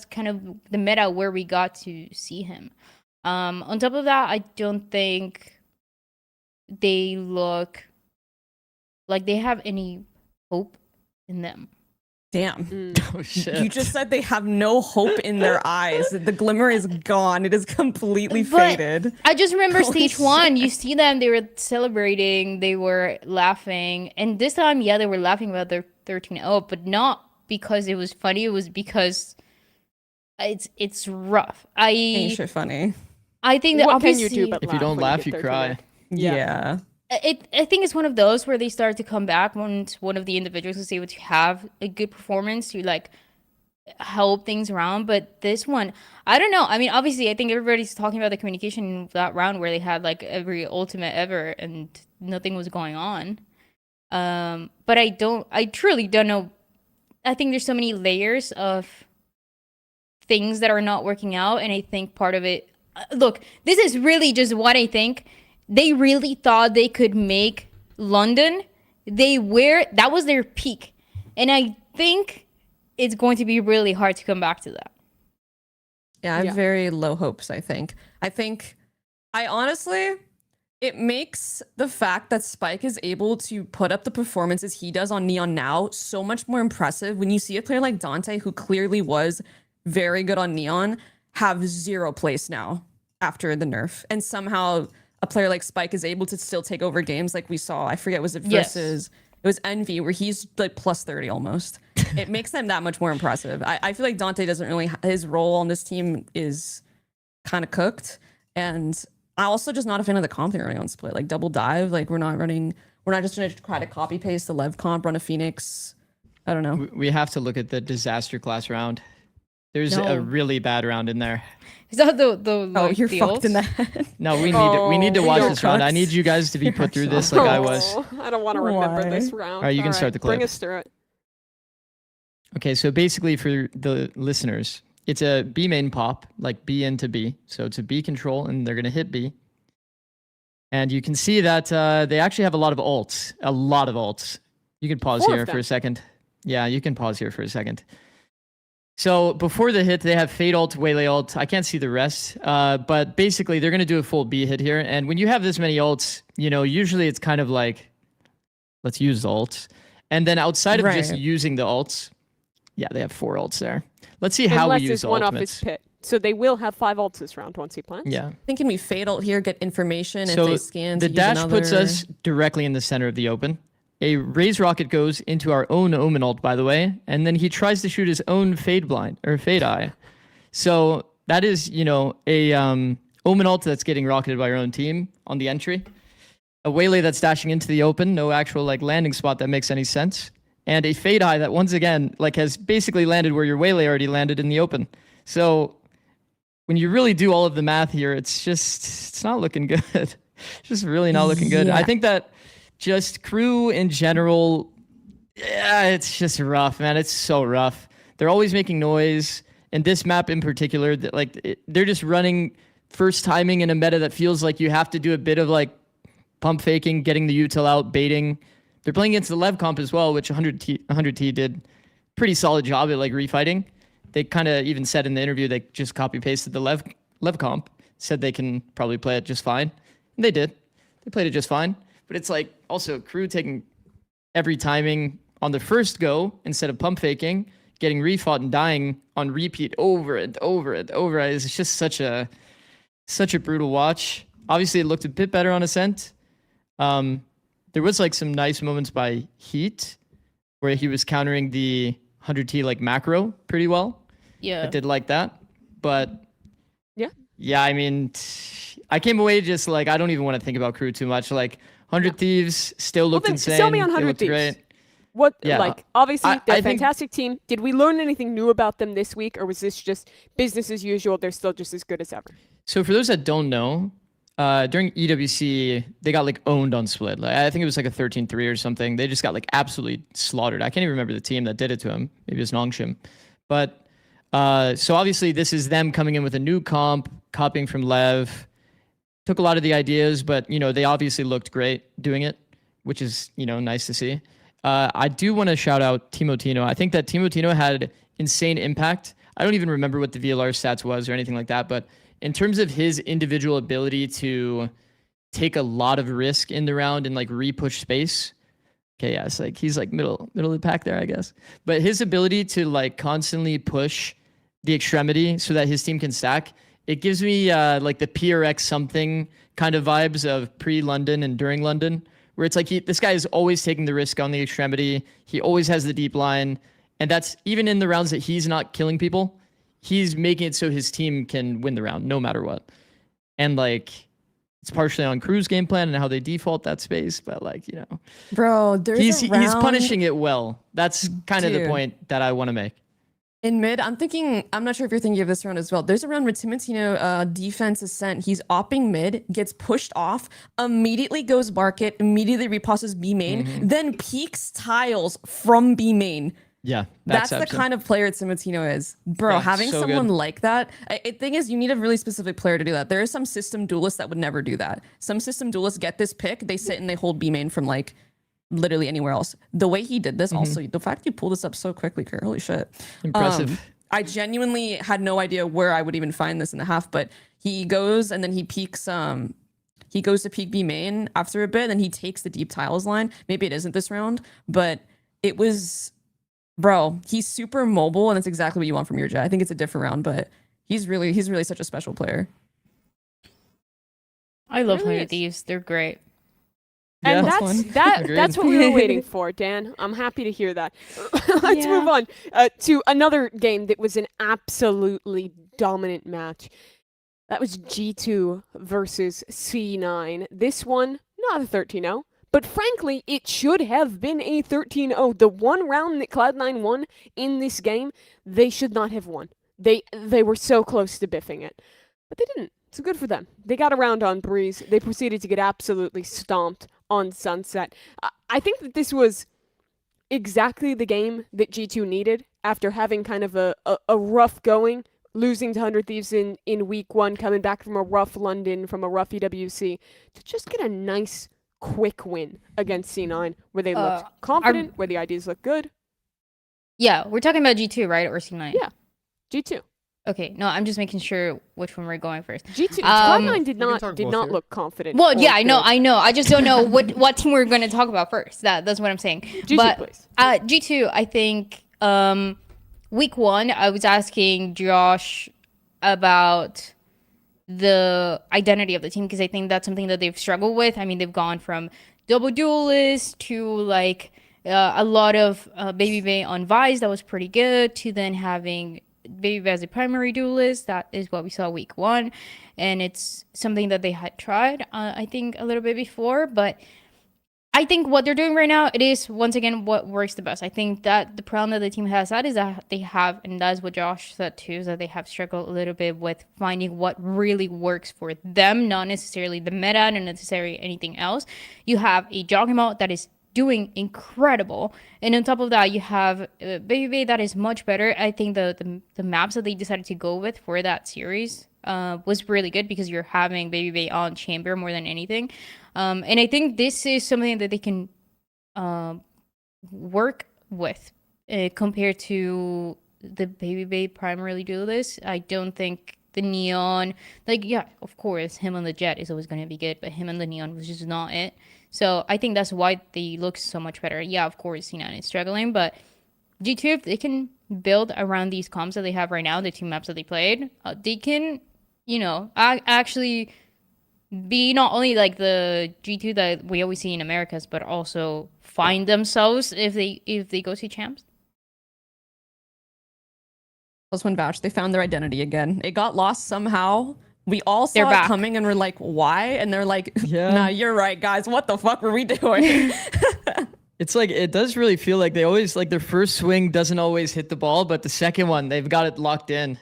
kind of the meta where we got to see him. On top of that, I don't think they look like they have any hope in them. Damn. Oh shit. You just said they have no hope in their eyes. The glimmer is gone. It is completely But faded. I just remember Holy stage 1. shit. You see them, they were celebrating, they were laughing. And this time, yeah, they were laughing about their 13-0, but not because it was funny. It was because it's rough. Ain't shit funny. I think that What can obviously, you do but If you don't when laugh, get you 13-0? cry. Yeah. I think it's one of those where they start to come back once one of the individuals is able to have a good performance to like help things around. But this one, I don't know. I mean, obviously, I think everybody's talking about the communication in that round where they had like every ultimate ever and nothing was going on. But I truly don't know. I think there's so many layers of things that are not working out. And I think part of it, look, this is really just what I think. They really thought they could make London. That was their peak. And I think it's going to be really hard to come back to that. Yeah, I have very low hopes, I think. I honestly, it makes the fact that Spike is able to put up the performances he does on Neon now so much more impressive when you see a player like Dante, who clearly was very good on Neon, have 0 place now after the nerf. And somehow a player like Spike is able to still take over games like we saw. I forget, was it versus... It was Envy, where he's like plus 30 almost. it makes them that much more impressive. I feel like Dante doesn't really, his role on this team is kind of cooked. And I also just not a fan of the comp they're running on Split. Like double dive, like we're not just going to try to copy paste the Lev comp, run a Phoenix. I don't know. We have to look at the disaster class round. There's a really bad round in there. Is that the oh, like, you're the fucked in ults? that. No, we need to watch this round. I need you guys to be put through this like I was. I don't want to remember this round. All right, you can start the clip. Bring us through it. Okay, so basically for the listeners, it's a B main pop, like B into B. So it's a B control, and they're going to hit B. And you can see that they actually have a lot of ults. A lot of ults. You can pause here for a second. Yeah, you can pause here for a second. So before the hit, they have Fade ult, Waylay ult. I can't see the rest. But basically, they're going to do a full B hit here. And when you have this many ults, usually it's kind of like, let's use the ults. And then outside of just using the ults, yeah, they have 4 ults there. Let's see how we use the one ultimates. off his pit. So they will have 5 ults this round once he plants. Yeah. Thinking we Fade ult here, get information So if they scan. the dash puts us directly in the center of the open. A Raise Rocket goes into our own Omen ult, by the way, and then he tries to shoot his own Fade Blind, or Fade Eye. So that is, a Omen ult that's getting rocketed by our own team on the entry. A Waylay that's dashing into the open, no actual landing spot that makes any sense. And a Fade Eye that, once again, has basically landed where your Waylay already landed in the open. So when you really do all of the math here, it's not looking good. It's just really not looking good. Yeah. I think that just crew in general, yeah, it's just rough, man. It's so rough. They're always making noise. And this map in particular, they're just running first timing in a meta that feels like you have to do a bit of pump faking, getting the util out, baiting. They're playing against the Lev comp as well, which 100T did pretty solid job at refighting. They kind of even said in the interview they just copy pasted the Lev comp, said they can probably play it just fine. And they did. They played it just fine. But it's also crew taking every timing on the first go instead of pump faking, getting refought and dying on repeat over and over and over. It's just such a brutal watch. Obviously, it looked a bit better on Ascent. There was some nice moments by Heat where he was countering the 100T macro pretty well. Yeah. I did like that. But yeah, I mean, I came away just I don't even want to think about crew too much. 100 Thieves still looked insane. Sell me on They 100 looked Thieves. great. What, Yeah. obviously, they're I a think- fantastic team. Did we learn anything new about them this week, or was this just business as usual? They're still just as good as ever. So for those that don't know, during EWC, they got owned on Split. I think it was a 13-3 or something. They just got absolutely slaughtered. I can't even remember the team that did it to him. Maybe it was Nongshim. But so obviously this is them coming in with a new comp, copying from Lev. Took a lot of the ideas, but they obviously looked great doing it, which is nice to see. I do want to shout out Timotino. I think that Timotino had insane impact. I don't even remember what the VLR stats was or anything like that, but in terms of his individual ability to take a lot of risk in the round and re-push space. Okay, yeah, it's he's middle of the pack there, I guess. But his ability to constantly push the extremity so that his team can stack, it gives me the PRX something kind of vibes of pre-London and during London, where it's this guy is always taking the risk on the extremity. He always has the deep line, and that's even in the rounds that he's not killing people. He's making it so his team can win the round no matter what. And it's partially on Crew's game plan and how they default that space, but Bro, he's punishing it well. That's kind of the Dude. point that I want to make. In mid, I'm not sure if you're thinking of this round as well. There's a round where Timotino defense is sent. He's opping mid, gets pushed off, immediately goes market, immediately repasses B main, then peeks tiles from B main. Yeah, That's the kind of player Timotino is. Bro, Yeah, having so someone good. like that, the thing is you need a really specific player to do that. There are some system duelists that would never do that. Some system duelists get this pick, they sit and they hold B main from literally anywhere else. The way he did this, also, the fact you pulled this up so quickly, Kerr, holy shit. Impressive. I genuinely had no idea where I would even find this in the half, but he goes and then he peeks, he goes to peek B main after a bit, and then he takes the deep tiles line. Maybe it isn't this round, but it was, bro, he's super mobile, and it's exactly what you want from your Jet. I think it's a different round, but he's really such a special player. I love Really 100 is. Thieves. They're great. And Yeah. that's what we were waiting for, Dan. I'm happy to hear that. Let's move on to another game that was an absolutely dominant match. That was G2 versus C9. This one, not a 13-0, but frankly, it should have been a 13-0. The one round that Cloud9 won in this game, they should not have won. They were so close to biffing it, but they didn't. So good for them. They got around on Breeze. They proceeded to get absolutely stomped on Sunset. I think that this was exactly the game that G2 needed after having kind of a rough going, losing to 100 Thieves in week 1, coming back from a rough London, from a rough EWC, to just get a nice, quick win against C9, where they looked confident, where the ideas looked good. Yeah, we're talking about G2, right? Or C9? Yeah, G2. Okay, no, I'm just making sure which one we're going first. G2, Cloud9 did not look confident. Well, yeah, I know. I just don't know what team we're going to talk about first. That's what I'm saying. G2, but please. G2, I think week 1, I was asking Josh about the identity of the team, because I think that's something that they've struggled with. I mean, they've gone from double duelist to like a lot of Baby Bay on Vice that was pretty good, to then having Baby Bay as a primary duelist. That is what we saw week 1, and it's something that they had tried I think a little bit before, but I think what they're doing right now, it is once again what works the best. I think that the problem that the team has had is that they have, and that's what Josh said too, is that they have struggled a little bit with finding what really works for them, not necessarily the meta, not necessarily anything else. You have a Juggernaut that is doing incredible, and on top of that you have Baby Bay that is much better. I think the maps that they decided to go with for that series was really good, because you're having Baby Bay on Chamber more than anything, and I think this is something that they can work with compared to the Baby Bay primarily duelist. I don't think the Neon, like, yeah, of course him on the Jet is always going to be good, but him and the Neon was just not it. So I think that's why they look so much better. Yeah, of course, C9 is struggling, but G2, if they can build around these comps that they have right now, the 2 maps that they played, they can, actually be not only like the G2 that we always see in Americas, but also find themselves if they go see champs. Plus one vouch, they found their identity again. It got lost somehow. We all saw it coming and we're like, why? And they're like, nah, you're right, guys. What the fuck were we doing? It's like, it does really feel like they always, like, their first swing doesn't always hit the ball, but the second one, they've got it locked in.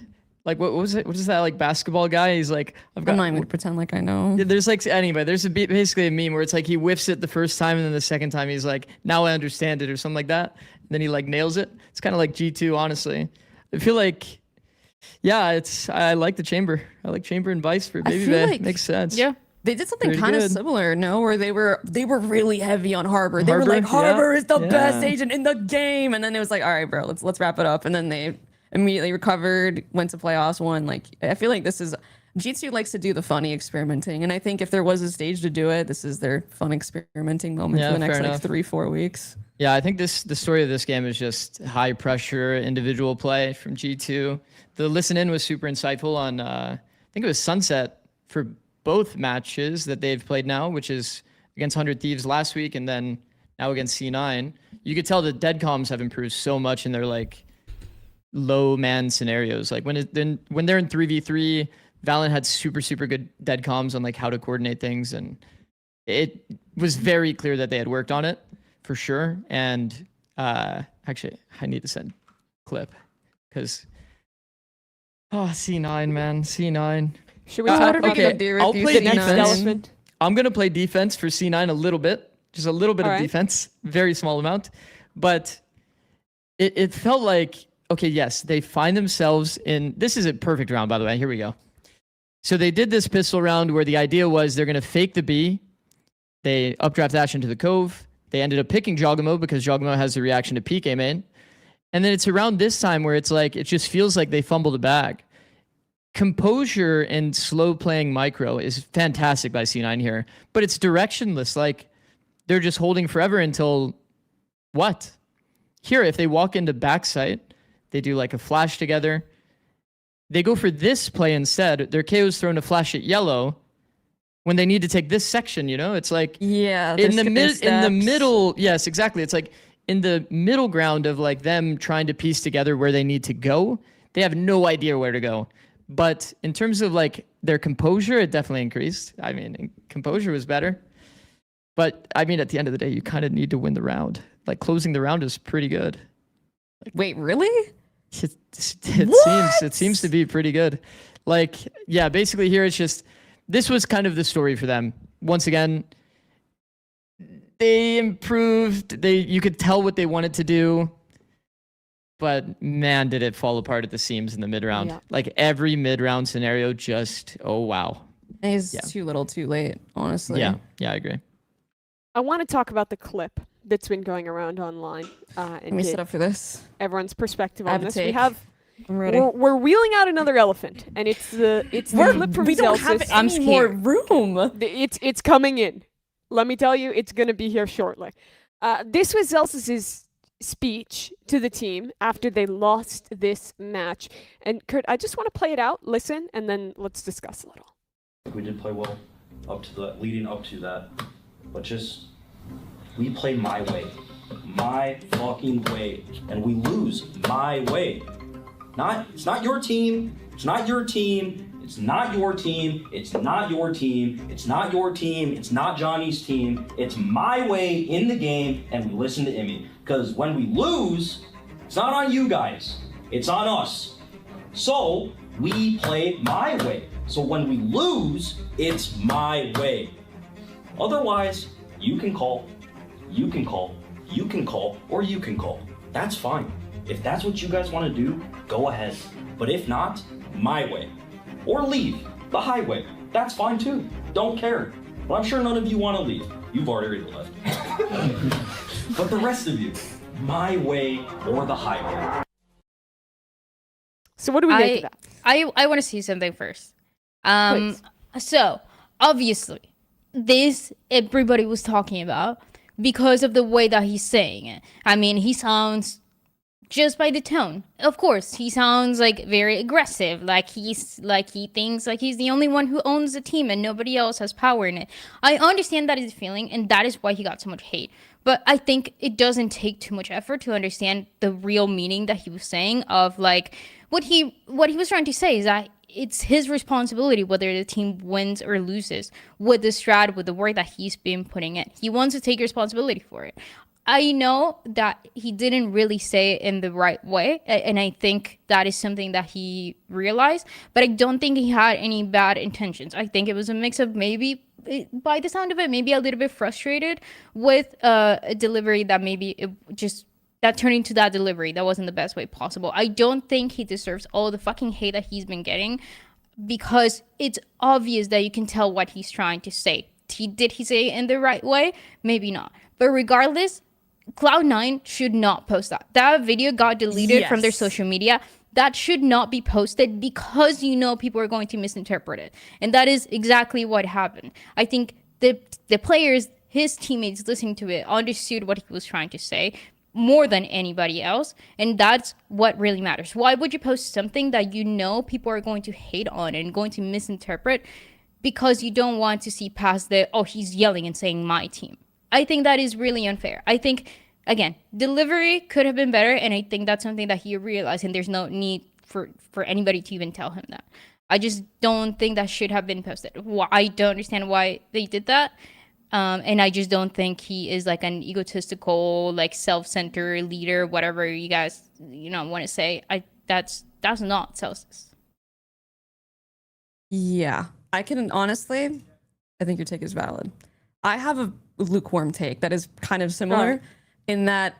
Like, what was it? What is that, like, basketball guy? He's like, I'm not even gonna pretend like I know. Yeah, there's like, anyway, there's basically a meme where it's like he whiffs it the first time, and then the second time he's like, now I understand it, or something like that. And then he like nails it. It's kind of like G2, honestly. I feel like, yeah, I like the Chamber. I like Chamber and Vice for Baby Bay. Like, makes sense. Yeah. They did something kind of similar, no? Where they were really heavy on Harbor. They were like, Harbor is the best agent in the game. And then it was like, all right, bro, let's wrap it up. And then they immediately recovered, went to playoffs, won. Like, I feel like this is, G2 likes to do the funny experimenting. And I think if there was a stage to do it, this is their fun experimenting moment for the next like 3-4 weeks. Yeah, I think the story of this game is just high pressure individual play from G2. The listen in was super insightful on, I think it was Sunset for both matches that they've played now, which is against 100 Thieves last week and then now against C9. You could tell the dead comms have improved so much in their like low man scenarios. Like when they're in 3v3, Valorant had super good dead comms on like how to coordinate things, and it was very clear that they had worked on it for sure. And actually, I need to send clip because C9, man, C9. Should we talk about I'll play defense. I'm gonna play defense for C9 a little bit, just a little bit of defense, very small amount, but it felt like, okay, yes, they find themselves in, this is a perfect round, by the way, here we go. So they did this pistol round where the idea was they're gonna fake the B, they updraft dash into the cove, they ended up picking Jogamo because Jogamo has the reaction to peek main, and then it's around this time where it's like, it just feels like they fumbled a bag. Composure and slow playing micro is fantastic by C9 here, but it's directionless. Like they're just holding forever until what? Here, if they walk into backside, they do like a flash together. They go for this play instead. Their KO's thrown a flash at yellow. when they need to take this section, you know? It's like Yeah, in the middle, yes, exactly. It's like in the middle ground of like them trying to piece together where they need to go, they have no idea where to go. But in terms of like their composure, it definitely increased. I mean, composure was better. But I mean, at the end of the day, you kind of need to win the round. Like closing the round is pretty good. Like, wait, really? It seems to be pretty good. Like, yeah, basically here it's just, this was kind of the story for them. Once again, they improved. You could tell what they wanted to do. But man, did it fall apart at the seams in the mid round. Yeah. Like every mid round scenario just, oh wow. It's too little too late, honestly. Yeah, I agree. I want to talk about the clip that's been going around online. Let me set up for this. Everyone's perspective I on have a this. take. I'm ready. We're wheeling out another elephant, and it's the clip from We don't have Zelsis. any more room. It's coming in. Let me tell you, it's gonna be here shortly. This was Zelsis's speech to the team after they lost this match. And Kurt, I just want to play it out, listen, and then let's discuss a little. We did play well up to that, leading up to that, but just we play my way, my fucking way, and we lose my way. It's not your team. It's not your team. It's not your team. It's not your team. It's not your team. It's not Johnny's team. It's my way in the game, and we listen to EMEA. Because when we lose, it's not on you guys. It's on us. So we play my way. So when we lose, it's my way. Otherwise, you can call, or you can call. That's fine. If that's what you guys want to do, go ahead. But if not, my way. Or leave the highway. That's fine too. Don't care. But I'm sure none of you want to leave. You've already left. But the rest of you, my way or the highway. So what do we make of that? I want to see something first. Please. So obviously, this everybody was talking about because of the way that he's saying it. I mean, he sounds, just by the tone, of course, he sounds like very aggressive, like he thinks like he's the only one who owns the team and nobody else has power in it. I understand that is the feeling, and that is why he got so much hate. But I think it doesn't take too much effort to understand the real meaning that he was saying of like what he was trying to say is that it's his responsibility whether the team wins or loses with the strat, with the work that he's been putting in. He wants to take responsibility for it. I know that he didn't really say it in the right way, and I think that is something that he realized, but I don't think he had any bad intentions. I think it was a mix of maybe, by the sound of it, maybe a little bit frustrated with a delivery that maybe it just, that turned into that delivery that wasn't the best way possible. I don't think he deserves all the fucking hate that he's been getting, because it's obvious that you can tell what he's trying to say. Did he say it in the right way? Maybe not. But regardless, Cloud9 should not post that. That video got deleted from their social media. That should not be posted because you know people are going to misinterpret it. And that is exactly what happened. I think the players, his teammates listening to it, understood what he was trying to say more than anybody else. And that's what really matters. Why would you post something that you know people are going to hate on and going to misinterpret because you don't want to see past the, oh, he's yelling and saying my team? I think that is really unfair. I think, again, delivery could have been better, and I think that's something that he realized, and there's no need for anybody to even tell him that. I just don't think that should have been posted. I don't understand why they did that, and I just don't think he is like an egotistical, like self-centered leader, whatever you guys want to say. That's not Celsius. Yeah, I can honestly, I think your take is valid. I have a lukewarm take that is kind of similar in that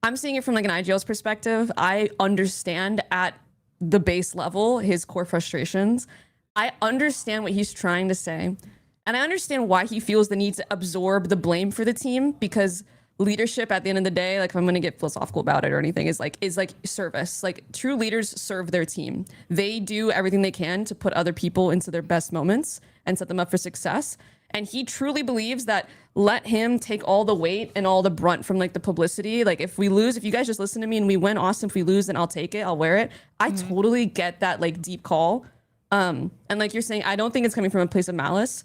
I'm seeing it from like an IGL's perspective. I understand at the base level his core frustrations. I understand what he's trying to say, and I understand why he feels the need to absorb the blame for the team, because leadership at the end of the day, like if I'm going to get philosophical about it or anything, is like service. Like true leaders serve their team. They do everything they can to put other people into their best moments and set them up for success. And he truly believes that let him take all the weight and all the brunt from like the publicity. Like if we lose, if you guys just listen to me and we win, awesome. If we lose, then I'll take it. I'll wear it. I totally get that like deep call. And like you're saying, I don't think it's coming from a place of malice.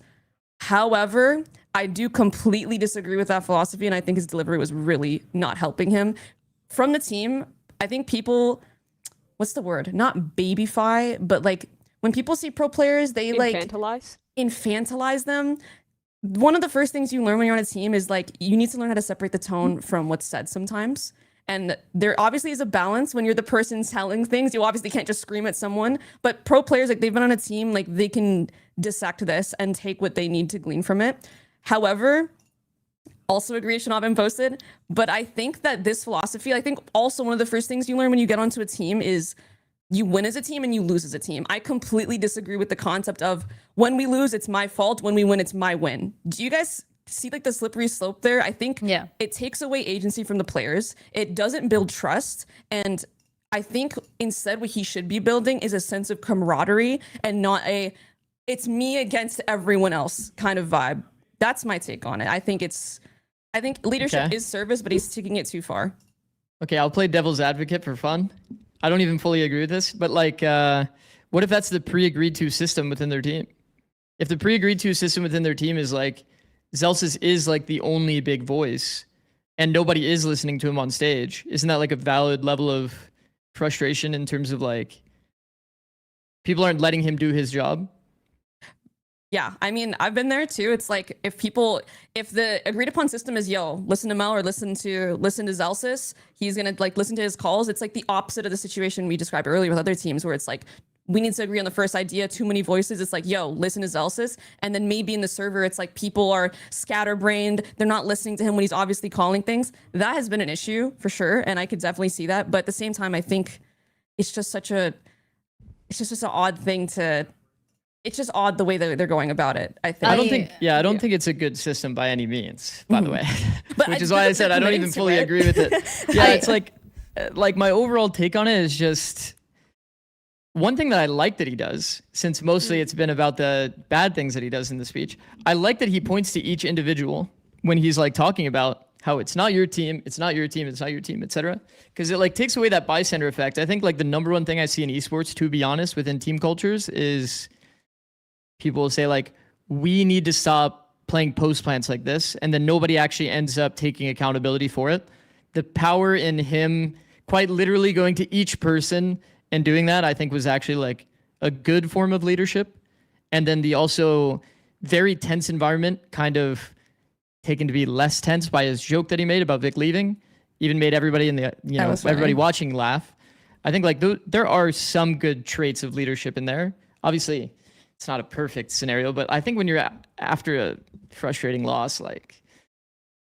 However, I do completely disagree with that philosophy, and I think his delivery was really not helping him. From the team, I think people, what's the word? Not babyfy, but like when people see pro players, they infantilize them. One of the first things you learn when you're on a team is like you need to learn how to separate the tone from what's said sometimes. And there obviously is a balance when you're the person telling things. You obviously can't just scream at someone. But pro players, like they've been on a team, like they can dissect this and take what they need to glean from it. However, also agree it should not have been posted. But I think that this philosophy, I think also one of the first things you learn when you get onto a team is you win as a team and you lose as a team. I completely disagree with the concept of when we lose, it's my fault. When we win, it's my win. Do you guys see like the slippery slope there? I think it takes away agency from the players. It doesn't build trust. And I think instead what he should be building is a sense of camaraderie and not a it's me against everyone else kind of vibe. That's my take on it. I think leadership is service, but he's taking it too far. Okay, I'll play devil's advocate for fun. I don't even fully agree with this, but like, what if that's the pre-agreed to system within their team? If the pre-agreed to system within their team is like, Zelsis is like the only big voice and nobody is listening to him on stage, isn't that like a valid level of frustration in terms of like, people aren't letting him do his job? Yeah, I mean, I've been there too. It's like if the agreed upon system is listen to Mel or listen to Zelsis, he's gonna like listen to his calls. It's like the opposite of the situation we described earlier with other teams where it's like we need to agree on the first idea, too many voices. It's like, listen to Zelsis. And then maybe in the server, it's like people are scatterbrained. They're not listening to him when he's obviously calling things. That has been an issue for sure. And I could definitely see that. But at the same time, I think it's just an odd thing to, it's just odd the way that they're going about it, I think. I don't think it's a good system by any means, by the way. Which is why I said I don't even fully agree with it. Yeah, it's like my overall take on it is just, one thing that I like that he does, since mostly it's been about the bad things that he does in the speech, I like that he points to each individual when he's like talking about how it's not your team, it's not your team, it's not your team, etc. Because it like takes away that bystander effect. I think like the number one thing I see in esports, to be honest, within team cultures is people will say like, we need to stop playing post plants like this. And then nobody actually ends up taking accountability for it. The power in him quite literally going to each person and doing that, I think was actually like a good form of leadership. And then the also very tense environment kind of taken to be less tense by his joke that he made about Vic leaving, even made everybody in the, everybody watching laugh. I think like there are some good traits of leadership in there. Obviously, it's not a perfect scenario, but I think when you're after a frustrating loss, like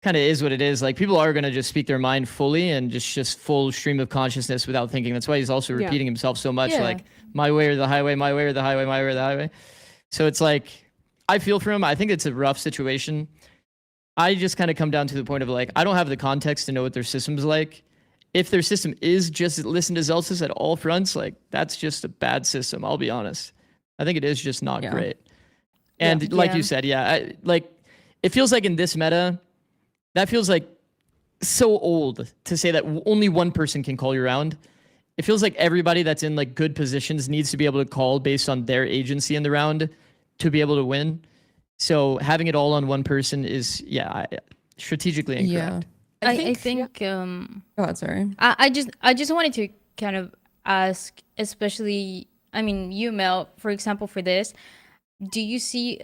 kind of is what it is. Like people are going to just speak their mind fully and just full stream of consciousness without thinking. That's why he's also repeating himself so much, like my way or the highway, my way or the highway, my way or the highway. So it's like, I feel for him. I think it's a rough situation. I just kind of come down to the point of like, I don't have the context to know what their system's like. If their system is just listen to Zelsis at all fronts, like that's just a bad system. I'll be honest. I think it is just not great. And like you said, it feels like in this meta, that feels like so old to say that only one person can call you around. It feels like everybody that's in like good positions needs to be able to call based on their agency in the round to be able to win. So having it all on one person is, strategically incorrect. I think go ahead, sorry. I just wanted to kind of ask, especially, I mean, you, Mel, for example, for this, do you see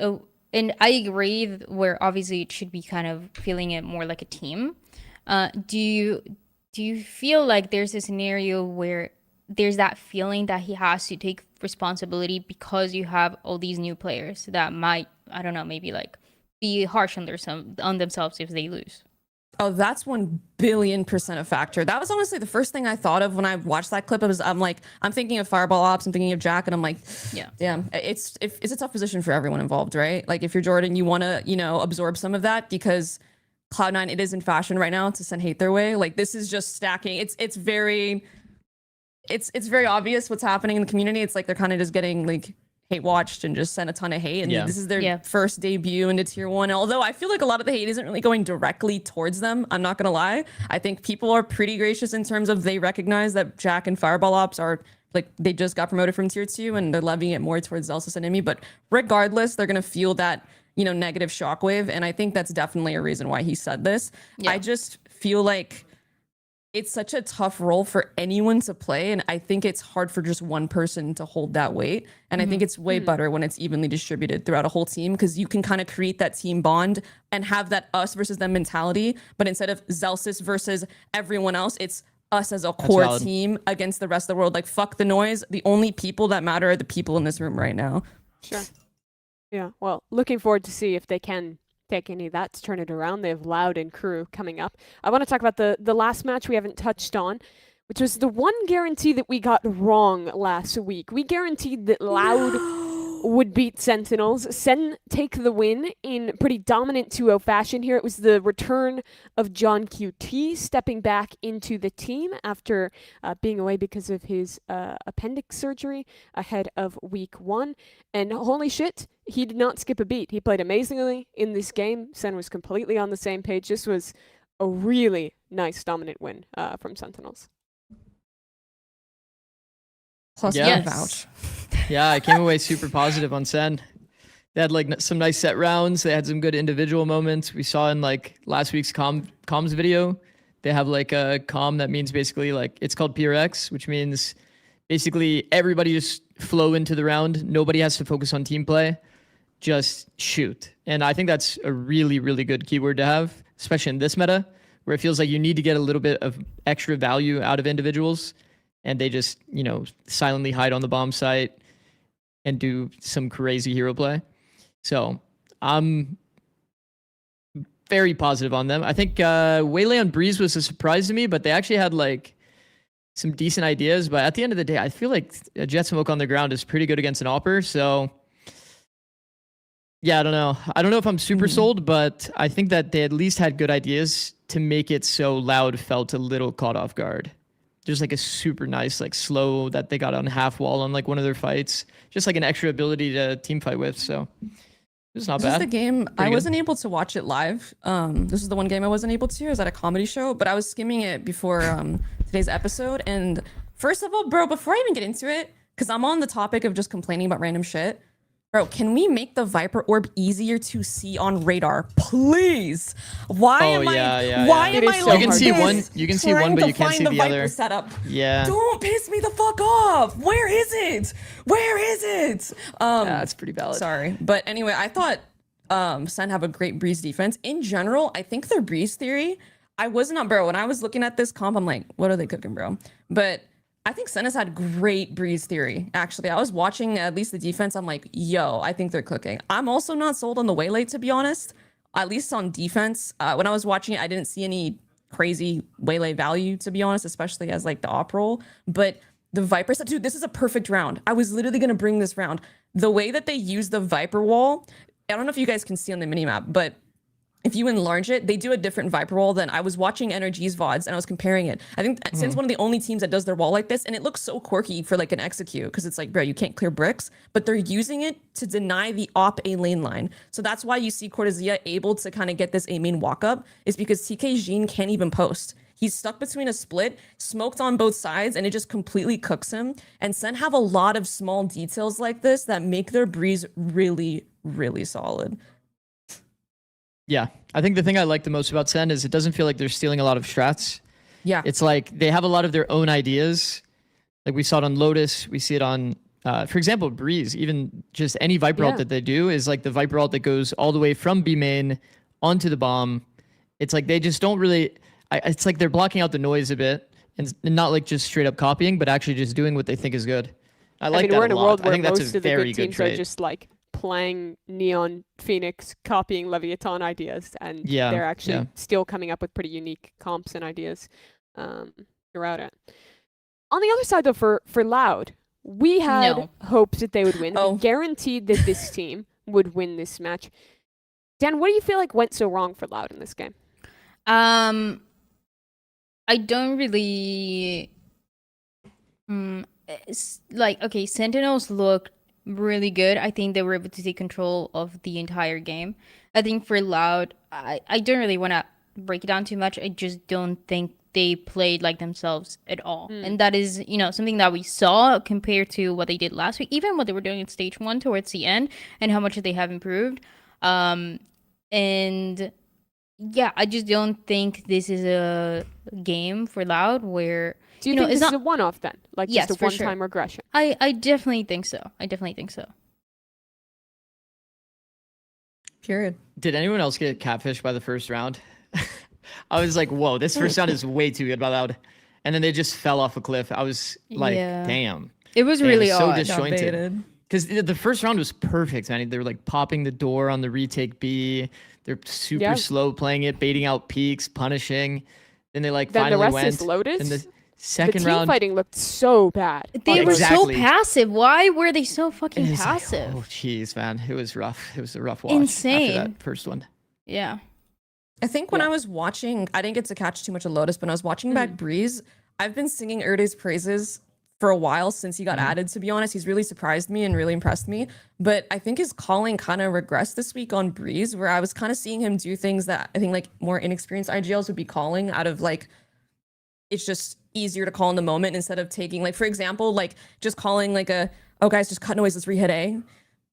and I agree where obviously it should be kind of feeling it more like a team. Do you feel like there's a scenario where there's that feeling that he has to take responsibility because you have all these new players that might, I don't know, maybe like be harsh on themselves if they lose? Oh, that's 1 billion% a factor. That was honestly the first thing I thought of when I watched that clip. I'm thinking of Fireball Ops, I'm thinking of Jack, and I'm like, damn, it's a tough position for everyone involved, right? Like if you're Jordan, you want to, absorb some of that because Cloud9, it is in fashion right now to send hate their way. Like this is just stacking. It's very obvious what's happening in the community. It's like they're kind of just getting like hate watched and just sent a ton of hate, and this is their first debut into tier 1. Although I feel like a lot of the hate isn't really going directly towards them, I'm not gonna lie. I think people are pretty gracious in terms of they recognize that Jack and Fireball Ops are like, they just got promoted from tier 2 and they're levying it more towards Zelsis and EMEA. But regardless, they're gonna feel that negative shockwave. And I think that's definitely a reason why he said this. Yeah. I just feel like it's such a tough role for anyone to play. And I think it's hard for just one person to hold that weight. And I think it's way better when it's evenly distributed throughout a whole team, because you can kind of create that team bond and have that us versus them mentality. But instead of Zelsis versus everyone else, it's us as a core team against the rest of the world. Like, fuck the noise. The only people that matter are the people in this room right now. Sure. Yeah, well, looking forward to see if they can take any of that to turn it around. They have Loud and Crew coming up. I want to talk about the last match we haven't touched on, which was the one guarantee that we got wrong last week. We guaranteed that Loud would beat Sentinels. Sen take the win in pretty dominant 2-0 fashion here. It was the return of JohnQT stepping back into the team after being away because of his appendix surgery ahead of week 1. And holy shit, he did not skip a beat. He played amazingly in this game. Sen was completely on the same page. This was a really nice dominant win from Sentinels. Plus, yeah. Vouch. Yeah, I came away super positive on Sen. They had like some nice set rounds. They had some good individual moments. We saw in like last week's comms video, they have like a comm that means basically like, it's called PRX, which means basically everybody just flow into the round. Nobody has to focus on team play. Just shoot. And I think that's a really, really good keyword to have, especially in this meta, where it feels like you need to get a little bit of extra value out of individuals. And they just, silently hide on the bomb site and do some crazy hero play. So I'm very positive on them. I think Waylay on Breeze was a surprise to me, but they actually had like some decent ideas. But at the end of the day, I feel like a Jet Smoke on the ground is pretty good against an Opper. So yeah, I don't know. I don't know if I'm super sold, but I think that they at least had good ideas to make it so Loud felt a little caught off guard. There's like a super nice, like slow that they got on half wall on like one of their fights. Just like an extra ability to team fight with. So it's not bad. This is the game. I wasn't able to watch it live. This is the one game I wasn't able to. I was at a comedy show, but I was skimming it before today's episode. And first of all, bro, before I even get into it, because I'm on the topic of just complaining about random shit. Bro, can we make the Viper Orb easier to see on radar, please? Why am I like you can see one, but you can't see the other. Setup. Yeah. Don't piss me the fuck off. Where is it? Where is it? That's pretty valid. Sorry, but anyway, I thought Sen have a great Breeze defense. In general, I think their Breeze theory. I was not, bro. When I was looking at this comp, I'm like, what are they cooking, bro? But I think Sen has had great Breeze theory. Actually, I was watching at least the defense. I'm like, yo, I think they're cooking. I'm also not sold on the Waylay, to be honest. At least on defense. When I was watching it, I didn't see any crazy Waylay value, to be honest, especially as like the op role. But the Viper set, dude, this is a perfect round. I was literally going to bring this round. The way that they use the Viper wall, I don't know if you guys can see on the minimap, but if you enlarge it, they do a different Viper wall than I was watching NRG's VODs and I was comparing it. I think Sen's one of the only teams that does their wall like this, and it looks so quirky for like an execute because it's like, bro, you can't clear bricks, but they're using it to deny the op A lane line. So that's why you see Kurtis able to kind of get this A main walk up, is because TK Jean can't even post. He's stuck between a split, smoked on both sides, and it just completely cooks him. And Sen have a lot of small details like this that make their Breeze really, really solid. Yeah, I think the thing I like the most about Sen is it doesn't feel like they're stealing a lot of strats. Yeah. It's like they have a lot of their own ideas. Like we saw it on Lotus, we see it on, for example, Breeze. Even just any Viper ult that they do is like the Viper ult that goes all the way from B main onto the bomb. It's like they just don't really, it's like they're blocking out the noise a bit and not like just straight up copying, but actually just doing what they think is good. I like that we're in a world where that's most a of the very good teams trait. are just like playing Neon Phoenix, copying Leviathan ideas, and they're actually still coming up with pretty unique comps and ideas throughout it. On the other side, though, for Loud, we had hopes that they would win. We guaranteed that this team would win this match. Dan, what do you feel like went so wrong for Loud in this game? I don't really okay, Sentinels looked really good. I think they were able to take control of the entire game. I think for Loud, I don't really want to break it down too much. I just don't think they played like themselves at all. And that is, something that we saw compared to what they did last week, even what they were doing in stage 1 towards the end and how much they have improved. And yeah, I just don't think this is a game for Loud where Do you think it's this not is a one-off then? Like Yes, just a for sure. one-time regression? I definitely think so. Period. Did anyone else get catfished by the first round? I was like, whoa, this first round is way too good by Loud. And then they just fell off a cliff. I was like, Yeah. damn. It was really so odd. disjointed. Because the first round was perfect, man. They were like popping the door on the retake B. They're super slow playing it, baiting out peaks, punishing. Then they like Then finally the rest went. is Lotus. And the The second team round. fighting looked so bad. They were so Exactly. passive. Why were they so fucking It was like, passive? oh, jeez, man. It was rough. It was a rough watch. Insane. After that first one. Yeah. I think when I was watching, I didn't get to catch too much of Lotus, but when I was watching back Breeze, I've been singing Erde's praises for a while since he got added, to be honest. He's really surprised me and really impressed me. But I think his calling kind of regressed this week on Breeze, where I was kind of seeing him do things that I think like more inexperienced IGLs would be calling out of like, it's just easier to call in the moment instead of taking, like, for example, like just calling like oh guys, just cut noise, let's re-hit A.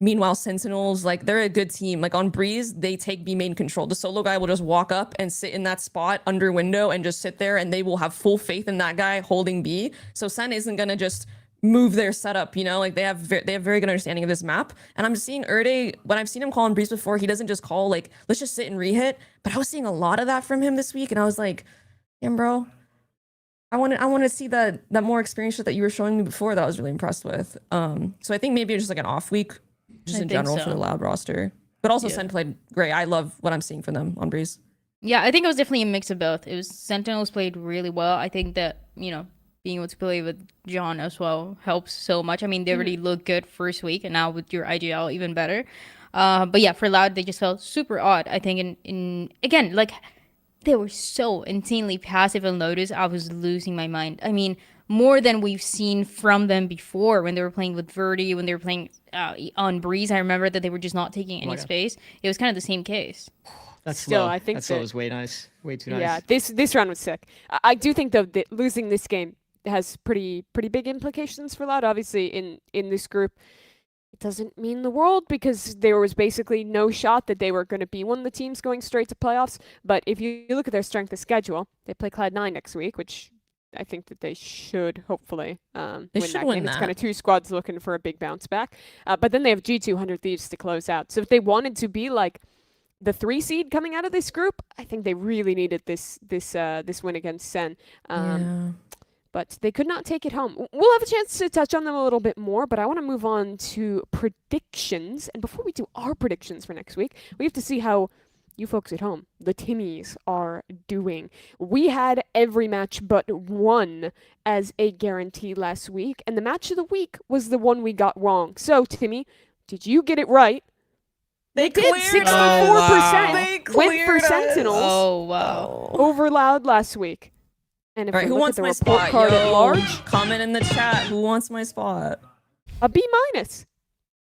Meanwhile, Sentinels, like, they're a good team. Like, on Breeze, they take B main control. The solo guy will just walk up and sit in that spot under window and just sit there, and they will have full faith in that guy holding B. So Sen isn't going to just move their setup, you know? Like, they have very good understanding of this map. And I'm just seeing Erde, when I've seen him call on Breeze before, he doesn't just call, like, let's just sit and re-hit. But I was seeing a lot of that from him this week, and I was like, damn, bro. I want to see that more experience that you were showing me before that I was really impressed with. So I think maybe it's just like an off week, just in general for the Loud roster. But also Sen played great. I love what I'm seeing from them on Breeze. Yeah, I think it was definitely a mix of both. It was Sentinels played really well. I think that, being able to play with John as well helps so much. I mean, they already looked good first week, and now with your IGL, even better. But yeah, for Loud, they just felt super odd. I think again, like, they were so insanely passive and Lotus. I was losing my mind. I mean, more than we've seen from them before when they were playing with Verdi, when they were playing on Breeze. I remember that they were just not taking any space. It was kind of the same case. That's Still, slow. I think that was way nice. Way too nice. Yeah, this round was sick. I do think, though, that losing this game has pretty big implications for Loud. Obviously, in this group, it doesn't mean the world because there was basically no shot that they were going to be one of the teams going straight to playoffs. But if you look at their strength of schedule, they play Cloud9 next week, which I think that they should hopefully win that game. It's kind of two squads looking for a big bounce back. But then they have G200 Thieves to close out. So if they wanted to be like the 3 seed coming out of this group, I think they really needed this win against Sen. But they could not take it home. We'll have a chance to touch on them a little bit more, but I want to move on to predictions. And before we do our predictions for next week, we have to see how you folks at home, the Timmies, are doing. We had every match but one as a guarantee last week, and the match of the week was the one we got wrong. So, Timmy, did you get it right? They did. 64% went for Sentinels. Oh, wow. Over Loud last week. And if All right, who wants my spot? Card at large, comment in the chat. Who wants my spot? A B-.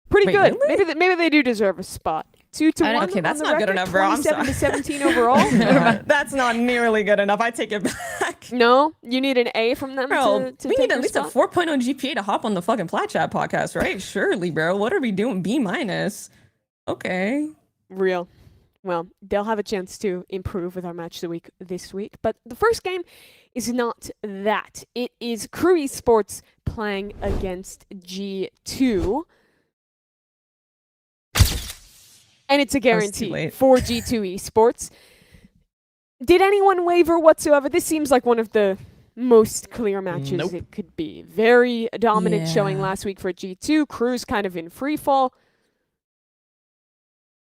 Pretty Wait, good. really? Maybe they do deserve a spot. 2-1. Okay, that's on the not good record, enough, bro. I'm 27-17 overall. That's not nearly good enough. I take it back. No, you need an A from them. Bro, to we take need at your least spot? a 4.0 GPA to hop on the fucking Plat Chat podcast, right? Surely, bro. What are we doing? B-. Okay. Real. Well, they'll have a chance to improve with our match of the week this week. But the first game is not that. It is Crew Esports playing against G2. And it's a guarantee for G2 Esports. Did anyone waver whatsoever? This seems like one of the most clear matches it could be. Very dominant showing last week for G2. Crew's kind of in free fall.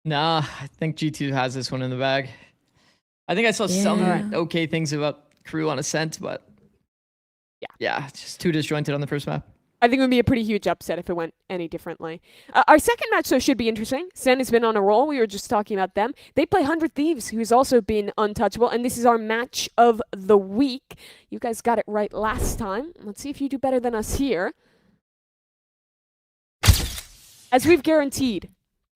Nah, I think G2 has this one in the bag. I think I saw some okay things about Crew on Ascent, but yeah, it's just too disjointed on the first map. I think it would be a pretty huge upset if it went any differently. Our second match, though, should be interesting. Sen has been on a roll. We were just talking about them. They play 100 Thieves, who's also been untouchable, and this is our match of the week. You guys got it right last time. Let's see if you do better than us here. As we've guaranteed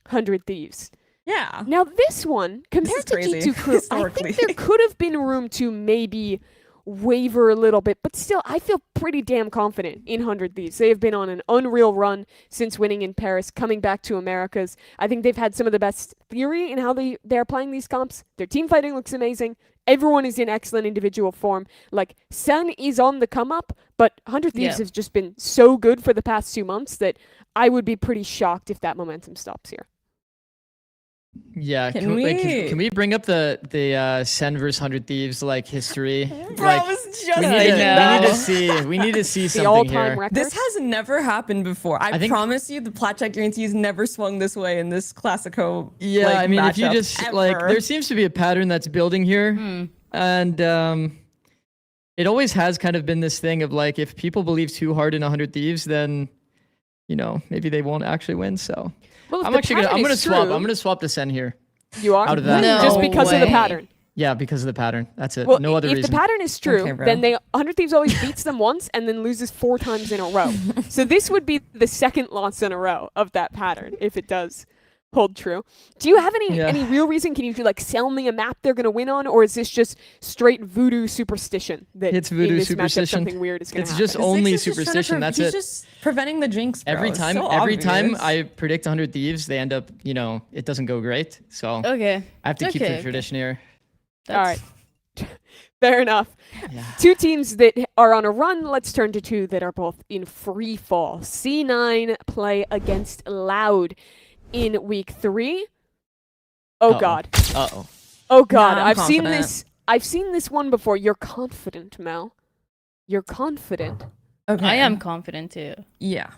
100 Thieves. Yeah. Now, this one, compared to G2 Crew, I think there could have been room to maybe waver a little bit, but still, I feel pretty damn confident in 100 Thieves. They have been on an unreal run since winning in Paris, coming back to Americas. I think they've had some of the best theory in how they're playing these comps. Their team fighting looks amazing. Everyone is in excellent individual form. Like, Sen is on the come up, but 100 Thieves has just been so good for the past 2 months that I would be pretty shocked if that momentum stops here. Yeah, can we bring up the Sen versus 100 Thieves like history? Bro, like, I was just we need to see The something all-time here. record. This has never happened before. I promise you, the Plat Chat guarantees never swung this way in this Classico. Yeah, like, I mean, if you matchup, just ever. like, there seems to be a pattern that's building here, and it always has kind of been this thing of like, if people believe too hard in 100 Thieves, then maybe they won't actually win. So Well, I'm gonna swap the Sen here. You are? Out of that. No just because of the way. pattern. Yeah, because of the pattern. That's it. Well, no other if reason. the pattern is true, Okay, bro. then 100 Thieves always beats them once and then loses 4 times in a row. So this would be the second loss in a row of that pattern if it does hold true. Do you have any real reason? Can you like sell me a map they're gonna win on, or is this just straight voodoo superstition that It's voodoo in this matchup superstition. something weird is gonna It's happen? just only Zikz is just trying to superstition. That's he's it. just preventing the jinx, bro. Every It's time, so every time obvious. I predict 100 Thieves, they end up, it doesn't go great. So Okay. I have to keep the tradition here. All right. Fair enough. Yeah. 2 teams that are on a run. Let's turn to 2 that are both in free fall. C9 play against Loud in week 3. Oh God. Uh-oh. Oh God. Nah, I'm I've seen confident. this. I've seen this one before. You're confident, Mel. You're confident. Okay. I am confident too. Yeah.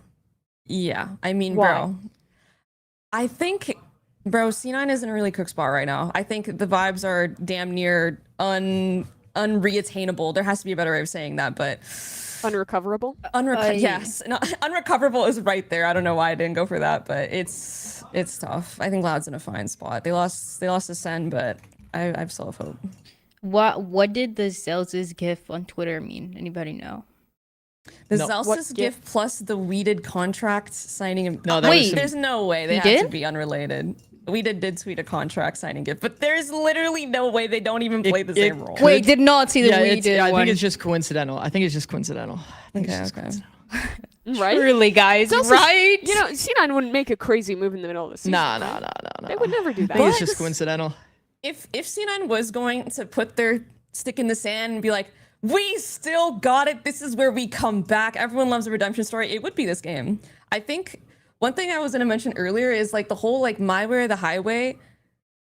I mean, Why? bro. I think, bro, C9 is in a really cook spot right now. I think the vibes are damn near unreattainable. There has to be a better way of saying that, but Unrecoverable. yes, no, unrecoverable is right there. I don't know why I didn't go for that, but it's tough. I think Loud's in a fine spot. They lost to Sen, but I still have hope. What did the Zelz's gif on Twitter mean? Anybody know? The No. Zelsis gift plus the weeded contract signing. No, that was Wait, some- There's no way they He have to did? be unrelated. Weeded did tweet a contract signing gift, but there's literally no way they don't even play the same role. Wait, did not see the Yeah, we did I one. think it's just coincidental. I think it's just coincidental. Okay. Right? Truly, guys, It's also- right? C9 wouldn't make a crazy move in the middle of the season. Nah. They would never do I that. think it's just coincidental. If C9 was going to put their stick in the sand and be like, we still got it, this is where we come back, everyone loves a redemption story, it would be this game. I think one thing I was going to mention earlier is like the whole like my way or the highway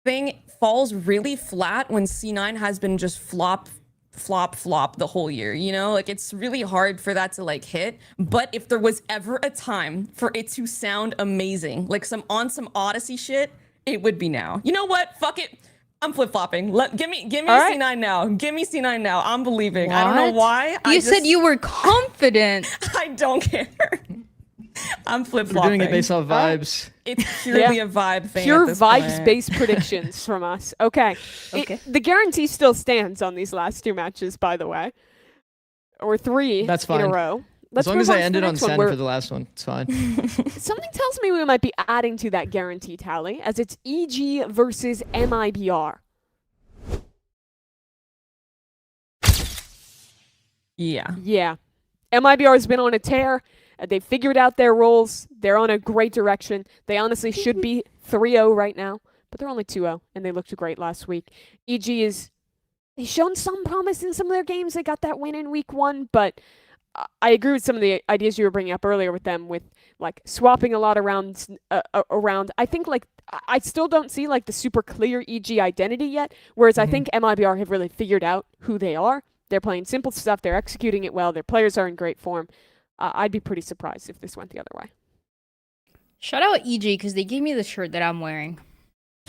thing falls really flat when C9 has been just flop the whole year, like it's really hard for that to like hit. But if there was ever a time for it to sound amazing, like some Odyssey shit, it would be now. You know what, fuck it, I'm flip-flopping. Give me right. C9 now. Give me C9 now. I'm believing. I don't know why. You said you were confident. I don't care. I'm flip-flopping. We're doing it based off vibes. It's purely a vibe thing. Pure at this point. vibes-based predictions from us. Okay. The guarantee still stands on these last 2 matches, by the way. Or 3 That's in fine. a row. As long as I ended on next one, Sen where for the last one, it's fine. something tells me we might be adding to that guarantee tally, as it's EG versus MIBR. Yeah. MIBR has been on a tear. They figured out their roles. They're on a great direction. They honestly should be 3-0 right now, but they're only 2-0, and they looked great last week. EG they've shown some promise in some of their games. They got that win in week 1, but I agree with some of the ideas you were bringing up earlier with them, with like swapping a lot around. I think like I still don't see like the super clear EG identity yet, whereas I think MIBR have really figured out who they are. They're playing simple stuff. They're executing it well. Their players are in great form. I'd be pretty surprised if this went the other way. Shout out EG because they gave me the shirt that I'm wearing.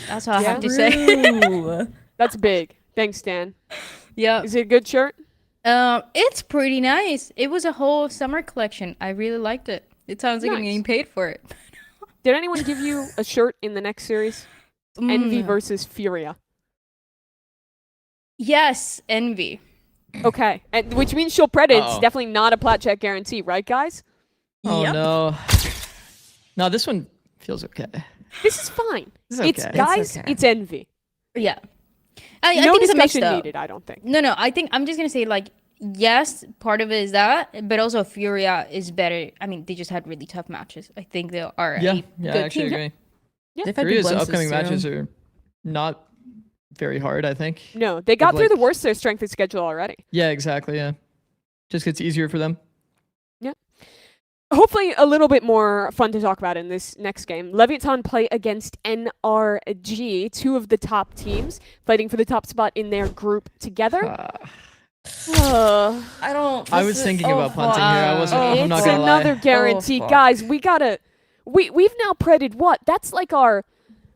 That's all I have to say. That's big. Thanks, Dan. Yeah. Is it a good shirt? It's pretty nice. It was a whole summer collection. I really liked it. It sounds like I'm getting paid for it. Did anyone give you a shirt in the next series? Envy versus FURIA. Yes, Envy. Okay, and which means she'll pred it's Uh-oh. definitely not a plat check guarantee, right, guys? Oh no. No, this one feels okay. This is fine. It's It's okay. guys. It's okay. It's Envy. Yeah. I no think it's a mix, discussion though. needed, I don't think. No, I think I'm just gonna say like yes, part of it is that, but also FURIA is better. I mean, they just had really tough matches. I think they are a I good actually team. agree. Yeah. They've had good Korea's glimpses, upcoming too. matches are not very hard, I think. No, they got through like- the worst of their strength of schedule already. Yeah, exactly. Yeah, just gets easier for them. Yeah. Hopefully a little bit more fun to talk about in this next game. LEVIATAN play against NRG, two of the top teams, fighting for the top spot in their group together. I don't. I was thinking about punting here. I wasn't. I'm not It's gonna lie. another guarantee. fuck. Guys, we've now predicted what? That's like our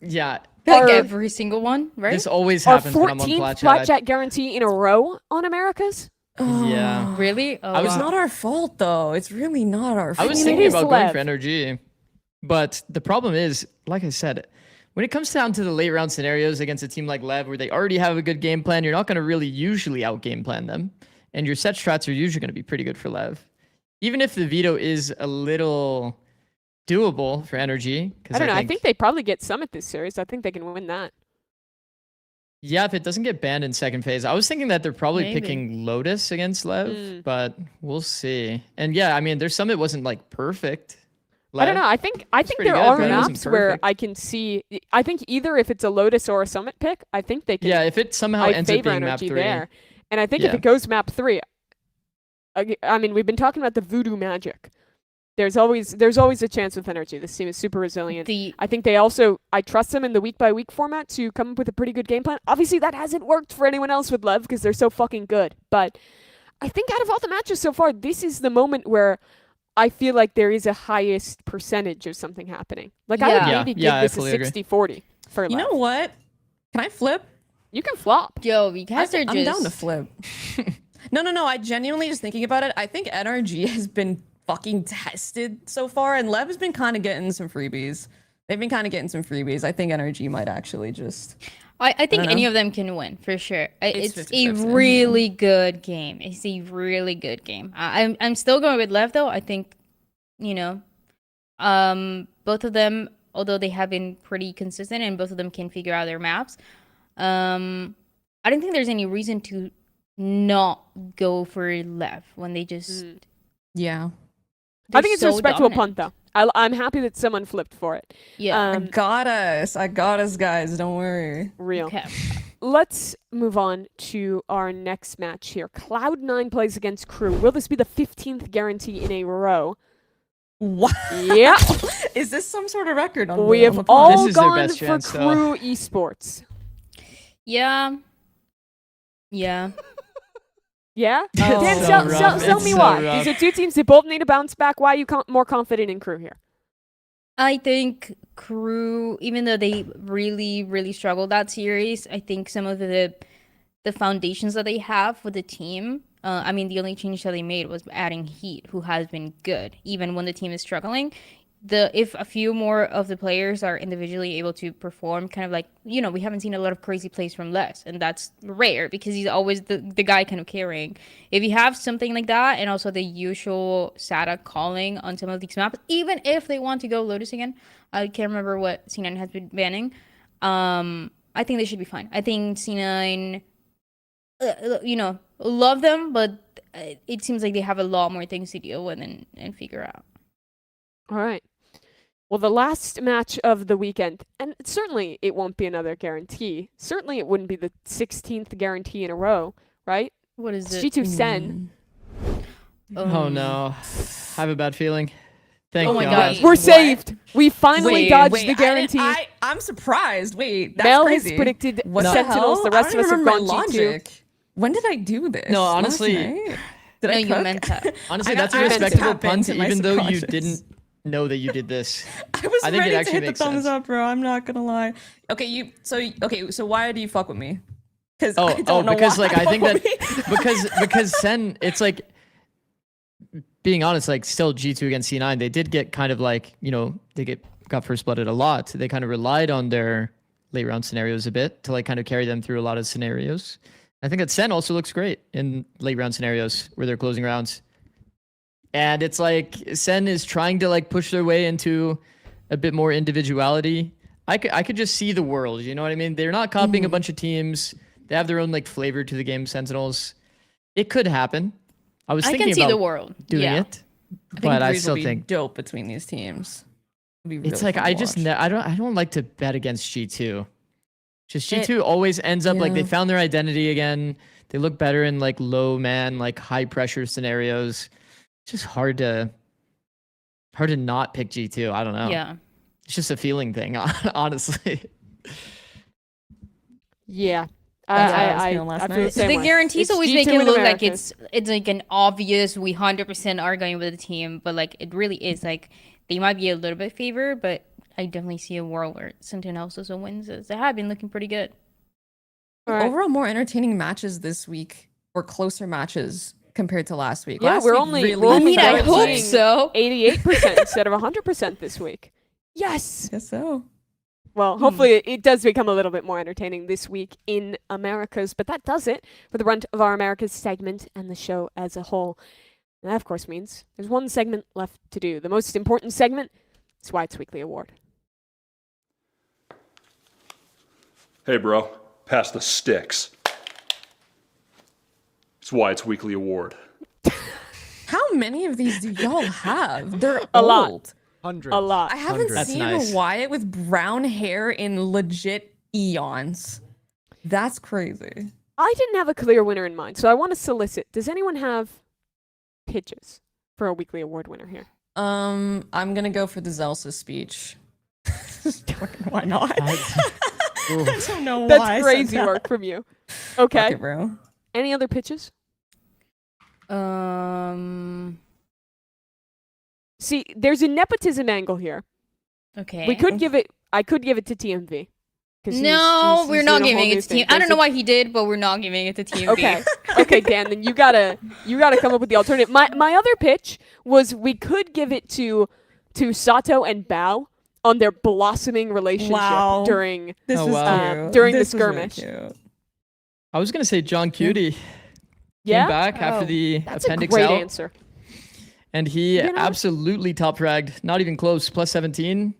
Yeah, Like Our- every single one, right? this always our happens when I'm on 14th Plat Plat Chat. Chat guarantee in a row on Americas. Yeah. Really? Oh, I was It's wow. not our fault though. It's really not our I fault. was mean, it thinking is about going Lev. for NRG, but the problem is, like I said, when it comes down to the late round scenarios against a team like Lev, where they already have a good game plan, you're not going to really usually out game plan them, and your set strats are usually going to be pretty good for Lev, even if the veto is a little doable for NRG. I don't know. I think they probably get Summit this series. I think they can win that. Yeah, if it doesn't get banned in second phase. I was thinking that they're probably Maybe. picking Lotus against Lev, Mm. but we'll see. And yeah, I mean, their Summit wasn't like perfect. I don't Lev. know. I think pretty there good, are but it wasn't maps where perfect. I can see. I think either if it's a Lotus or a Summit pick, I think they can. Yeah, if it somehow I ends up favor being map energy 3. there, and I think if Yeah. it goes map 3, I mean, we've been talking about the voodoo magic. There's always a chance with energy. This team is super resilient. I think I trust them in the week by week format to come up with a pretty good game plan. Obviously, that hasn't worked for anyone else with Lev because they're so fucking good. But I think out of all the matches so far, this is the moment where I feel like there is a highest percentage of something happening. Like, I would Yeah. maybe Yeah, I give this a fully agree. 60-40 for You Lev. know what? Can I flip? You can flop. Yo, you guys are just... I'm down to flip. No. I genuinely just thinking about it. I think NRG has been fucking tested so far, and Lev has been kind of getting some freebies. They've been kind of getting some freebies. I think NRG might actually just. I think don't any know. of them can win for sure. It's It's a 50-50. really good game. It's a really good game. I'm still going with Lev though. I think, both of them, although they have been pretty consistent and both of them can figure out their maps. I don't think there's any reason to not go for Lev when they just. Yeah. I think it's a so respectable dominant. punt, though. I'm happy that someone flipped for it. Yeah. I got us, guys. Don't worry. Real. Okay. Let's move on to our next match here. Cloud9 plays against Crew. Will this be the 15th guarantee in a row? What? Yeah. Is this some sort of record? On We the, on have the pod? This all is their gone best for chance, though. Crew Esports. Yeah. Yeah. Yeah? Oh. Dan, So tell rough. me It's why. so rough. These are two teams that both need to bounce back. Why are you more confident in Crew here? I think Crew, even though they really, really struggled that series, I think some of the foundations that they have with the team, I mean, the only change that they made was adding Heat, who has been good, even when the team is struggling. If a few more of the players are individually able to perform, kind of like, we haven't seen a lot of crazy plays from Les, and that's rare because he's always the guy kind of carrying. If you have something like that, and also the usual ZETA calling on some of these maps, even if they want to go Lotus again, I can't remember what C9 has been banning, I think they should be fine. I think C9, love them, but it seems like they have a lot more things to deal with and figure out. All right. Well, the last match of the weekend, and certainly it won't be another guarantee. Certainly it wouldn't be the 16th guarantee in a row, right? What is it? G2 Sen. Oh no, I have a bad feeling. Thank Oh my God. God. We're What? saved. We finally dodged the guarantee. I'm surprised. Wait, that's Mel crazy. has predicted What the Sentinels. hell? The rest I of don't us have remember gone my G2. logic. When did I do this? No, Last honestly- night? Did No, I you cook? meant that. Honestly, I that's a meant to respectable tap punt, into my even though you subconscious. didn't know that you did this. I was I think it ready to actually hit the makes thumbs sense. up, bro. I'm not gonna lie. Okay, so why do you fuck with me? Because Oh, I don't know because why like I think fuck that with me. because Sen, it's like being honest, like still G2 against C9, they did get kind of like, they got first blooded a lot. They kind of relied on their late round scenarios a bit to like kind of carry them through a lot of scenarios. I think that Sen also looks great in late round scenarios where they're closing rounds. And it's like Sen is trying to like push their way into a bit more individuality. I could just see the world, you know what I mean? They're not copying a bunch of teams. They have their own like flavor to the game. Sentinels. It could happen. I was I thinking can see about the world doing yeah. it, but I Breeze will still be think dope between these teams. It'll be it's really like fun I to just watch. I don't like to bet against G2. Just G2 always ends up like they yeah. found their identity again. They look better in like low man, like high pressure scenarios. It's just hard to not pick G2. I don't know. Yeah. It's just a feeling thing, honestly. Yeah. I I last feel night. the same The way. guarantees It's always G2 make it in look like Americas. it's like an obvious we 100% are going with the team, but like it really is like they might be a little bit favored, but I definitely see a world where Sentinels also wins. As they have been looking pretty good. All right. Overall, more entertaining matches this week or closer matches compared to last week. Yeah, Last we're week only. really We're only I hope guaranteeing so. 88% instead of 100% this week. Yes. Guess so. Well, hopefully it does become a little bit more entertaining this week in Americas, but that does it for the Runt of our Americas segment and the show as a whole. And that, of course, means there's one segment left to do. The most important segment is Wyatt's Weekly Award. Hey, bro, pass the sticks. It's Wyatt's Weekly Award. How many of these do y'all have? They're A old. lot. Hundreds. A lot. I haven't Hundreds. seen That's nice. Wyatt with brown hair in legit eons. That's crazy. I didn't have a clear winner in mind, so I want to solicit. Does anyone have pitches for a Weekly Award winner here? I'm gonna go for the Zelsa speech. Why not? I don't know why. That's I said crazy that. work from you. Okay. Fuck it, bro. Any other pitches? See, there's a nepotism angle here. Okay. We could give it. I could give it to TMV. 'Cause No, we're not doing a whole giving new it to thing. team. I don't There's know a- why he did, but we're not giving it to team. Okay, okay, Dan. Then you gotta come up with the alternative. My other pitch was we could give it to Sato and Bao on their blossoming relationship Wow. during This Oh, is wow. cute. during the This was really skirmish. cute. I was gonna say JohnQT Yeah, came back after Oh, the that's a appendix great out, answer. and he You know- absolutely top fragged. Not even close. Plus 17.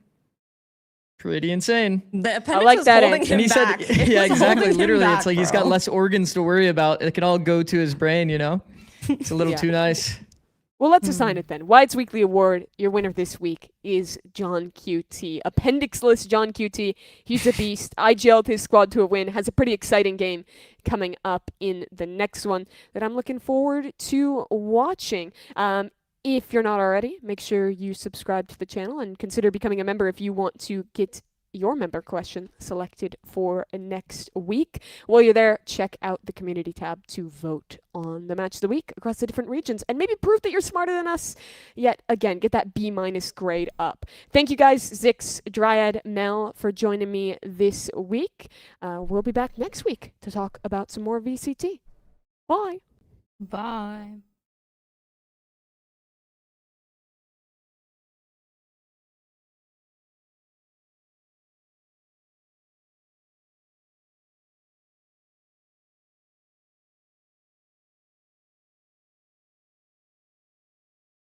Pretty insane. The appendix like was that holding answer. him And he said, back. It yeah, was exactly. holding him Literally, back, it's like he's got bro. less organs to worry about. It can all go to his brain, you know? It's a little Yeah. too nice. Well, let's assign it then. Wyatt's Weekly Award, your winner this week is JohnQT. Appendixless JohnQT. He's a beast. IGL'd his squad to a win. Has a pretty exciting game coming up in the next one that I'm looking forward to watching. If you're not already, make sure you subscribe to the channel and consider becoming a member if you want to get your member question selected for next week. While you're there, check out the community tab to vote on the match of the week across the different regions and maybe prove that you're smarter than us. Yet again, get that B- grade up. Thank you guys, Zikz, Dryad, Mel, for joining me this week. We'll be back next week to talk about some more VCT. Bye. Bye.